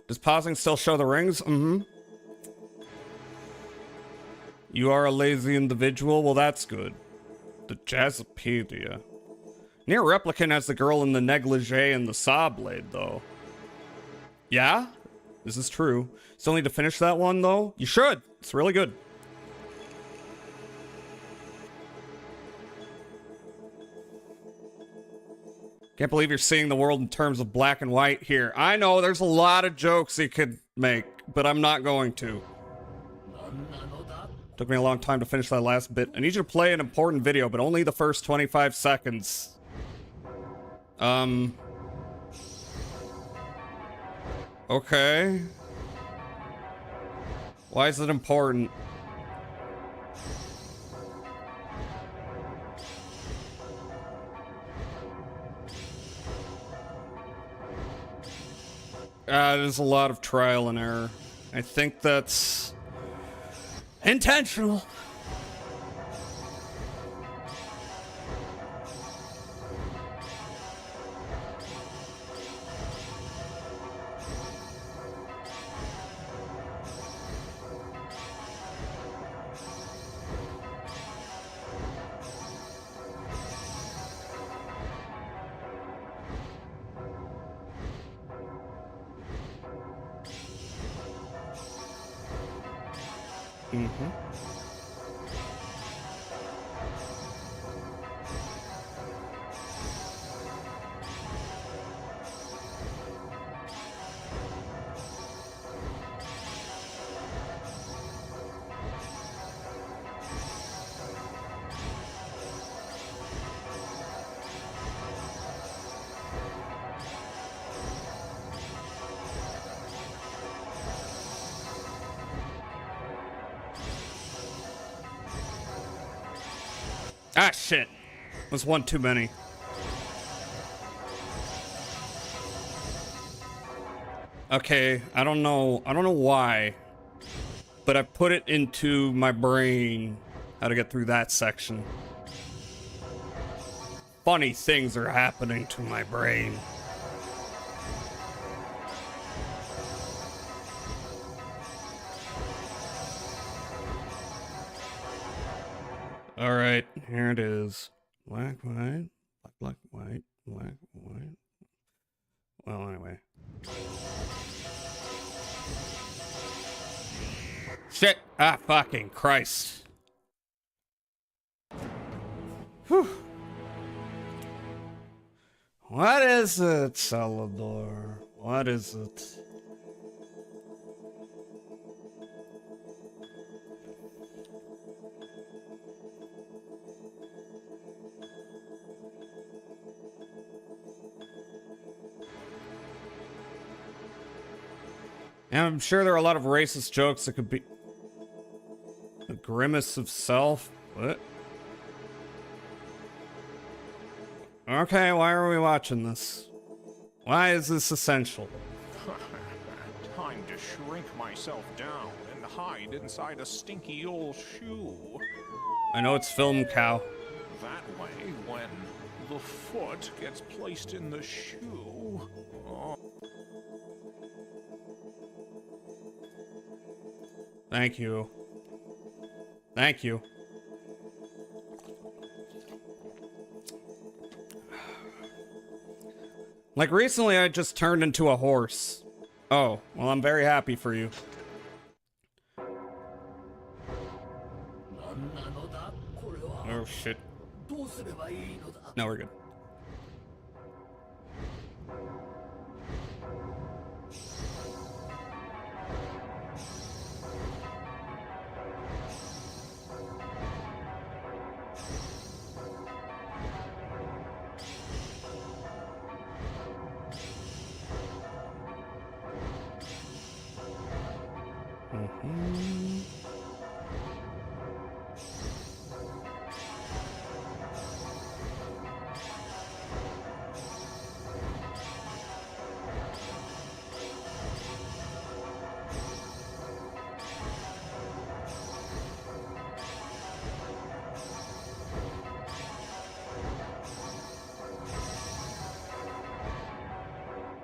Does pausing still show the rings? Mm-hmm. You are a lazy individual? Well, that's good. The Jazzopedia. Near Replicant has the girl in the negligee and the saw blade, though. Yeah? This is true. Still need to finish that one, though? You should. It's really good. Can't believe you're seeing the world in terms of black and white here. I know, there's a lot of jokes you could make, but I'm not going to. Took me a long time to finish that last bit. I need you to play an important video, but only the first 25 seconds. Okay. Why is it important? There's a lot of trial and error. I think that's intentional. Mm-hmm. Ah, shit. Was one too many. Okay, I don't know why, but I put it into my brain how to get through that section. Funny things are happening to my brain. All right, here it is. Black, white, black, white, black, white. Well, anyway. Shit! Ah, fucking Christ. Whew. What is it, Salvador? What is it? And I'm sure there are a lot of racist jokes that could be... The grimace of self? What? Okay, why are we watching this? Why is this essential? Time to shrink myself down and hide inside a stinky old shoe. I know it's film, cow. That way, when the foot gets placed in the shoe. Oh. Thank you. Thank you. Like, recently I just turned into a horse. Oh, well, I'm very happy for you. Oh, shit. No, we're good.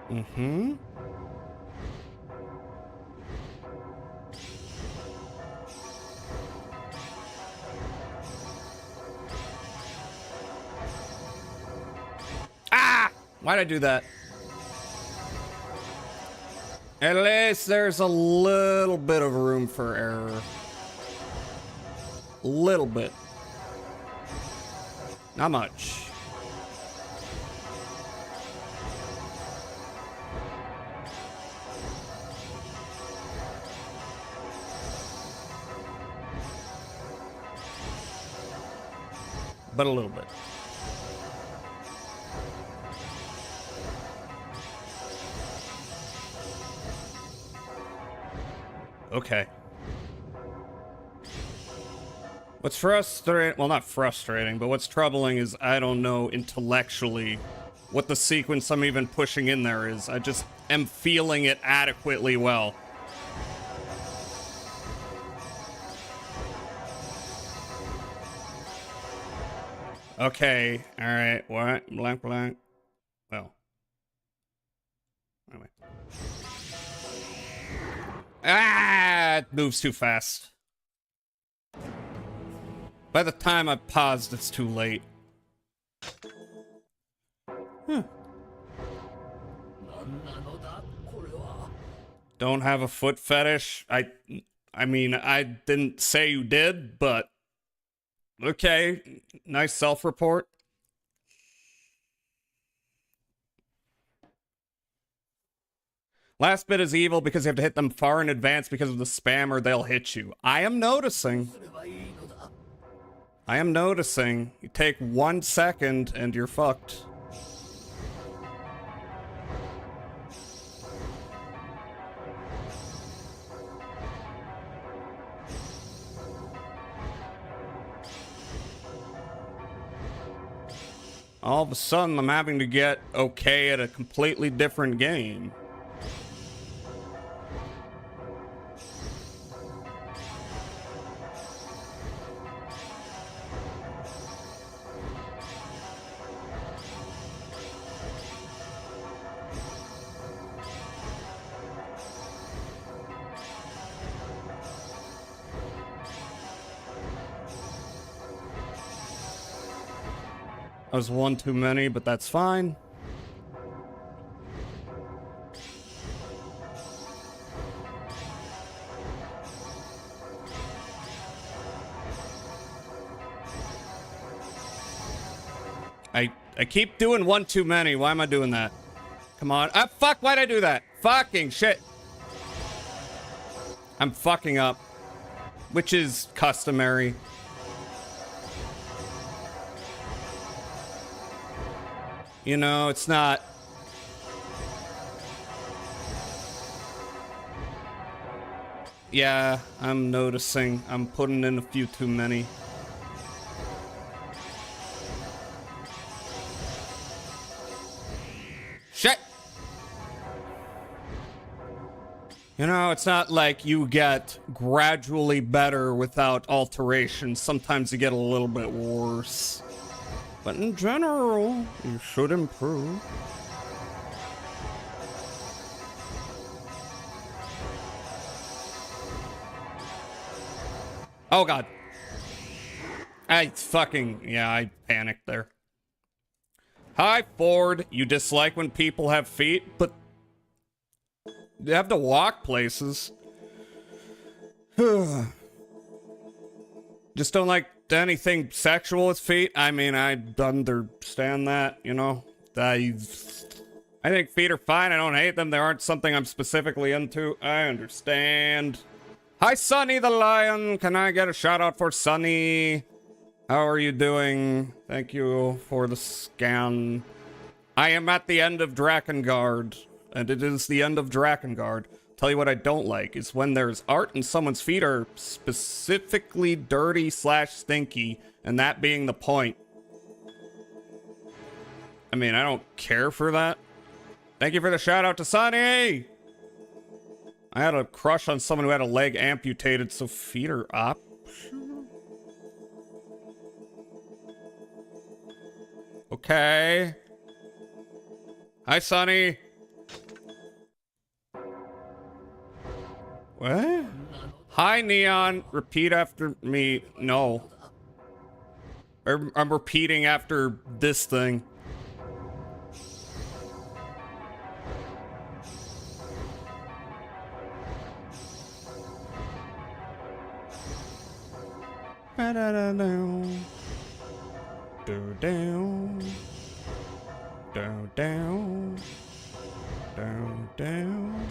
Mm-hmm. Ah! Why'd I do that? At least there's a little bit of room for error. A little bit. Not much. But a little bit. Okay. What's frustrating, well, not frustrating, but what's troubling is I don't know intellectually what the sequence I'm even pushing in there is. I just am feeling it adequately well. Okay, alright, what? Blank, blank. Well. Anyway. Ah! It moves too fast. By the time I paused, it's too late. Don't have a foot fetish? I mean, I didn't say you did, but... Okay, nice self-report. Last bit is evil because you have to hit them far in advance because of the spam or they'll hit you. I am noticing. I am noticing. You take 1 second and you're fucked. All of a sudden, I'm having to get okay at a completely different game. That was one too many, but that's fine. I keep doing one too many. Why am I doing that? Come on. Ah, fuck, why'd I do that? Fucking shit. I'm fucking up. Which is customary. You know, it's not... Yeah, I'm noticing. I'm putting in a few too many. Shit! You know, it's not like you get gradually better without alteration. Sometimes you get a little bit worse. But in general, you should improve. Oh god. I panicked there. Hi, Ford. You dislike when people have feet, but you have to walk places. Just don't like anything sexual with feet. I mean, I understand that, you know. I think feet are fine. I don't hate them. They aren't something I'm specifically into. I understand. Hi, Sonny the Lion. Can I get a shout out for Sonny? How are you doing? Thank you for the scan. I am at the end of Drakengard, and it is the end of Drakengard. Tell you what I don't like is when there's art and someone's feet are specifically dirty / stinky, and that being the point. I mean, I don't care for that. Thank you for the shout out to Sonny! I had a crush on someone who had a leg amputated, so feet are optional. Okay. Hi, Sonny. What? Hi, Neon. Repeat after me. No. I'm repeating after this thing. Down. Do down. Down down. Down down.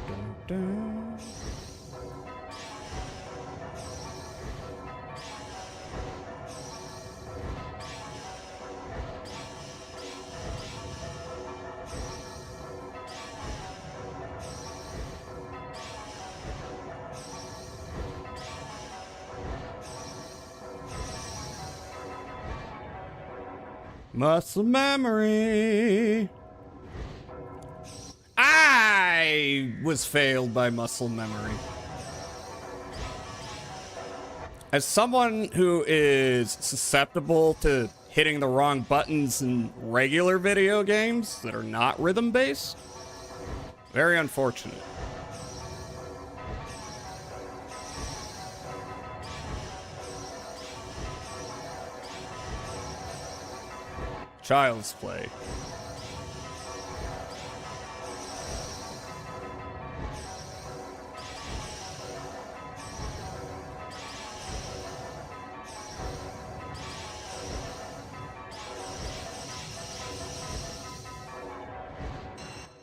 Down down. Muscle memory. I was failed by muscle memory. As someone who is susceptible to hitting the wrong buttons in regular video games that are not rhythm-based, very unfortunate. Child's play.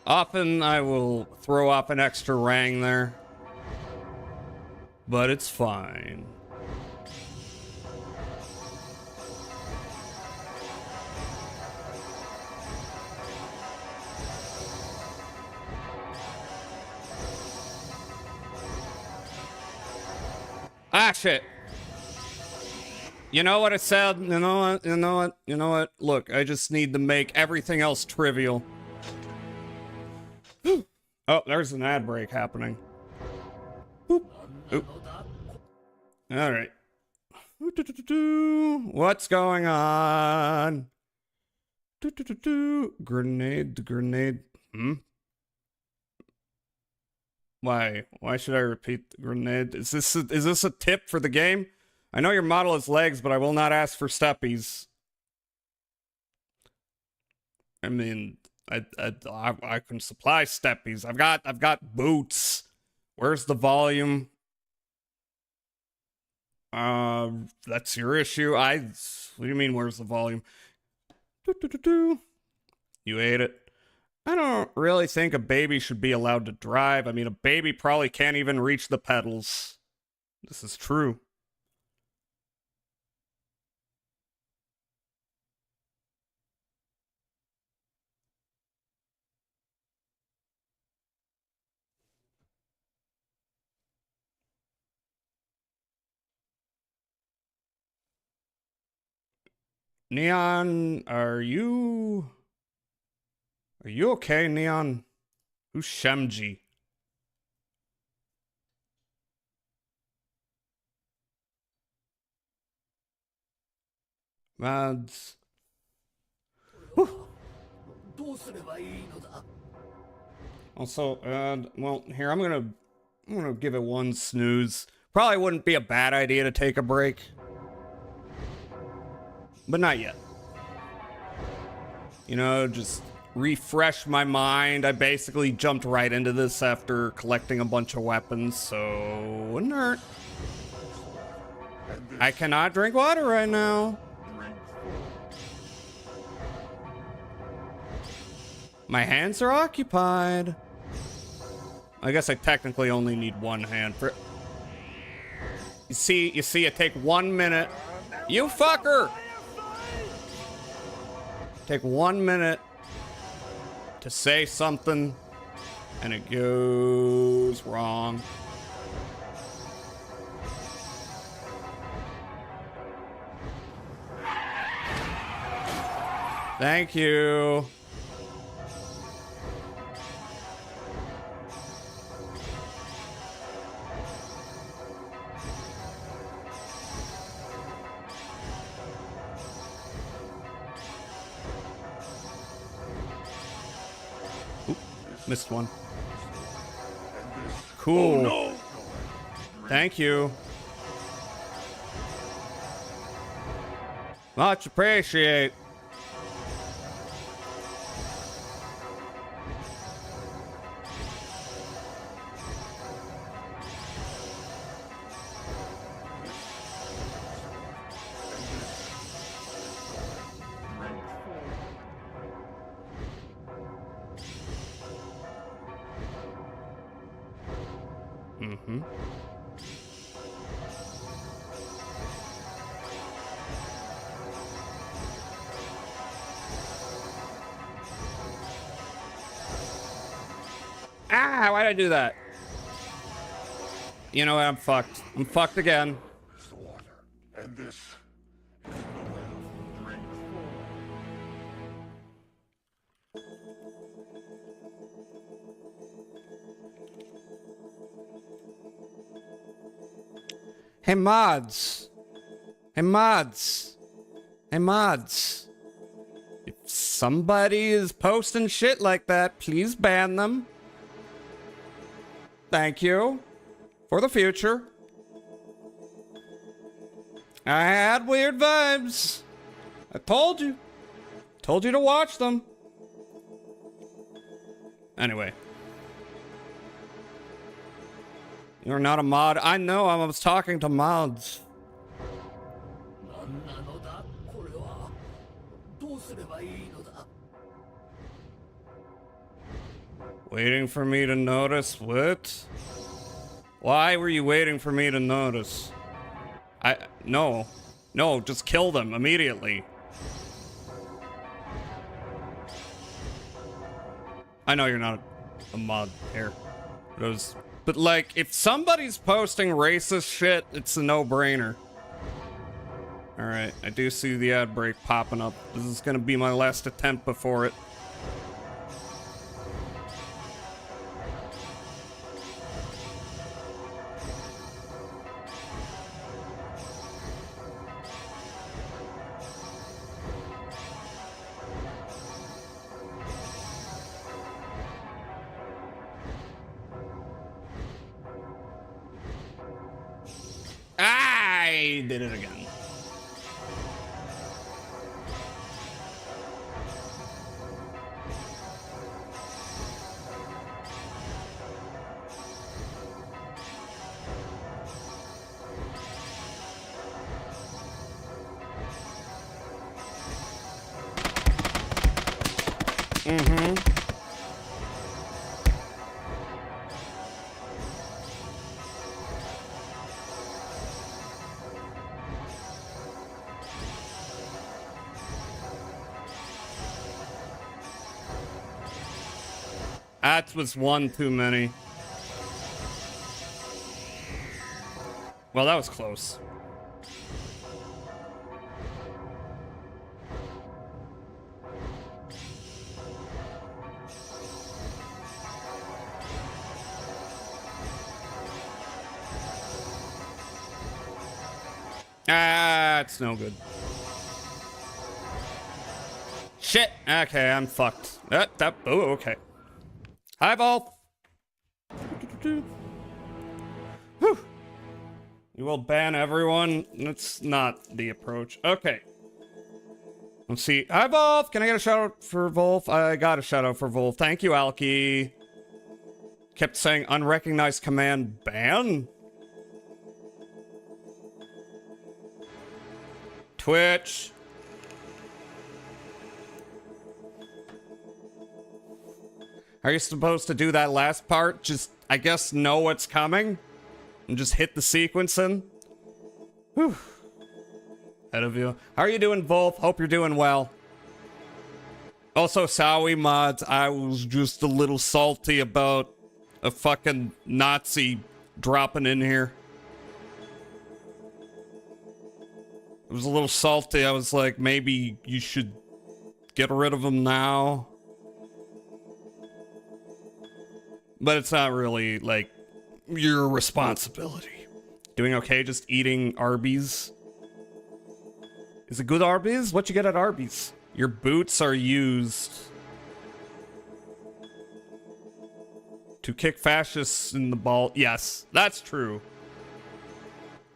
Often I will throw off an extra rang there, but it's fine. Ah, shit. You know what I said? You know what? Look, I just need to make everything else trivial. Oh, there's an ad break happening. Boop. Oop. All right. What's going on? Grenade. Why should I repeat the grenade? Is this a tip for the game? I know your model has legs, but I will not ask for steppies. I mean, I can supply steppies. I've got boots. Where's the volume? That's your issue. What do you mean, where's the volume? You ate it. I don't really think a baby should be allowed to drive. I mean, a baby probably can't even reach the pedals. This is true. Neon, are you okay, Neon? Who's Shemji? Mods. Also, well, here, I'm gonna give it one snooze. Probably wouldn't be a bad idea to take a break. But not yet. You know, just refresh my mind. I basically jumped right into this after collecting a bunch of weapons, so wouldn't hurt. I cannot drink water right now. My hands are occupied. I guess I technically only need one hand for... You see, it take 1 minute. You fucker! Take 1 minute to say something, and it goes wrong. Thank you. Missed one. Cool. Oh, no. Thank you. Much appreciate. Mm-hmm. Ah, why did I do that? You know what? I'm fucked. I'm fucked again. The water. And this. Hey mods. Hey mods. Hey mods. If somebody is posting shit like that, please ban them. Thank you. For the future. I had weird vibes. I told you. Told you to watch them. Anyway. You're not a mod. I know, I was talking to mods. Waiting for me to notice? What? Why were you waiting for me to notice? No, just kill them immediately. I know you're not a mod here. But like, if somebody's posting racist shit, it's a no-brainer. Alright, I do see the ad break popping up. This is gonna be my last attempt before it. I did it again. Mm-hmm. That was one too many. Well, that was close. Ah, it's no good. shit. Okay, I'm fucked. Oh, okay. Hi, Volf. Whew. You will ban everyone? That's not the approach. Okay. Let's see. Hi, Volf. Can I get a shout out for Volf? I got a shout out for Volf. Thank you, Alki. Kept saying unrecognized command ban? Twitch. Are you supposed to do that last part? Just, I guess, know what's coming? And just hit the sequencing? Whew. Head of you. How are you doing, Volf? Hope you're doing well. Also, Sowie mods, I was just a little salty about a fucking Nazi dropping in here. It was a little salty. I was like, maybe you should get rid of him now. But it's not really, like, your responsibility. Doing okay, just eating Arby's. Is it good Arby's? What you get at Arby's? Your boots are used to kick fascists in the ball. Yes, that's true.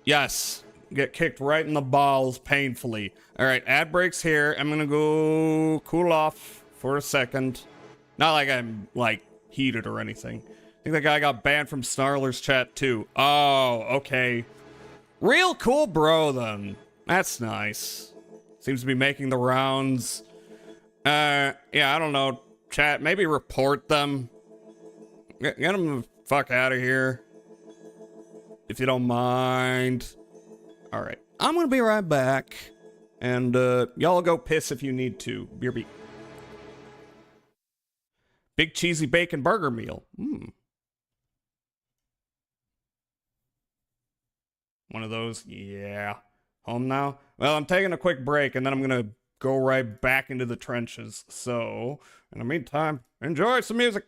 Yes, get kicked right in the balls painfully. All right, ad breaks here. I'm gonna go cool off for a second. Not like I'm, like, heated or anything. I think that guy got banned from Snarler's chat too. Oh, okay. Real cool bro then. That's nice. Seems to be making the rounds. Yeah, I don't know. Chat, maybe report them. Get them the fuck out of here. If you don't mind. Alright. I'm gonna be right back. And y'all go piss if you need to. BRB. Big cheesy bacon burger meal. One of those. Yeah. Home now? Well, I'm taking a quick break and then I'm gonna go right back into the trenches. So, in the meantime, enjoy some music.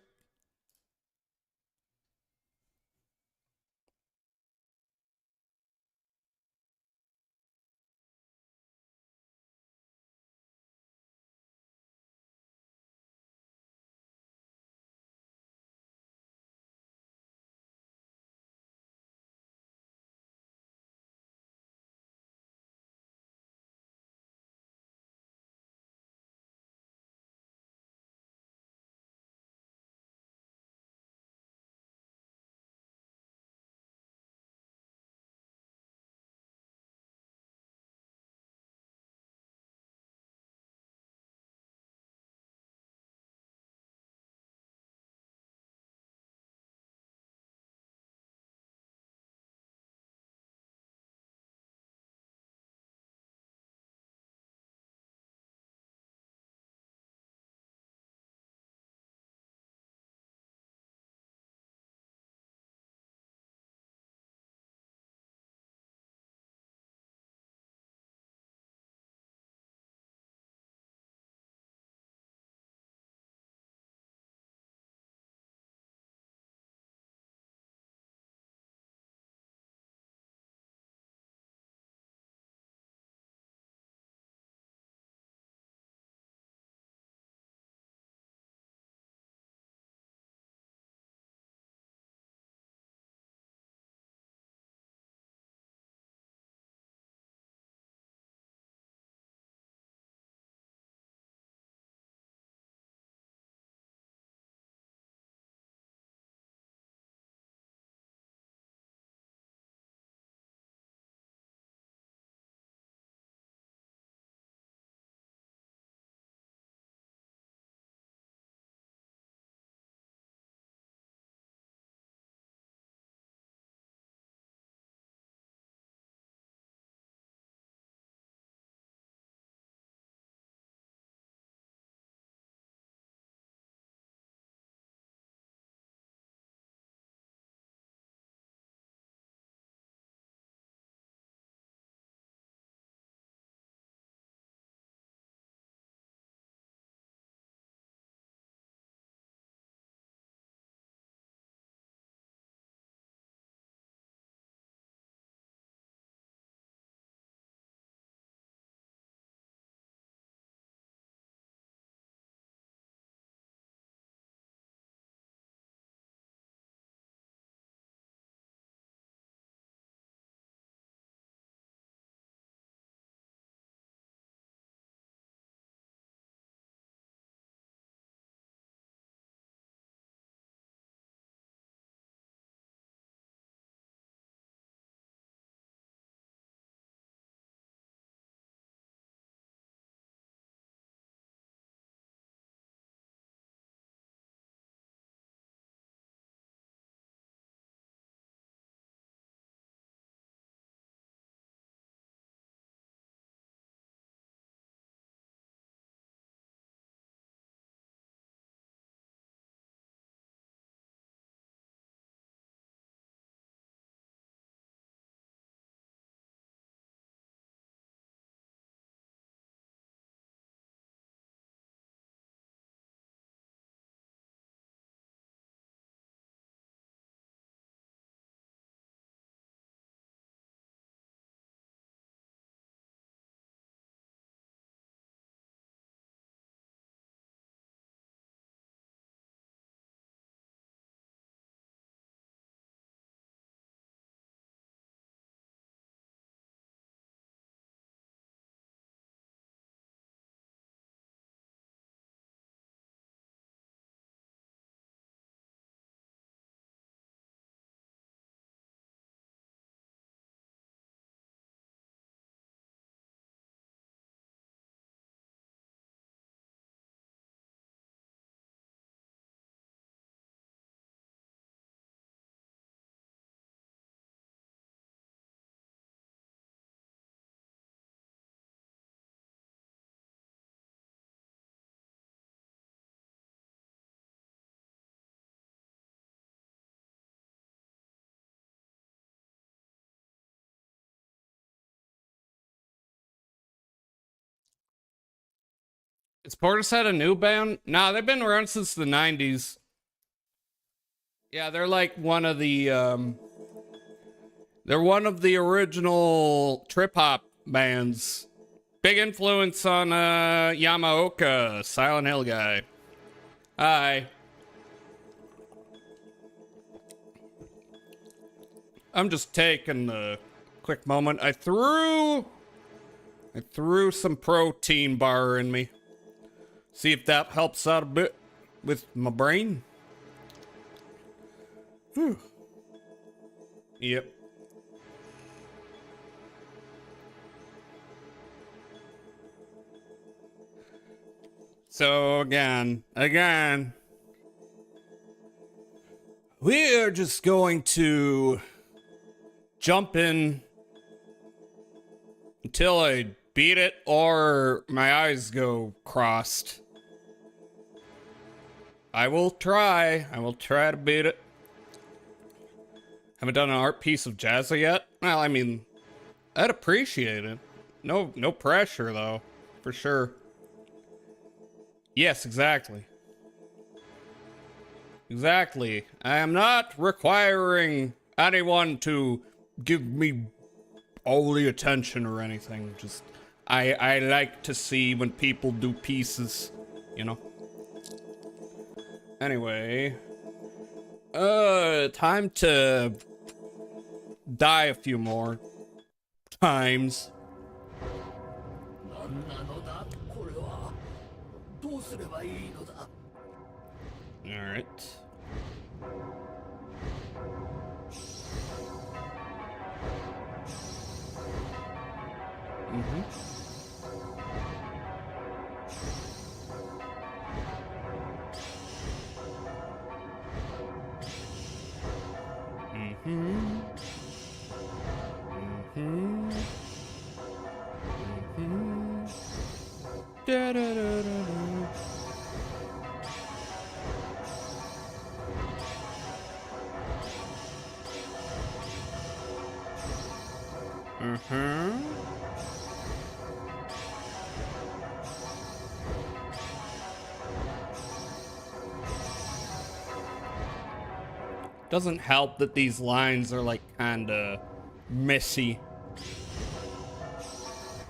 Is Portishead a new band? Nah, they've been around since the 90s. Yeah, they're like one of the, they're one of the original trip-hop bands. Big influence on, Yamaoka, Silent Hill guy. Hi. I'm just taking a quick moment. I threw some protein bar in me. See if that helps out a bit with my brain. Whew. Yep. So again, we're just going to jump in until I beat it or my eyes go crossed. I will try to beat it. Haven't done an art piece of Jazza yet. Well, I mean, I'd appreciate it. No pressure though, for sure. Yes, exactly. Exactly. I am not requiring anyone to give me all the attention or anything. Just, I like to see when people do pieces, you know? Anyway. Time to die a few more times. Alright. Mm-hmm. Mm-hmm. Mm-hmm. Mm-hmm. Da-da-da-da-da. Mm-hmm. Doesn't help that these lines are like kinda messy.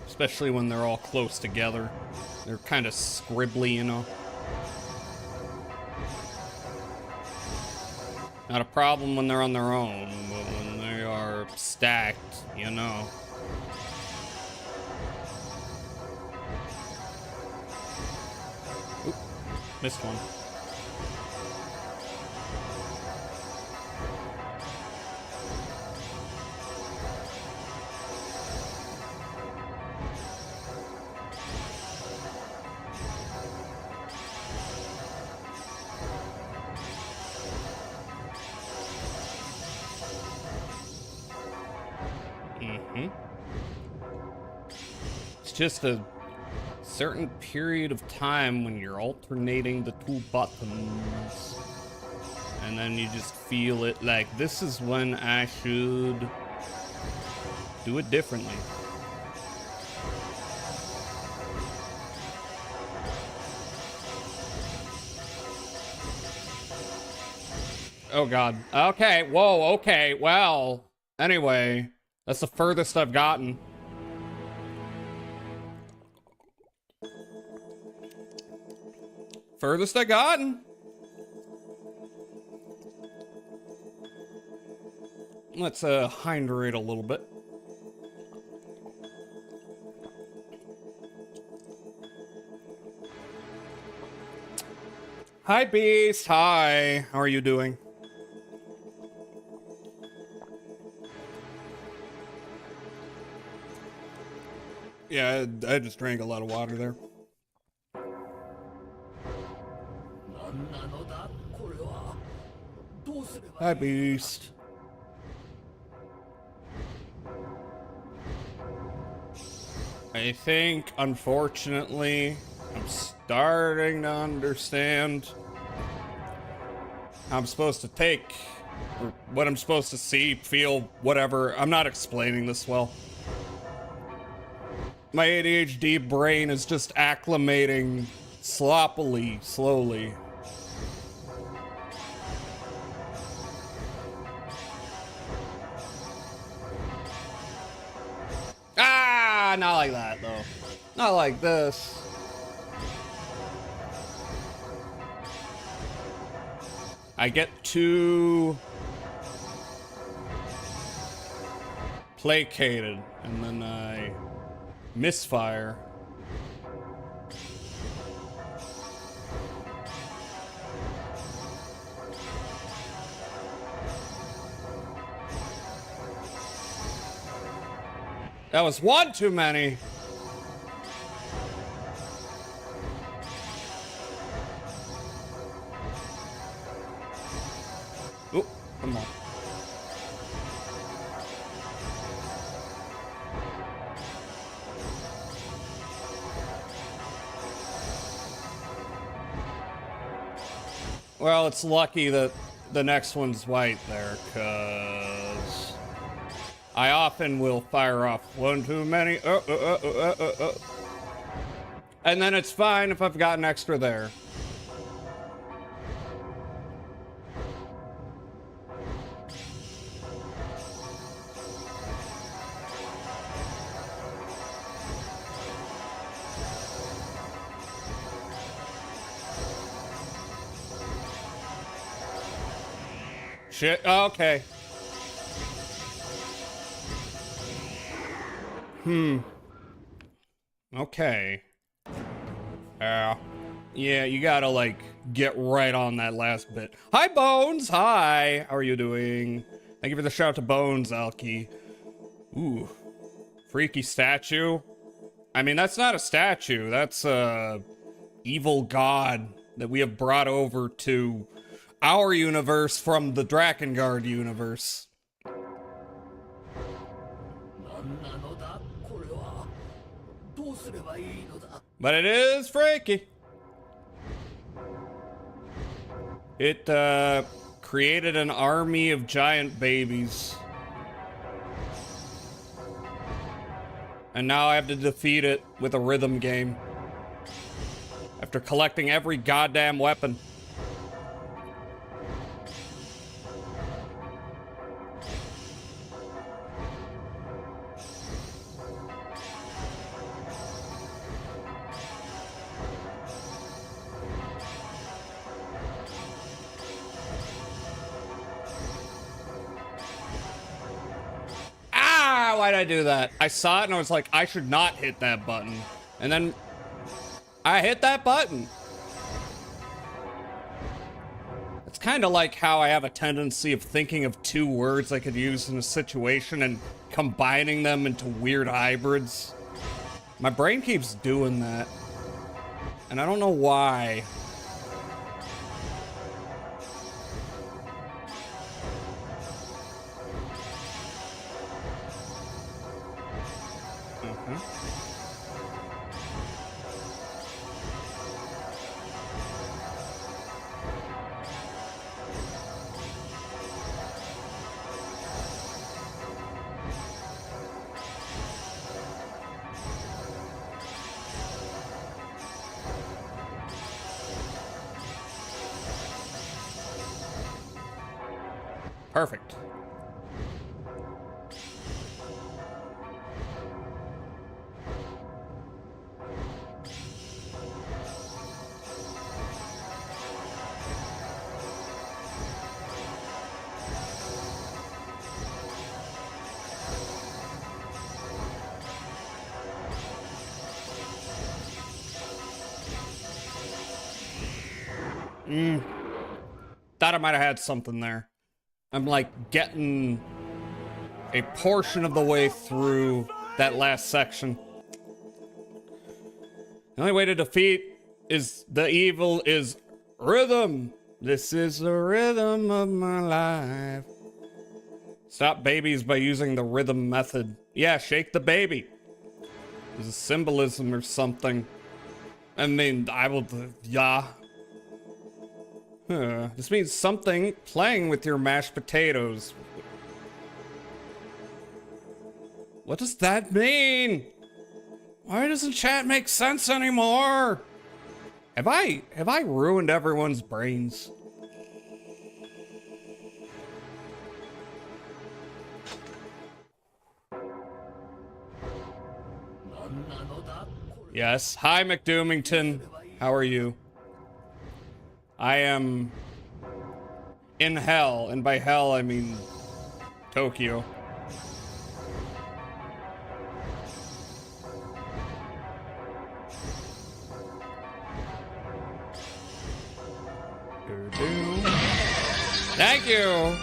Especially when they're all close together. They're kinda scribbly, you know. Not a problem when they're on their own, but when they are stacked, you know. Oop, missed one. It's just a certain period of time when you're alternating the two buttons. And then you just feel it like, this is when I should do it differently. Oh god. Okay, whoa, okay, well. Anyway, that's the furthest I've gotten. Furthest I gotten. Let's hydrate a little bit. Hi Beast, hi. How are you doing? Yeah, I just drank a lot of water there. Hi, Beast. I think, unfortunately, I'm starting to understand how I'm supposed to take, or what I'm supposed to see, feel, whatever. I'm not explaining this well. My ADHD brain is just acclimating sloppily, slowly. Ah, not like that though. Not like this. I get too placated and then I misfire. That was one too many. Oh, come on. Well, it's lucky that the next one's white there, cause I often will fire off one too many. And then it's fine if I've got an extra there. Shit, okay. Okay. Yeah, you gotta, like, get right on that last bit. Hi, Bones! Hi! How are you doing? Thank you for the shout out to Bones, Alki. Ooh. Freaky statue. I mean, that's not a statue. That's a evil god that we have brought over to our universe from the Drakengard universe. But it is freaky. It created an army of giant babies. And now I have to defeat it with a rhythm game. After collecting every goddamn weapon. Why'd I do that? I saw it and I was like, I should not hit that button. And then I hit that button. It's kind of like how I have a tendency of thinking of two words I could use in a situation and combining them into weird hybrids. My brain keeps doing that. And I don't know why. Perfect. Thought I might have had something there. I'm like getting a portion of the way through that last section. The only way to defeat is the evil is rhythm. This is the rhythm of my life. Stop babies by using the rhythm method. Yeah, shake the baby. There's a symbolism or something. I mean, yeah. This means something playing with your mashed potatoes. What does that mean? Why doesn't chat make sense anymore? Have I ruined everyone's brains? Yes. Hi, McDoomington. How are you? I am in hell, and by hell I mean Tokyo. Thank you.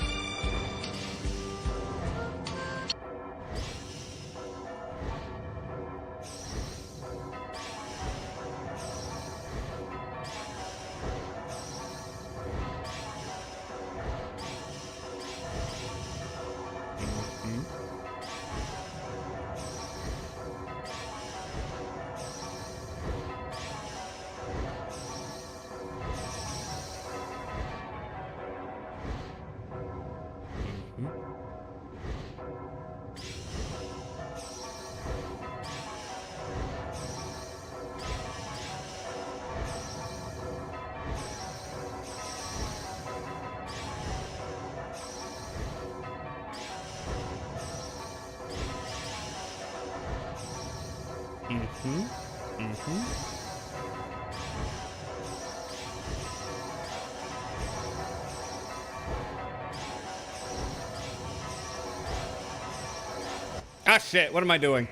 Ah, shit, what am I doing?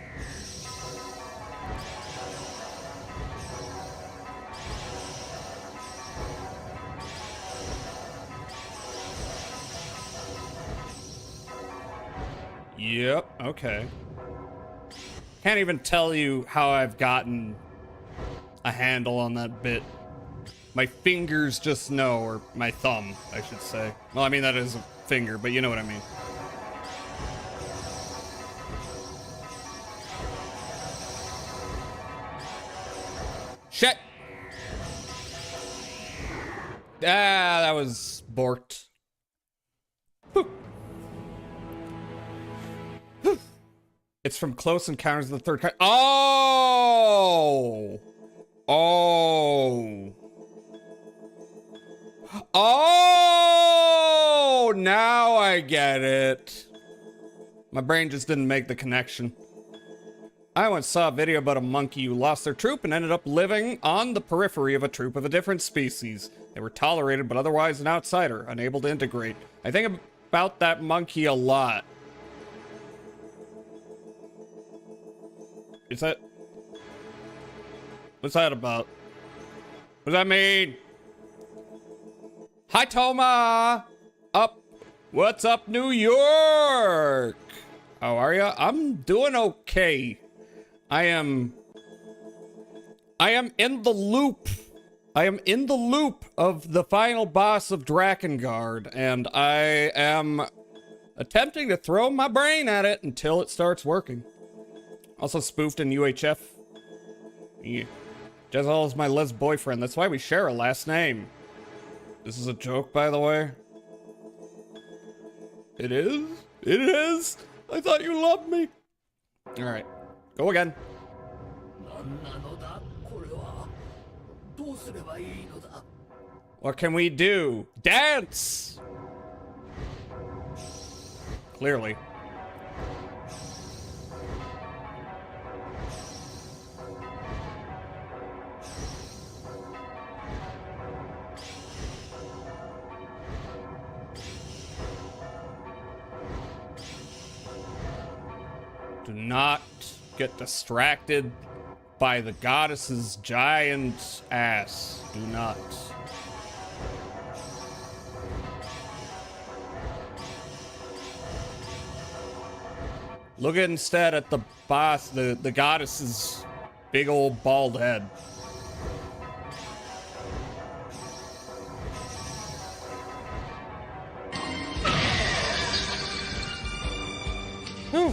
Yep, okay. Can't even tell you how I've gotten a handle on that bit. My fingers just know, or my thumb, I should say. Well, I mean, that is a finger, but you know what I mean. Shit! Ah, that was borked. It's from Close Encounters of the Third Kind. Oh! Oh! Oh! Now I get it. My brain just didn't make the connection. I once saw a video about a monkey who lost their troop and ended up living on the periphery of a troop of a different species. They were tolerated, but otherwise an outsider, unable to integrate. I think about that monkey a lot. Is that... What's that about? What does that mean? Hi, Toma! Up. What's up, New York? How are ya? I'm doing okay. I am in the loop. I am in the loop of the final boss of Drakengard, and I am attempting to throw my brain at it until it starts working. Also spoofed in UHF. Yeah. Jezal is my Les boyfriend. That's why we share a last name. This is a joke, by the way. It is? It is? I thought you loved me. Alright. Go again. What can we do? Dance! Clearly. Do not get distracted by the goddess's giant ass. Do not. Look instead at the boss, the goddess's big old bald head. Whew.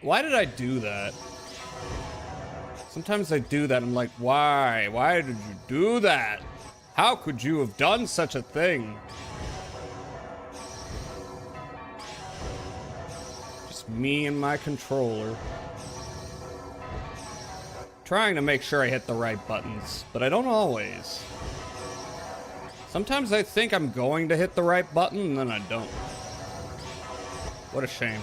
Why did I do that? Sometimes I do that. I'm like, why? Why did you do that? How could you have done such a thing? Just me and my controller. trying to make sure I hit the right buttons, but I don't always. Sometimes I think I'm going to hit the right button, and then I don't. What a shame.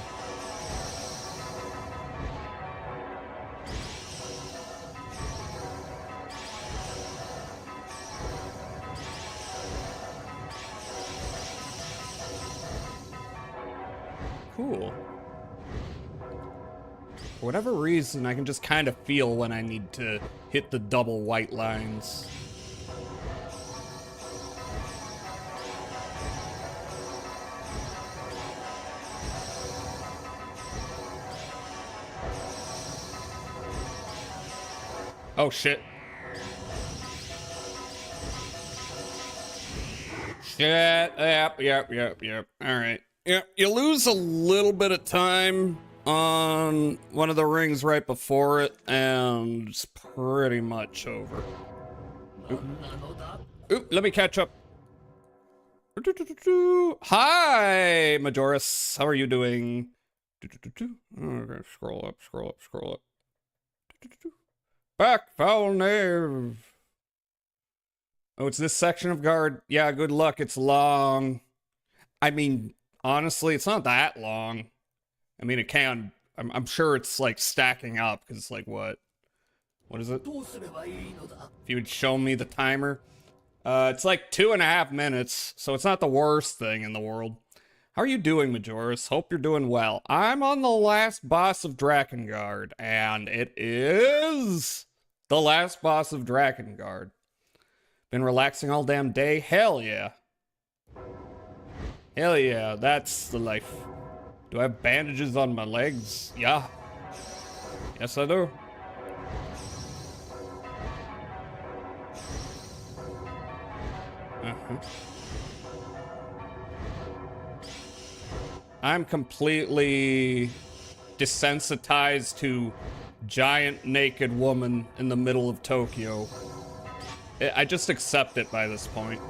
Cool. For whatever reason, I can just kind of feel when I need to hit the double white lines. Oh, shit. Shit. Yep. All right. Yep. You lose a little bit of time on one of the rings right before it, and it's pretty much over. Oop, let me catch up. Hi, Majoris. How are you doing? Okay, scroll up. Back, foul knave. Oh, it's this section of guard. Yeah, good luck. It's long. I mean, honestly, it's not that long. I mean, it can. I'm sure it's like stacking up because it's like what is it? If you would show me the timer, it's like 2.5 minutes, so it's not the worst thing in the world. How are you doing, Majoris? Hope you're doing well. I'm on the last boss of Drakengard, and it is the last boss of Drakengard. Been relaxing all damn day? Hell yeah. Hell yeah, that's the life. Do I have bandages on my legs? Yeah. Yes, I do. I'm completely desensitized to giant naked woman in the middle of Tokyo. I just accept it by this point.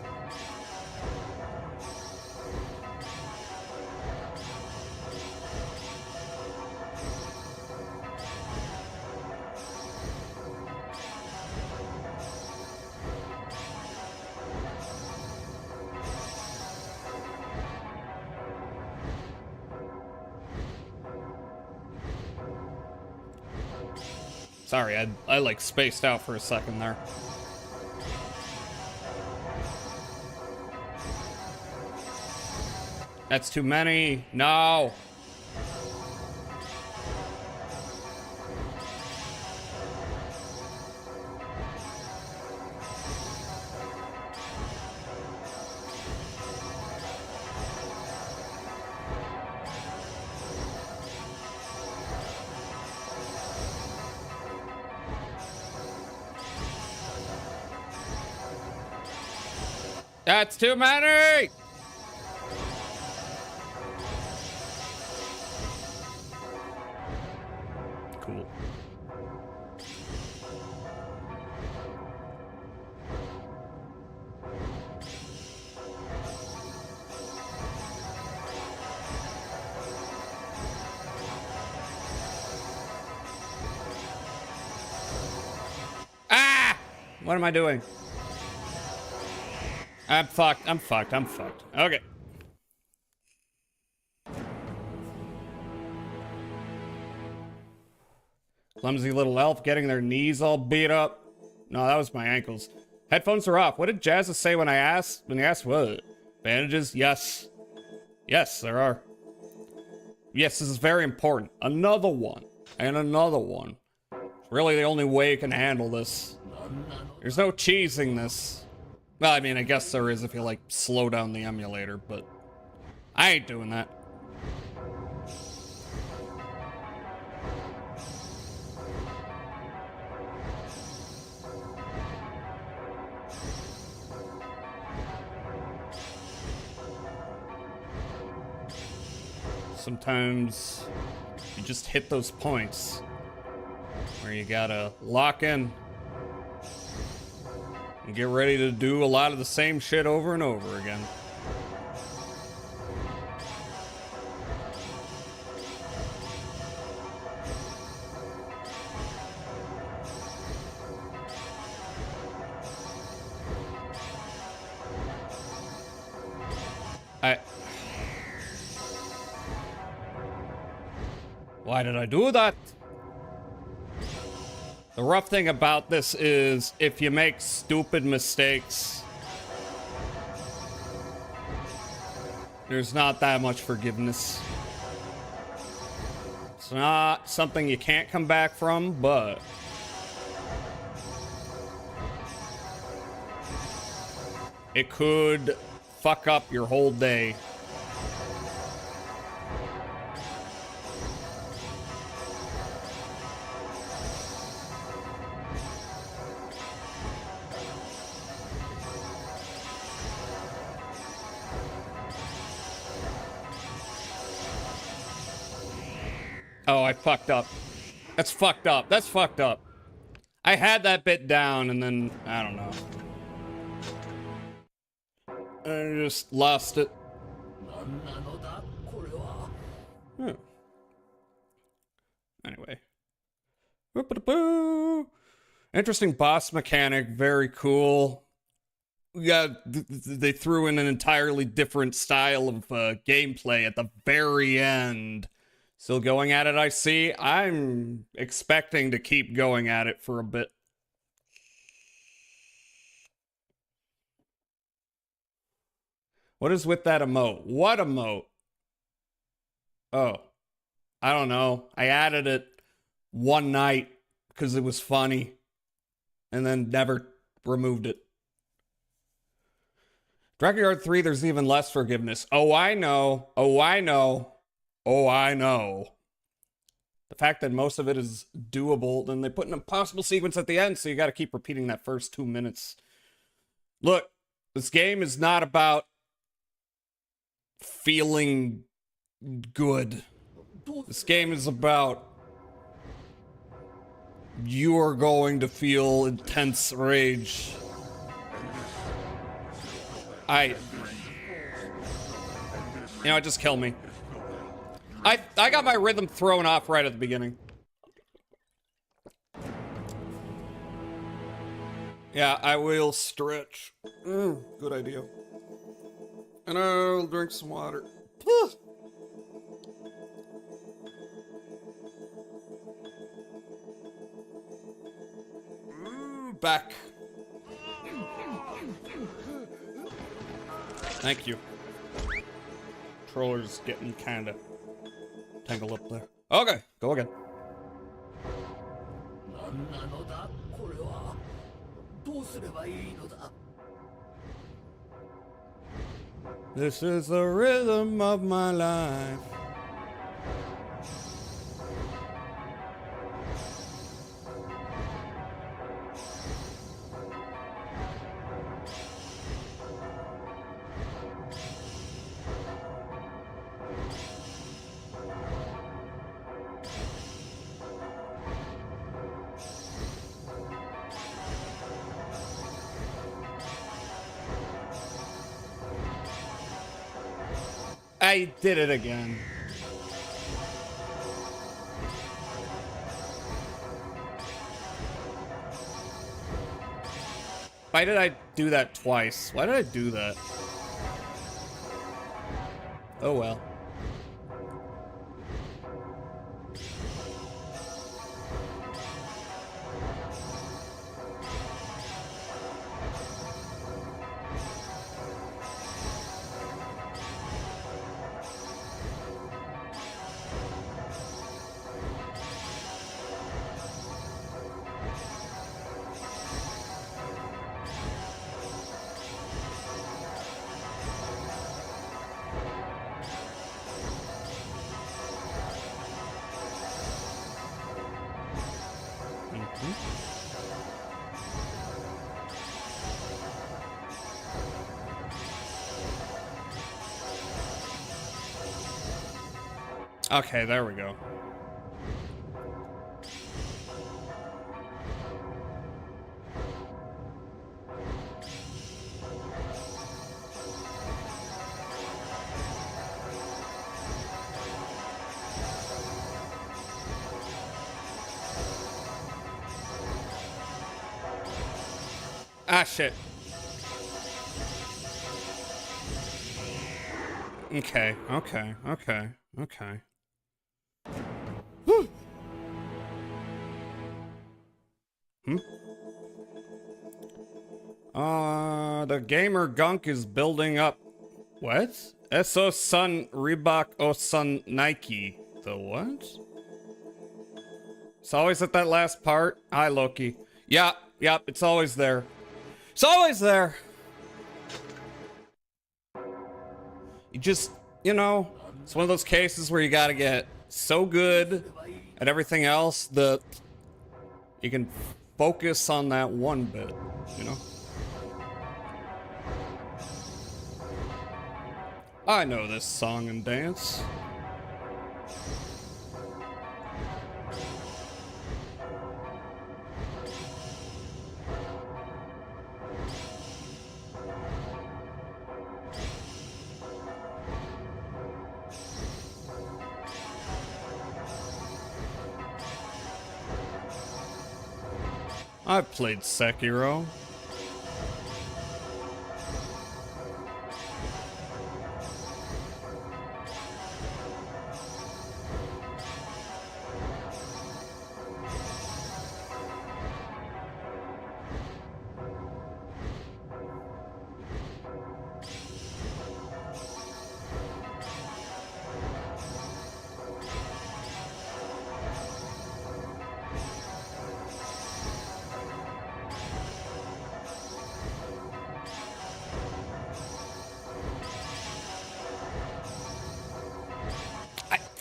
Sorry, I like spaced out for a second there. That's too many. No. That's too many! Cool. Ah! What am I doing? I'm fucked. Okay. Clumsy little elf getting their knees all beat up. No, that was my ankles. Headphones are off. What did Jazza say when I asked? When he asked what? Bandages? Yes. Yes, there are. Yes, this is very important. Another one. And another one. It's really the only way you can handle this. There's no cheesing this. Well, I mean, I guess there is if you, like, slow down the emulator, but I ain't doing that. Sometimes you just hit those points where you gotta lock in and get ready to do a lot of the same shit over and over again. Why did I do that? The rough thing about this is if you make stupid mistakes, there's not that much forgiveness. It's not something you can't come back from, but it could fuck up your whole day. Oh, I fucked up. That's fucked up. That's fucked up. I had that bit down and then, I don't know. I just lost it. Anyway. Interesting boss mechanic. Very cool. Yeah, they threw in an entirely different style of gameplay at the very end. Still going at it, I see. I'm expecting to keep going at it for a bit. What is with that emote? What emote? Oh, I don't know. I added it one night because it was funny and then never removed it. Drakengard 3, there's even less forgiveness. Oh, I know. Oh, I know. Oh, I know. The fact that most of it is doable, then they put an impossible sequence at the end, so you got to keep repeating that first 2 minutes. Look, this game is not about feeling good. This game is about you are going to feel intense rage. You know, just kill me. I got my rhythm thrown off right at the beginning. Yeah, I will stretch. Good idea. And I'll drink some water. Back. Thank you. Controller's getting kinda tangled up there. Okay, go again. This is the rhythm of my life. I did it again. Why did I do that twice? Why did I do that? Oh well. Okay, there we go. Ah, shit. Okay. The gamer gunk is building up. What? Eso Sun Reebok O Sun Nike. The what? It's always at that last part. Hi, Loki. Yep, it's always there. It's always there. You just, you know, it's one of those cases where you gotta get so good at everything else that you can focus on that one bit, you know? I know this song and dance. I've played Sekiro.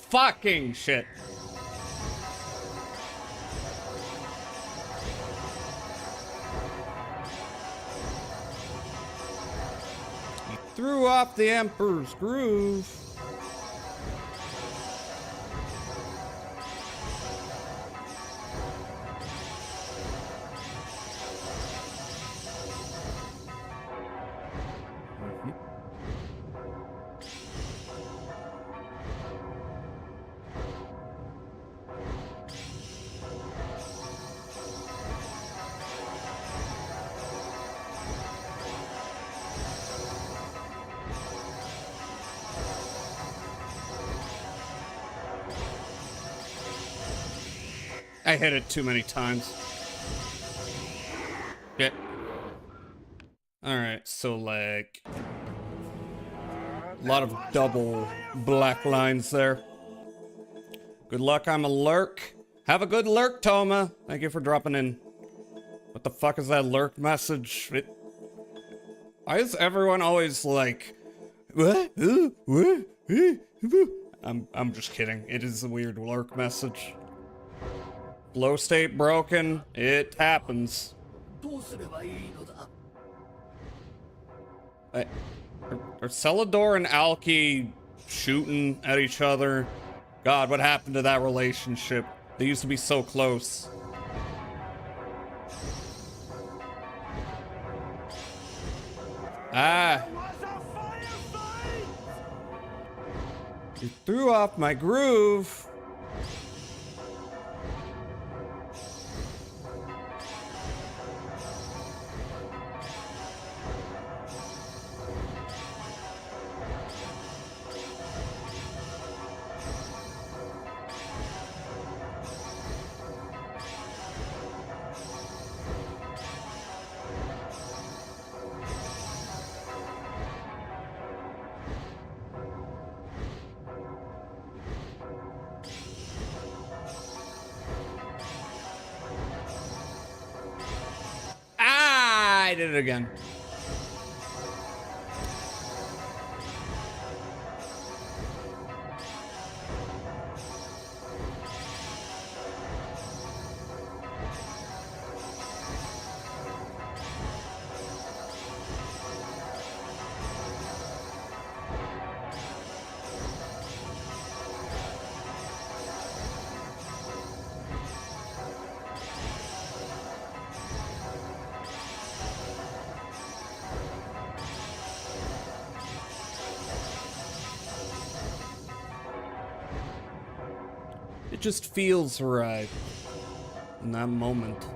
Fucking shit. He threw off the Emperor's groove. I hit it too many times. Yeah. Alright, so like a lot of double black lines there. Good luck, I'm a lurk. Have a good lurk, Toma. Thank you for dropping in. What the fuck is that lurk message? Why is everyone always like, what? What? I'm just kidding. It is a weird lurk message. Flow state broken. It happens. Are Celador and Alki shooting at each other? God, what happened to that relationship? They used to be so close. Ah. You threw off my groove. I did it again. It just feels right in that moment.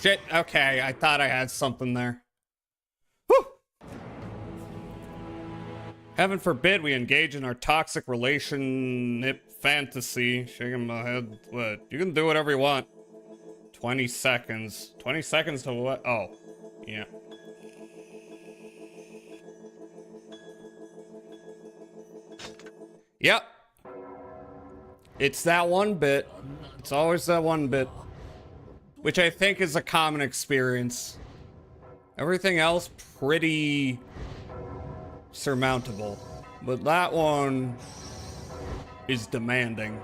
Shit, okay, I thought I had something there. Whew. Heaven forbid we engage in our toxic relationship fantasy. Shaking my head. What? You can do whatever you want. 20 seconds. 20 seconds to what? Oh, yeah. Yep. It's that one bit. It's always that one bit. Which I think is a common experience. Everything else pretty surmountable. But that one is demanding.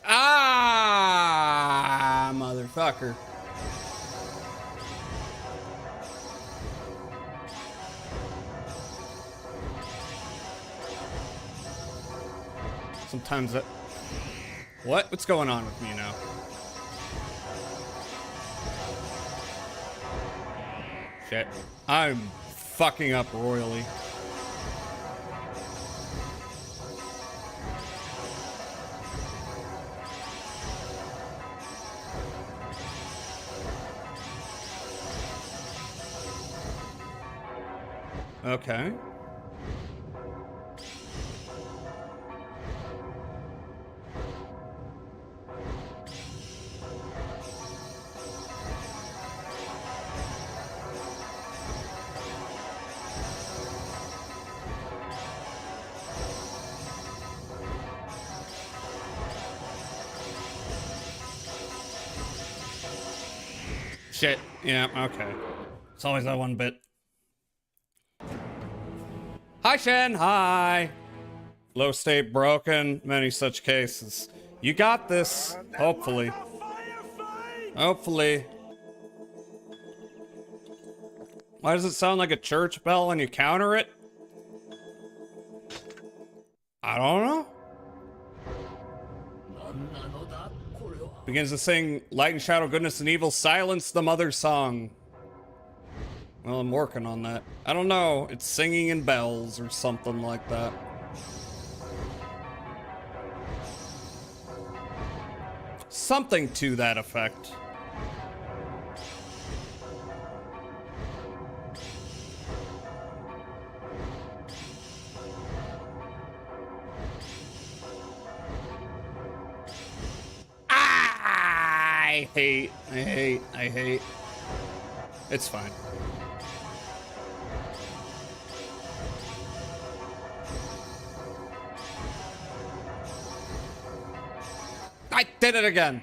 Ah, motherfucker. Sometimes that... What? What's going on with me now? Shit. I'm fucking up royally. Okay. Shit. Yeah, okay. It's always that one bit. Hi, Shen. Hi. Low state broken. Many such cases. You got this. Hopefully. Hopefully. Why does it sound like a church bell when you counter it? I don't know. Begins to sing Light and Shadow, Goodness and Evil, Silence the Mother song. Well, I'm working on that. I don't know. It's singing in bells or something like that. Something to that effect. I hate. It's fine. I did it again.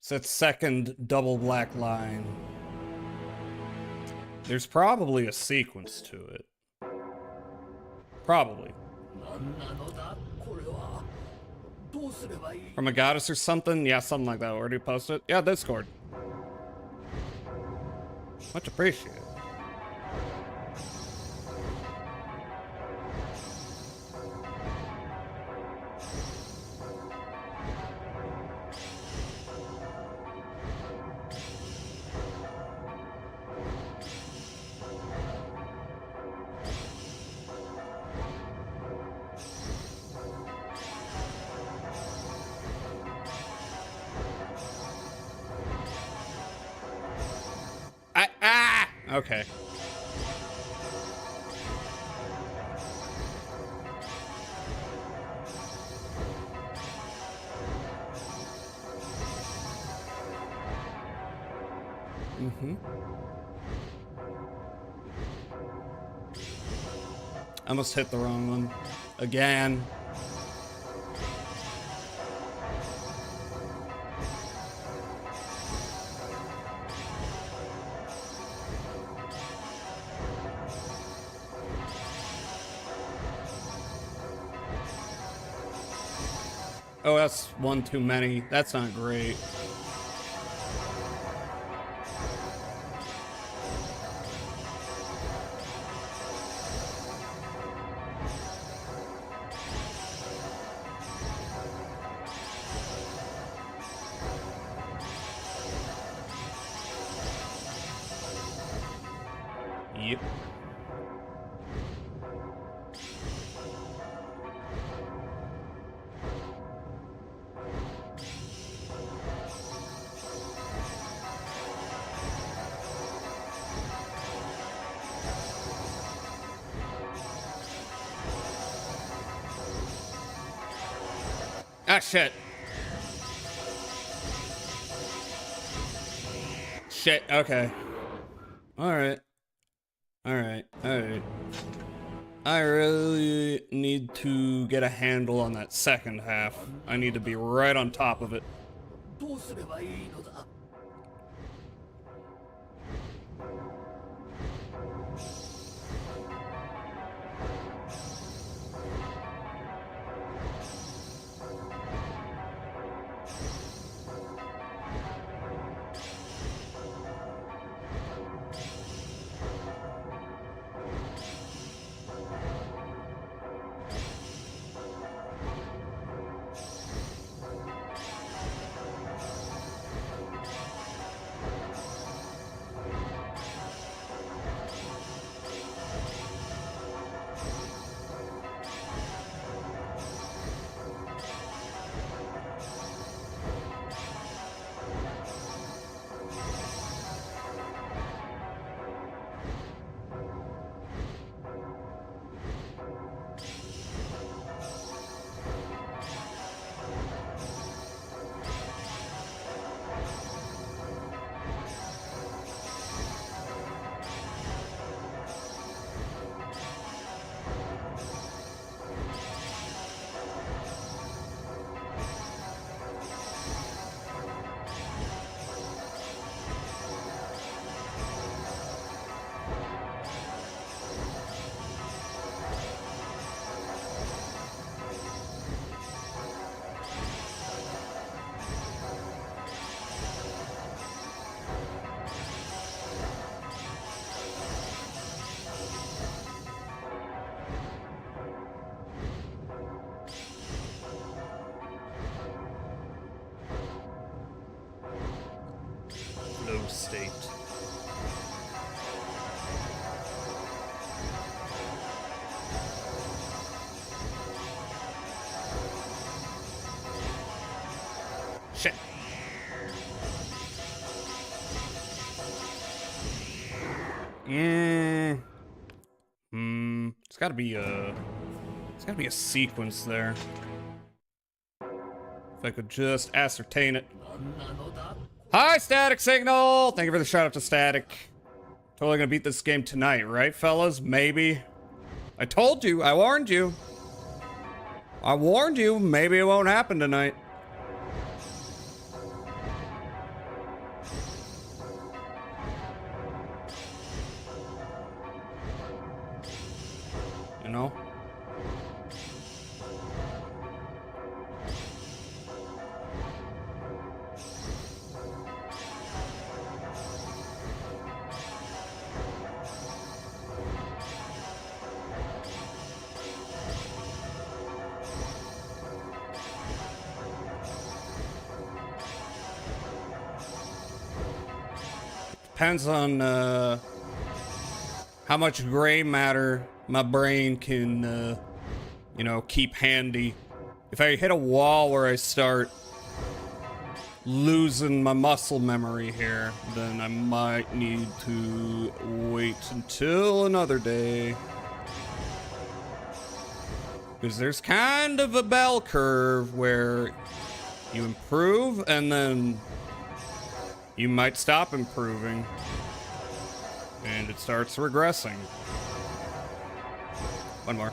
It's that second double black line. There's probably a sequence to it. Probably. From a goddess or something? Yeah, something like that. Where do you post it? Yeah, Discord. Much appreciated. Okay. I almost hit the wrong one. Again. Oh, that's one too many. That's not great. Yep. Ah, shit. Shit, okay. Alright. Alright, alright. I really need to get a handle on that second half. I need to be right on top of it. Flow state. Shit. It's gotta be a sequence there. If I could just ascertain it. Hi, Static Signal! Thank you for the shout out to Static. Totally gonna beat this game tonight, right, fellas? Maybe. I told you, I warned you. I warned you, maybe it won't happen tonight. know? Depends on how much gray matter my brain can, you know, keep handy. If I hit a wall where I start losing my muscle memory here, then I might need to wait until another day. Because there's kind of a bell curve where you improve and then you might stop improving and it starts regressing. One more.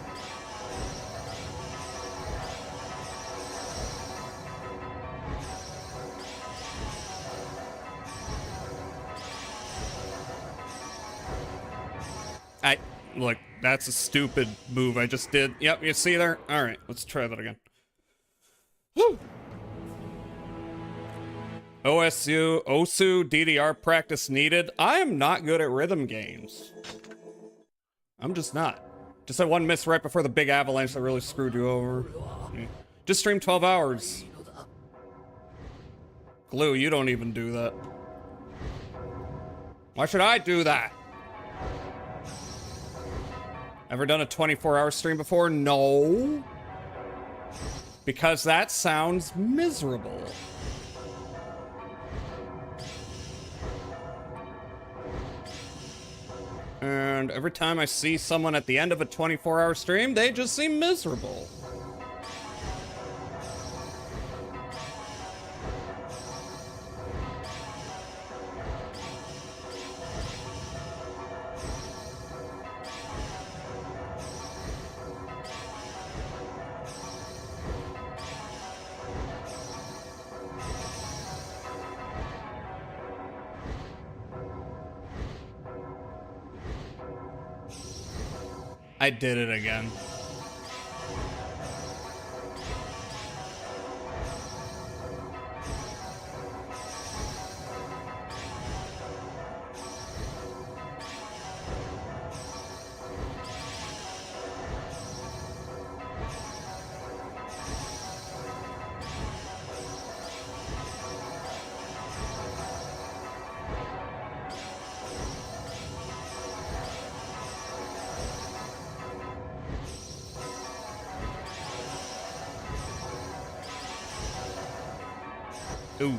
Look, that's a stupid move I just did. Yep, you see there? All right, let's try that again. Woo! OSU DDR practice needed. I am not good at rhythm games. I'm just not. Just that one miss right before the big avalanche that really screwed you over. Yeah. Just stream 12 hours. Glue, you don't even do that. Why should I do that? Ever done a 24-hour stream before? No. Because that sounds miserable. And every time I see someone at the end of a 24-hour stream, they just seem miserable. I did it again. Ooh.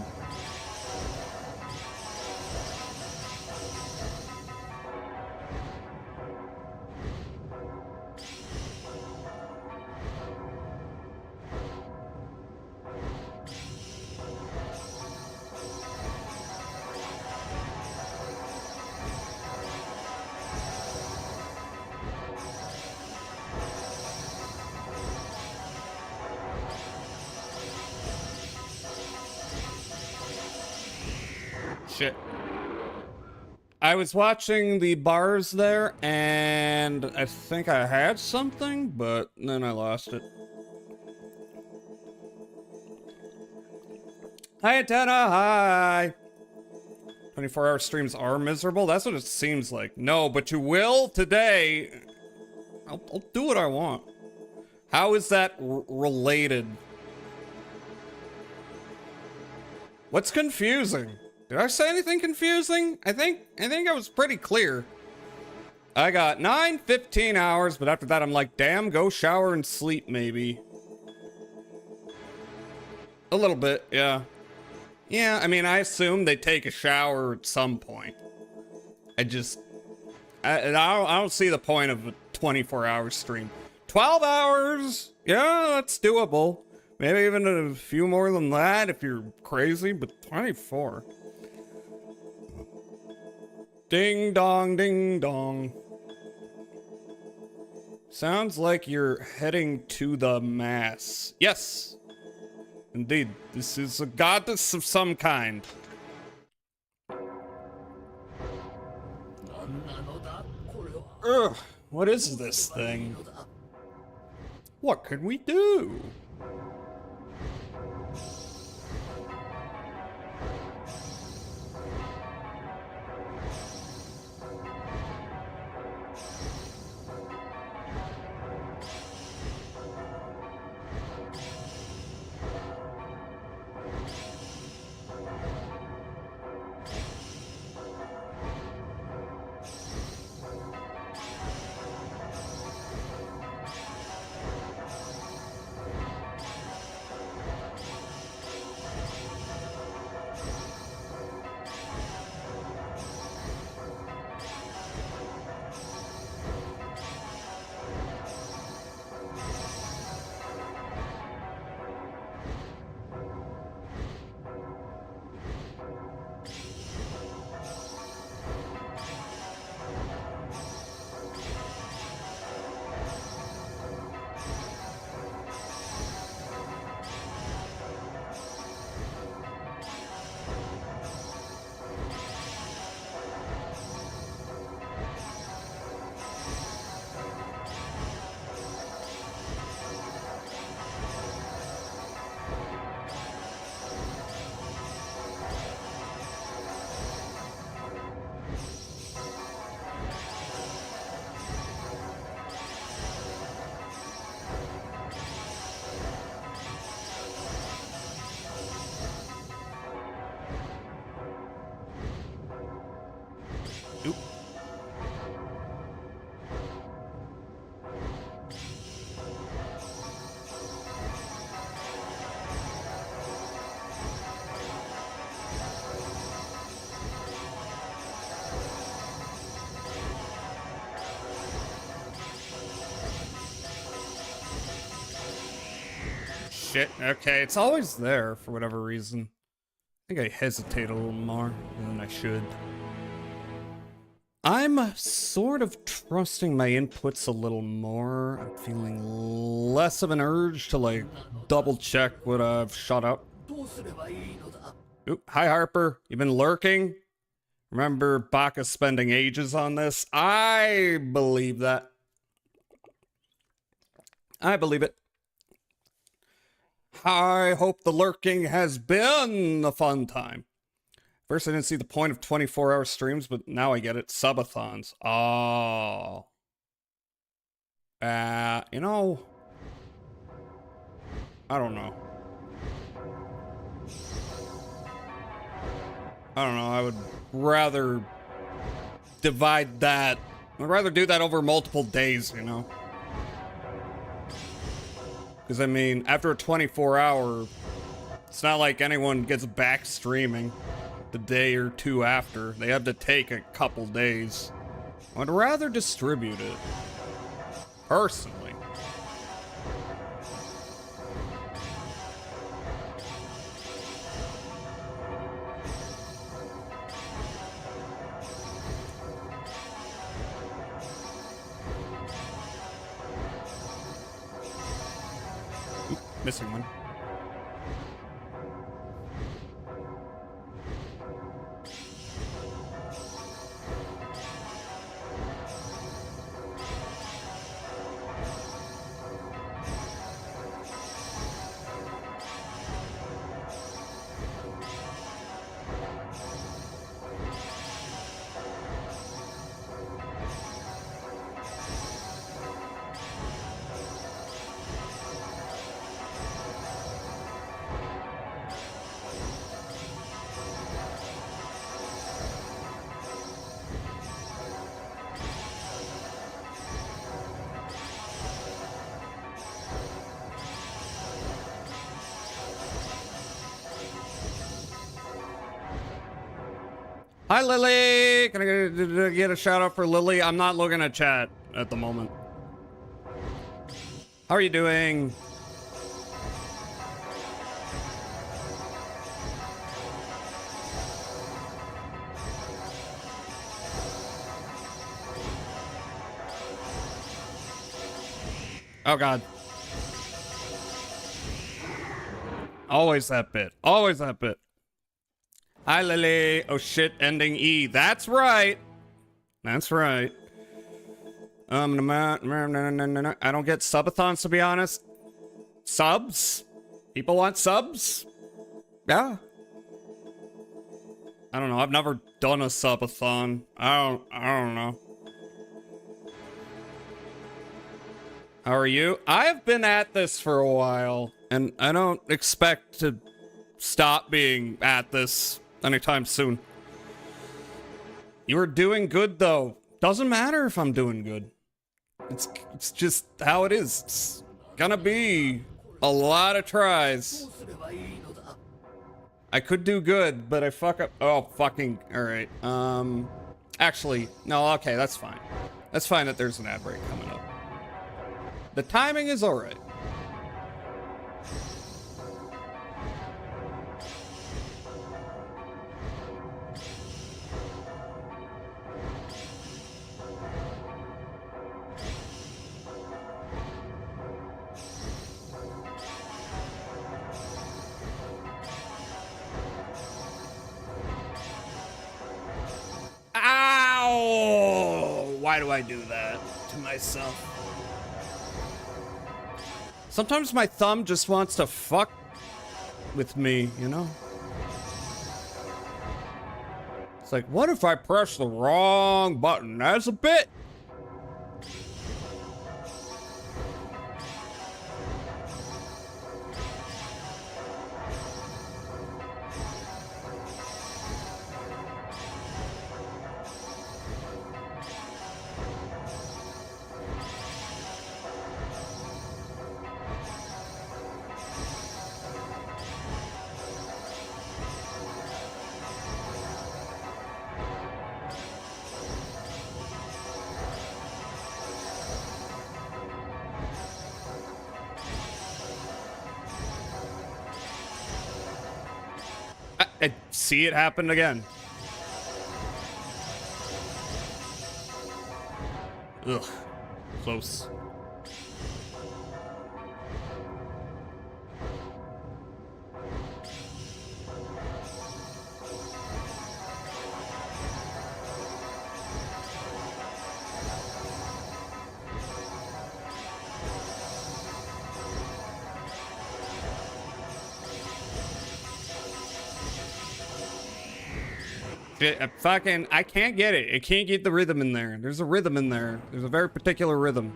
Shit. I was watching the bars there, and I think I had something, but then I lost it. Hi, Antenna, hi! 24-hour streams are miserable? That's what it seems like. No, but you will today. I'll do what I want. How is that related? What's confusing? Did I say anything confusing? I think I was pretty clear. I got 15 hours, but after that I'm like, damn, go shower and sleep maybe. A little bit, yeah. Yeah, I mean, I assume they take a shower at some point. I don't see the point of a 24-hour stream. 12 hours? Yeah, that's doable. Maybe even a few more than that if you're crazy, but 24. Ding dong, ding dong. Sounds like you're heading to the mass. Yes, indeed. This is a goddess of some kind. Ugh, what is this thing? What can we do? Shit, okay, it's always there for whatever reason. I think I hesitate a little more than I should. I'm sort of trusting my inputs a little more. I'm feeling less of an urge to, like, double check what I've shot up. Oop, hi Harper, you been lurking? Remember Baka spending ages on this? I believe that. I believe it. I hope the lurking has been a fun time. First, I didn't see the point of 24-hour streams, but now I get it. Subathons. Oh. You know, I don't know. I would rather divide that. I'd rather do that over multiple days, you know? Because, I mean, after a 24-hour, it's not like anyone gets back streaming the day or two after. They have to take a couple days. I'd rather distribute it. Personally. Missing one. Hi, Lily! Can I get a shout out for Lily? I'm not looking at chat at the moment. How are you doing? Oh, God. Always that bit. Always that bit. Hi, Lily. Oh, shit. Ending E. That's right. That's right. I don't get subathons, to be honest. Subs? People want subs? Yeah. I don't know. I've never done a subathon. I don't know. How are you? I've been at this for a while, and I don't expect to stop being at this anytime soon. You are doing good, though. Doesn't matter if I'm doing good. It's just how it is. It's gonna be a lot of tries. I could do good, but I fuck up. Oh, fucking. Alright. Actually, no, okay, that's fine. That's fine that there's an ad break coming up. The timing is alright. Ow! Why do I do that to myself? Sometimes my thumb just wants to fuck with me, you know? It's like, what if I press the wrong button? That's a bit. I see it happen again. Ugh. Close. I can't get it. I can't get the rhythm in there. There's a rhythm in there. There's a very particular rhythm.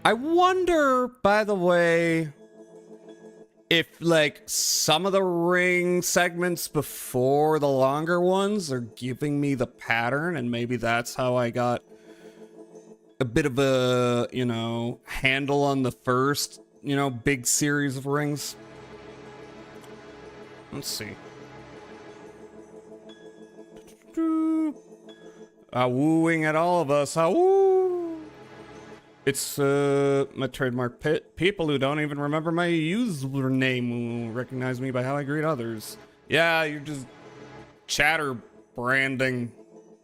I wonder, by the way, if like some of the ring segments before the longer ones are giving me the pattern, and maybe that's how I got a bit of a, you know, handle on the first, you know, big series of rings. Let's see. Wooing at all of us. Woo. It's my trademark people who don't even remember my username will recognize me by how I greet others. Yeah, you're just chatter branding,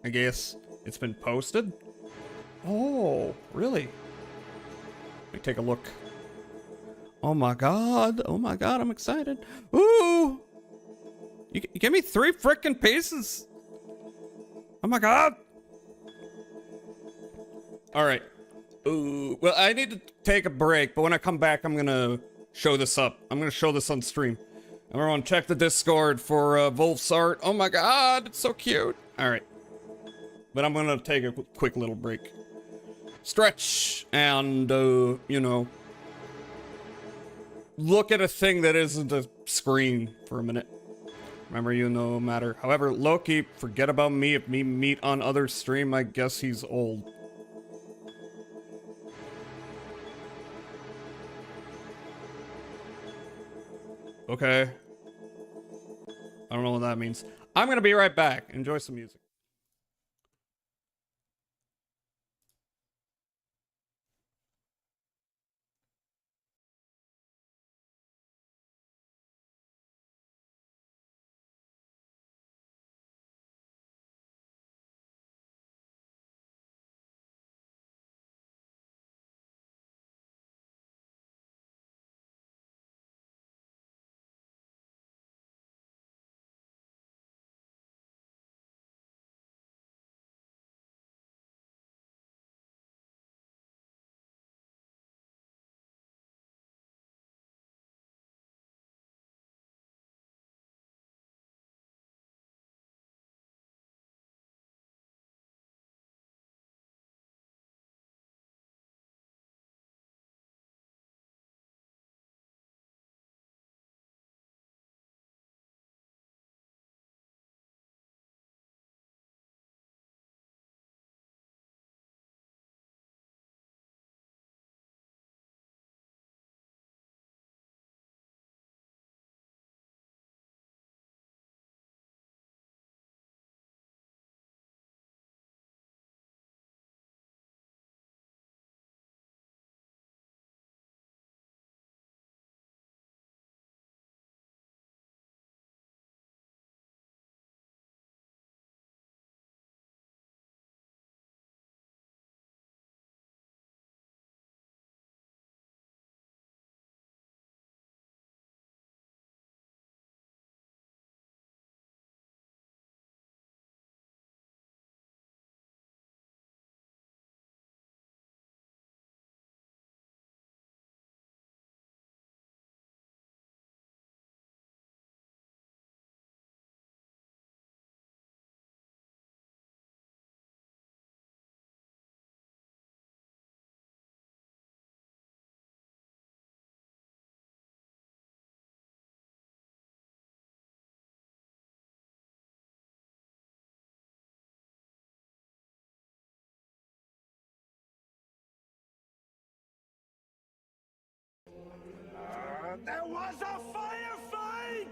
I guess. It's been posted? Oh, really? Let me take a look. Oh my god. Oh my god, I'm excited. Ooh! You give me 3 frickin' pieces? Oh my god! Alright. Ooh, well, I need to take a break, but when I come back, I'm gonna show this up. I'm gonna show this on stream. Everyone, check the Discord for Wolf's art. Oh my god, it's so cute. Alright. But I'm gonna take a quick little break. Stretch, and, you know, look at a thing that isn't a screen for a minute. Remember, you no matter. However, Loki, forget about me. If we meet on other stream, I guess he's old. Okay. I don't know what that means. I'm gonna be right back. Enjoy some music. There was a firefight!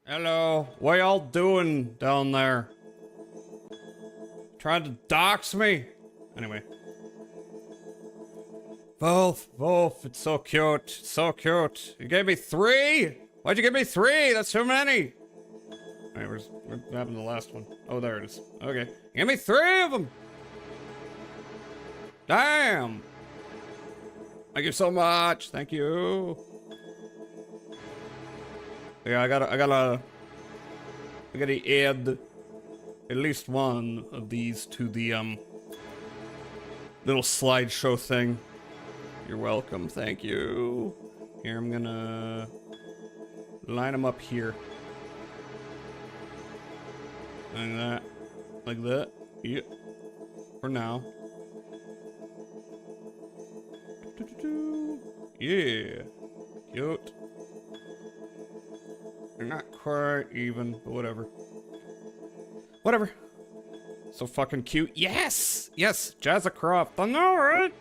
Hello, what y'all doing down there? Trying to dox me? Anyway. Wolf, it's so cute, so cute. You gave me 3? Why'd you give me 3? That's too many. Alright, what happened to the last one? Oh, there it is. Okay, give me 3 of them. Damn. Thank you so much. Thank you. Yeah, I gotta add at least one of these to the little slideshow thing. You're welcome, thank you. Here, I'm gonna line them up here. Like that, yep. For now. Yeah, cute. They're not quite even, but whatever. Whatever. So fucking cute. Yes! Yes, Jazzacroft. I know, right?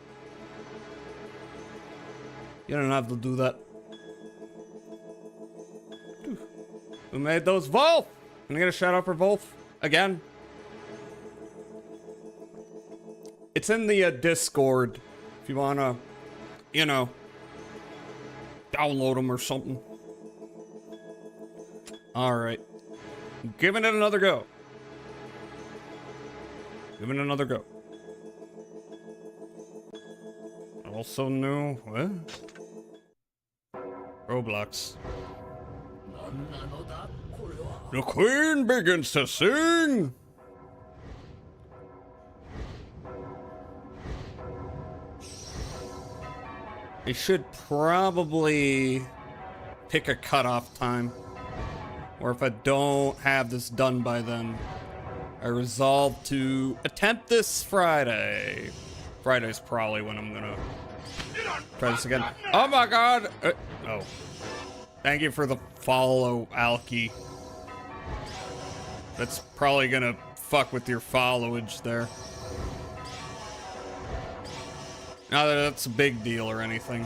You don't have to do that. Who made those? Wolf! Can I get a shout out for Wolf? Again? It's in the Discord. If you wanna, you know, download them or something. Alright. Giving it another go. Giving it another go. Also new, what? Roblox. The queen begins to sing! I should probably pick a cutoff time. Or if I don't have this done by then, I resolve to attempt this Friday. Friday's probably when I'm gonna try this again. Oh my god! Oh. Thank you for the follow, Alki. That's probably gonna fuck with your followage there. Not that that's a big deal or anything.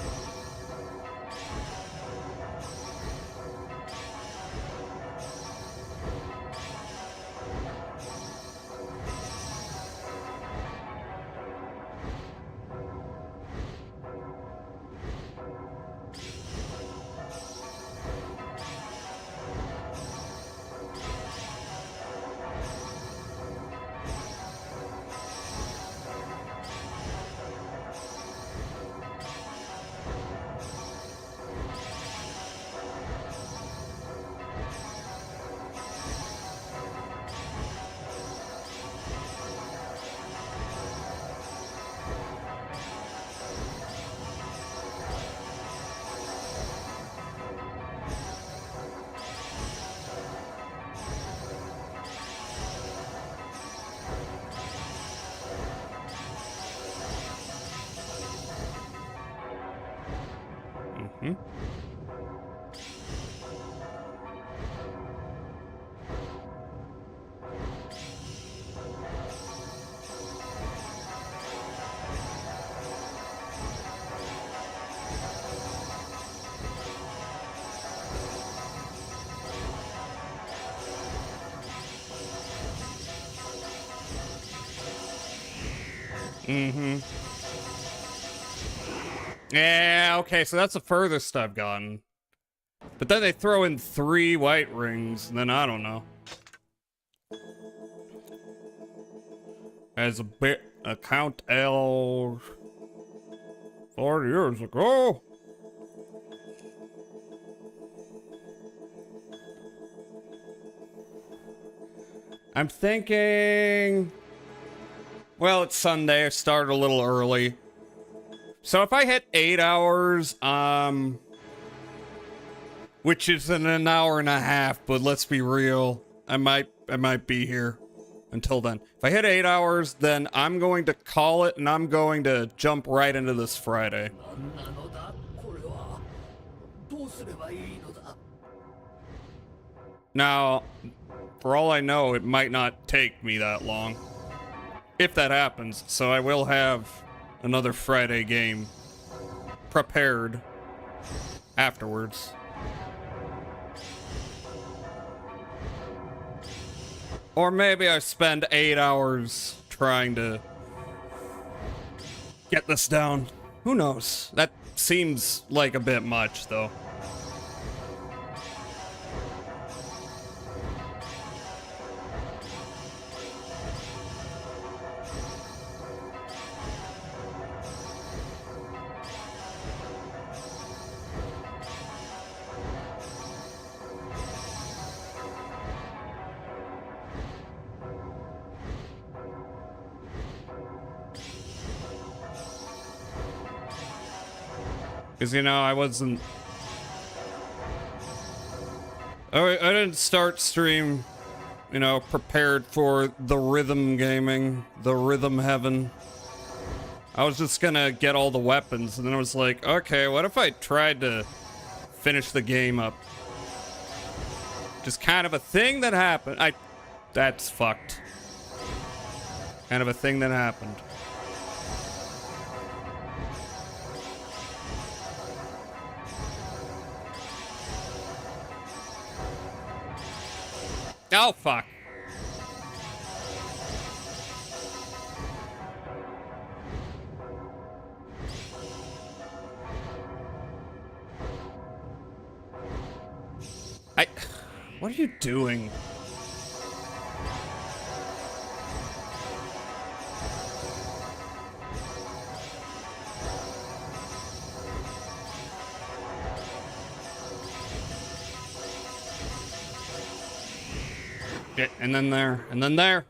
Mm-hmm. Yeah, okay, so that's the furthest I've gotten. But then they throw in 3 white rings, and then I don't know. As a Count L 40 years ago. I'm thinking, well, it's Sunday. I started a little early. So if I hit 8 hours, which is in an hour and a half, but let's be real, I might be here until then. If I hit 8 hours, then I'm going to call it, and I'm going to jump right into this Friday. Now, for all I know, it might not take me that long. If that happens, so I will have another Friday game prepared afterwards. Or maybe I spend 8 hours trying to get this down. Who knows? That seems like a bit much, though. Because, you know, I didn't start stream, you know, prepared for the rhythm gaming, the rhythm heaven. I was just gonna get all the weapons, and then I was like, okay, what if I tried to finish the game up? Just kind of a thing that happened. That's fucked. Kind of a thing that happened. Oh, fuck. What are you doing? And then there, and then there.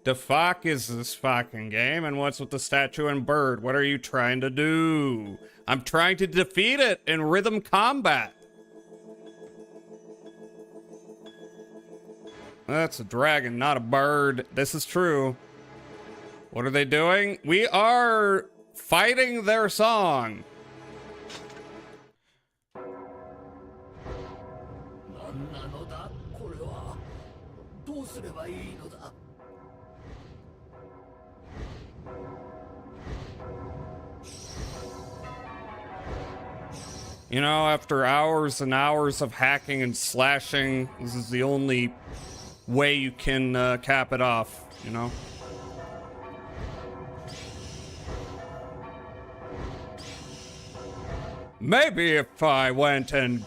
The fuck is this fucking game, and what's with the statue and bird? What are you trying to do? I'm trying to defeat it in rhythm combat. That's a dragon, not a bird. This is true. What are they doing? We are fighting their song. You know, after hours and hours of hacking and slashing, this is the only way you can cap it off, you know? Maybe if I went and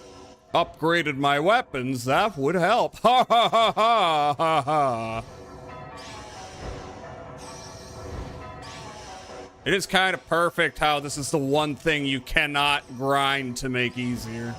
upgraded my weapons, that would help. Ha ha ha ha ha ha. It is kind of perfect how this is the one thing you cannot grind to make easier.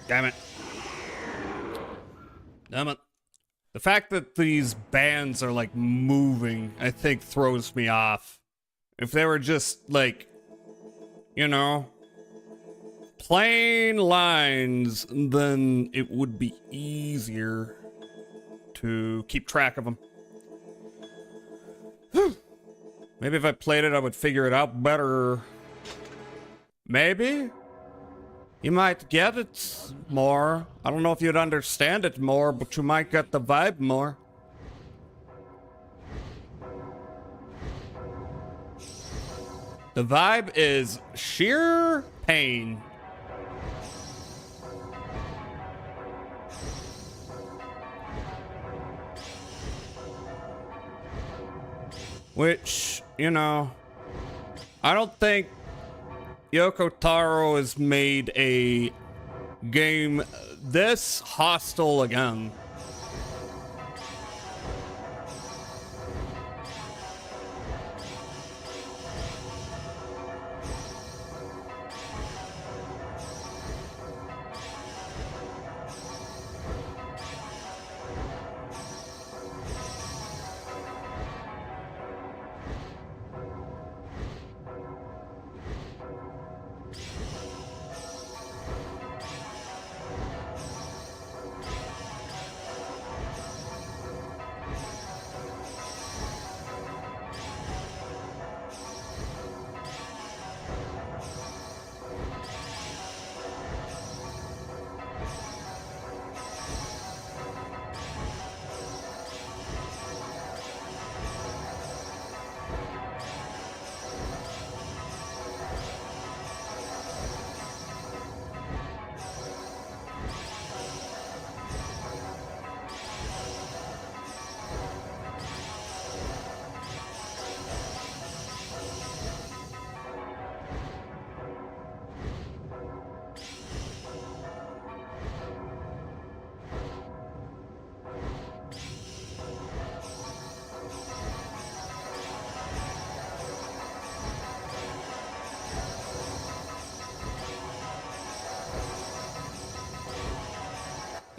Damn it. Damn it. The fact that these bands are like moving, I think throws me off. If they were just like, you know, plain lines, then it would be easier to keep track of them. Maybe if I played it, I would figure it out better. Maybe? You might get it more. I don't know if you'd understand it more, but you might get the vibe more. The vibe is sheer pain. Which, you know, I don't think Yoko Taro has made a game this hostile again.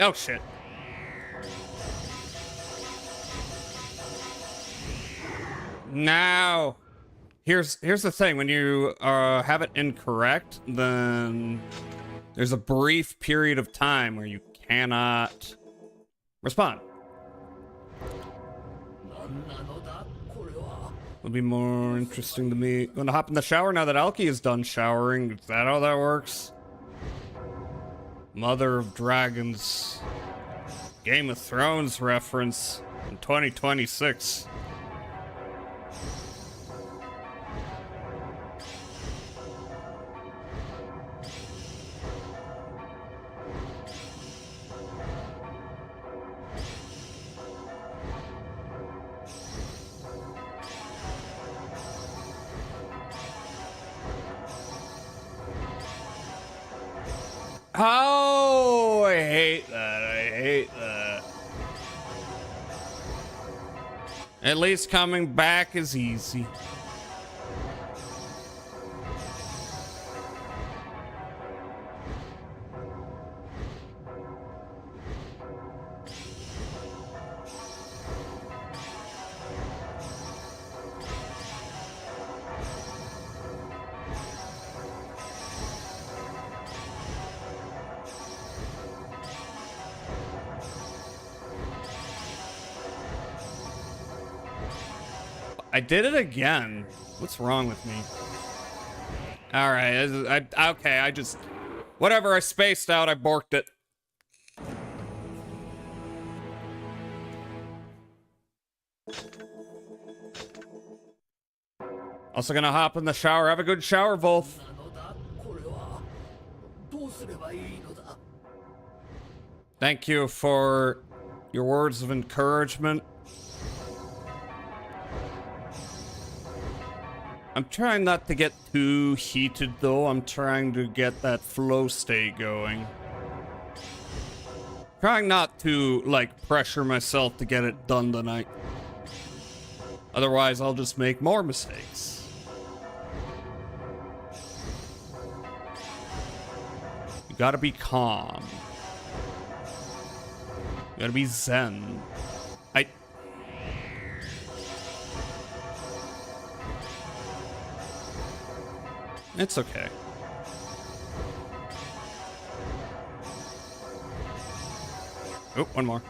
Oh shit. Now, here's the thing. When you have it incorrect, then there's a brief period of time where you cannot respond. Would be more interesting to me. Gonna hop in the shower now that Alki is done showering. Is that how that works? Mother of Dragons. Game of Thrones reference in 2026. Oh, I hate that. I hate that. At least coming back is easy. I did it again. What's wrong with me? All right, okay, I just... Whatever, I spaced out, I borked it. Also gonna hop in the shower. Have a good shower, Wolf. Thank you for your words of encouragement. I'm trying not to get too heated, though. I'm trying to get that flow state going. Trying not to, like, pressure myself to get it done tonight. Otherwise, I'll just make more mistakes. You gotta be calm. Gotta be zen. It's okay. Oh, one more.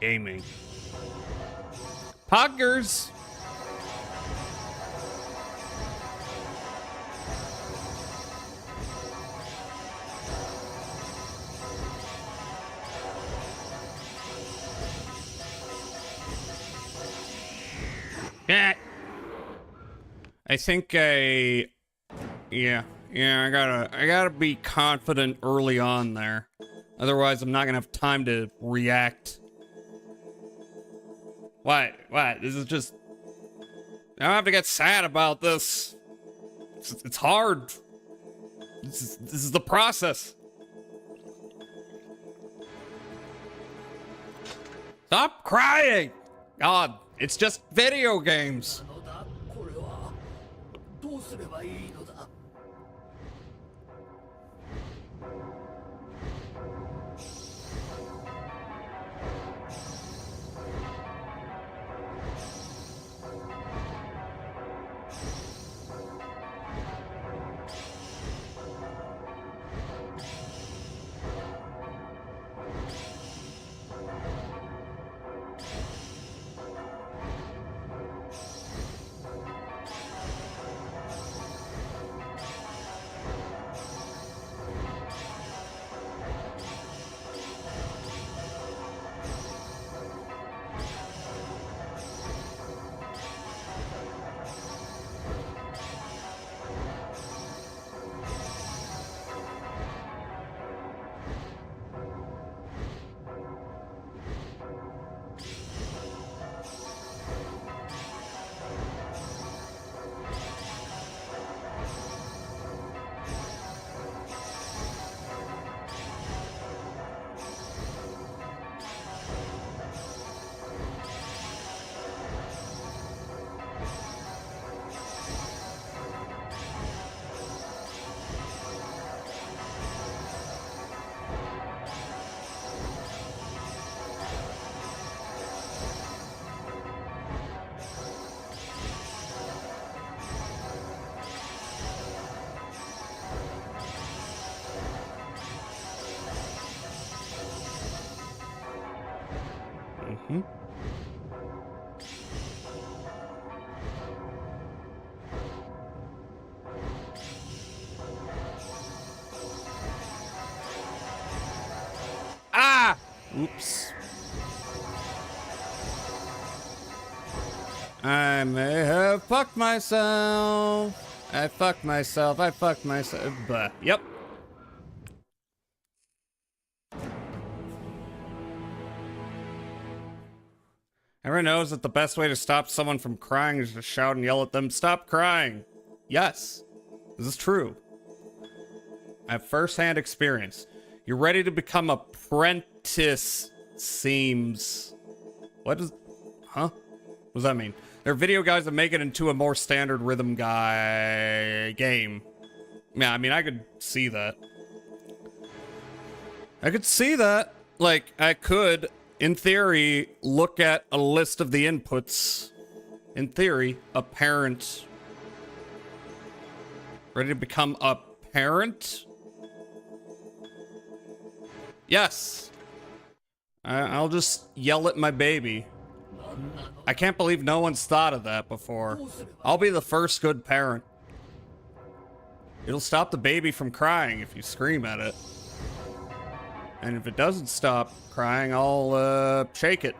Gaming. Poggers! Yeah. I think I gotta be confident early on there. Otherwise, I'm not gonna have time to react. What? This is just... I don't have to get sad about this. It's hard. This is the process. Stop crying! God, it's just video games. Ah! Oops. I may have fucked myself. I fucked myself. Blah. Yep. Everyone knows that the best way to stop someone from crying is to shout and yell at them, "Stop crying!" Yes, this is true. I have first-hand experience. You're ready to become apprentice, seems. What does... Huh? What does that mean? There are video guys that make it into a more standard rhythm game. Yeah, I mean, I could see that. Like, I could, in theory, look at a list of the inputs. In theory, a parent. Ready to become a parent? Yes. I'll just yell at my baby. I can't believe no one's thought of that before. I'll be the first good parent. It'll stop the baby from crying if you scream at it. And if it doesn't stop crying, I'll shake it.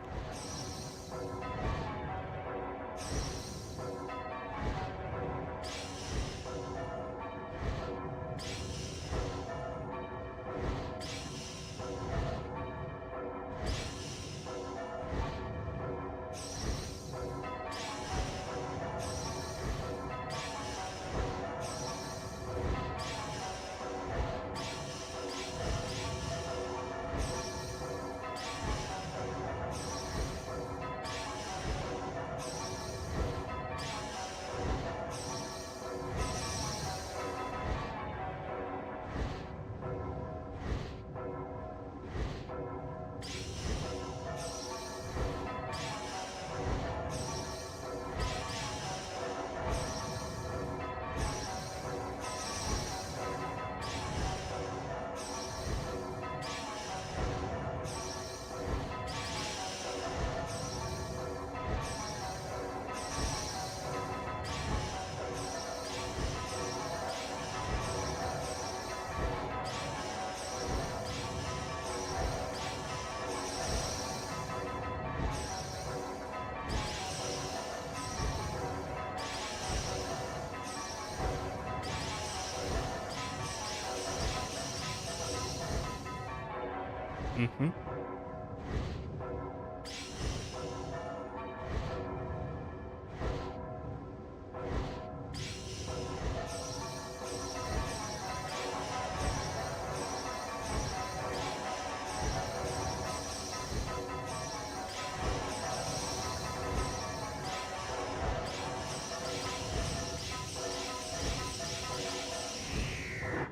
Mm-hmm.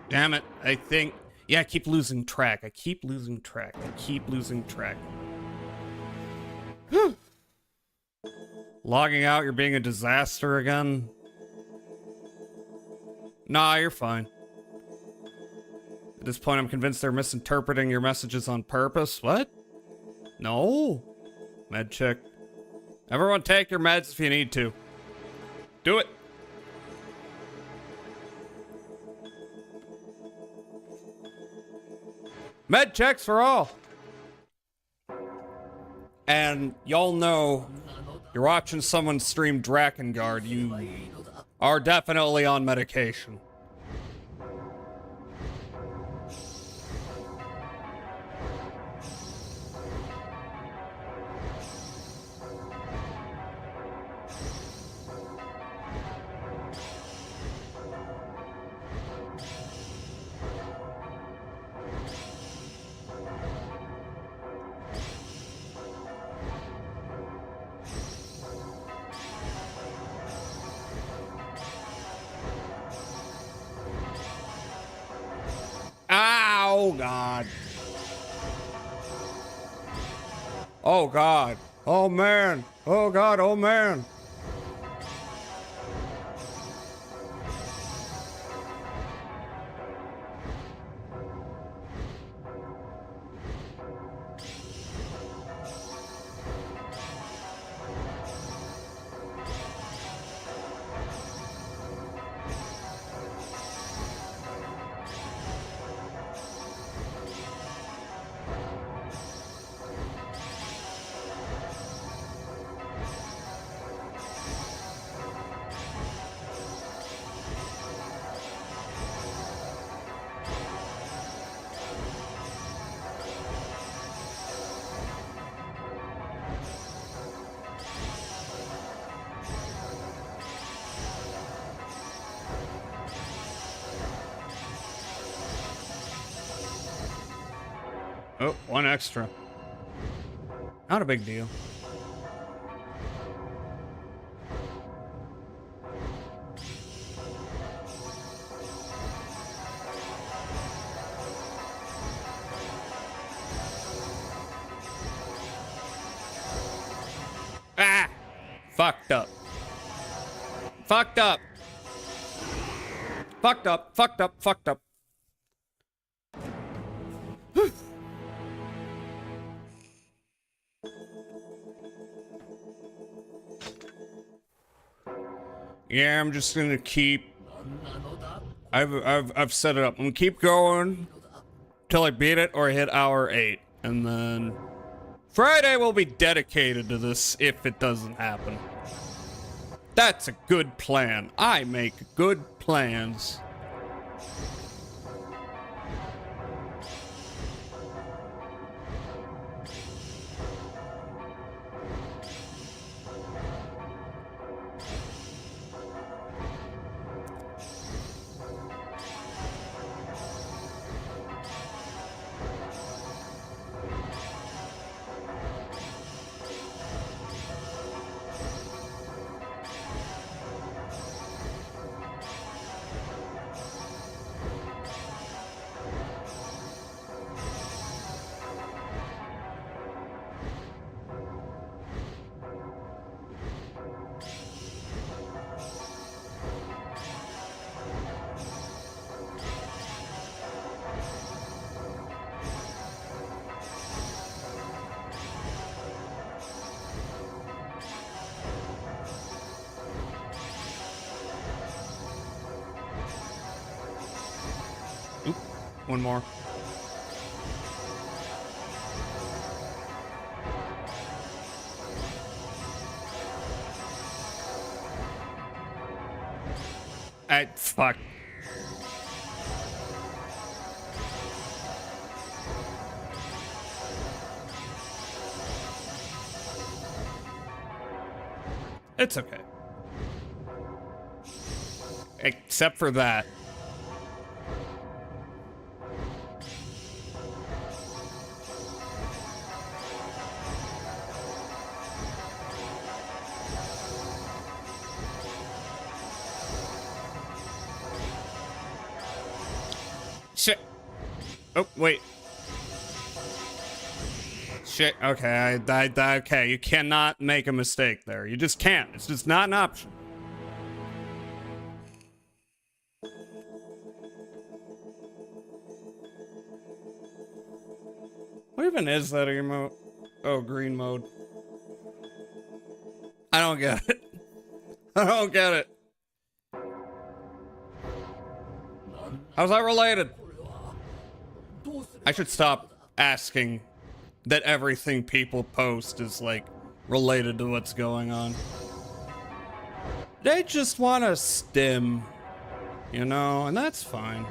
Damn it, I think... Yeah, I keep losing track. I keep losing track. Whew. Logging out, you're being a disaster again. Nah, you're fine. At this point, I'm convinced they're misinterpreting your messages on purpose. What? No. Med check. Everyone take your meds if you need to. Do it. Med checks for all. And y'all know, you're watching someone stream Drakengard, you are definitely on medication. Oh, God. Oh, God. Oh, man. Oh, God. Oh, man. Oh, one extra. Not a big deal. Ah! Fucked up. Fucked up. Fucked up. Fucked up. Fucked up. Yeah, I'm just gonna keep... I've set it up. I'm gonna keep going till I beat it or hit hour 8. And then... Friday will be dedicated to this if it doesn't happen. That's a good plan. I make good plans. Oop, one more. Fuck. It's okay. Except for that. Shit. Oh, wait. Shit. Okay, okay, you cannot make a mistake there. You just can't. It's just not an option. What even is that emote? Oh, green mode. I don't get it. I don't get it. How's that related? I should stop asking that everything people post is, like, related to what's going on. They just want to stim, you know, and that's fine.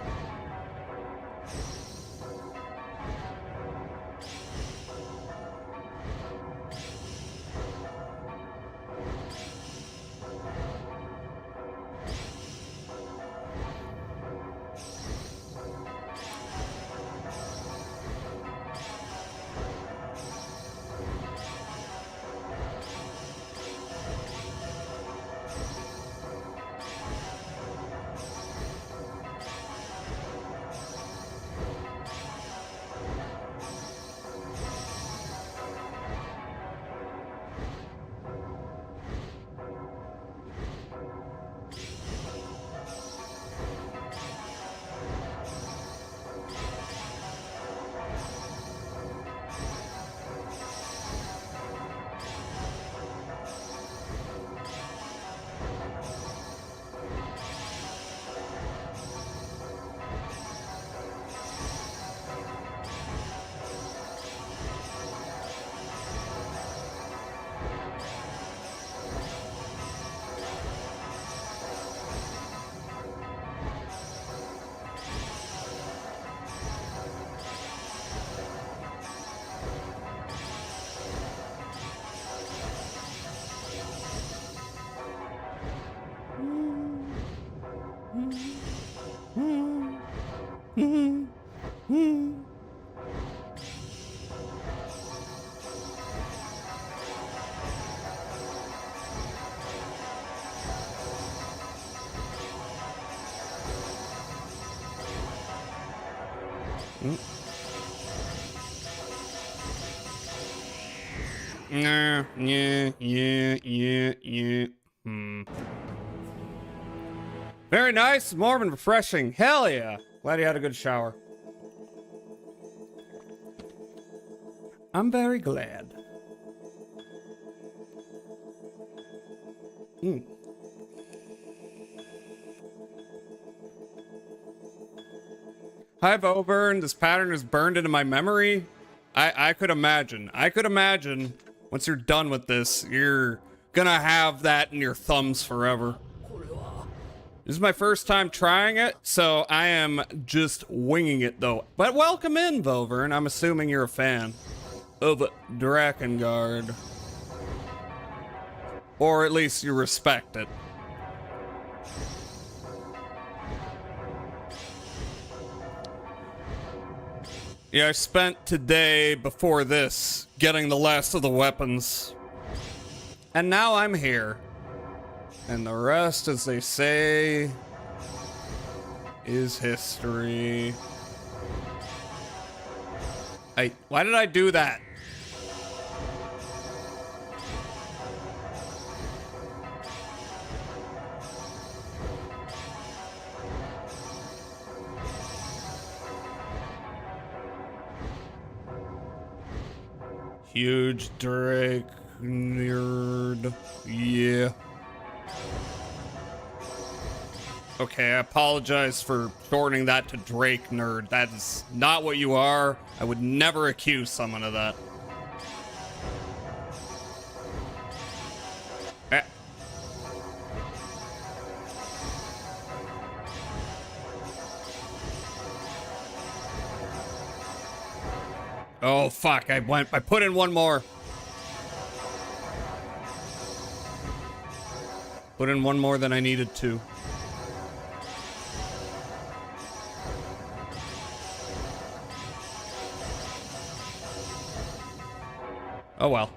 Nah, yeah. Very nice, warm and refreshing. Hell yeah. Glad you had a good shower. I'm very glad. Hi, Vovern. This pattern is burned into my memory. I could imagine. Once you're done with this, you're gonna have that in your thumbs forever. This is my first time trying it, so I am just winging it though. But welcome in, Vovern. I'm assuming you're a fan of Drakengard. Or at least you respect it. Yeah, I spent today before this getting the last of the weapons. And now I'm here. And the rest, as they say, is history. Why did I do that? Huge Drake nerd. Yeah. Okay, I apologize for shortening that to Drake nerd. That is not what you are. I would never accuse someone of that. Oh, fuck. I put in one more. Put in one more than I needed to. Oh, well.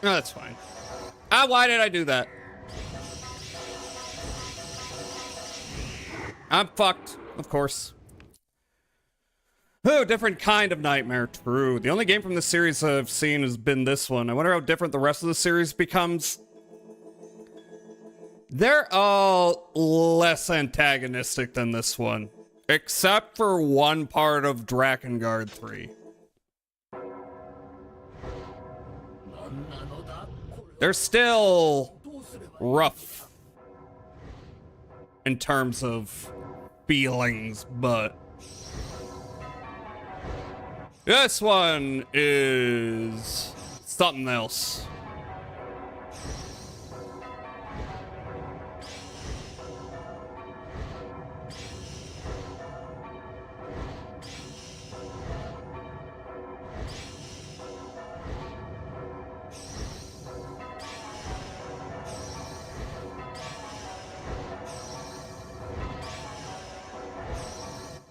No, that's fine. Why did I do that? I'm fucked, of course. Oh, different kind of nightmare. True. The only game from this series I've seen has been this one. I wonder how different the rest of the series becomes. They're all less antagonistic than this one. Except for one part of Drakengard 3. They're still rough in terms of feelings, but this one is something else.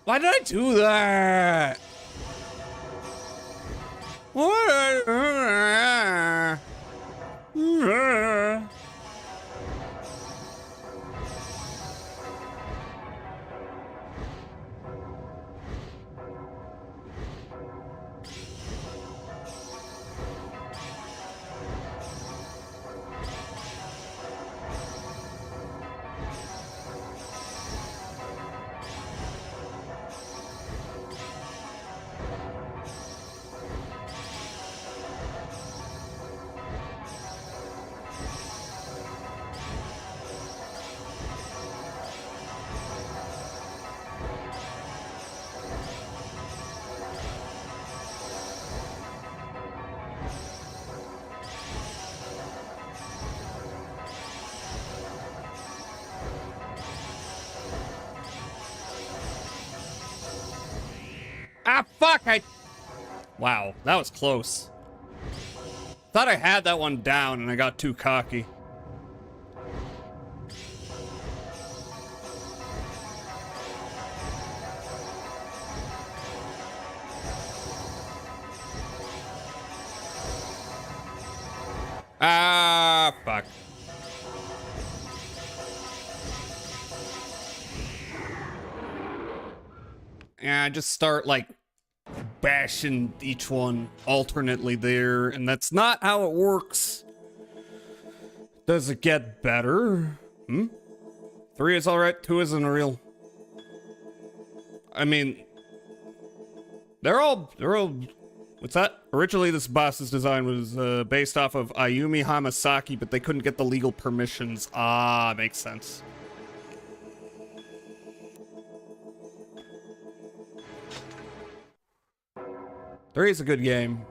Why did I do that? Ah, fuck, Wow, that was close. Thought I had that one down and I got too cocky. Ah, fuck. Yeah, I just start, like, bashing each one alternately there, and that's not how it works. Does it get better? 3 is alright, 2 isn't real. I mean, they're all, what's that? Originally, this boss's design was based off of Ayumi Hamasaki, but they couldn't get the legal permissions. Ah, makes sense. Three is a good game.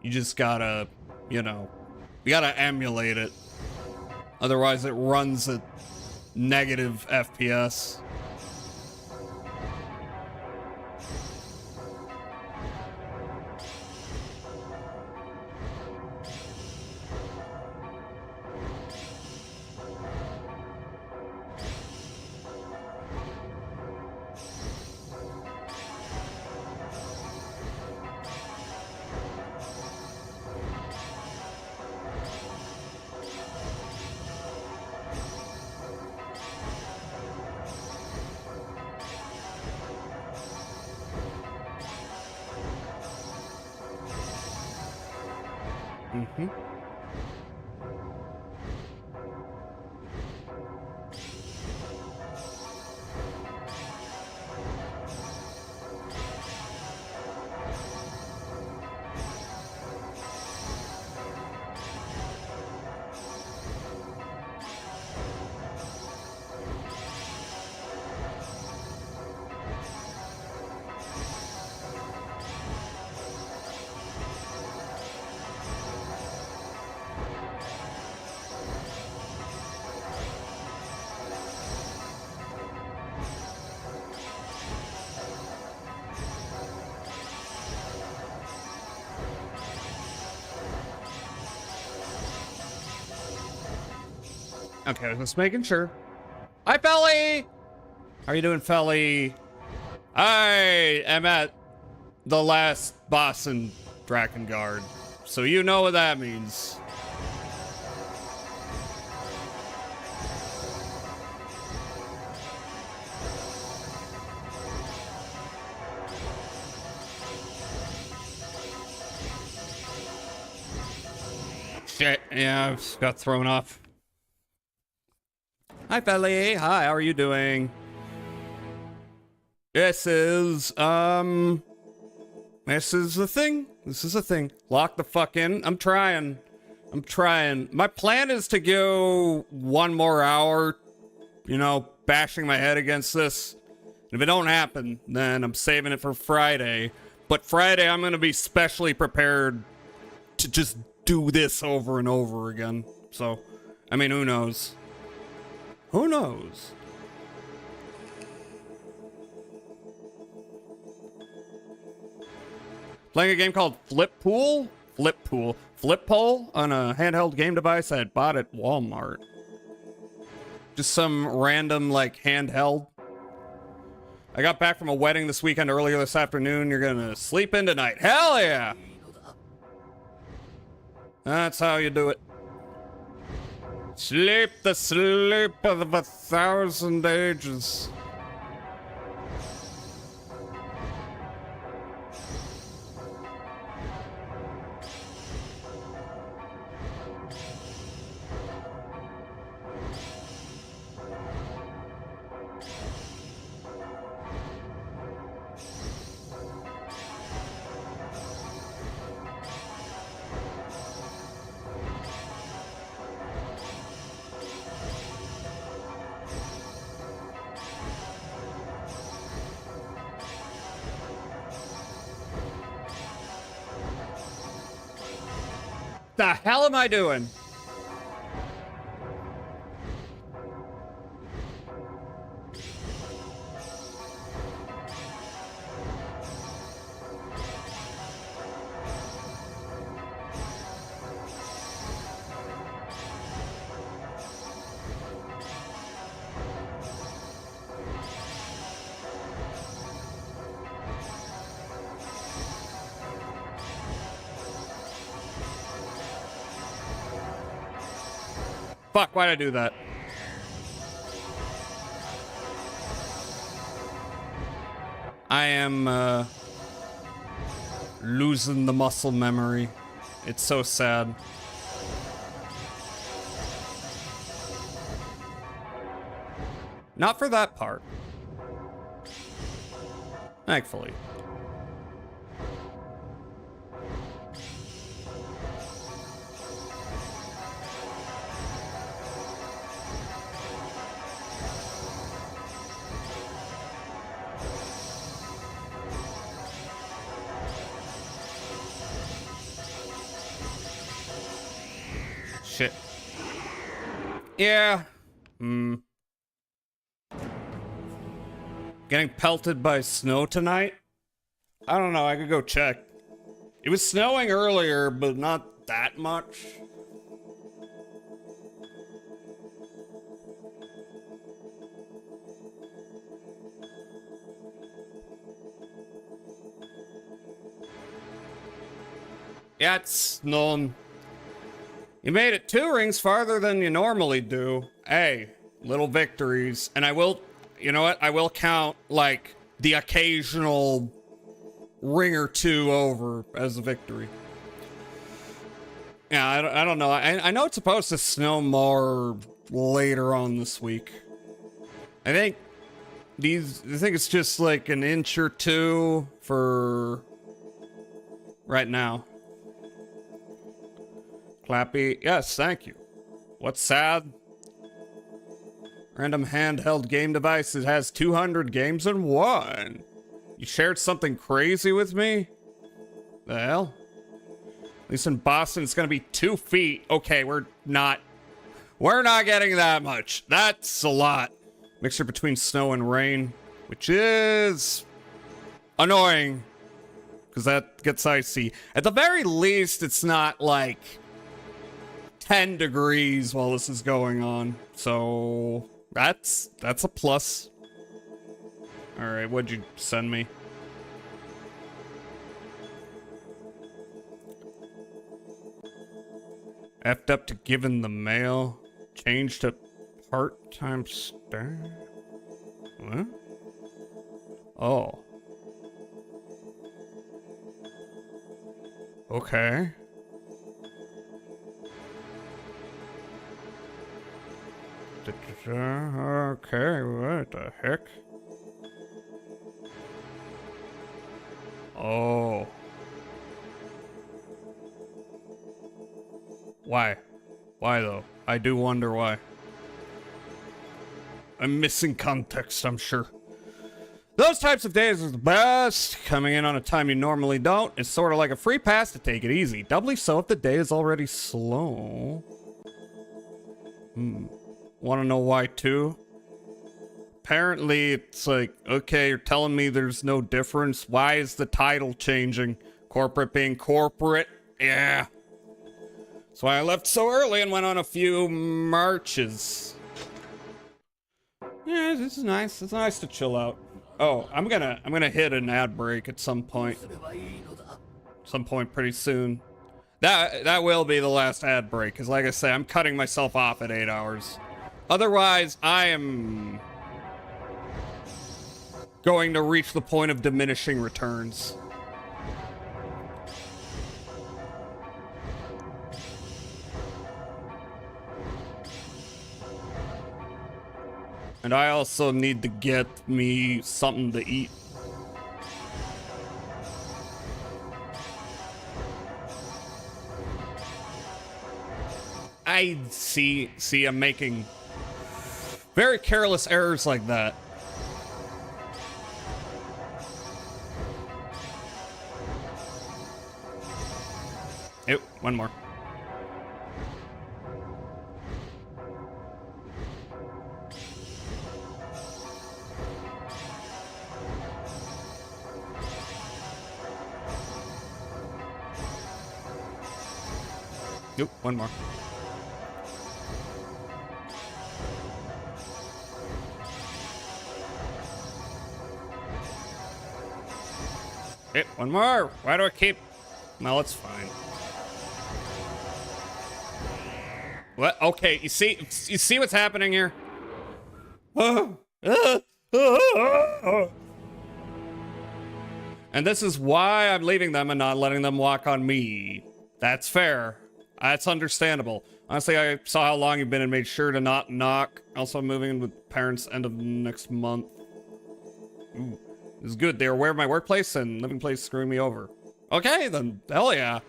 You just gotta, you know, you gotta emulate it. Otherwise, it runs at negative FPS. Mm-hmm. Okay, just making sure. Hi, Felly! How are you doing, Felly? I am at the last boss in Drakengard, so you know what that means. Shit, yeah, I got thrown off. Hi, Felly. Hi, how are you doing? This is the thing. This is a thing. Lock the fuck in. I'm trying. My plan is to go 1 more hour, you know, bashing my head against this. And if it don't happen, then I'm saving it for Friday. But Friday, I'm going to be specially prepared to just do this over and over again. So, I mean, who knows? Who knows? Playing a game called Flip Pole on a handheld game device I had bought at Walmart. Just some random, like, handheld. I got back from a wedding this weekend earlier this afternoon. You're gonna sleep in tonight. Hell yeah! That's how you do it. Sleep the sleep of 1,000 ages. The hell am I doing? Fuck, why'd I do that? I am, losing the muscle memory. It's so sad. Not for that part. Thankfully. Shit. Yeah. Getting pelted by snow tonight? I don't know, I could go check. It was snowing earlier, but not that much. Yeah, it's snowing. You made it 2 rings farther than you normally do. Hey, little victories. And I will, you know what? I will count, like, the occasional ring or 2 over as a victory. Yeah, I don't know. I know it's supposed to snow more later on this week. I think it's just like an inch or 2 for right now. Clappy, yes, thank you. What's sad? Random handheld game device that has 200 games in one. You shared something crazy with me? The hell? At least in Boston, it's gonna be 2 feet. Okay, we're not getting that much. That's a lot. Mixture between snow and rain, which is annoying because that gets icy. At the very least, it's not like 10 degrees while this is going on. So that's a plus. All right, what'd you send me? Effed up to giving the mail. Change to part-time staff. What? Oh. Okay. Okay, what the heck? Oh. Why? Why though? I do wonder why. I'm missing context, I'm sure. Those types of days are the best. Coming in on a time you normally don't is sort of like a free pass to take it easy. Doubly so if the day is already slow. Want to know why too? Apparently it's like, okay, you're telling me there's no difference. Why is the title changing? Corporate being corporate? Yeah. That's why I left so early and went on a few marches. Yeah, this is nice. It's nice to chill out. Oh, I'm gonna hit an ad break at some point. Some point pretty soon. That will be the last ad break, because like I say, I'm cutting myself off at 8 hours. Otherwise, I am going to reach the point of diminishing returns. And I also need to get me something to eat. I see, I'm making very careless errors like that. Oh, one more. Nope, one more. Hit one more. Why do I keep? No, it's fine. What? Okay, you see what's happening here? And this is why I'm leaving them and not letting them walk on me. That's fair. That's understandable. Honestly, I saw how long you've been and made sure to not knock. Also, I'm moving in with parents end of next month. Ooh, this is good. They're aware of my workplace and living place screwing me over. Okay, then. Hell yeah.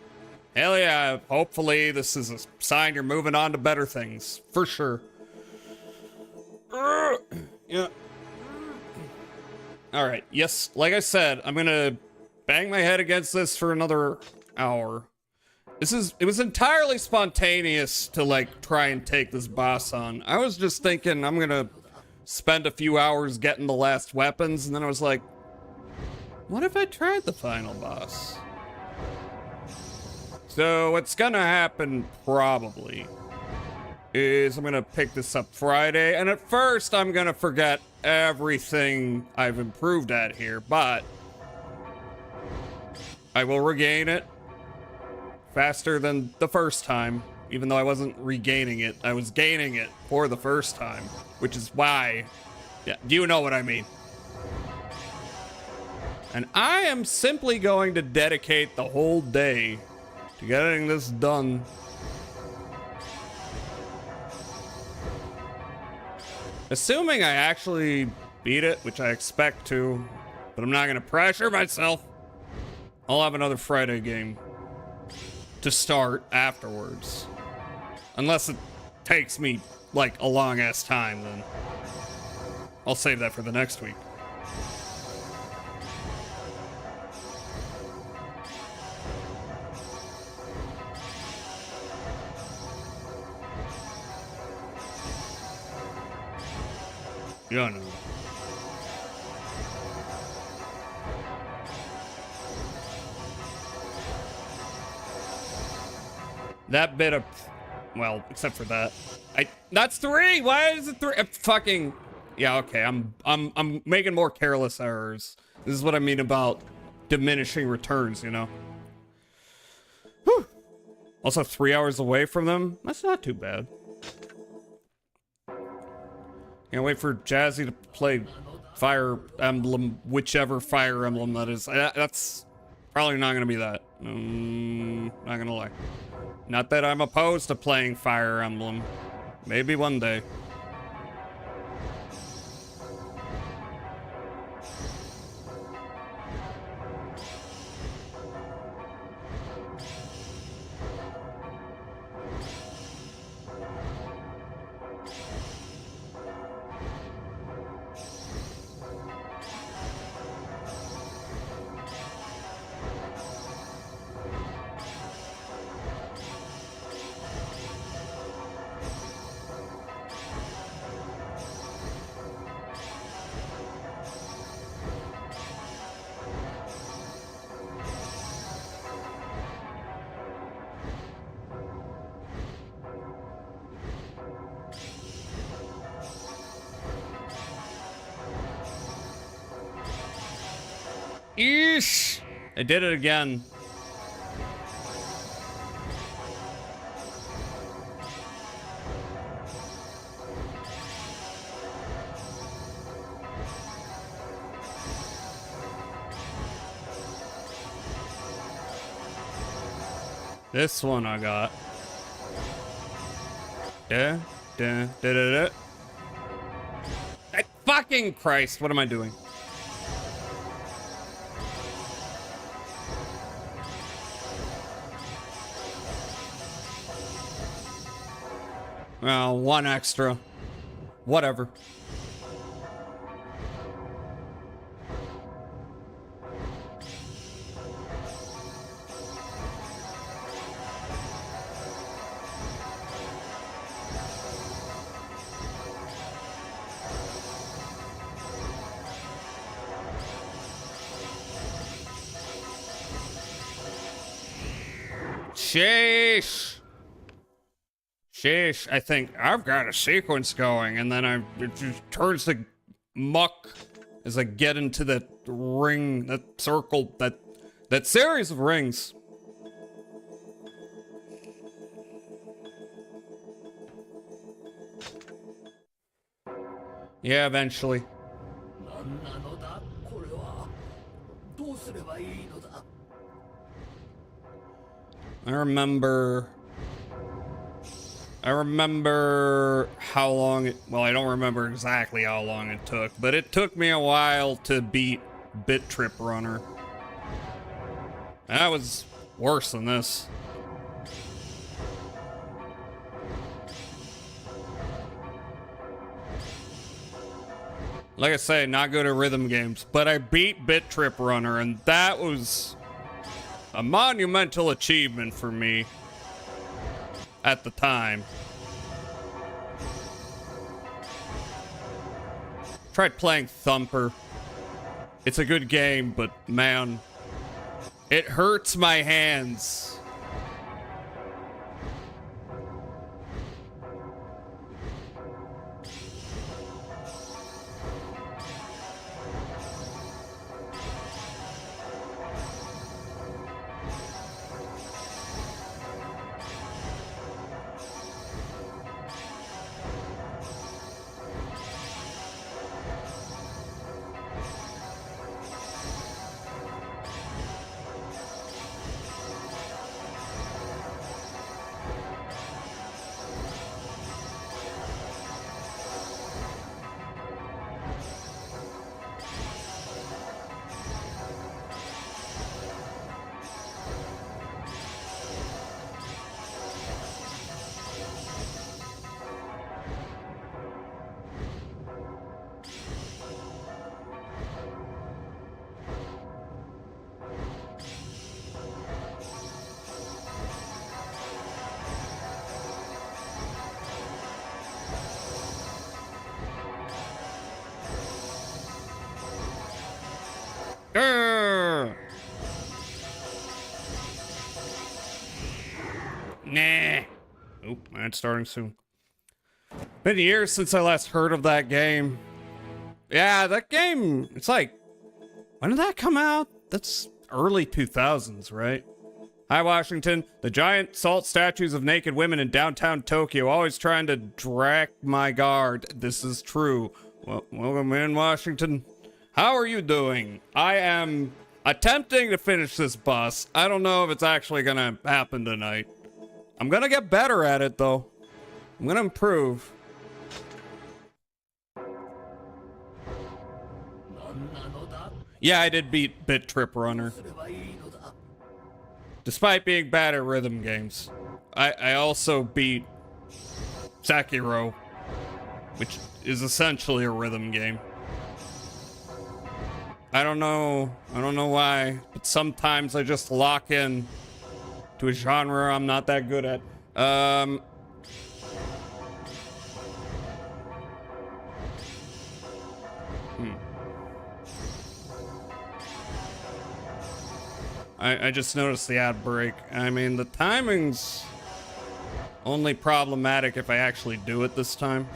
Hell yeah. Hopefully, this is a sign you're moving on to better things. For sure. Yeah. Alright, yes, like I said, I'm gonna bang my head against this for another hour. It was entirely spontaneous to, like, try and take this boss on. I was just thinking I'm gonna spend a few hours getting the last weapons, and then I was like, what if I tried the final boss? So what's gonna happen, probably, is I'm gonna pick this up Friday, and at first I'm gonna forget everything I've improved at here, but I will regain it faster than the first time, even though I wasn't regaining it. I was gaining it for the first time, which is why, yeah, you know what I mean. And I am simply going to dedicate the whole day to getting this done. Assuming I actually beat it, which I expect to, but I'm not gonna pressure myself. I'll have another Friday game to start afterwards. Unless it takes me, like, a long-ass time, then I'll save that for the next week. Yeah, I know. That bit of, well, except for that, that's 3. Why is it 3? Fucking, yeah, okay. I'm making more careless errors. This is what I mean about diminishing returns, you know. Whew. Also 3 hours away from them. That's not too bad. Can't wait for Jazzy to play Fire Emblem, whichever Fire Emblem that is. That's probably not gonna be that. Not gonna lie. Not that I'm opposed to playing Fire Emblem. Maybe one day. Eesh! I did it again. This one I got. Fucking Christ, what am I doing? Well, one extra. Whatever. Sheesh. Sheesh, I think I've got a sequence going, and then it just turns to muck as I get into that ring, that circle, that series of rings. Yeah, eventually. I remember how long it, well, I don't remember exactly how long it took, but it took me a while to beat Bit Trip Runner. That was worse than this. Like I say, not good at rhythm games, but I beat Bit Trip Runner, and that was a monumental achievement for me at the time. Tried playing Thumper. It's a good game, but man, it hurts my hands. Nah. Oop, that's starting soon. Been years since I last heard of that game. Yeah, that game, it's like, when did that come out? That's early 2000s, right? Hi, Washington. The giant salt statues of naked women in downtown Tokyo, always trying to drag my guard. This is true. Well, welcome in, Washington. How are you doing? I am attempting to finish this bus. I don't know if it's actually gonna happen tonight. I'm gonna get better at it, though. I'm gonna improve. Yeah, I did beat Bit Trip Runner. Despite being bad at rhythm games. I also beat Sekiro, which is essentially a rhythm game. I don't know why, but sometimes I just lock in to a genre I'm not that good at. I just noticed the ad break. I mean, the timing's only problematic if I actually do it this time.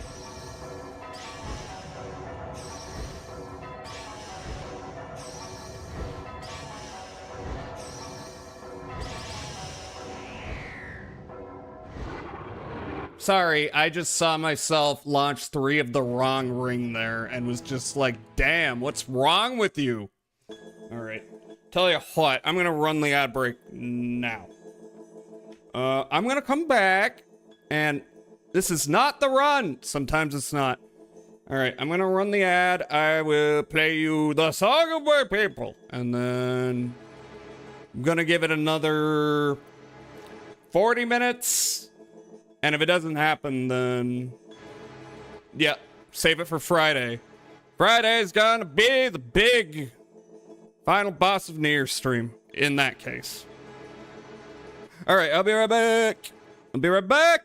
Sorry, I just saw myself launch 3 of the wrong ring there and was just like, damn, what's wrong with you? All right. Tell you what, I'm gonna run the ad break now. I'm gonna come back, and this is not the run. Sometimes it's not. All right, I'm gonna run the ad. I will play you the song of my people, and then I'm gonna give it another 40 minutes. And if it doesn't happen, then yeah, save it for Friday. Friday's gonna be the big final boss of Nier stream, in that case. All right, I'll be right back. I'll be right back.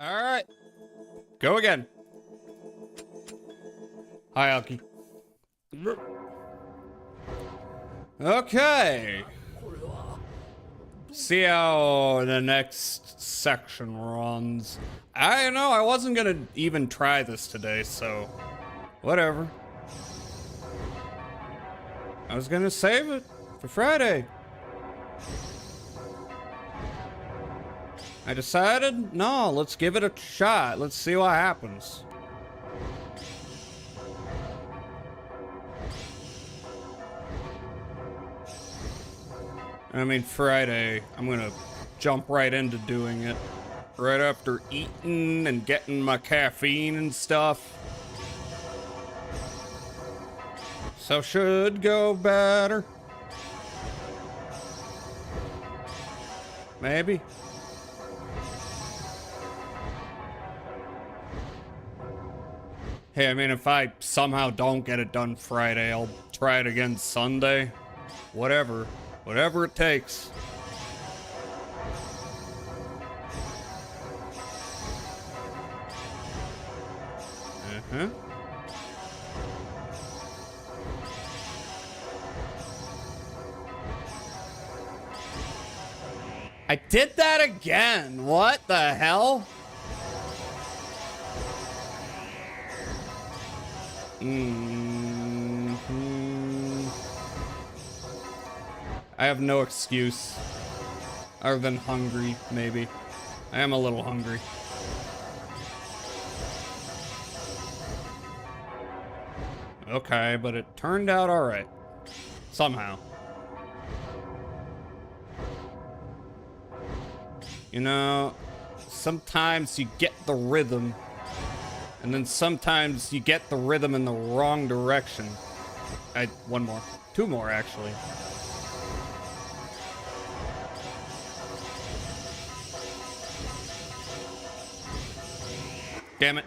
All right. Go again. Hi, Alki. Okay. See how the next section runs. I know, I wasn't gonna even try this today, so whatever. I was gonna save it for Friday. I decided, no, let's give it a shot. Let's see what happens. I mean, Friday, I'm gonna jump right into doing it. Right after eating and getting my caffeine and stuff. So should go better. Maybe. Hey, I mean, if I somehow don't get it done Friday, I'll try it again Sunday. Whatever. Whatever it takes. Uh-huh. I did that again. What the hell? I have no excuse. Other than hungry, maybe. I am a little hungry. Okay, but it turned out alright. Somehow. You know, sometimes you get the rhythm, and then sometimes you get the rhythm in the wrong direction. One more. Two more, actually. Damn it.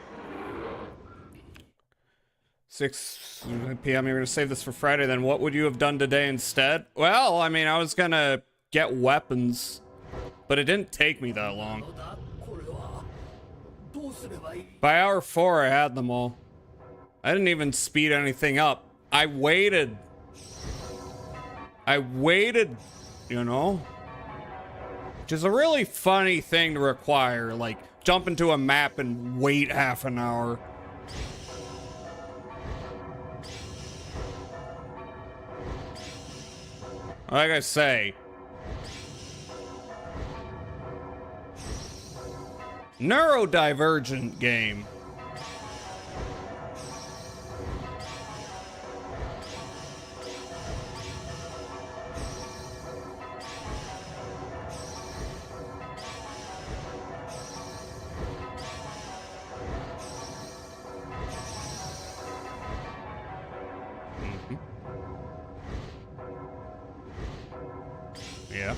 6 p.m. You're going to save this for Friday, then what would you have done today instead? Well, I mean, I was going to get weapons, but it didn't take me that long. By hour 4, I had them all. I didn't even speed anything up. I waited, you know? Which is a really funny thing to require, like, jump into a map and wait half an hour. Like I say, neurodivergent game. Yeah.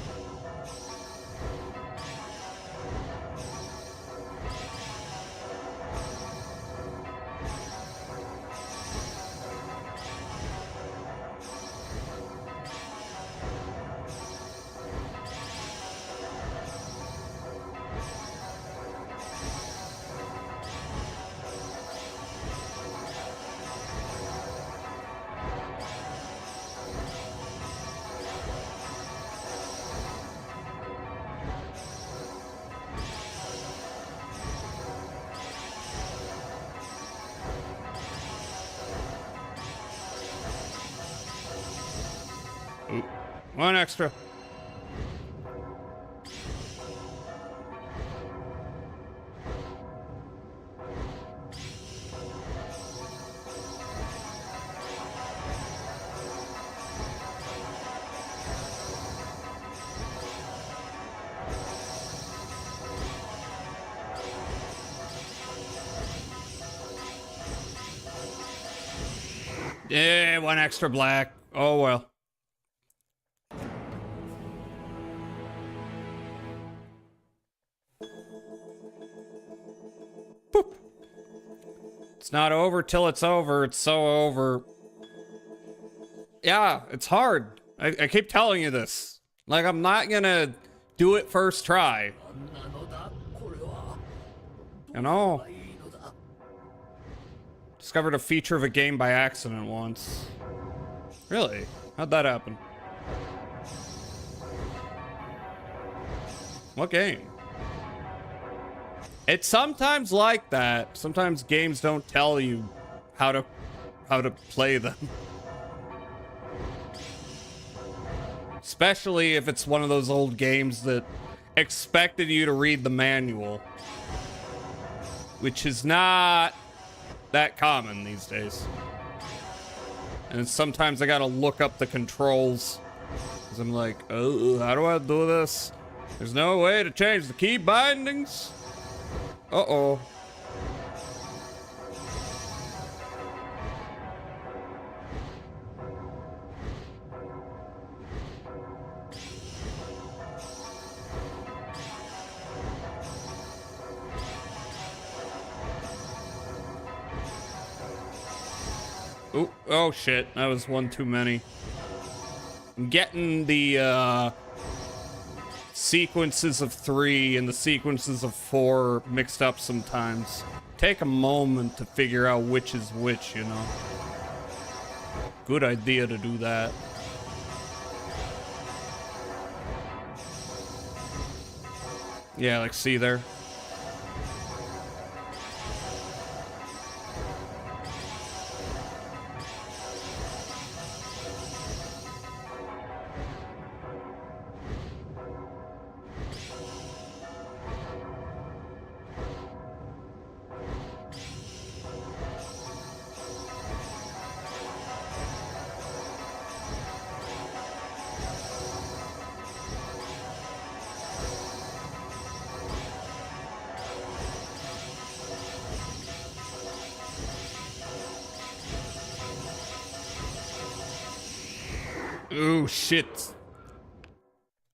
Ooh, one extra. Yeah, one extra black. Oh well. Boop. It's not over till it's over. It's so over. Yeah, it's hard. I keep telling you this. Like, I'm not gonna do it first try. You know? Discovered a feature of a game by accident once. Really? How'd that happen? What game? It's sometimes like that. Sometimes games don't tell you how to play them. Especially if it's one of those old games that expected you to read the manual, which is not that common these days. And sometimes I gotta look up the controls because I'm like, oh, how do I do this? There's no way to change the key bindings. Uh-oh. Oh shit, that was one too many. I'm getting the sequences of 3 and the sequences of 4 mixed up sometimes. Take a moment to figure out which is which, you know. Good idea to do that. Yeah, like see there. Ooh, shit.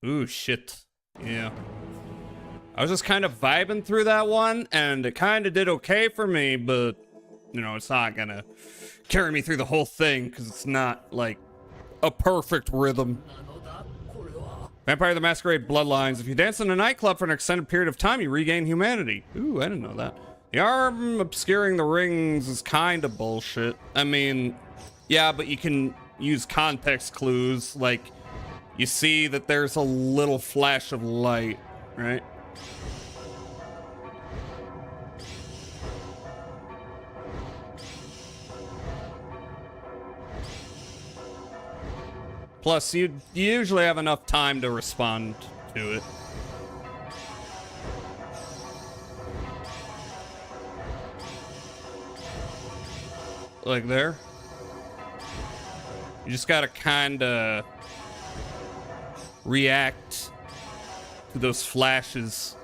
Ooh, shit. Yeah. I was just kind of vibing through that one, and it kind of did okay for me, but, you know, it's not gonna carry me through the whole thing, because it's not, like, a perfect rhythm. Vampire the Masquerade Bloodlines. If you dance in a nightclub for an extended period of time, you regain humanity. Ooh, I didn't know that. The arm obscuring the rings is kind of bullshit. I mean, yeah, but you can use context clues, like you see that there's a little flash of light, right? Plus, you usually have enough time to respond to it. Like there. You just gotta kinda react to those flashes.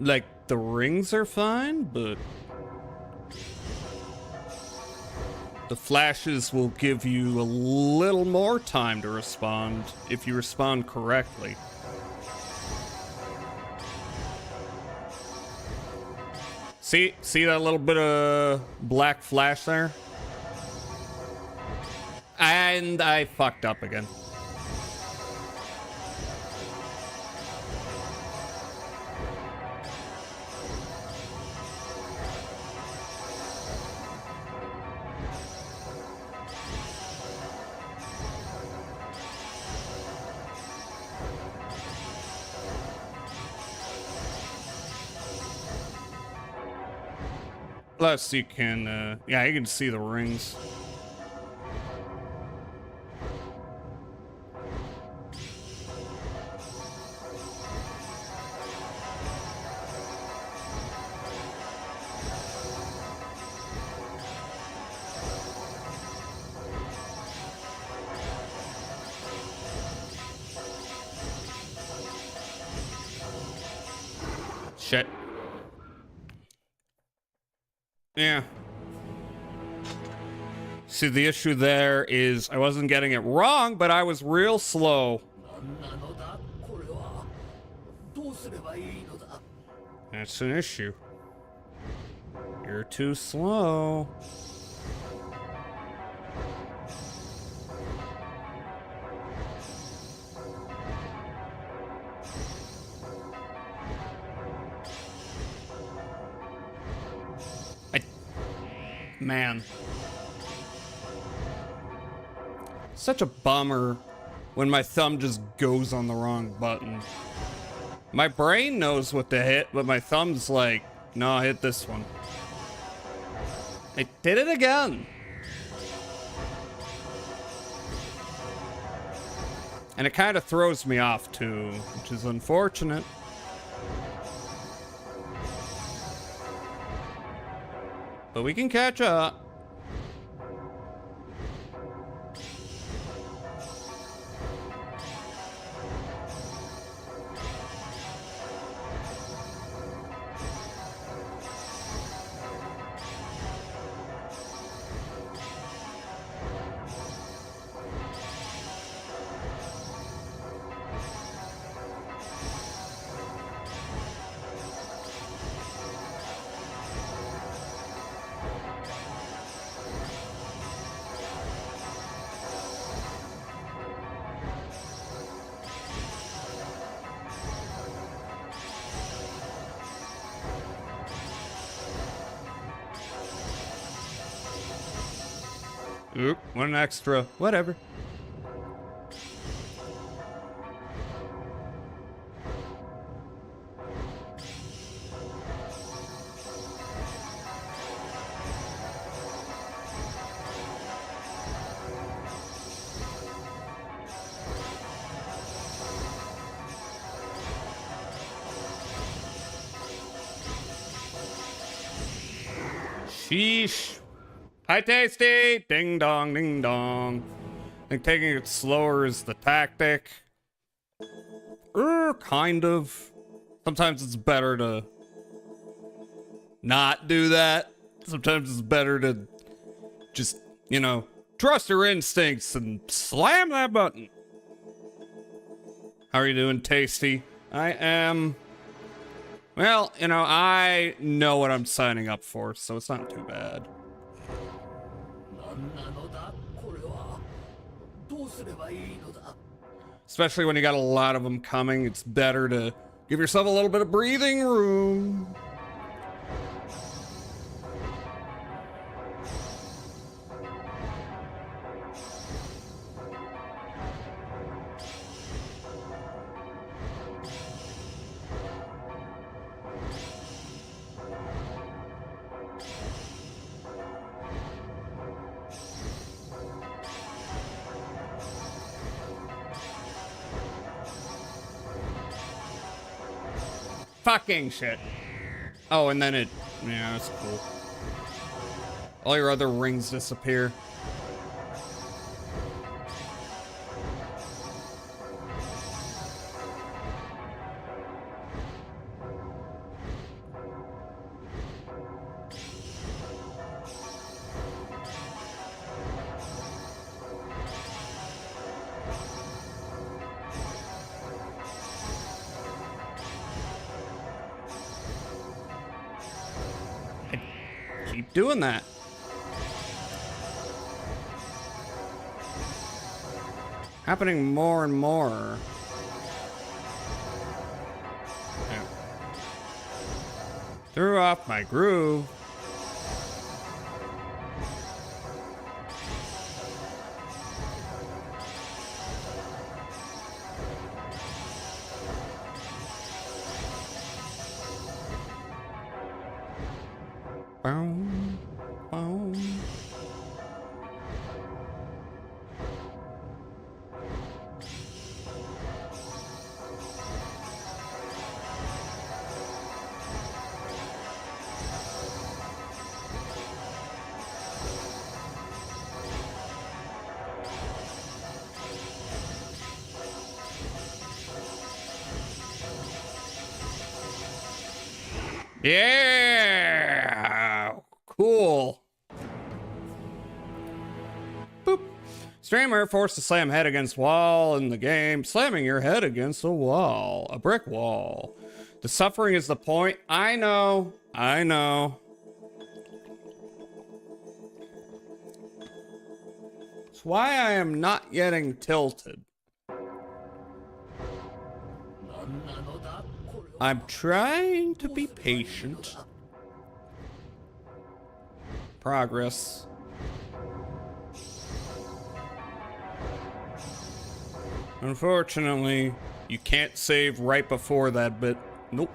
Like, the rings are fine, but the flashes will give you a little more time to respond if you respond correctly. See that little bit of black flash there? And I fucked up again. Plus, you can, yeah, you can see the rings. Shit. Yeah. See, the issue there is I wasn't getting it wrong, but I was real slow. That's an issue. You're too slow. Man. Such a bummer when my thumb just goes on the wrong button. My brain knows what to hit, but my thumb's like, no, hit this one. I did it again. And it kind of throws me off too, which is unfortunate. But we can catch up. Oop, one extra. Whatever. Sheesh. Hi, Tasty! Ding dong, ding dong. I think taking it slower is the tactic. Kind of. Sometimes it's better to not do that. Sometimes it's better to just, you know, trust your instincts and slam that button. How are you doing, Tasty? I am... Well, you know, I know what I'm signing up for, so it's not too bad. Especially when you got a lot of them coming, it's better to give yourself a little bit of breathing room. Fucking shit. Oh, and then it... Yeah, that's cool. All your other rings disappear. Keep doing that. Happening more and more. Yeah. Threw off my groove. Boom, boom. Yeah, cool. Boop. Streamer forced to slam head against wall in the game. Slamming your head against a wall, a brick wall. The suffering is the point. I know. I know. It's why I am not getting tilted. I'm trying to be patient. progress. Unfortunately, you can't save right before that bit. Nope.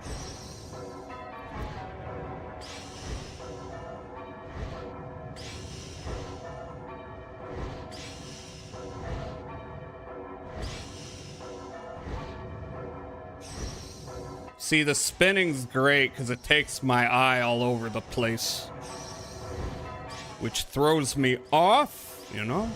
See, the spinning's great because it takes my eye all over the place, which throws me off, you know?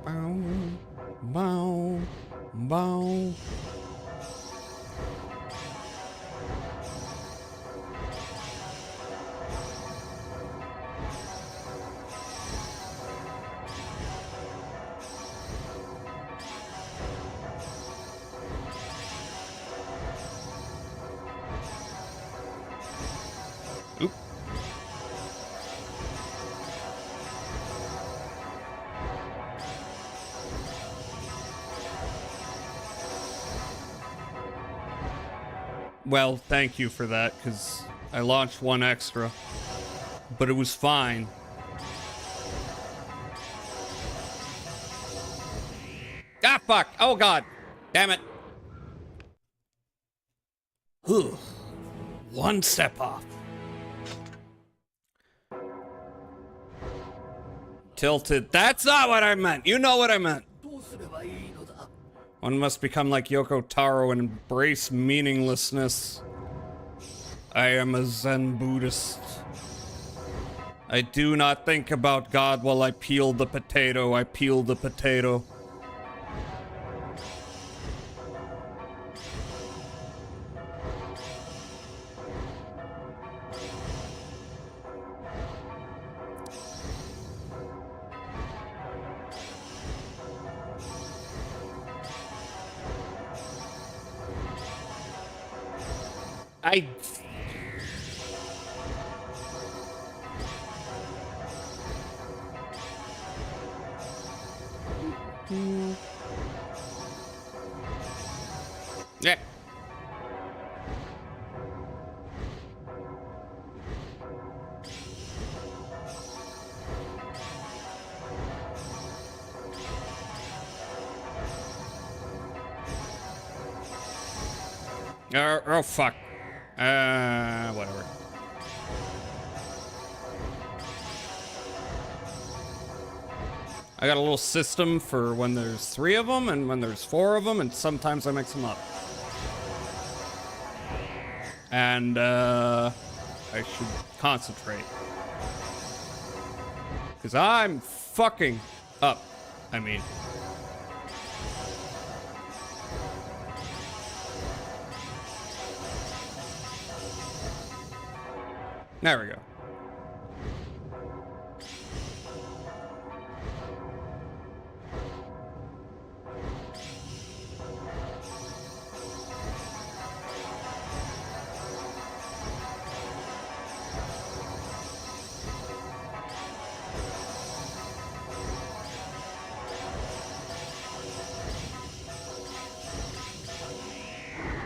Bow, bow, bow. Oop. Well, thank you for that, because I launched one extra, but it was fine. Ah, fuck! Oh, God! Damn it! Whew. One step off. Tilted. That's not what I meant! You know what I meant! One must become like Yoko Taro and embrace meaninglessness. I am a Zen Buddhist. I do not think about God while I peel the potato. I peel the potato. Yeah. Oh fuck. Whatever. I got a little system for when there's 3 of them and when there's 4 of them, and sometimes I mix them up. And I should concentrate, because I'm fucking up. I mean, there we go.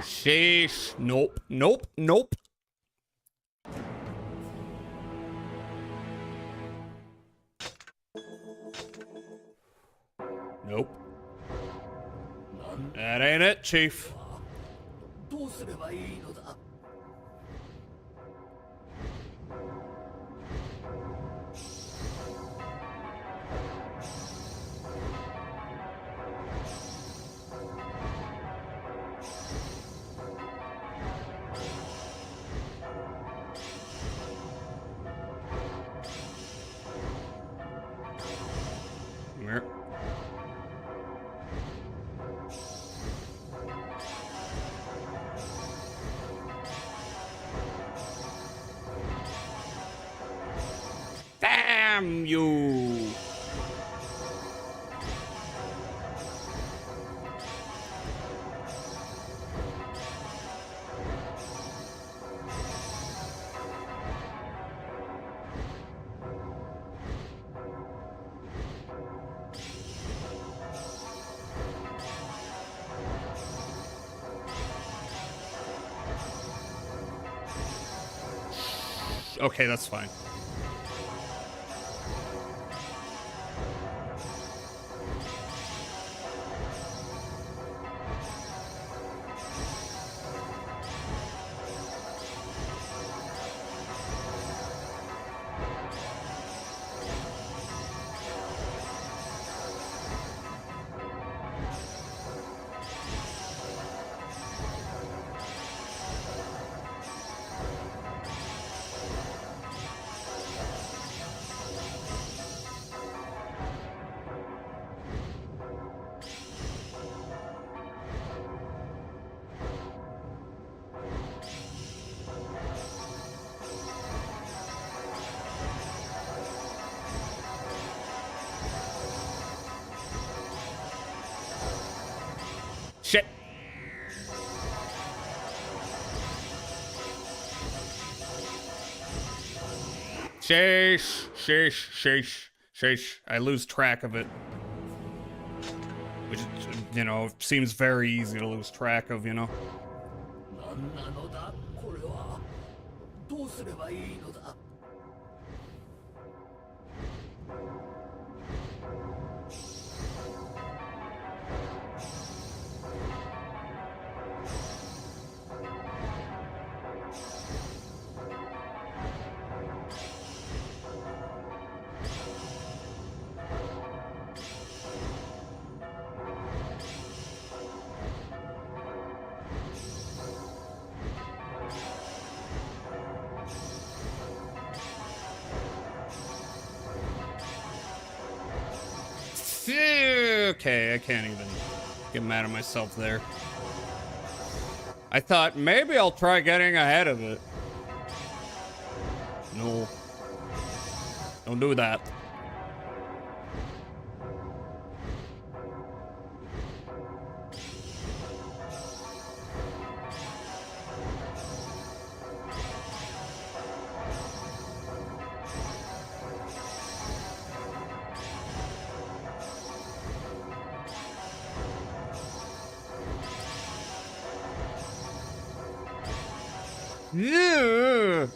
Sheesh. Nope. Nope. Nope. Nope. That ain't it, Chief. Damn you! Okay, that's fine. Shit. Sheesh. I lose track of it. Which, you know, seems very easy to lose track of, you know. Okay, I can't even get mad at myself there. I thought maybe I'll try getting ahead of it. No. Don't do that. Yeah.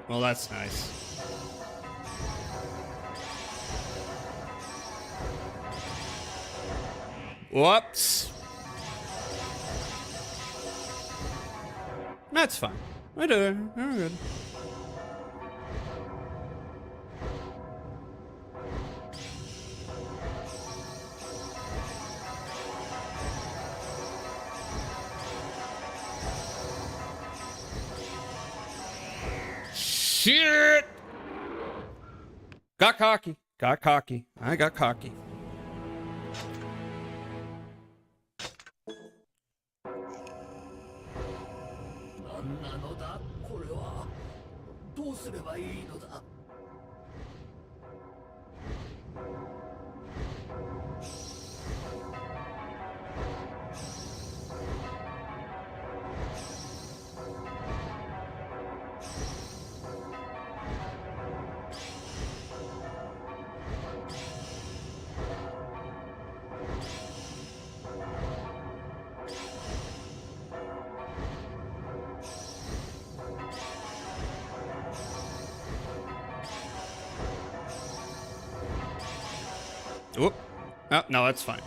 Well, that's nice. Whoops. That's fine. We're good. We're good. Shit! Got cocky. I got cocky. Whoop. Oh, no, that's fine.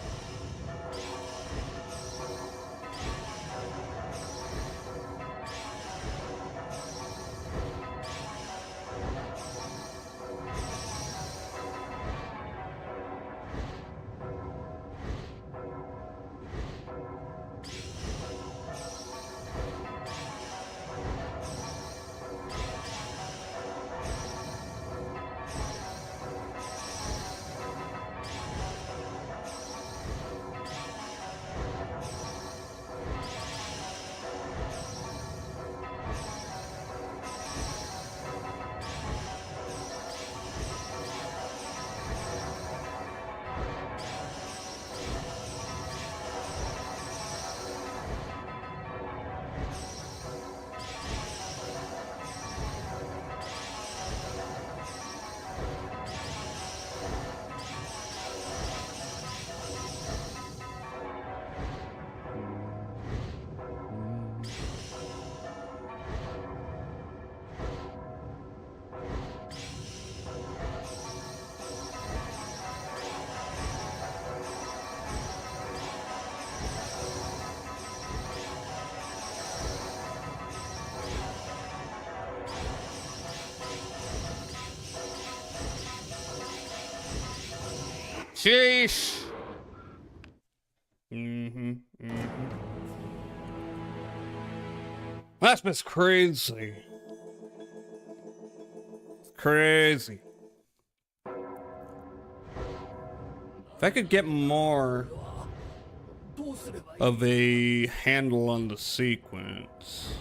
Sheesh. That's just crazy. Crazy. If I could get more of a handle on the sequence.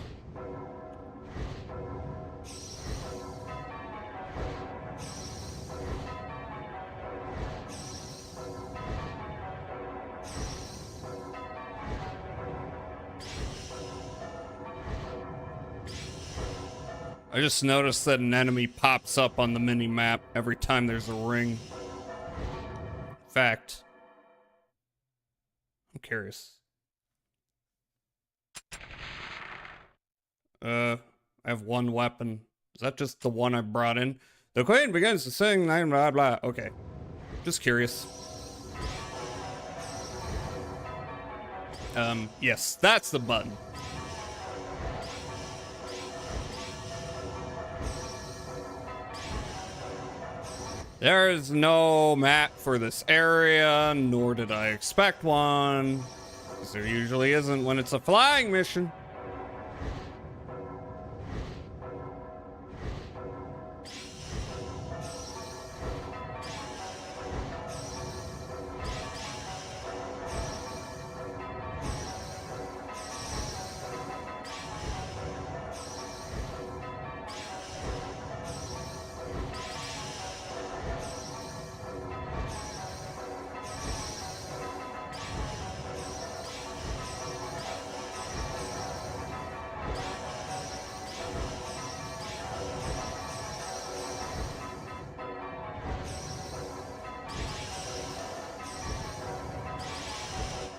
I just noticed that an enemy pops up on the mini-map every time there's a ring. In fact, I'm curious. I have one weapon. Is that just the one I brought in? The queen begins to sing, blah, blah, blah. Okay. Just curious. Yes, that's the button. There is no map for this area, nor did I expect one, because there usually isn't when it's a flying mission.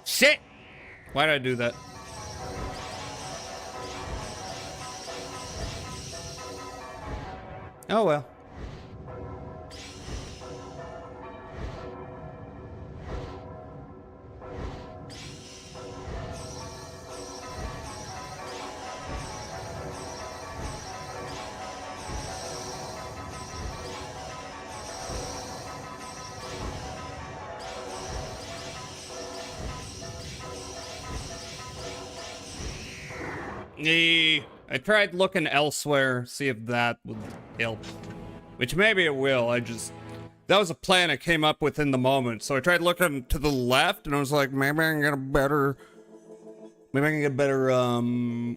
Shit! Why did I do that? Oh well. I tried looking elsewhere, see if that would help. Which maybe it will, that was a plan I came up with in the moment. So I tried looking to the left, and I was like, maybe I can get a better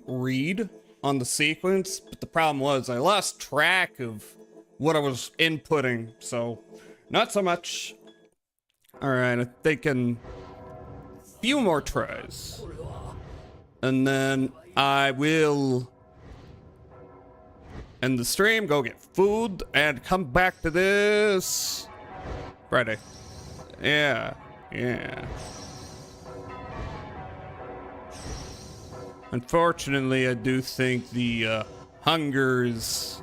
read on the sequence. But the problem was I lost track of what I was inputting, so not so much. Alright, I'm thinking a few more tries. And then I will end the stream, go get food, and come back to this Friday. Yeah. Unfortunately, I do think the hunger is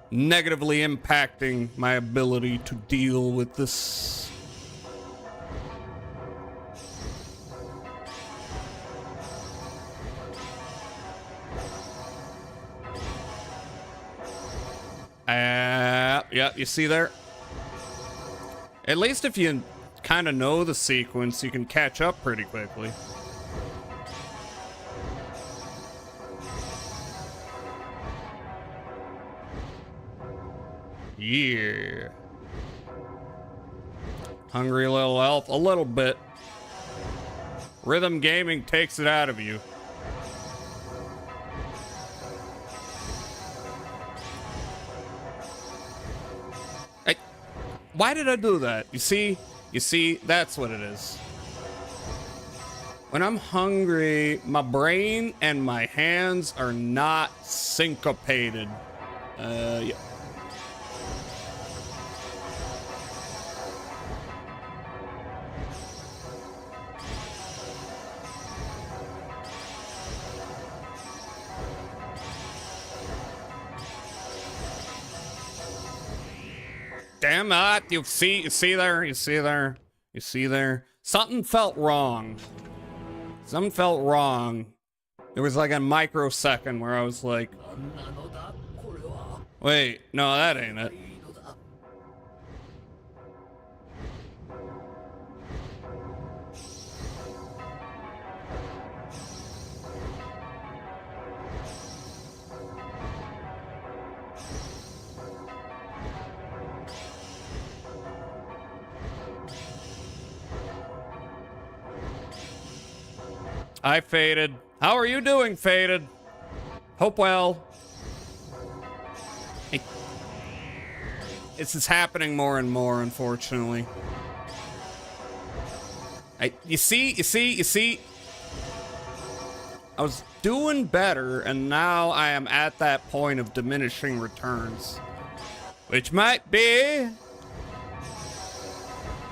negatively impacting my ability to deal with this. Yeah, you see there? At least if you kind of know the sequence, you can catch up pretty quickly. Yeah. Hungry little elf, a little bit. Rhythm gaming takes it out of you. Why did I do that? You see, that's what it is. When I'm hungry, my brain and my hands are not syncopated. Yeah. Damn it, you see there. Something felt wrong. It was like a microsecond where I was like, wait, no, that ain't it. Hi, Faded. How are you doing, Faded? Hope well. Hey. This is happening more and more, unfortunately. You see? I was doing better, and now I am at that point of diminishing returns. Which might be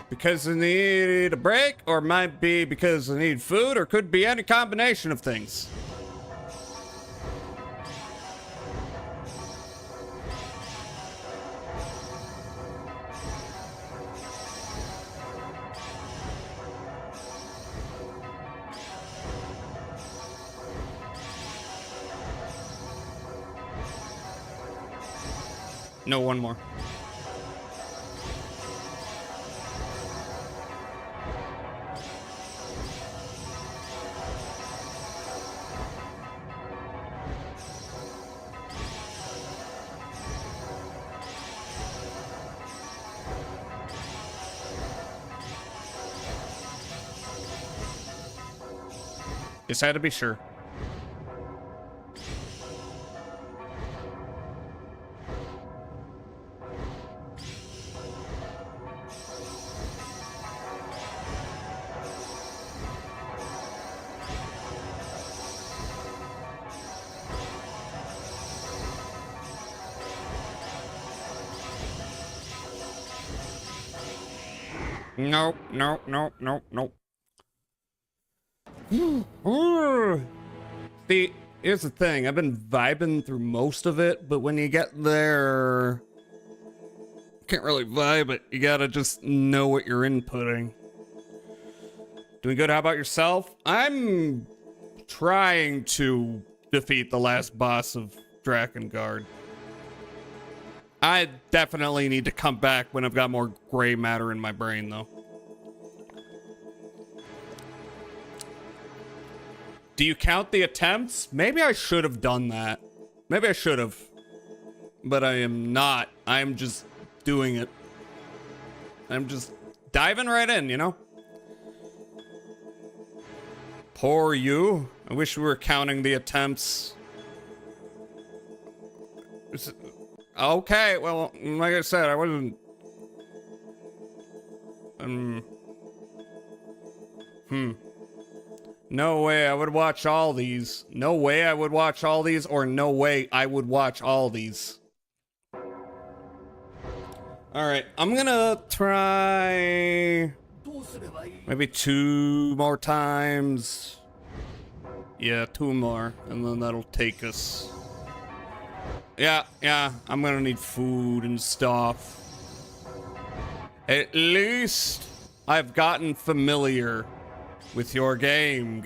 because I need a break, or might be because I need food, or could be any combination of things. No, one more. Just had to be sure. Nope. See, here's the thing. I've been vibing through most of it, but when you get there, you can't really vibe it. You gotta just know what you're inputting. Doing good? How about yourself? I'm trying to defeat the last boss of Drakengard. I definitely need to come back when I've got more gray matter in my brain, though. Do you count the attempts? Maybe I should have done that. Maybe I should have. But I am not. I am just doing it. I'm just diving right in, you know? Poor you. I wish we were counting the attempts. Okay, well, like I said, I wasn't... No way I would watch all these. No way I would watch all these, or no way I would watch all these. Alright, I'm gonna try... maybe 2 more times. Yeah, 2 more, and then that'll take us... Yeah, I'm gonna need food and stuff. At least I've gotten familiar with your game.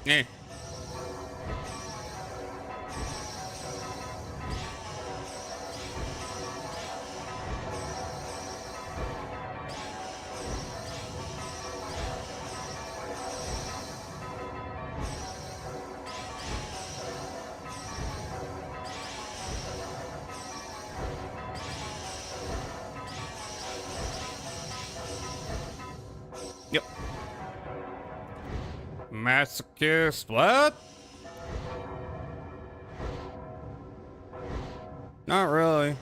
Eh. Yep. Masochist, what? Not really.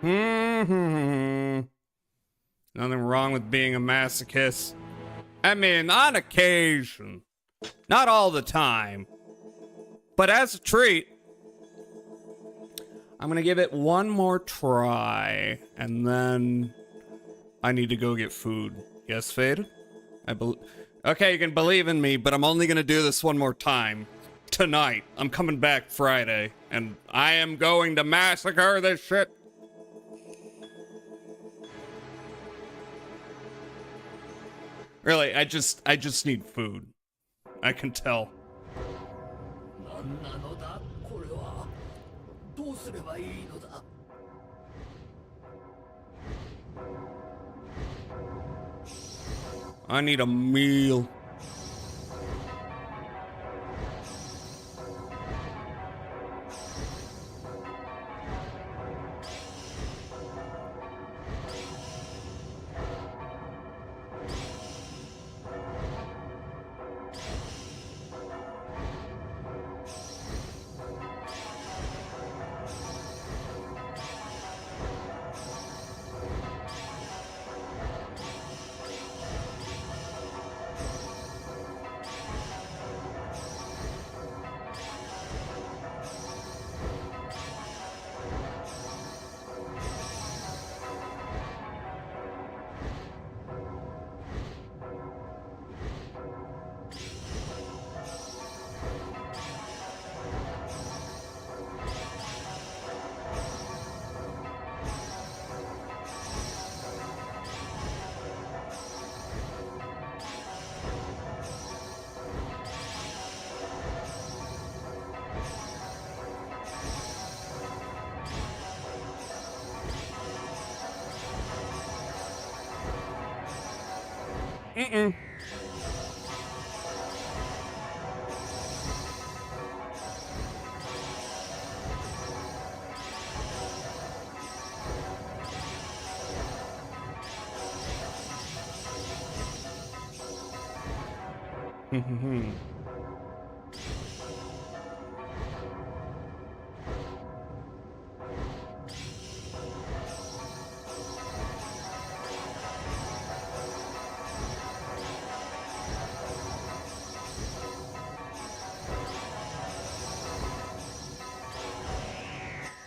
Nothing wrong with being a masochist. I mean, on occasion. Not all the time. But as a treat, I'm gonna give it one more try. And then I need to go get food. Yes, Fade? Okay, you can believe in me, but I'm only gonna do this one more time. Tonight. I'm coming back Friday. And I am going to massacre this shit. Really, I just need food. I can tell. I need a meal.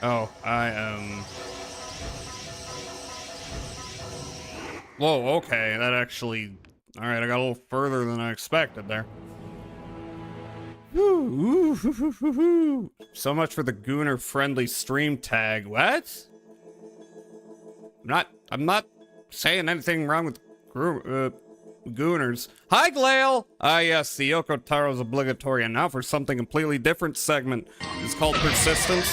Oh, I am... Whoa, okay, that actually... Alright, I got a little further than I expected there. So much for the Gooner-friendly stream tag. What? I'm not saying anything wrong with Gooners. Hi, Glail! Ah, yes, the Yoko Taro's obligatory, and now for something completely different segment. It's called Persistence.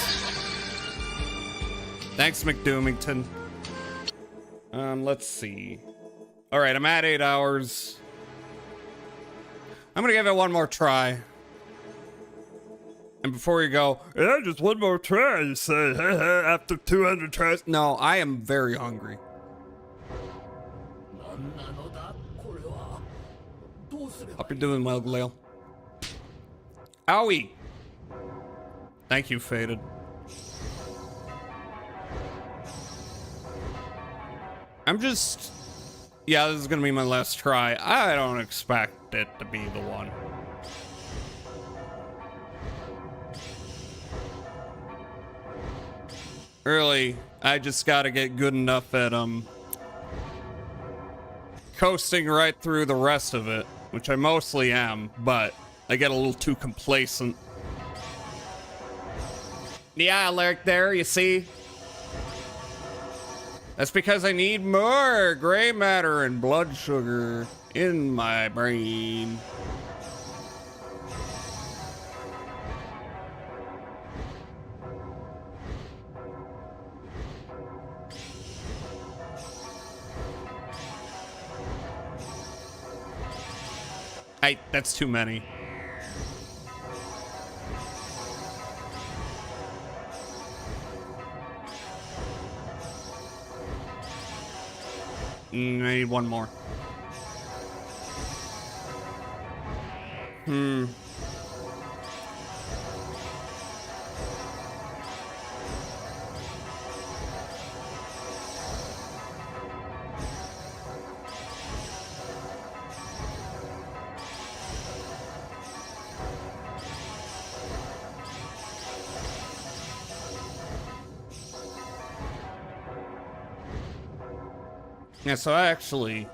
Thanks, McDoomington. Let's see. Alright, I'm at 8 hours. I'm gonna give it one more try. And before you go, yeah, just one more try, you say, after 200 tries. No, I am very hungry. Hope you're doing well, Glail. Owie! Thank you, Faded. I'm just... Yeah, this is gonna be my last try. I don't expect it to be the one. Really, I just gotta get good enough at, coasting right through the rest of it, which I mostly am, but I get a little too complacent. Yeah, Alec, there, you see? That's because I need more gray matter and blood sugar in my brain. That's too many. I need one more. Yeah, so actually,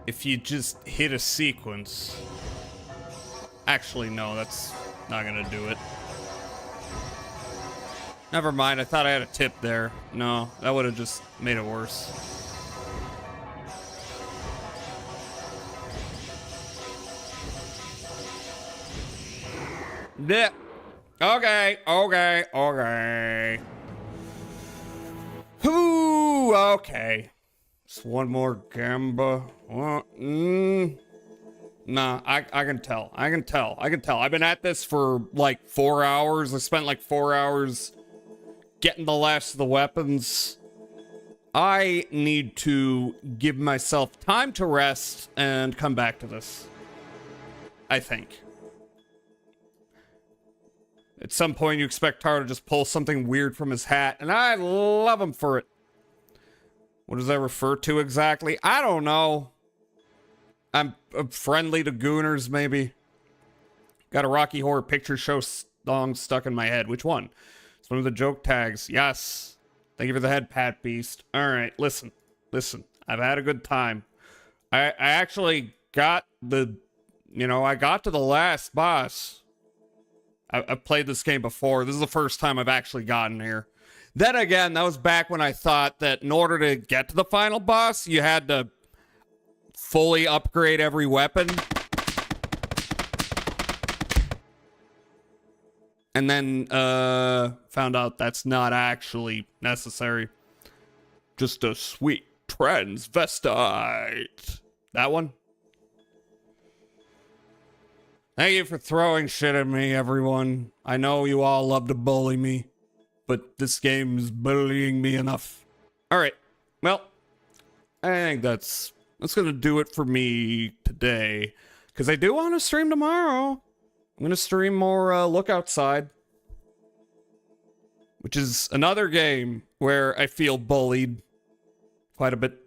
if you just hit a sequence... Actually, no, that's not gonna do it. Never mind, I thought I had a tip there. No, that would have just made it worse. Yeah. Okay. Ooh, okay. Just one more gamba. Nah, I can tell. I've been at this for like 4 hours. I spent like 4 hours getting the last of the weapons. I need to give myself time to rest and come back to this. I think. At some point, you expect Taro to just pull something weird from his hat, and I love him for it. What does that refer to exactly? I don't know. I'm friendly to gooners, maybe. Got a Rocky Horror Picture Show song stuck in my head. Which one? It's one of the joke tags. Yes. Thank you for the head pat, Beast. All right, listen. I've had a good time. I actually got the, I got to the last boss. I've played this game before. This is the first time I've actually gotten here. Then again, that was back when I thought that in order to get to the final boss, you had to fully upgrade every weapon. And then found out that's not actually necessary. Just a sweet transvestite. That one? Thank you for throwing shit at me, everyone. I know you all love to bully me, but this game is bullying me enough. Alright, well, I think that's gonna do it for me today. Because I do want to stream tomorrow. I'm gonna stream more Look Outside. Which is another game where I feel bullied quite a bit.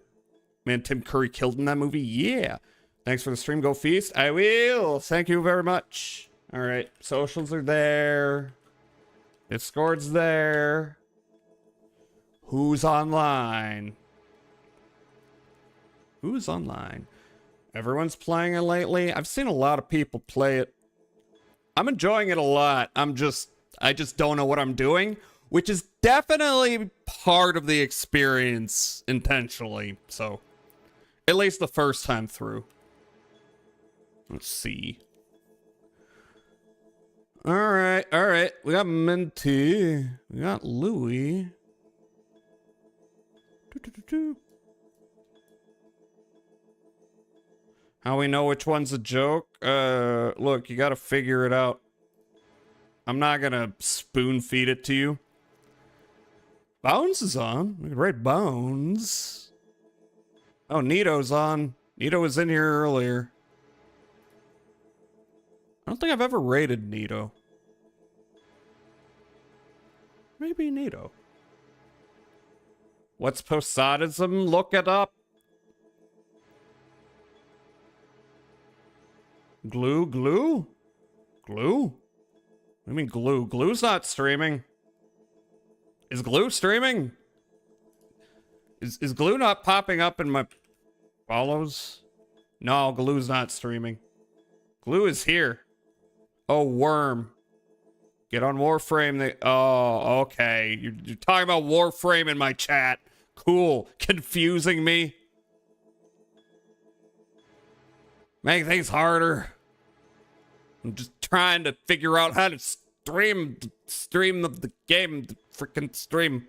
Man, Tim Curry killed in that movie? Yeah. Thanks for the stream. Go feast. I will. Thank you very much. All right. Socials are there. Discord's there. Who's online? Who's online? Everyone's playing it lately. I've seen a lot of people play it. I'm enjoying it a lot. I just don't know what I'm doing, which is definitely part of the experience intentionally. So, at least the first time through. Let's see. All right. We got Minty. We got Louie. How we know which one's a joke? Look, you gotta figure it out. I'm not gonna spoon feed it to you. Bones is on. We can rate Bones. Oh, Nito's on. Nito was in here earlier. I don't think I've ever rated Nito. Maybe Nito. What's Posadism? Look it up. Glue? What do you mean glue? Glue's not streaming. Is Glue streaming? Is Glue not popping up in my follows? No, Glue's not streaming. Glue is here. Oh, Worm. Get on Warframe. Oh, okay. You're talking about Warframe in my chat. Cool. Confusing me. Make things harder. I'm just trying to figure out how to stream the game, the freaking stream.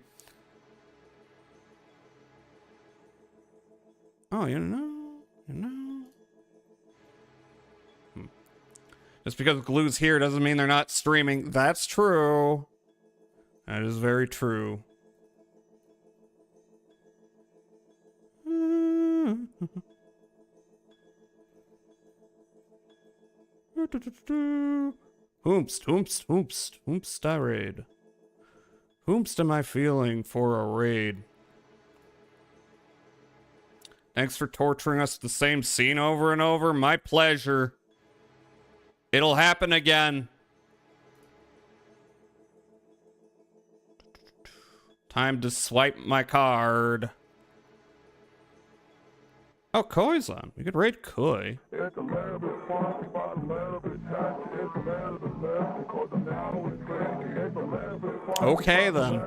Oh, you know. Just because Glue's here doesn't mean they're not streaming. That's true. That is very true. Hoomst, raid. Hoomst am I feeling for a raid? Thanks for torturing us the same scene over and over. My pleasure. It'll happen again. Time to swipe my card. Oh, Koi's on. We could raid Koi. Okay, then.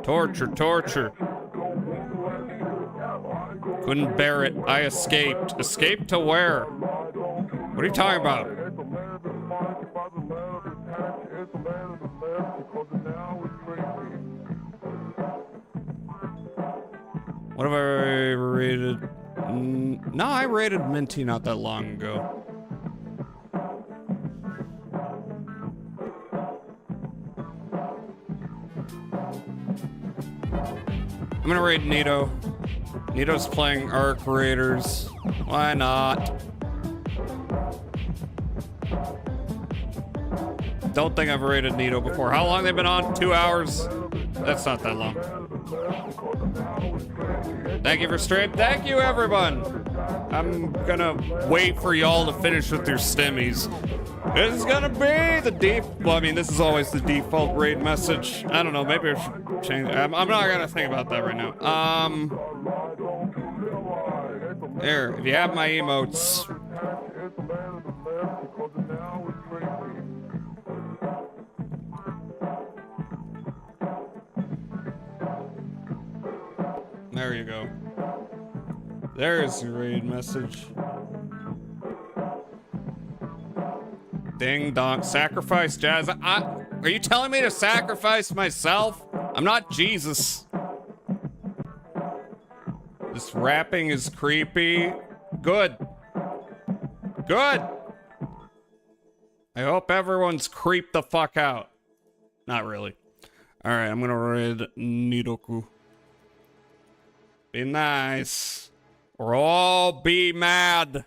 Torture, torture. Couldn't bear it. I escaped. Escaped to where? What are you talking about? What have I rated? No, I rated Minty not that long ago. I'm gonna raid Nito. Nito's playing Arc Raiders. Why not? Don't think I've raided Nito before. How long they've been on? 2 hours? That's not that long. Thank you for stream. Thank you, everyone. I'm gonna wait for y'all to finish with your stimmies. This is gonna be the well, I mean, this is always the default raid message. I don't know, maybe I should change it. I'm not gonna think about that right now. There, if you have my emotes. There you go. There's your raid message. Ding dong. Sacrifice Jazz. Are you telling me to sacrifice myself? I'm not Jesus. This rapping is creepy. Good. Good. I hope everyone's creeped the fuck out. Not really. Alright, I'm gonna raid Nidoku. Be nice. Or all be mad.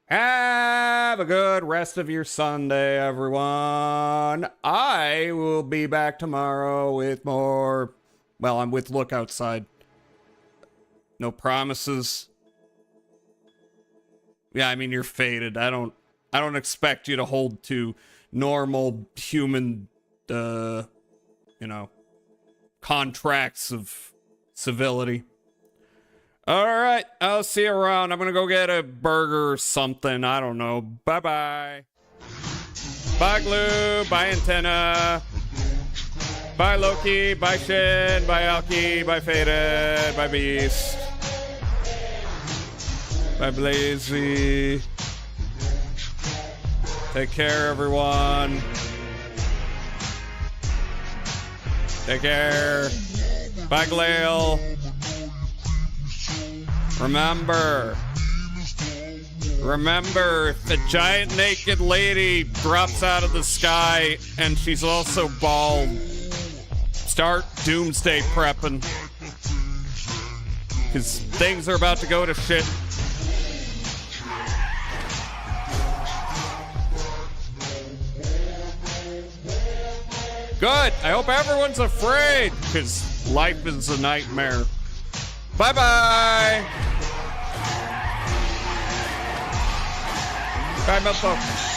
Have a good rest of your Sunday, everyone. I will be back tomorrow with more. Well, I'm with Look Outside. No promises. Yeah, I mean, you're fated. I don't expect you to hold to normal human, you know, contracts of civility. All right, I'll see you around. I'm gonna go get a burger or something. I don't know. Bye-bye. Bye, Glue. Bye, Antenna. Bye, Loki. Bye, Shin. Bye, Alki. Bye, Faded. Bye, Beast. Bye, Blazy. Take care, everyone. Take care. Bye, Glail. Remember, if the giant naked lady drops out of the sky and she's also bald, start doomsday prepping. Because things are about to go to shit. Good. I hope everyone's afraid, because life is a nightmare. Bye-bye. Bye, motherfucker.